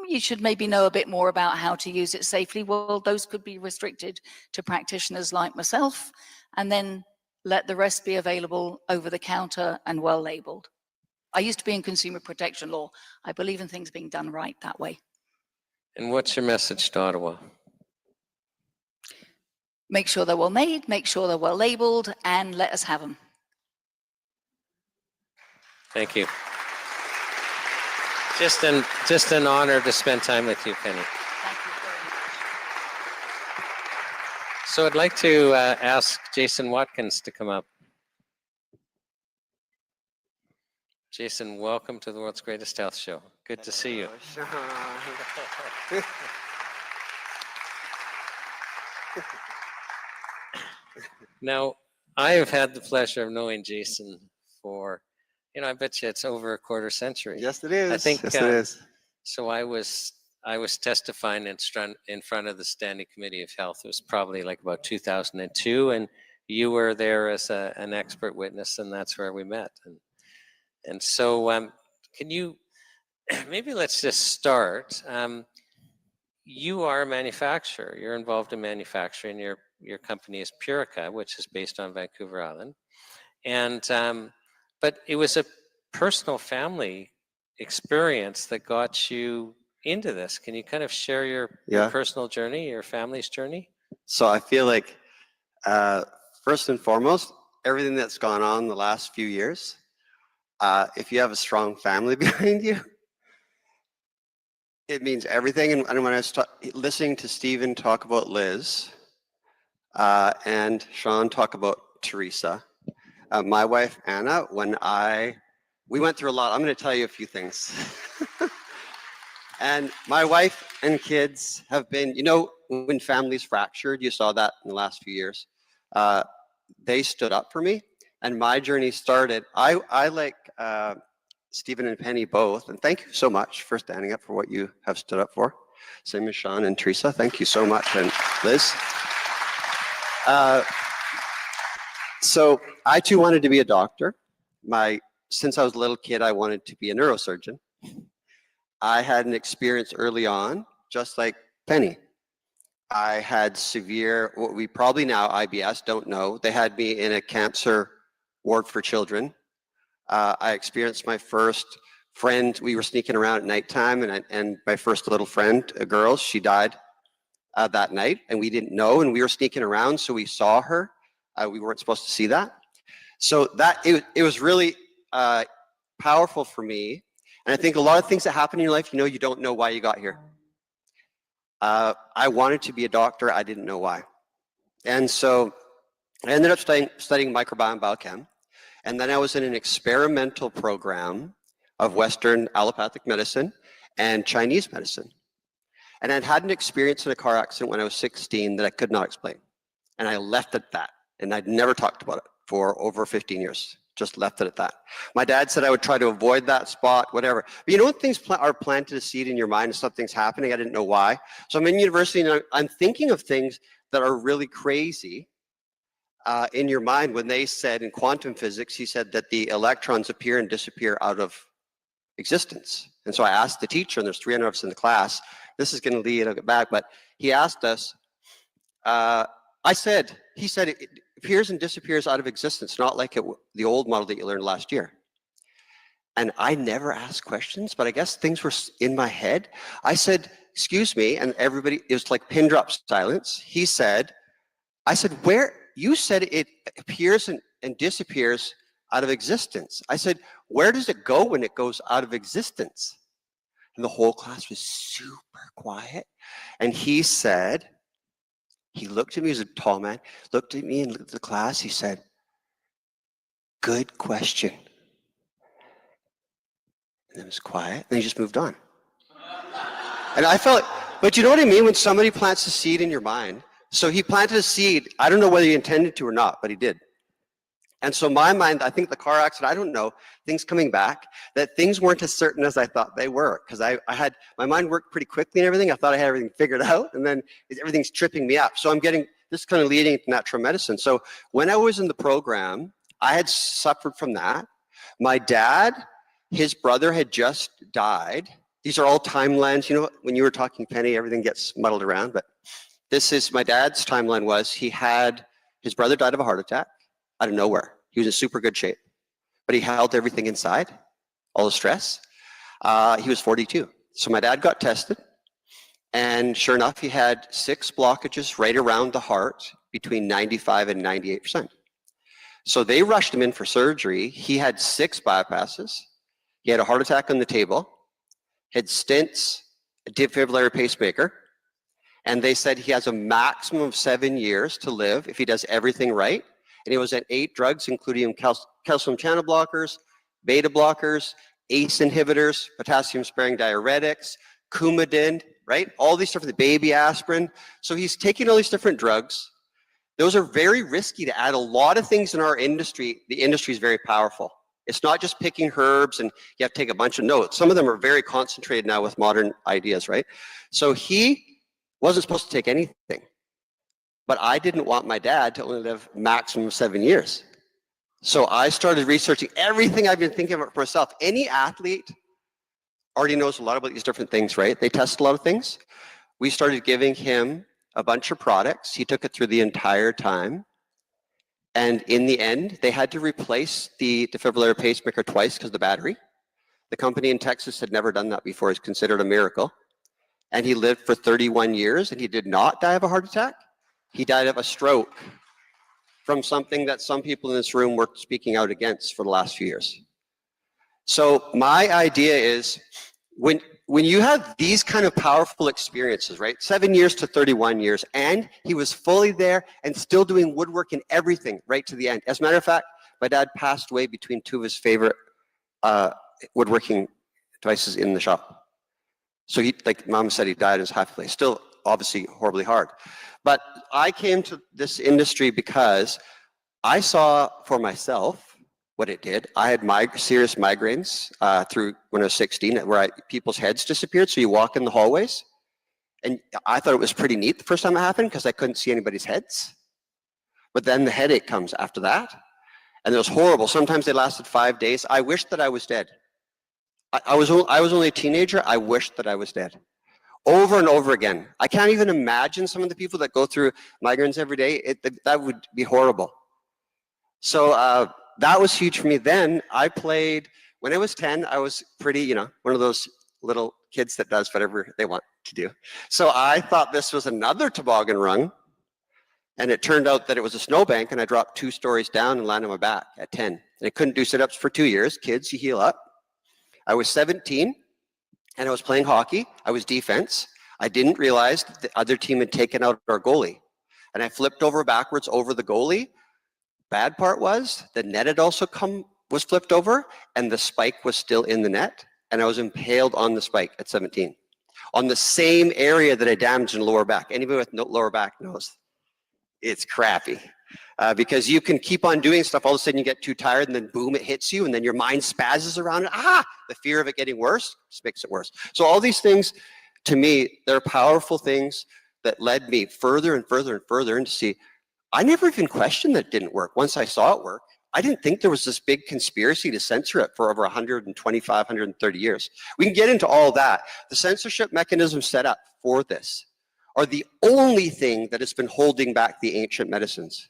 you should maybe know a bit more about how to use it safely, well, those could be restricted to practitioners like myself, and then let the rest be available over the counter and well labeled. I used to be in consumer protection law. I believe in things being done right that way. And what's your message to Ottawa? Make sure they're well made, make sure they're well labeled, and let us have them. Thank you. Just an honor to spend time with you, Penny. Thank you very much. So I'd like to ask Jason Watkins to come up. Jason, welcome to the World's Greatest Health Show. Good to see you. Now, I have had the pleasure of knowing Jason for, I bet you it's over a quarter century. Yes, it is. I think, yes, it is. So I was testifying in front of the Standing Committee of Health. It was probably like about 2002, and you were there as an expert witness, and that's where we met. And so, can you maybe let's just start. You are a manufacturer. You're involved in manufacturing. Your company is Purica, which is based on Vancouver Island, and but it was a personal family experience that got you into this. Can you kind of share your personal journey, your family's journey? So I feel like, first and foremost, everything that's gone on the last few years, if you have a strong family behind you, it means everything. And when I was listening to Stephen talk about Liz and Sean talk about Teresa, my wife, Anna, we went through a lot. I'm going to tell you a few things. And my wife and kids have been, when families fractured, you saw that in the last few years, they stood up for me. And my journey started, I like Stephen and Penny both, and thank you so much for standing up for what you have stood up for. Same as Sean and Teresa, thank you so much, and Liz. So I too wanted to be a doctor. Since I was a little kid, I wanted to be a neurosurgeon. I had an experience early on, just like Penny. I had severe, what we probably now IBS, don't know. They had me in a cancer ward for children. I experienced my first friend. We were sneaking around at nighttime, and my first little friend, a girl, she died that night, and we didn't know, and we were sneaking around, so we saw her. We weren't supposed to see that. So it was really powerful for me. And I think a lot of things that happen in your life, you don't know why you got here. I wanted to be a doctor. I didn't know why. And so I ended up studying microbiome biochem. And then I was in an experimental program of Western allopathic medicine and Chinese medicine. And I'd had an experience in a car accident when I was 16 that I could not explain. And I left it at that. And I'd never talked about it for over 15 years. Just left it at that. My dad said I would try to avoid that spot, whatever. But when things are planted a seed in your mind and something's happening, I didn't know why. So I'm in university and I'm thinking of things that are really crazy in your mind. When they said in quantum physics, he said that the electrons appear and disappear out of existence. And so I asked the teacher, and there's 300 of us in the class, this is going to lead, I'll get back, but he asked us, he said it appears and disappears out of existence, not like the old model that you learned last year. And I never asked questions, but I guess things were in my head. I said, excuse me, and everybody, it was like pin drop silence. I said, where, you said it appears and disappears out of existence. I said, where does it go when it goes out of existence? And the whole class was super quiet. And he said, he looked at me, he was a tall man, looked at me and looked at the class, he said, good question. And it was quiet, and he just moved on. And I felt, but you know what I mean? When somebody plants a seed in your mind, so he planted a seed, I don't know whether he intended to or not, but he did. And so my mind, I think the car accident, I don't know, things coming back, that things weren't as certain as I thought they were. Because I had, my mind worked pretty quickly and everything. I thought I had everything figured out, and then everything's tripping me up. So I'm getting, this kind of leading into natural medicine. So when I was in the program, I had suffered from that. My dad, his brother had just died. These are all timelines. You know, when you were talking, Penny, everything gets muddled around. But this is, my dad's timeline was, his brother died of a heart attack out of nowhere. He was in super good shape, but he held everything inside, all the stress. He was 42. So my dad got tested, and sure enough, he had 6 blockages right around the heart between 95 and 98%. So they rushed him in for surgery. He had 6 bypasses. He had a heart attack on the table, had stents, a defibrillator pacemaker, and they said he has a maximum of 7 years to live if he does everything right. And he was at 8 drugs, including calcium channel blockers, beta blockers, ACE inhibitors, potassium-sparing diuretics, Coumadin, right? All these different, baby aspirin. So he's taking all these different drugs. Those are very risky to add a lot of things in our industry. The industry is very powerful. It's not just picking herbs and you have to take a bunch of notes. Some of them are very concentrated now with modern ideas, right? So he wasn't supposed to take anything. But I didn't want my dad to only live maximum 7 years. So I started researching everything I've been thinking about for myself. Any athlete already knows a lot about these different things, right? They test a lot of things. We started giving him a bunch of products. He took it through the entire time. And in the end, they had to replace the defibrillator pacemaker twice because of the battery. The company in Texas had never done that before. It's considered a miracle. And he lived for 31 years, and he did not die of a heart attack. He died of a stroke from something that some people in this room were speaking out against for the last few years. So my idea is, when you have these kind of powerful experiences, right? 7 years to 31 years, and he was fully there and still doing woodwork and everything right to the end. As a matter of fact, my dad passed away between 2 of his favorite woodworking devices in the shop. So he, like Mom said, he died in his happy place. Still, obviously, horribly hard. But I came to this industry because I saw for myself what it did. I had serious migraines through when I was 16, where people's heads disappeared. So you walk in the hallways, and I thought it was pretty neat the first time it happened because I couldn't see anybody's heads. But then the headache comes after that, and it was horrible. Sometimes they lasted 5 days. I wished that I was dead. I was only a teenager. I wished that I was dead. Over and over again. I can't even imagine some of the people that go through migraines every day. That would be horrible. So that was huge for me. Then I played, when I was 10, I was pretty, one of those little kids that does whatever they want to do. So I thought this was another toboggan rung, and it turned out that it was a snowbank, and I dropped 2 stories down and landed on my back at 10. And I couldn't do sit-ups for 2 years. Kids, you heal up. I was 17. And I was playing hockey. I was defense. I didn't realize that the other team had taken out our goalie. And I flipped over backwards over the goalie. Bad part was the net had also was flipped over, and the spike was still in the net. And I was impaled on the spike at 17. On the same area that I damaged in the lower back. Anybody with no lower back knows it's crappy. Because you can keep on doing stuff, all of a sudden you get too tired, and then boom, it hits you, and then your mind spazzes around it. The fear of it getting worse just makes it worse. So all these things, to me, they're powerful things that led me further and further and further into see, I never even questioned that it didn't work. Once I saw it work, I didn't think there was this big conspiracy to censor it for over 125, 130 years. We can get into all that. The censorship mechanisms set up for this are the only thing that has been holding back the ancient medicines.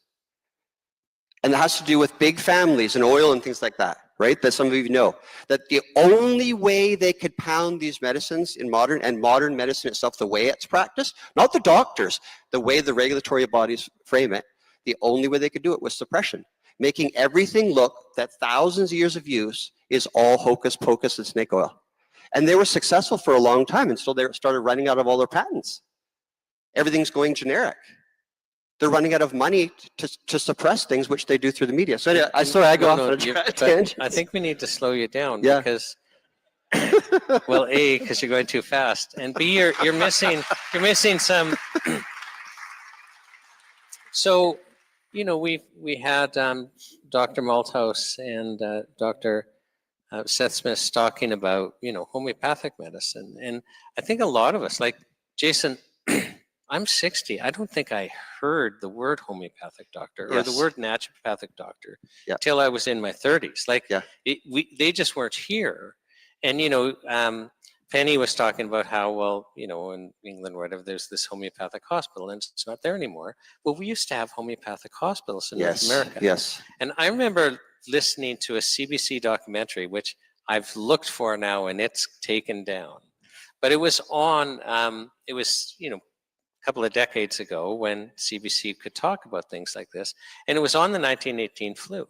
And that has to do with big families and oil and things like that, right? That some of you know. That the only way they could pound these medicines in modern medicine itself, the way it's practiced, not the doctors, the way the regulatory bodies frame it, the only way they could do it was suppression. Making everything look that thousands of years of use is all hocus pocus and snake oil. And they were successful for a long time until they started running out of all their patents. Everything's going generic. They're running out of money to suppress things, which they do through the media. So anyway, I go off on a tangent. I think we need to slow you down because, well, A, because you're going too fast, and B, you're missing some. So, we had Dr. Malthouse and Dr. Seth Smith's talking about, homeopathic medicine. And I think a lot of us, like Jason, I'm 60. I don't think I heard the word homeopathic doctor or the Yes. word naturopathic doctor Yeah. till I was in my 30s. Like, Yeah. they just weren't here. And, Penny was talking about how, well, in England, whatever, there's this homeopathic hospital and it's not there anymore. Well, we used to have homeopathic hospitals in North Yes. America. Yes. And I remember listening to a CBC documentary, which I've looked for now and it's taken down. But it was on, a couple of decades ago when CBC could talk about things like this. And it was on the 1918 flu.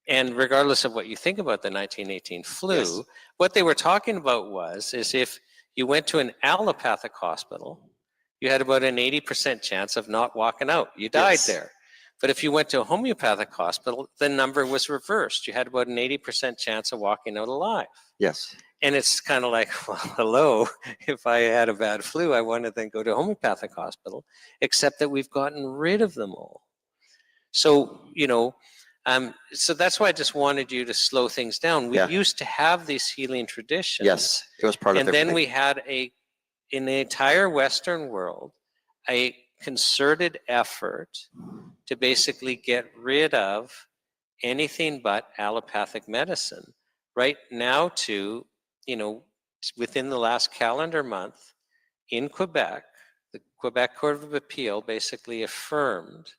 And regardless of what you think about the 1918 flu, Yes. what they were talking about is if you went to an allopathic hospital, you had about an 80% chance of not walking out. You died Yes. there. But if you went to a homeopathic hospital, the number was reversed. You had about an 80% chance of walking out alive. Yes. And it's kind of like, well, hello, if I had a bad flu, I want to then go to a homeopathic hospital, except that we've gotten rid of them all. So, so that's why I just wanted you to slow things down. We Yeah. used to have these healing traditions. Yes. It was part of And everything. then we had in the entire Western world, a concerted effort to basically get rid of anything but allopathic medicine. Right now to, within the last calendar month in Quebec, the Quebec Court of Appeal basically affirmed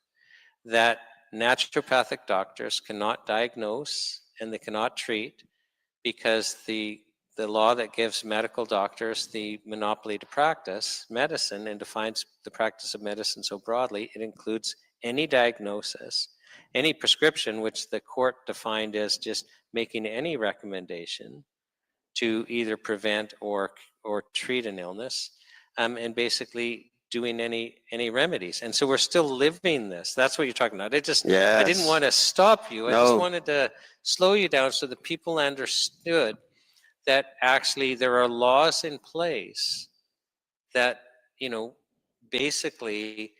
that naturopathic doctors cannot diagnose and they cannot treat because the law that gives medical doctors the monopoly to practice medicine and defines the practice of medicine so broadly, it includes any diagnosis, any prescription, which the court defined as just making any recommendation to either prevent or treat an illness, and basically doing any remedies. And so we're still living this. That's what you're talking about. I didn't want to stop you. I just wanted to slow you down so that people understood that actually there are laws in place that, basically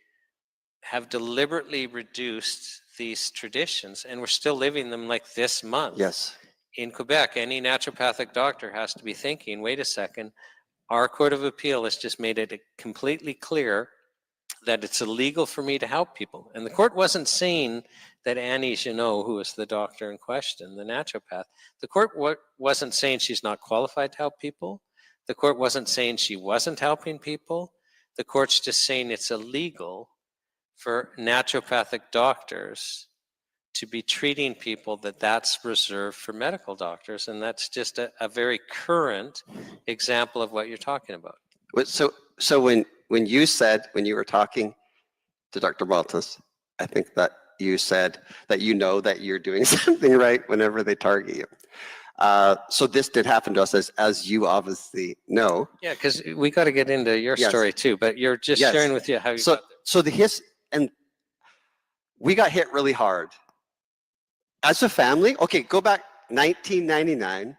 have deliberately reduced these traditions, and we're still living them like this month. Yes. In Quebec, any naturopathic doctor has to be thinking, wait a second, our Court of Appeal has just made it completely clear that it's illegal for me to help people. And the court wasn't saying that Annie Janot, who was the doctor in question, the naturopath, the court wasn't saying she's not qualified to help people. The court wasn't saying she wasn't helping people. The court's just saying it's illegal for naturopathic doctors to be treating people that's reserved for medical doctors. And that's just a very current example of what you're talking about. So when you were talking to Dr. Malthouse, I think that you said that that you're doing something right whenever they target you. So this did happen to us, as you obviously know. Yeah, because we got to get into your story too, but you're just sharing with you how you got there. And we got hit really hard. As a family, okay, go back 1999.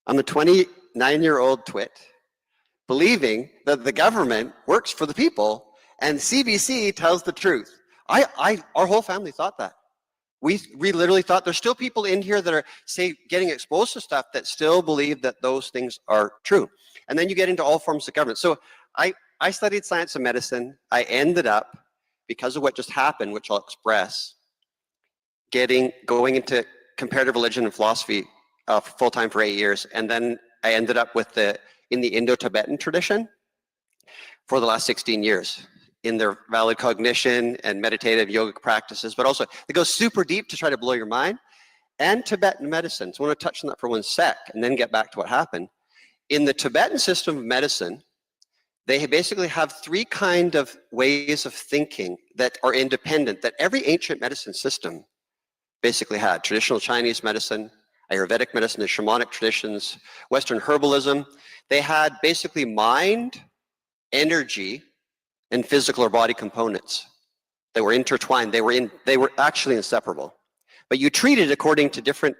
I'm a 29-year-old twit, believing that the government works for the people and CBC tells the truth. Our whole family thought that. We literally thought there's still people in here that are, getting exposed to stuff that still believe that those things are true. And then you get into all forms of government. So I studied science and medicine. I ended up, because of what just happened, which I'll express, going into comparative religion and philosophy full-time for 8 years. And then I ended up in the Indo-Tibetan tradition for the last 16 years in their valid cognition and meditative yogic practices, but also they go super deep to try to blow your mind, and Tibetan medicine. So I want to touch on that for 1 sec and then get back to what happened. In the Tibetan system of medicine, they basically have 3 kind of ways of thinking that are independent, that every ancient medicine system basically had. Traditional Chinese medicine, Ayurvedic medicine, the shamanic traditions, Western herbalism. They had basically mind, energy, and physical or body components. They were intertwined. They were actually inseparable. But you treated according to different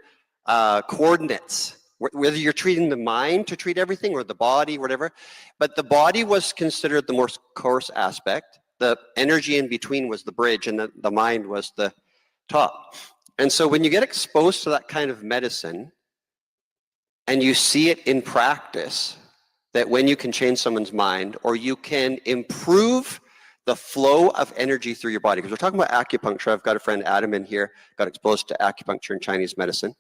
coordinates, whether you're treating the mind to treat everything or the body, whatever. But the body was considered the more coarse aspect. The energy in between was the bridge, and the mind was the top. And so when you get exposed to that kind of medicine and you see it in practice, that when you can change someone's mind or you can improve the flow of energy through your body, because we're talking about acupuncture. I've got a friend, Adam, in here, got exposed to acupuncture and Chinese medicine.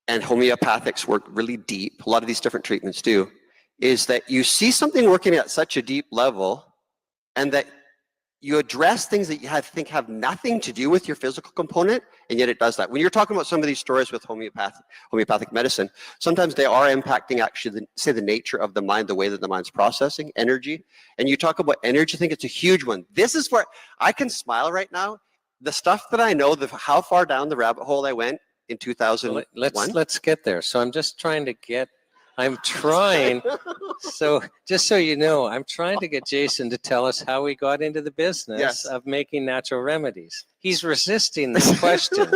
And homeopathics work really deep. A lot of these different treatments do. Is that you see something working at such a deep level and that you address things that you think have nothing to do with your physical component, and yet it does that. When you're talking about some of these stories with homeopathic medicine, sometimes they are impacting actually, say, the nature of the mind, the way that the mind's processing energy. And you talk about energy, I think it's a huge one. This is where I can smile right now. The stuff that I know, how far down the rabbit hole I went in 2001. Let's get there. So I'm just trying to get. I'm trying. So just so you know, I'm trying to get Jason to tell us how he got into the business of making natural remedies. He's resisting the question.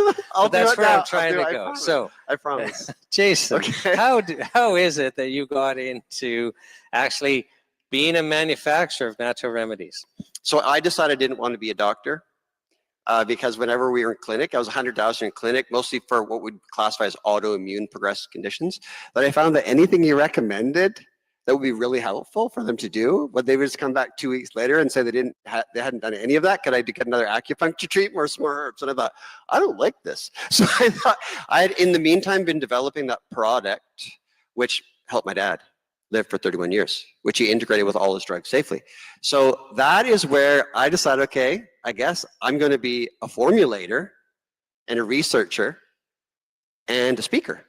That's where I'm trying to go. So I promise. Jason, Okay. how is it that you got into actually being a manufacturer of natural remedies? So I decided I didn't want to be a doctor. Because whenever we were in clinic, I was 100,000 in clinic, mostly for what we'd classify as autoimmune progressive conditions. But I found that anything you recommended that would be really helpful for them to do, but they would just come back 2 weeks later and say they hadn't done any of that. Could I get another acupuncture treatment or some more herbs? And I thought, I don't like this. So I thought I had, in the meantime, been developing that product, which helped my dad live for 31 years, which he integrated with all his drugs safely. So that is where I decided, okay, I guess I'm going to be a formulator and a researcher and a speaker.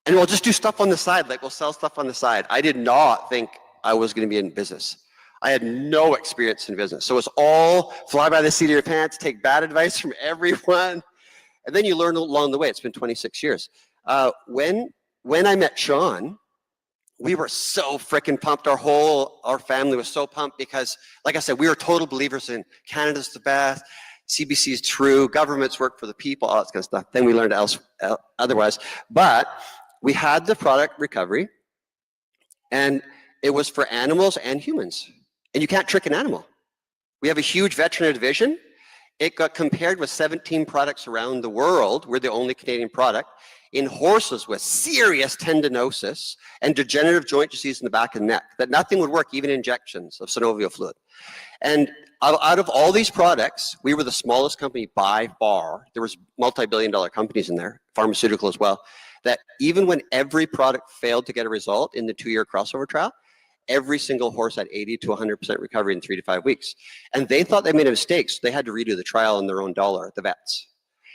And we'll just do stuff on the side, like we'll sell stuff on the side. I did not think I was going to be in business. I had no experience in business. So it's all fly by the seat of your pants, take bad advice from everyone. And then you learn along the way. It's been 26 years. When I met Sean, we were so freaking pumped. Our family was so pumped because, like I said, we were total believers in Canada's the best, CBC is true, governments work for the people, all that kind of stuff. Then we learned otherwise. But we had the product recovery, and it was for animals and humans. And you can't trick an animal. We have a huge veterinary division. It got compared with 17 products around the world. We're the only Canadian product. In horses with serious tendinosis and degenerative joint disease in the back of the neck, that nothing would work, even injections of synovial fluid. And out of all these products, we were the smallest company by far. There was multi-billion-dollar companies in there, pharmaceutical as well, that even when every product failed to get a result in the 2-year crossover trial, every single horse had 80 to 100% recovery in 3 to 5 weeks. And they thought they made a mistake, so they had to redo the trial on their own dollar at the vets.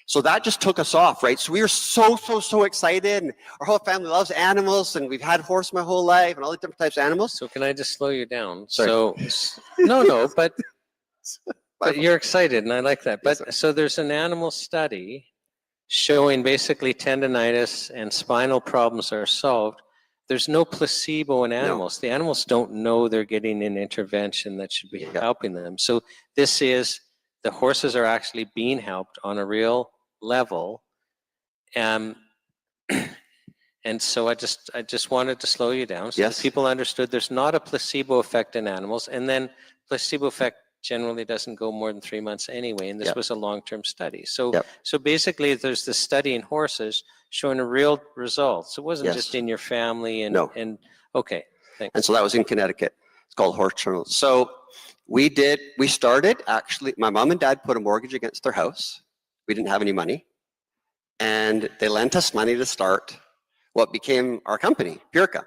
So that just took us off, right? So we were so excited, and our whole family loves animals, and we've had horse my whole life, and all the different types of animals. So can I just slow you down? Sorry. So no, but you're excited, and I like that. But so there's an animal study showing basically tendinitis and spinal problems are solved. There's no placebo in animals. The animals don't know they're getting an intervention that should be helping them. So this is, the horses are actually being helped on a real level. And so I just wanted to slow you down so that people understood there's not a placebo effect in animals. And then placebo effect generally doesn't go more than 3 months anyway. And this was a long-term study. So so basically there's this study in horses showing a real result. So it wasn't just in your family and okay. Thanks. And so that was in Connecticut. It's called Horse Journal. So we started, actually, my mom and dad put a mortgage against their house. We didn't have any money. And they lent us money to start what became our company, Purica.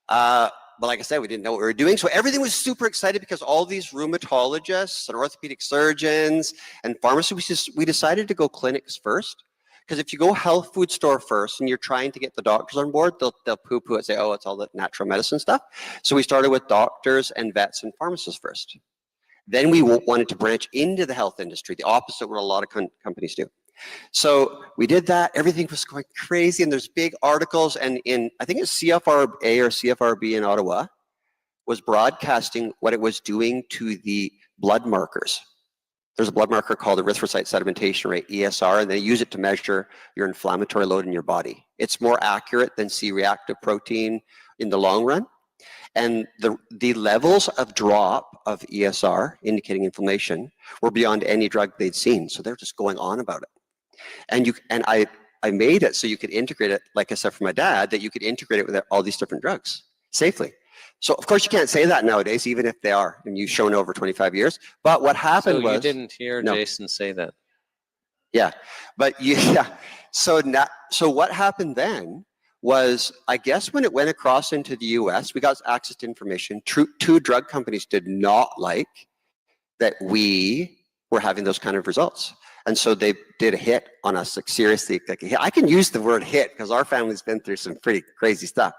But like I said, we didn't know what we were doing. So everything was super excited because all these rheumatologists and orthopedic surgeons and pharmacists, we decided to go clinics first. Because if you go health food store first and you're trying to get the doctors on board, they'll poo-poo it and say, oh, it's all the natural medicine stuff. So we started with doctors and vets and pharmacists first. Then we wanted to branch into the health industry, the opposite of what a lot of companies do. So we did that. Everything was going crazy, and there's big articles. And I think it's CFRA or CFRB in Ottawa was broadcasting what it was doing to the blood markers. There's a blood marker called erythrocyte sedimentation rate, ESR, and they use it to measure your inflammatory load in your body. It's more accurate than C-reactive protein in the long run. And the levels of drop of ESR, indicating inflammation, were beyond any drug they'd seen. So they're just going on about it. And I made it so you could integrate it, like I said for my dad, that you could integrate it with all these different drugs safely. So of course you can't say that nowadays, even if they are, and you've shown over 25 years. But what happened was— So you didn't hear Jason say that? Yeah, but yeah. So what happened then was, I guess when it went across into the US, we got access to information. Two drug companies did not like that we were having those kind of results. And so they did a hit on us, like seriously. Like, I can use the word hit because our family's been through some pretty crazy stuff,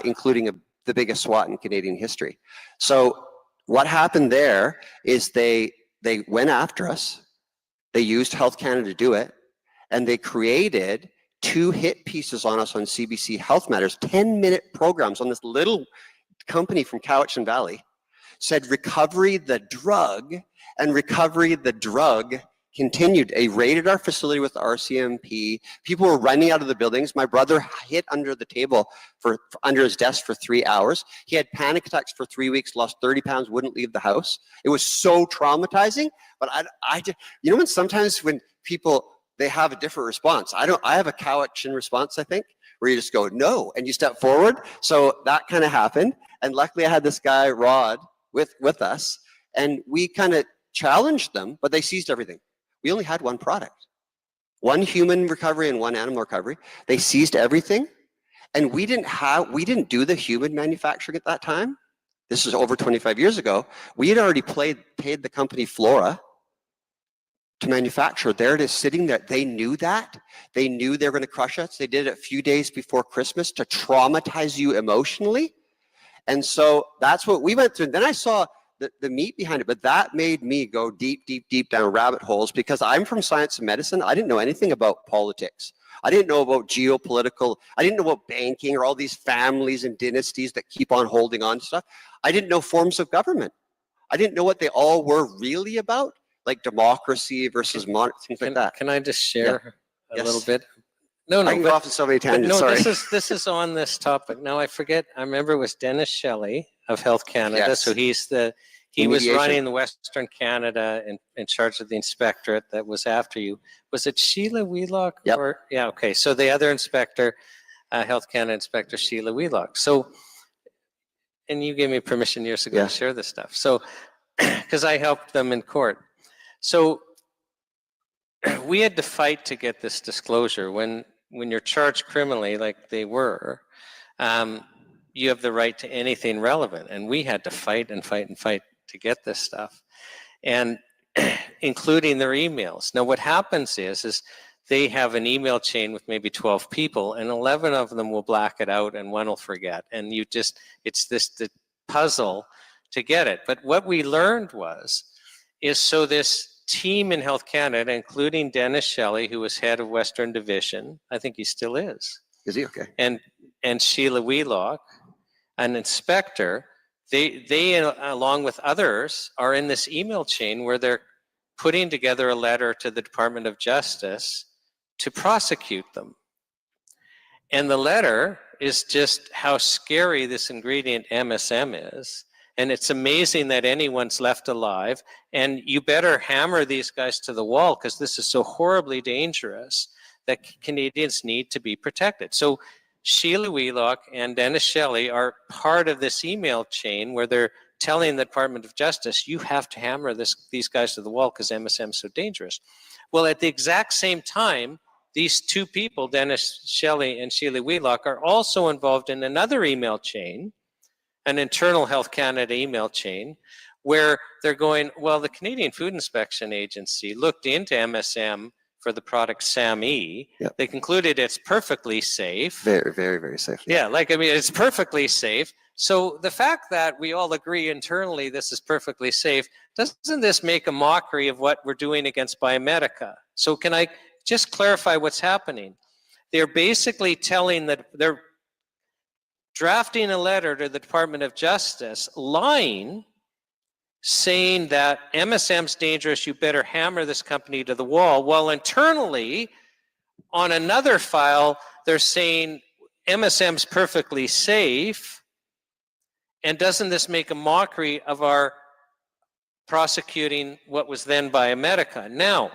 including the biggest SWAT in Canadian history. So what happened there is they went after us. They used Health Canada to do it, and they created 2 hit pieces on us on CBC Health Matters, 10-minute programs on this little company from Cowichan Valley, said recovery the drug, and recovery the drug continued. They raided our facility with RCMP. People were running out of the buildings. My brother hid under the table under his desk for 3 hours. He had panic attacks for 3 weeks, lost 30 pounds, wouldn't leave the house. It was so traumatizing. But you know, when sometimes when people, they have a different response. I have a Cowichan response, I think, where you just go, no, and you step forward. So that kind of happened. And luckily I had this guy, Rod, with us, and we kind of challenged them, but they seized everything. We only had one product, one human recovery and one animal recovery. They seized everything, and we didn't do the human manufacturing at that time. This is over 25 years ago. We had already paid the company Flora to manufacture. There it is sitting there. They knew that. They knew they were going to crush us. They did it a few days before Christmas to traumatize you emotionally. And so that's what we went through. And then I saw the meat behind it, but that made me go deep, deep, deep down rabbit holes because I'm from science and medicine. I didn't know anything about politics. I didn't know about geopolitical. I didn't know about banking or all these families and dynasties that keep on holding on to stuff. I didn't know forms of government. I didn't know what they all were really about, like democracy versus monarchy, things like that. Can I just share a little bit? No, I can go off on so many tangents. No, sorry. this is on this topic. Now I forget. I remember it was Dennis Shelley of Health Canada. Yes. So he was running the Western Canada in charge of the inspectorate that was after you. Was it Sheila Wheelock? Yep. Yeah. Okay. So the other inspector, Health Canada inspector Sheila Wheelock. So, and you gave me permission years ago to share this stuff. So, because I helped them in court. So we had to fight to get this disclosure. When you're charged criminally, like they were, you have the right to anything relevant. And we had to fight and fight and fight to get this stuff, and including their emails. Now what happens is they have an email chain with maybe 12 people, and 11 of them will black it out and one will forget. And it's the puzzle to get it. But what we learned is so this team in Health Canada, including Dennis Shelley, who was head of Western Division, I think he still is. Is he? Okay. And Sheila Wheelock, an inspector, they along with others are in this email chain where they're putting together a letter to the Department of Justice to prosecute them. And the letter is just how scary this ingredient MSM is. And it's amazing that anyone's left alive. And you better hammer these guys to the wall because this is so horribly dangerous that Canadians need to be protected. So Sheila Wheelock and Dennis Shelley are part of this email chain where they're telling the Department of Justice, you have to hammer these guys to the wall because MSM is so dangerous. Well, at the exact same time, these two people, Dennis Shelley and Sheila Wheelock, are also involved in another email chain, an internal Health Canada email chain, where they're going, well, the Canadian Food Inspection Agency looked into MSM for the product SAMe. Yep. They concluded it's perfectly safe. Very, very, very safe. Yeah, it's perfectly safe. So the fact that we all agree internally this is perfectly safe, doesn't this make a mockery of what we're doing against Biomedica? So can I just clarify what's happening? They're basically they're drafting a letter to the Department of Justice, lying, saying that MSM's dangerous, you better hammer this company to the wall, while internally, on another file, they're saying MSM's perfectly safe, and doesn't this make a mockery of our prosecuting what was then Biomedica? Now,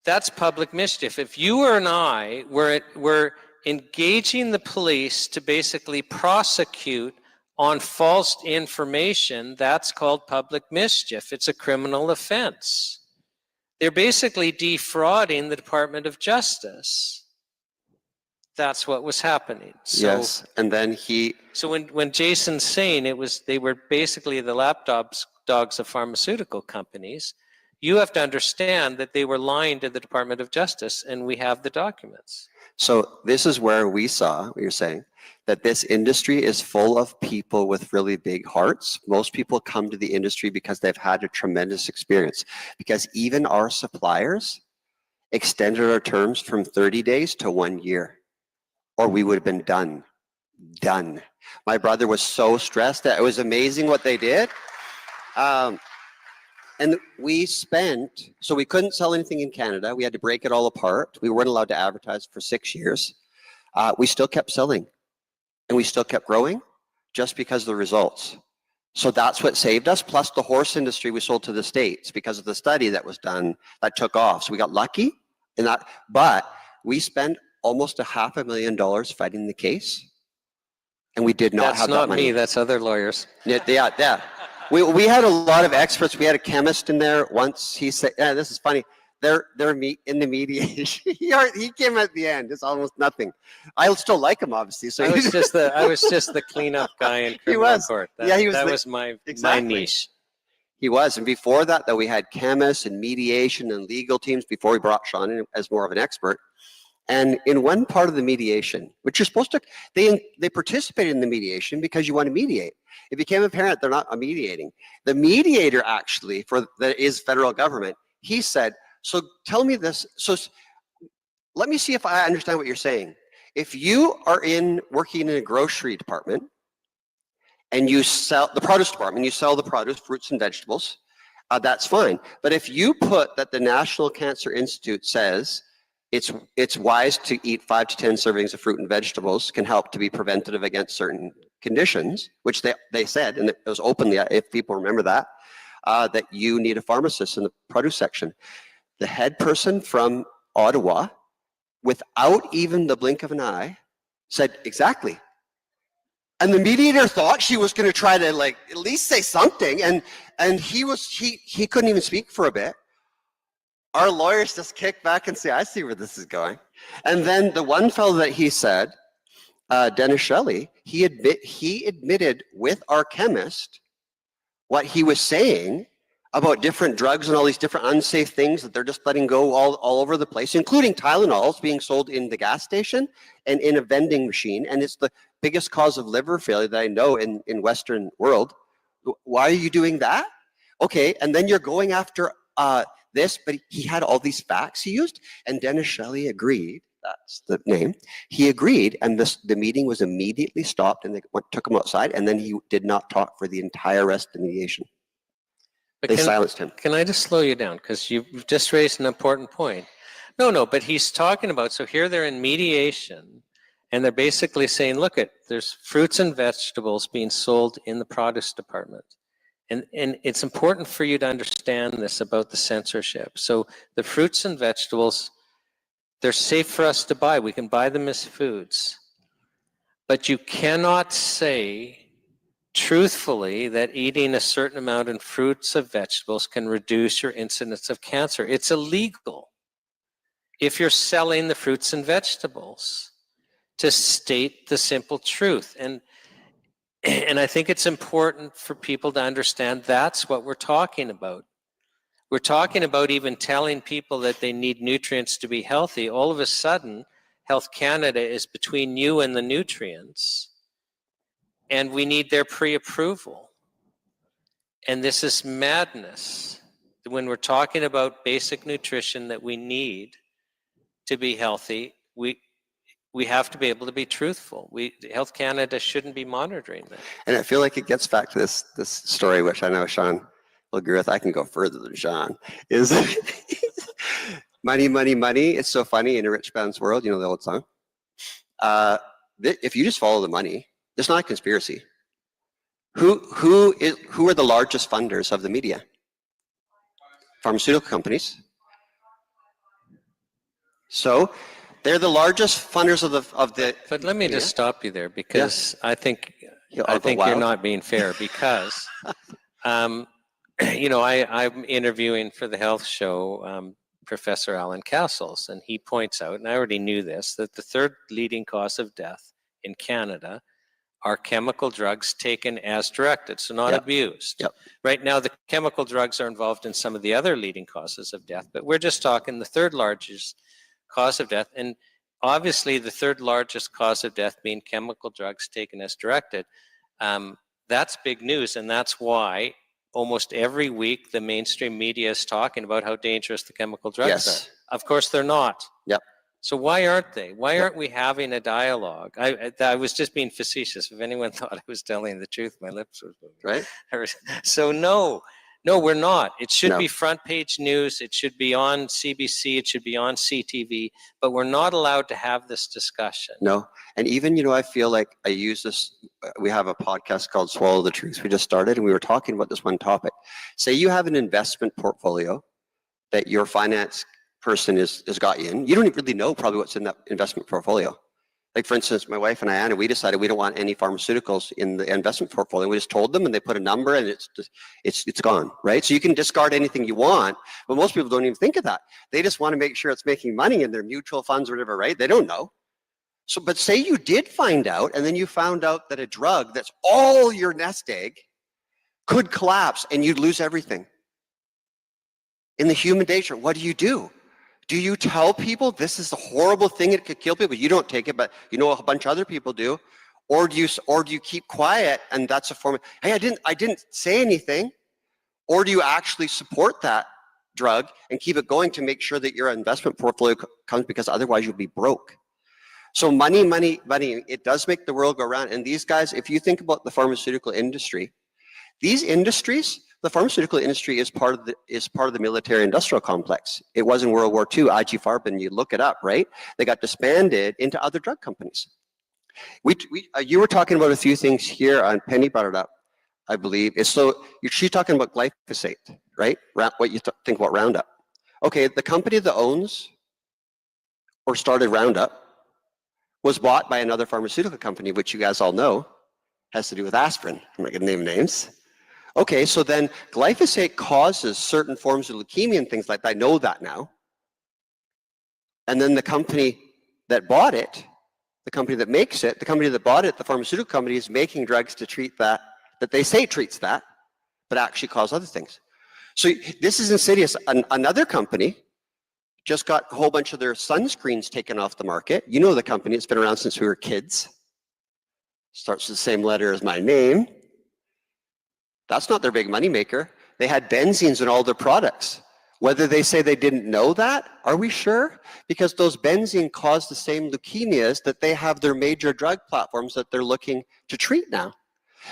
That's public mischief. If you or I were engaging the police to basically prosecute on false information, that's called public mischief. It's a criminal offense. They're basically defrauding the Department of Justice. That's what was happening. So, Yes, and then So when Jason's saying they were basically the lapdogs of pharmaceutical companies, you have to understand that they were lying to the Department of Justice, and we have the documents. So this is where we saw what you're saying, that this industry is full of people with really big hearts. Most people come to the industry because they've had a tremendous experience. Because even our suppliers extended our terms from 30 days to 1 year, or we would have been done. My brother was so stressed that it was amazing what they did. And we so we couldn't sell anything in Canada. We had to break it all apart. We weren't allowed to advertise for 6 years. We still kept selling and we still kept growing just because of the results. So that's what saved us. Plus the horse industry we sold to the States because of the study that was done that took off. So we got lucky in that, but we spent almost $500,000 fighting the case. And we did not have that money. That's not me, that's other lawyers. Yeah. We had a lot of experts. We had a chemist in there once. He said, "Yeah, this is funny. They're in the mediation." He came at the end. It's almost nothing. I still like him, obviously. So I was just the cleanup guy in criminal court. That was my niche. He was, and before that, though, we had chemists and mediation and legal teams before we brought Sean in as more of an expert. And in one part of the mediation, which you're supposed to, they participated in the mediation because you want to mediate. It became apparent they're not mediating. The mediator actually that is federal government, he said, so tell me this, so let me see if I understand what you're saying. If you are working in a grocery department and you sell the produce department, you sell the produce, fruits and vegetables, that's fine. But if you put that the National Cancer Institute says it's wise to eat 5 to 10 servings of fruit and vegetables can help to be preventative against certain conditions, which they said, and it was openly, if people remember that, that you need a pharmacist in the produce section. The head person from Ottawa, without even the blink of an eye, said exactly. And the mediator thought she was going to try to at least say something, and he couldn't even speak for a bit. Our lawyers just kick back and say, I see where this is going. And then the one fellow that he said, Dennis Shelley, he admitted with our chemist what he was saying about different drugs and all these different unsafe things that they're just letting go all over the place, including Tylenols being sold in the gas station and in a vending machine. And it's the biggest cause of liver failure that I know in Western world. Why are you doing that? Okay, and then you're going after this, but he had all these facts he used, and Dennis Shelley agreed, that's the name, he agreed, and the meeting was immediately stopped, and they took him outside, and then he did not talk for the entire rest of the mediation. But they silenced him. Can I just slow you down, because you've just raised an important point. No, but he's talking about, so here they're in mediation, and they're basically saying, look, there's fruits and vegetables being sold in the produce department. And it's important for you to understand this about the censorship. So the fruits and vegetables, they're safe for us to buy. We can buy them as foods. But you cannot say truthfully that eating a certain amount in fruits of vegetables can reduce your incidence of cancer. It's illegal if you're selling the fruits and vegetables, to state the simple truth. And I think it's important for people to understand that's what we're talking about. We're talking about even telling people that they need nutrients to be healthy. All of a sudden, Health Canada is between you and the nutrients, and we need their pre-approval. And this is madness. When we're talking about basic nutrition that we need to be healthy, we have to be able to be truthful. Health Canada shouldn't be monitoring that. And I feel like it gets back to this story, which I know Sean will agree with. I can go further than Sean. Is money, money, money. It's so funny in a rich man's world. You know the old song. If you just follow the money, it's not a conspiracy. Who are the largest funders of the media? Pharmaceutical companies. So they're the largest funders of the. But let me just stop you there, because I think I'll go you're wild. not being fair, because you know, I'm interviewing for the health show Professor Alan Castles, and he points out, and I already knew this, that the third leading cause of death in Canada are chemical drugs taken as directed, so not abused. Yep. Right now, the chemical drugs are involved in some of the other leading causes of death, but we're just talking the third largest cause of death. And obviously, the third largest cause of death being chemical drugs taken as directed. That's big news, and that's why almost every week the mainstream media is talking about how dangerous the chemical drugs are. Of course, they're not. Yep. So why aren't they? Why aren't we having a dialogue? I was just being facetious. If anyone thought I was telling the truth, my lips were moving. Right. So no, we're not. It should No. be front page news. It should be on CBC. It should be on CTV. But we're not allowed to have this discussion. No. And even, I feel like I use this. We have a podcast called Swallow the Truth. We just started, and we were talking about this one topic. Say you have an investment portfolio that your finance person has got you in. You don't really know probably what's in that investment portfolio. Like, for instance, my wife and I, Anna, we decided we don't want any pharmaceuticals in the investment portfolio. We just told them, and they put a number, and it's gone, right? So you can discard anything you want, but most people don't even think of that. They just want to make sure it's making money in their mutual funds or whatever, right? They don't know. So, but say you did find out, and then you found out that a drug that's all your nest egg could collapse, and you'd lose everything. In the human nature, what do? Do you tell people this is a horrible thing, it could kill people? You don't take it, but a bunch of other people do. Or do you keep quiet, and that's a form of, hey, I didn't say anything? Or do you actually support that drug and keep it going to make sure that your investment portfolio comes, because otherwise you'll be broke? So money, it does make the world go round. And these guys, if you think about the pharmaceutical industry, these industries, the pharmaceutical industry is part of the military-industrial complex. It was in World War II, IG Farben, you look it up, right? They got disbanded into other drug companies. You were talking about a few things here, and Penny brought it up, I believe. She's talking about glyphosate, right? What you think about Roundup. Okay, the company that owns or started Roundup was bought by another pharmaceutical company, which you guys all know has to do with aspirin. I'm not going to name names. Okay, so then glyphosate causes certain forms of leukemia and things like that. I know that now. And then the company that bought it, the company that makes it, the company that bought it, the pharmaceutical company, is making drugs to treat that they say treats that, but actually cause other things. So this is insidious. Another company just got a whole bunch of their sunscreens taken off the market. You know the company, it's been around since we were kids. Starts with the same letter as my name. That's not their big money maker. They had benzenes in all their products. Whether they say they didn't know that, are we sure? Because those benzene cause the same leukemias that they have their major drug platforms that they're looking to treat now.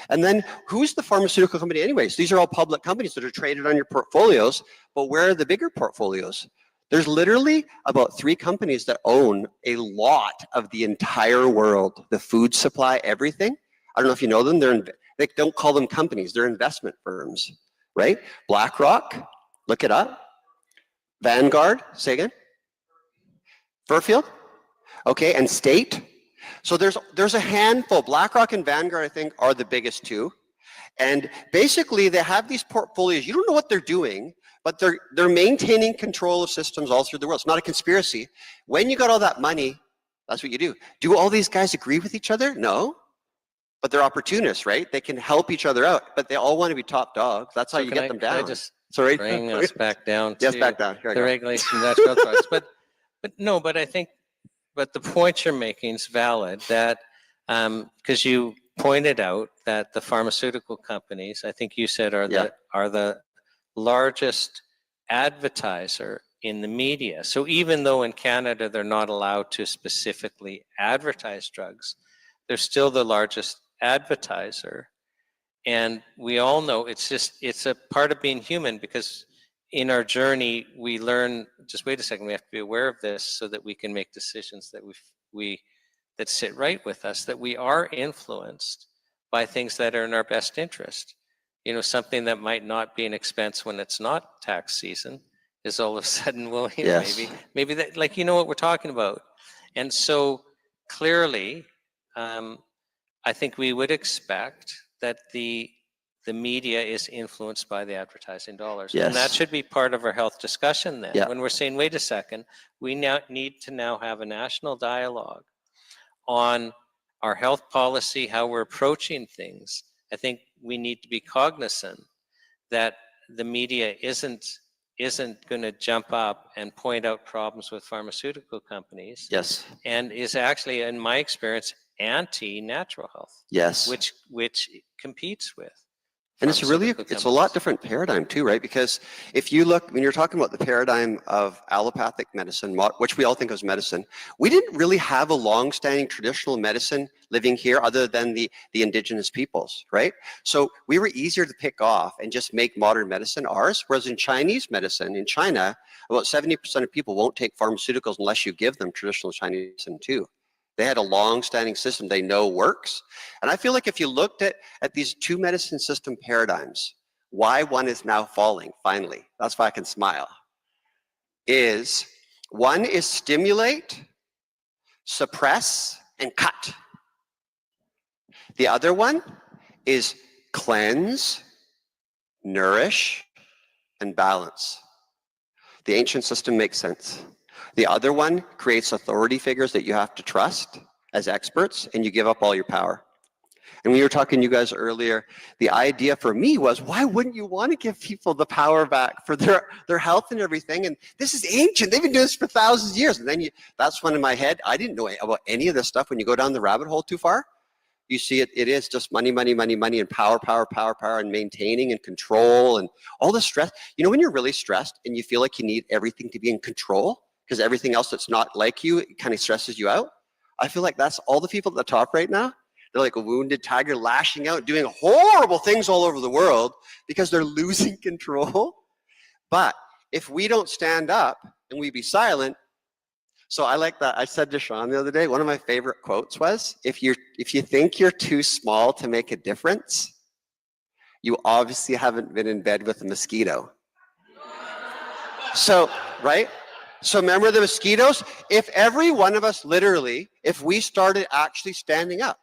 And then who's the pharmaceutical company anyways? These are all public companies that are traded on your portfolios, but where are the bigger portfolios? There's literally about 3 companies that own a lot of the entire world, the food supply, everything. I don't know if you know them. They don't call them companies. They're investment firms, right? BlackRock, look it up. Vanguard, say again. Fairfield, okay, and State. So there's a handful. BlackRock and Vanguard, I think, are the biggest 2. And basically, they have these portfolios. You don't know what they're doing, but they're maintaining control of systems all through the world. It's not a conspiracy. When you got all that money, that's what you do. Do all these guys agree with each other? No. But they're opportunists, right? They can help each other out, but they all want to be top dogs. That's how you get them down. Can I just bring us back down to yes, back down. Here the regulation of natural products? But I think, but the point you're making is valid, that because you pointed out that the pharmaceutical companies, I think you said, are the largest advertiser in the media. So even though in Canada they're not allowed to specifically advertise drugs, they're still the largest advertiser. And we all know it's a part of being human, because in our journey we learn, just wait a second, we have to be aware of this so that we can make decisions that that sit right with us, that we are influenced by things that are in our best interest. Something that might not be an expense when it's not tax season is all of a sudden, well, Yes. maybe that, like, you know what we're talking about. And so clearly, I think we would expect that the media is influenced by the advertising dollars. And that Yes. should be part of our health discussion then. Yeah. When we're saying, wait a second, we now need to now have a national dialogue on our health policy, how we're approaching things. I think we need to be cognizant that the media isn't going to jump up and point out problems with pharmaceutical companies, Yes. and is actually, in my experience, anti-natural health, Yes. which competes with. And it's really, pharmaceutical it's a lot companies. different paradigm too, right? Because if you look, when you're talking about the paradigm of allopathic medicine, which we all think of as medicine, we didn't really have a long-standing traditional medicine living here other than the indigenous peoples, right? So we were easier to pick off and just make modern medicine ours, whereas in Chinese medicine, in China, about 70% of people won't take pharmaceuticals unless you give them traditional Chinese medicine too. They had a long-standing system they know works. And I feel like if you looked at these two medicine system paradigms, why one is now falling, finally, that's why I can smile, is one is stimulate, suppress, and cut. The other one is cleanse, nourish, and balance. The ancient system makes sense. The other one creates authority figures that you have to trust as experts, and you give up all your power. And we were talking to you guys earlier, the idea for me was, why wouldn't you want to give people the power back for their health and everything? And this is ancient. They've been doing this for thousands of years. And then that's when in my head, I didn't know about any of this stuff. When you go down the rabbit hole too far, you see it is just money, money, money, money, and power, power, power, power, and maintaining and control and all the stress. You know, when you're really stressed and you feel like you need everything to be in control because everything else that's not like you, it kind of stresses you out. I feel like that's all the people at the top right now. They're like a wounded tiger lashing out, doing horrible things all over the world because they're losing control. But if we don't stand up and we be silent, so I like that. I said to Sean the other day, one of my favorite quotes was, if you think you're too small to make a difference, you obviously haven't been in bed with a mosquito. So, right? So remember the mosquitoes? If every one of us literally, if we started actually standing up,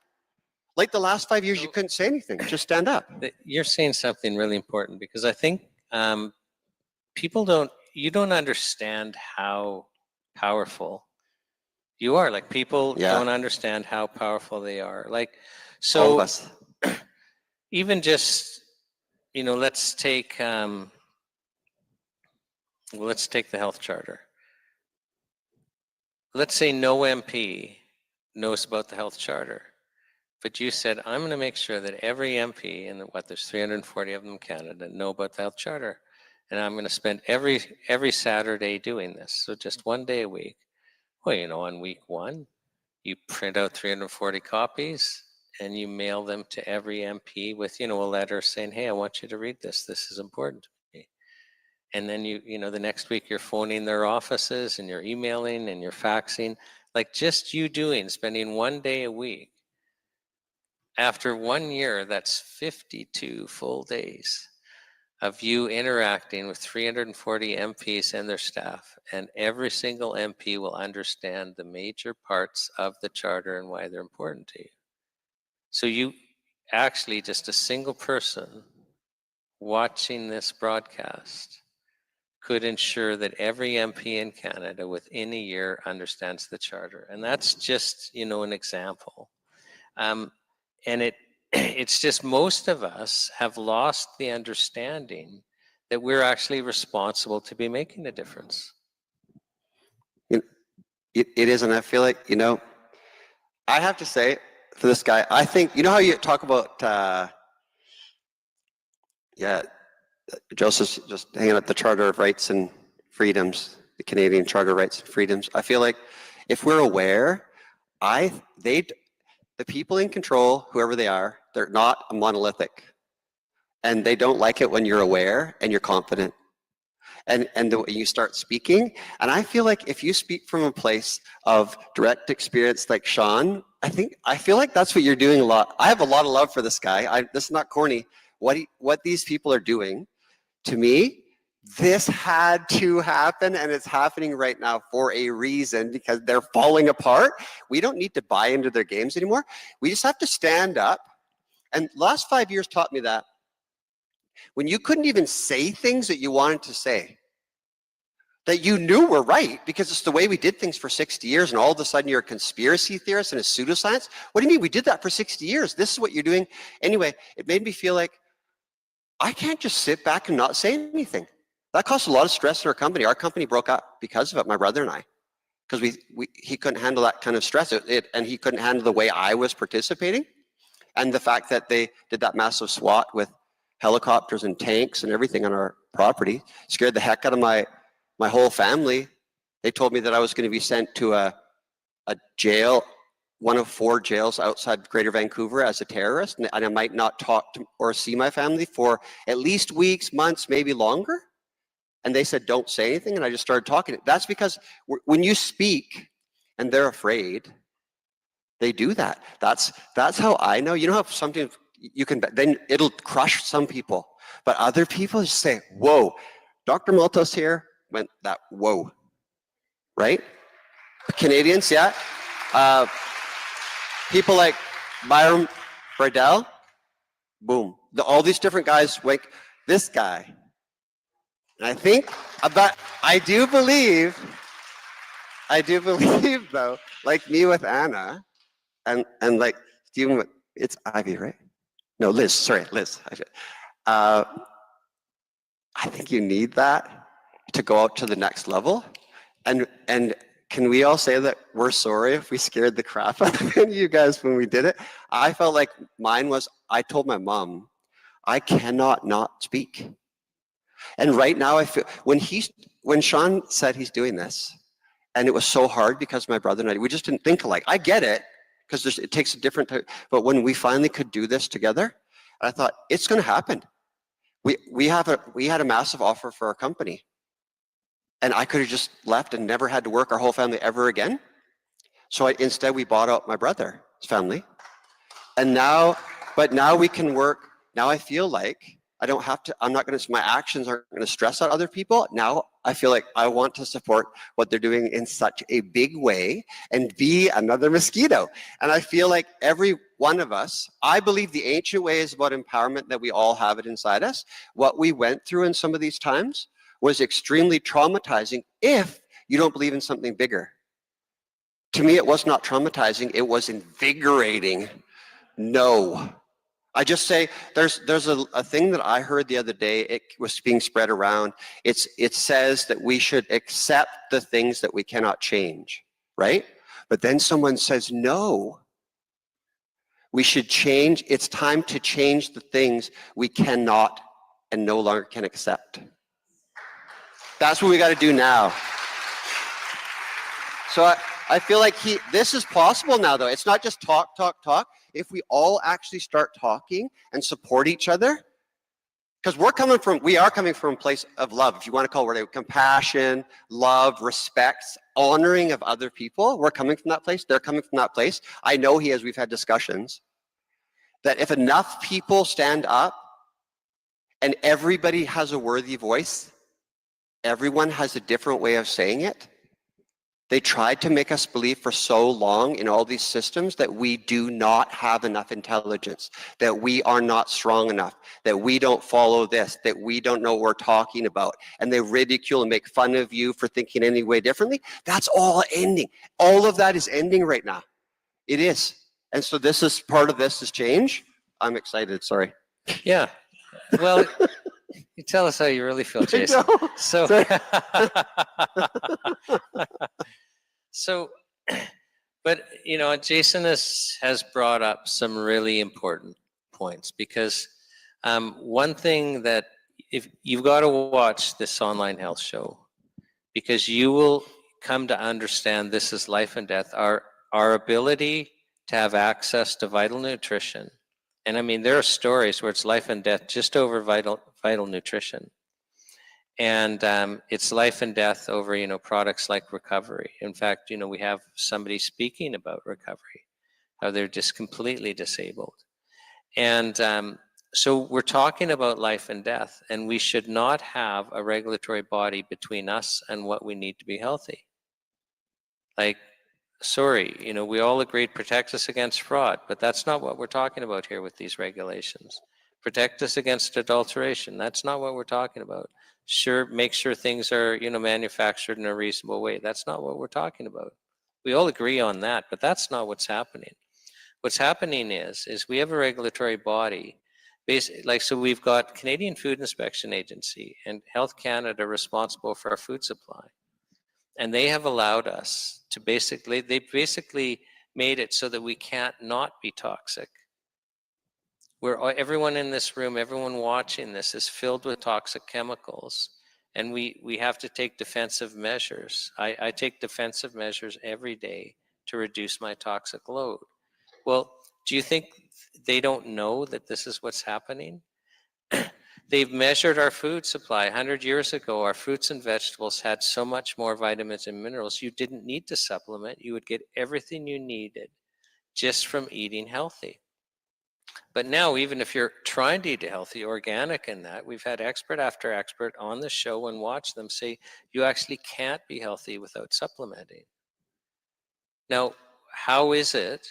like the last 5 years, you couldn't say anything, just stand up. You're saying something really important, because I think you don't understand how powerful you are. Like, people don't understand how powerful they are. Like, so all of us. Even just, let's take the health charter. Let's say no MP knows about the health charter, but you said, I'm going to make sure that every MP, and there's 340 of them in Canada, know about the health charter. And I'm going to spend every Saturday doing this. So just one day a week. Well, on week one, you print out 340 copies and you mail them to every MP with, a letter saying, hey, I want you to read this. This is important to me. And then the next week you're phoning their offices and you're emailing and you're faxing. Like, just spending one day a week. After 1 year, that's 52 full days of you interacting with 340 MPs and their staff, and every single MP will understand the major parts of the charter and why they're important to you. So you actually, just a single person watching this broadcast could ensure that every MP in Canada within a year understands the charter. And that's just, an example. And it's just, most of us have lost the understanding that we're actually responsible to be making a difference. It is, and I feel like, I have to say, for this guy, I think, how you talk about, Joseph's just hanging out the Charter of Rights and Freedoms, the Canadian Charter of Rights and Freedoms. I feel like if we're aware, the people in control, whoever they are, they're not monolithic. And they don't like it when you're aware and you're confident. And the way you start speaking. And I feel like if you speak from a place of direct experience like Sean, I feel like that's what you're doing a lot. I have a lot of love for this guy. This is not corny. What these people are doing, to me, This had to happen, and it's happening right now for a reason, because they're falling apart. We don't need to buy into their games anymore. We just have to stand up. And the last 5 years taught me that when you couldn't even say things that you wanted to say, that you knew were right, because it's the way we did things for 60 years, and all of a sudden you're a conspiracy theorist and a pseudoscience. What do you mean? We did that for 60 years. This is what you're doing. Anyway, it made me feel like I can't just sit back and not say anything. That caused a lot of stress in our company. Our company broke up because of it, my brother and I, because he couldn't handle that kind of stress, and he couldn't handle the way I was participating, and the fact that they did that massive SWAT with helicopters and tanks and everything on our property scared the heck out of my whole family. They told me that I was going to be sent to a jail, one of 4 jails outside Greater Vancouver as a terrorist, and I might not talk to or see my family for at least weeks, months, maybe longer. And they said, don't say anything. And I just started talking. That's because when you speak and they're afraid, they do that. That's how I know. You know how something you can, then it'll crush some people. But other people just say, whoa, Dr. Maltos here went that, whoa, right? Canadians, yeah. People like Byron Bradell, boom. All these different guys, like this guy. And I think about, I do believe though, like me with Anna, and like Stephen with, it's Ivy, right? No, Liz, sorry, Liz. I think you need that to go out to the next level. And can we all say that we're sorry if we scared the crap out of you guys when we did it? I felt like mine was, I told my mom, I cannot not speak. And right now I feel, when Sean said he's doing this, and it was so hard because my brother and I, we just didn't think alike. I get it, because it takes a different type, but when we finally could do this together, I thought, it's gonna happen. We had a massive offer for our company, and I could have just left and never had to work our whole family ever again. So instead we bought out my brother's family. And now we can work. Now I feel like I don't have to, my actions aren't gonna stress out other people. Now I feel like I want to support what they're doing in such a big way and be another mosquito. And I feel like every one of us, I believe the ancient way is about empowerment, that we all have it inside us. What we went through in some of these times was extremely traumatizing if you don't believe in something bigger. To me, it was not traumatizing, it was invigorating. No. I just say, there's a thing that I heard the other day, it was being spread around. It says that we should accept the things that we cannot change, right? But then someone says, no, we should change. It's time to change the things we cannot and no longer can accept. That's what we got to do now. So I feel like this is possible now, though. It's not just talk, talk, talk. If we all actually start talking and support each other, because we are coming from a place of love, if you want to call it compassion, love, respect, honoring of other people. We're coming from that place. They're coming from that place. I know we've had discussions that if enough people stand up and everybody has a worthy voice, everyone has a different way of saying it. They tried to make us believe for so long in all these systems that we do not have enough intelligence, that we are not strong enough, that we don't follow this, that we don't know what we're talking about. And they ridicule and make fun of you for thinking any way differently. That's all ending. All of that is ending right now. It is. And so this is part of this is change. I'm excited, sorry. Yeah. Well, you tell us how you really feel, Jason. So, but Jason has brought up some really important points, because one thing that if you've got to watch this online health show, because you will come to understand this is life and death. Our ability to have access to vital nutrition. And I mean, there are stories where it's life and death just over vital nutrition. And it's life and death over, products like recovery. In fact, we have somebody speaking about recovery, how they're just completely disabled. And So we're talking about life and death, and we should not have a regulatory body between us and what we need to be healthy. Like, sorry, you know, we all agreed protect us against fraud, but that's not what we're talking about here with these regulations. Protect us against adulteration. That's not what we're talking about. Sure, make sure things are, you know, manufactured in a reasonable way. That's not what we're talking about. We all agree on that, but that's not what's happening. What's happening is we have a regulatory body, like, so we've got Canadian Food Inspection Agency and Health Canada responsible for our food supply. And they have allowed us to they basically made it so that we can't not be toxic. Everyone in this room, everyone watching this is filled with toxic chemicals. And we have to take defensive measures. I take defensive measures every day to reduce my toxic load. Well, do you think they don't know that this is what's happening? They've measured our food supply. 100 years ago, our fruits and vegetables had so much more vitamins and minerals, you didn't need to supplement. You would get everything you needed just from eating healthy. But now, even if you're trying to eat healthy, organic and that, we've had expert after expert on the show and watch them say, you actually can't be healthy without supplementing. Now, how is it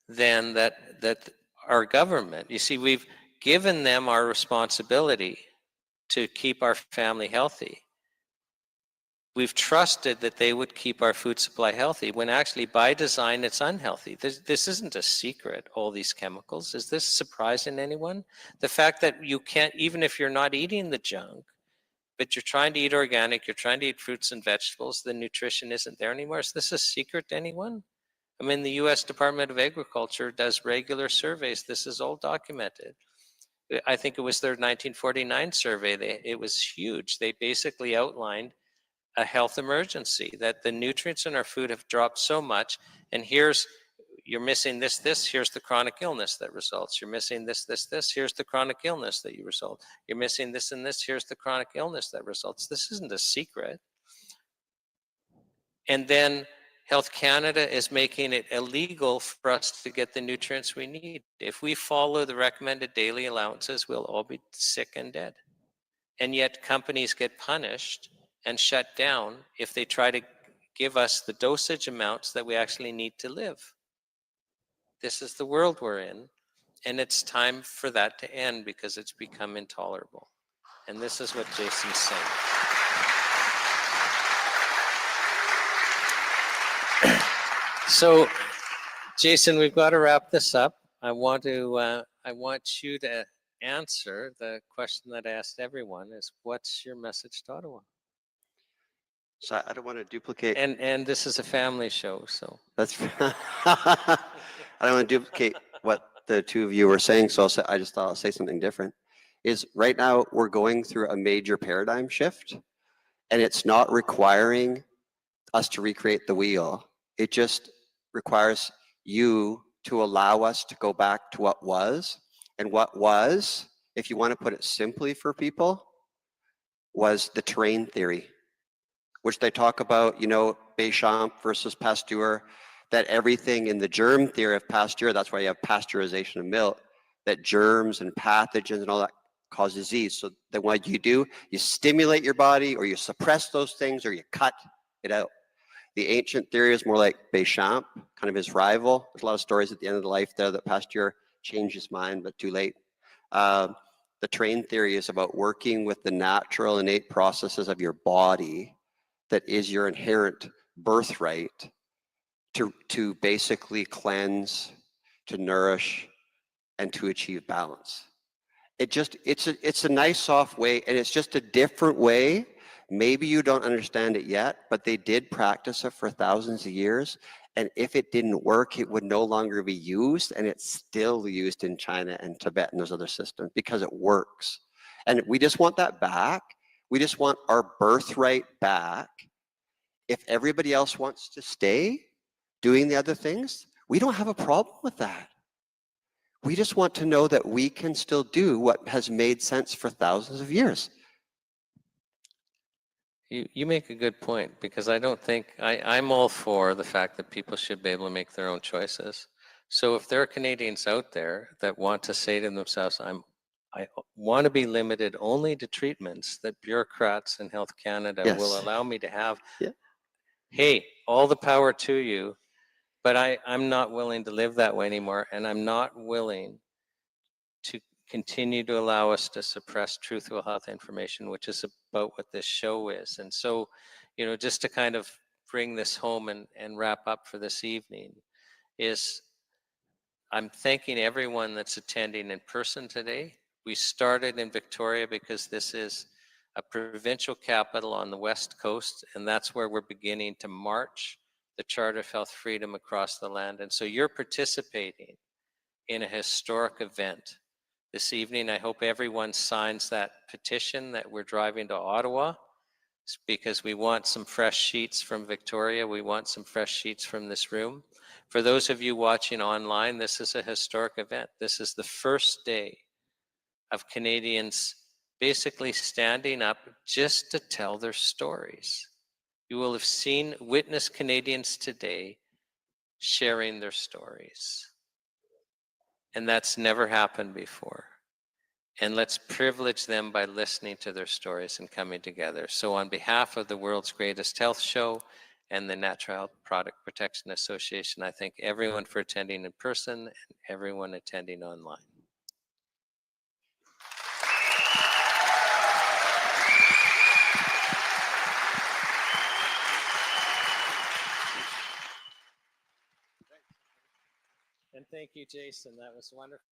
then that our government, you see, we've given them our responsibility to keep our family healthy. We've trusted that they would keep our food supply healthy when actually by design it's unhealthy. This isn't a secret, all these chemicals. Is this surprising anyone? The fact that you can't, even if you're not eating the junk, but you're trying to eat organic, you're trying to eat fruits and vegetables, the nutrition isn't there anymore. Is this a secret to anyone? I mean, the US Department of Agriculture does regular surveys. This is all documented. I think it was their 1949 survey. It was huge. They basically outlined a health emergency, that the nutrients in our food have dropped so much, and you're missing this, here's the chronic illness that results. You're missing this, here's the chronic illness that you result. You're missing this and this, here's the chronic illness that results. This isn't a secret. And then Health Canada is making it illegal for us to get the nutrients we need. If we follow the recommended daily allowances, we'll all be sick and dead. And yet companies get punished and shut down if they try to give us the dosage amounts that we actually need to live. This is the world we're in, and it's time for that to end because it's become intolerable. And this is what Jason's saying. So, Jason, we've got to wrap this up. I want you to answer the question that I asked everyone: is what's your message to Ottawa? So I don't want to duplicate. And this is a family show, so That's. I don't want to duplicate what the two of you were saying, so I just thought I'll say something different. Is right now we're going through a major paradigm shift, and it's not requiring us to recreate the wheel. It just requires you to allow us to go back to what was. And what was, if you want to put it simply for people, was the terrain theory, which they talk about, you know, Béchamp versus Pasteur, that everything in the germ theory of Pasteur, that's why you have pasteurization of milk, that germs and pathogens and all that cause disease. So then what do, you stimulate your body, or you suppress those things, or you cut it out. The ancient theory is more like Béchamp, kind of his rival. There's a lot of stories at the end of the life there that Pasteur changed his mind, but too late. The terrain theory is about working with the natural innate processes of your body that is your inherent birthright to basically cleanse, to nourish, and to achieve balance. It's a nice soft way, and it's just a different way. Maybe you don't understand it yet, but they did practice it for thousands of years. And if it didn't work, it would no longer be used, and it's still used in China and Tibet and those other systems because it works. And we just want that back. We just want our birthright back. If everybody else wants to stay doing the other things, we don't have a problem with that. We just want to know that we can still do what has made sense for thousands of years. you make a good point, because I don't think, I'm all for the fact that people should be able to make their own choices. So if there are Canadians out there that want to say to themselves, I'm I want to be limited only to treatments that bureaucrats in Health Canada will Yes. allow me to have. Yeah. Hey, all the power to you, but I'm not willing to live that way anymore, and I'm not willing to continue to allow us to suppress truthful health information, which is about what this show is. And so, just to kind of bring this home and wrap up for this evening, is I'm thanking everyone that's attending in person today. We started in Victoria because this is a provincial capital on the West Coast, and that's where we're beginning to march the Charter of Health Freedom across the land. And so you're participating in a historic event this evening. I hope everyone signs that petition that we're driving to Ottawa, because we want some fresh sheets from Victoria. We want some fresh sheets from this room. For those of you watching online, this is a historic event. This is the first day of Canadians basically standing up just to tell their stories. You will have witnessed Canadians today sharing their stories. And that's never happened before. And let's privilege them by listening to their stories and coming together. So on behalf of the world's greatest health show and the Natural Health Product Protection Association, I thank everyone for attending in person and everyone attending online. And thank you, Jason. That was wonderful.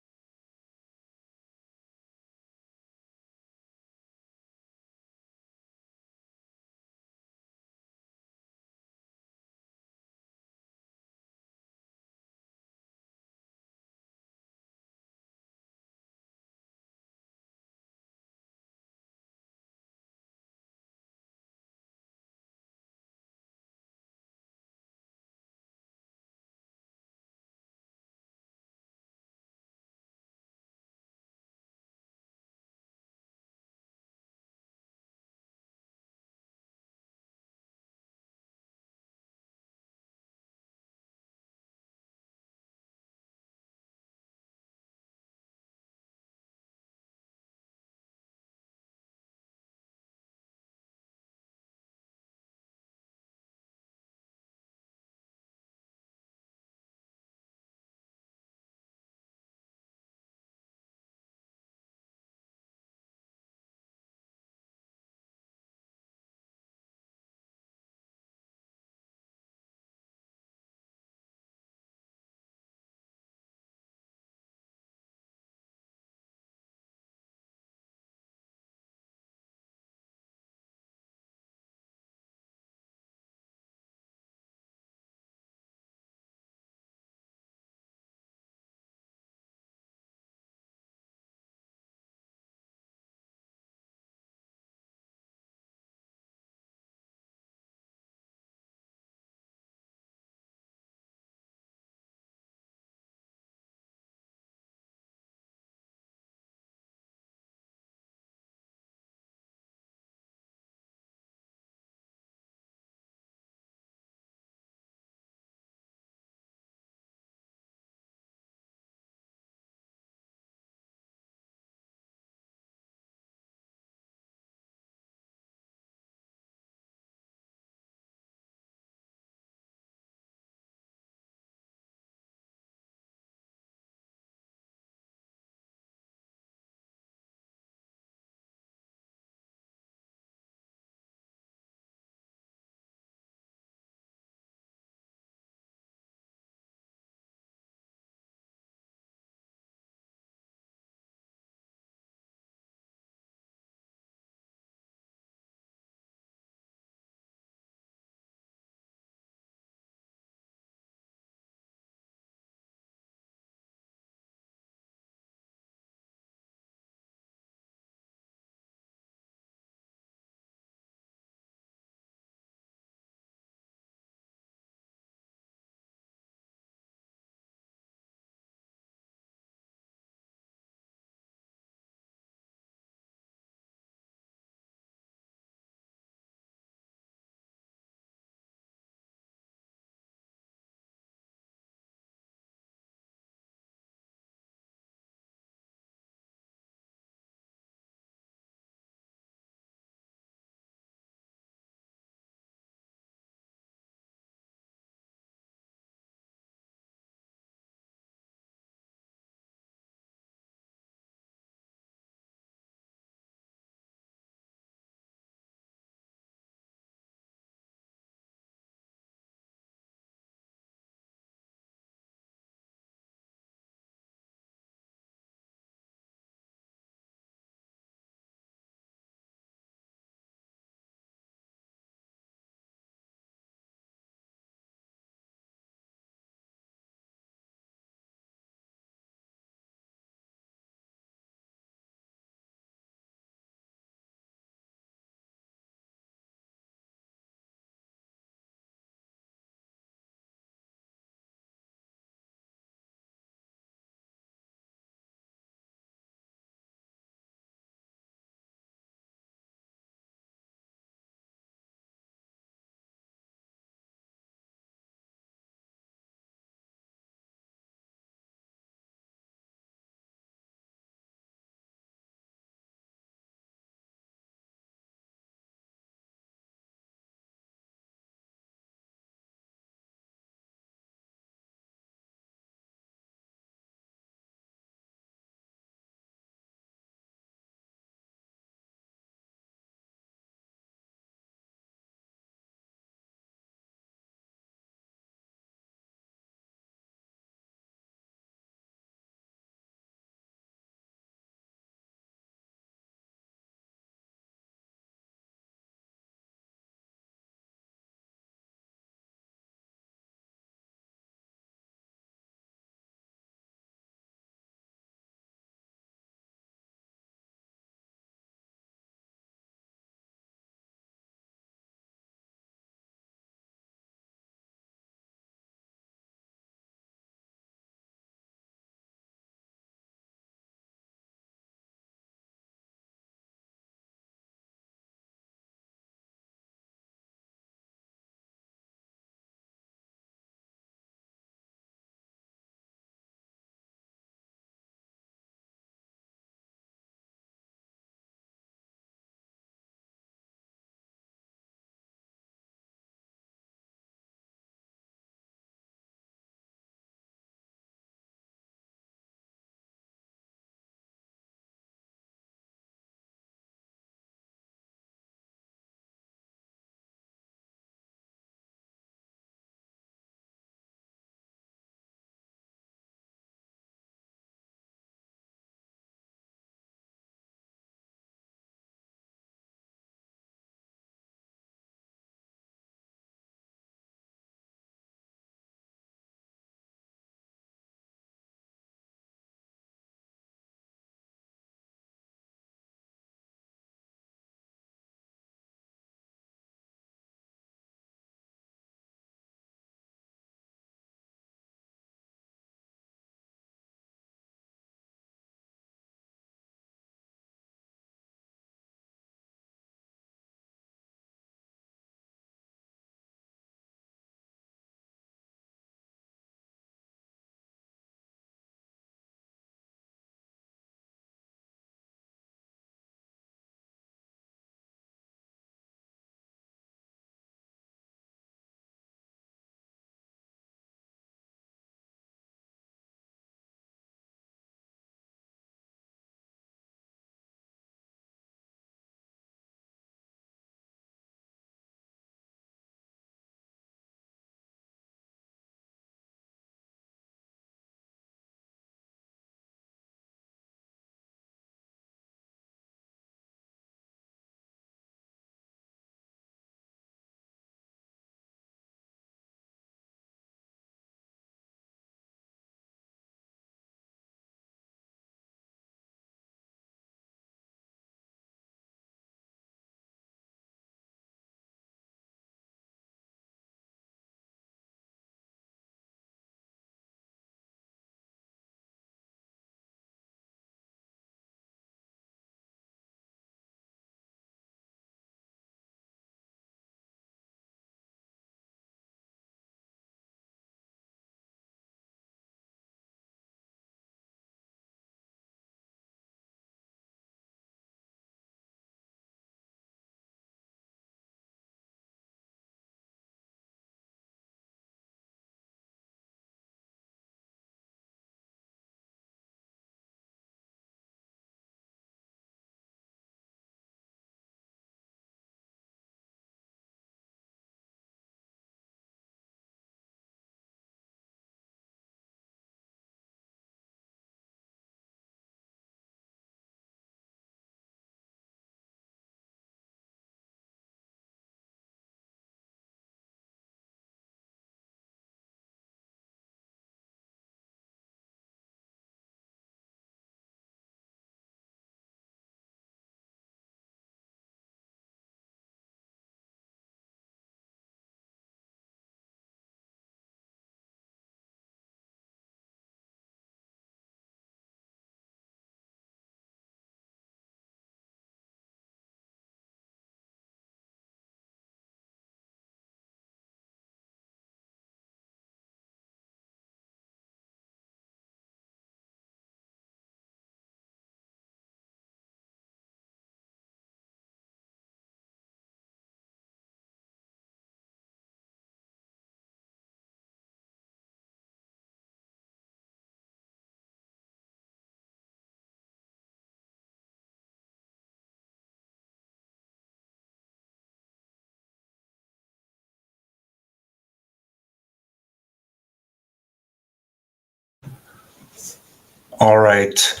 All right.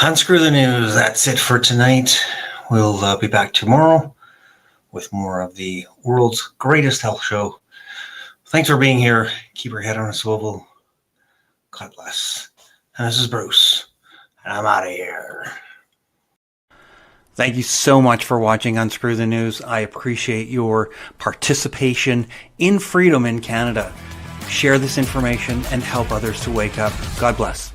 Unscrew the news. That's it for tonight. We'll be back tomorrow with more of the world's greatest health show. Thanks for being here. Keep your head on a swivel. God bless. And this is Bruce. And I'm out of here. Thank you so much for watching Unscrew the News. I appreciate your participation in freedom in Canada. Share this information and help others to wake up. God bless.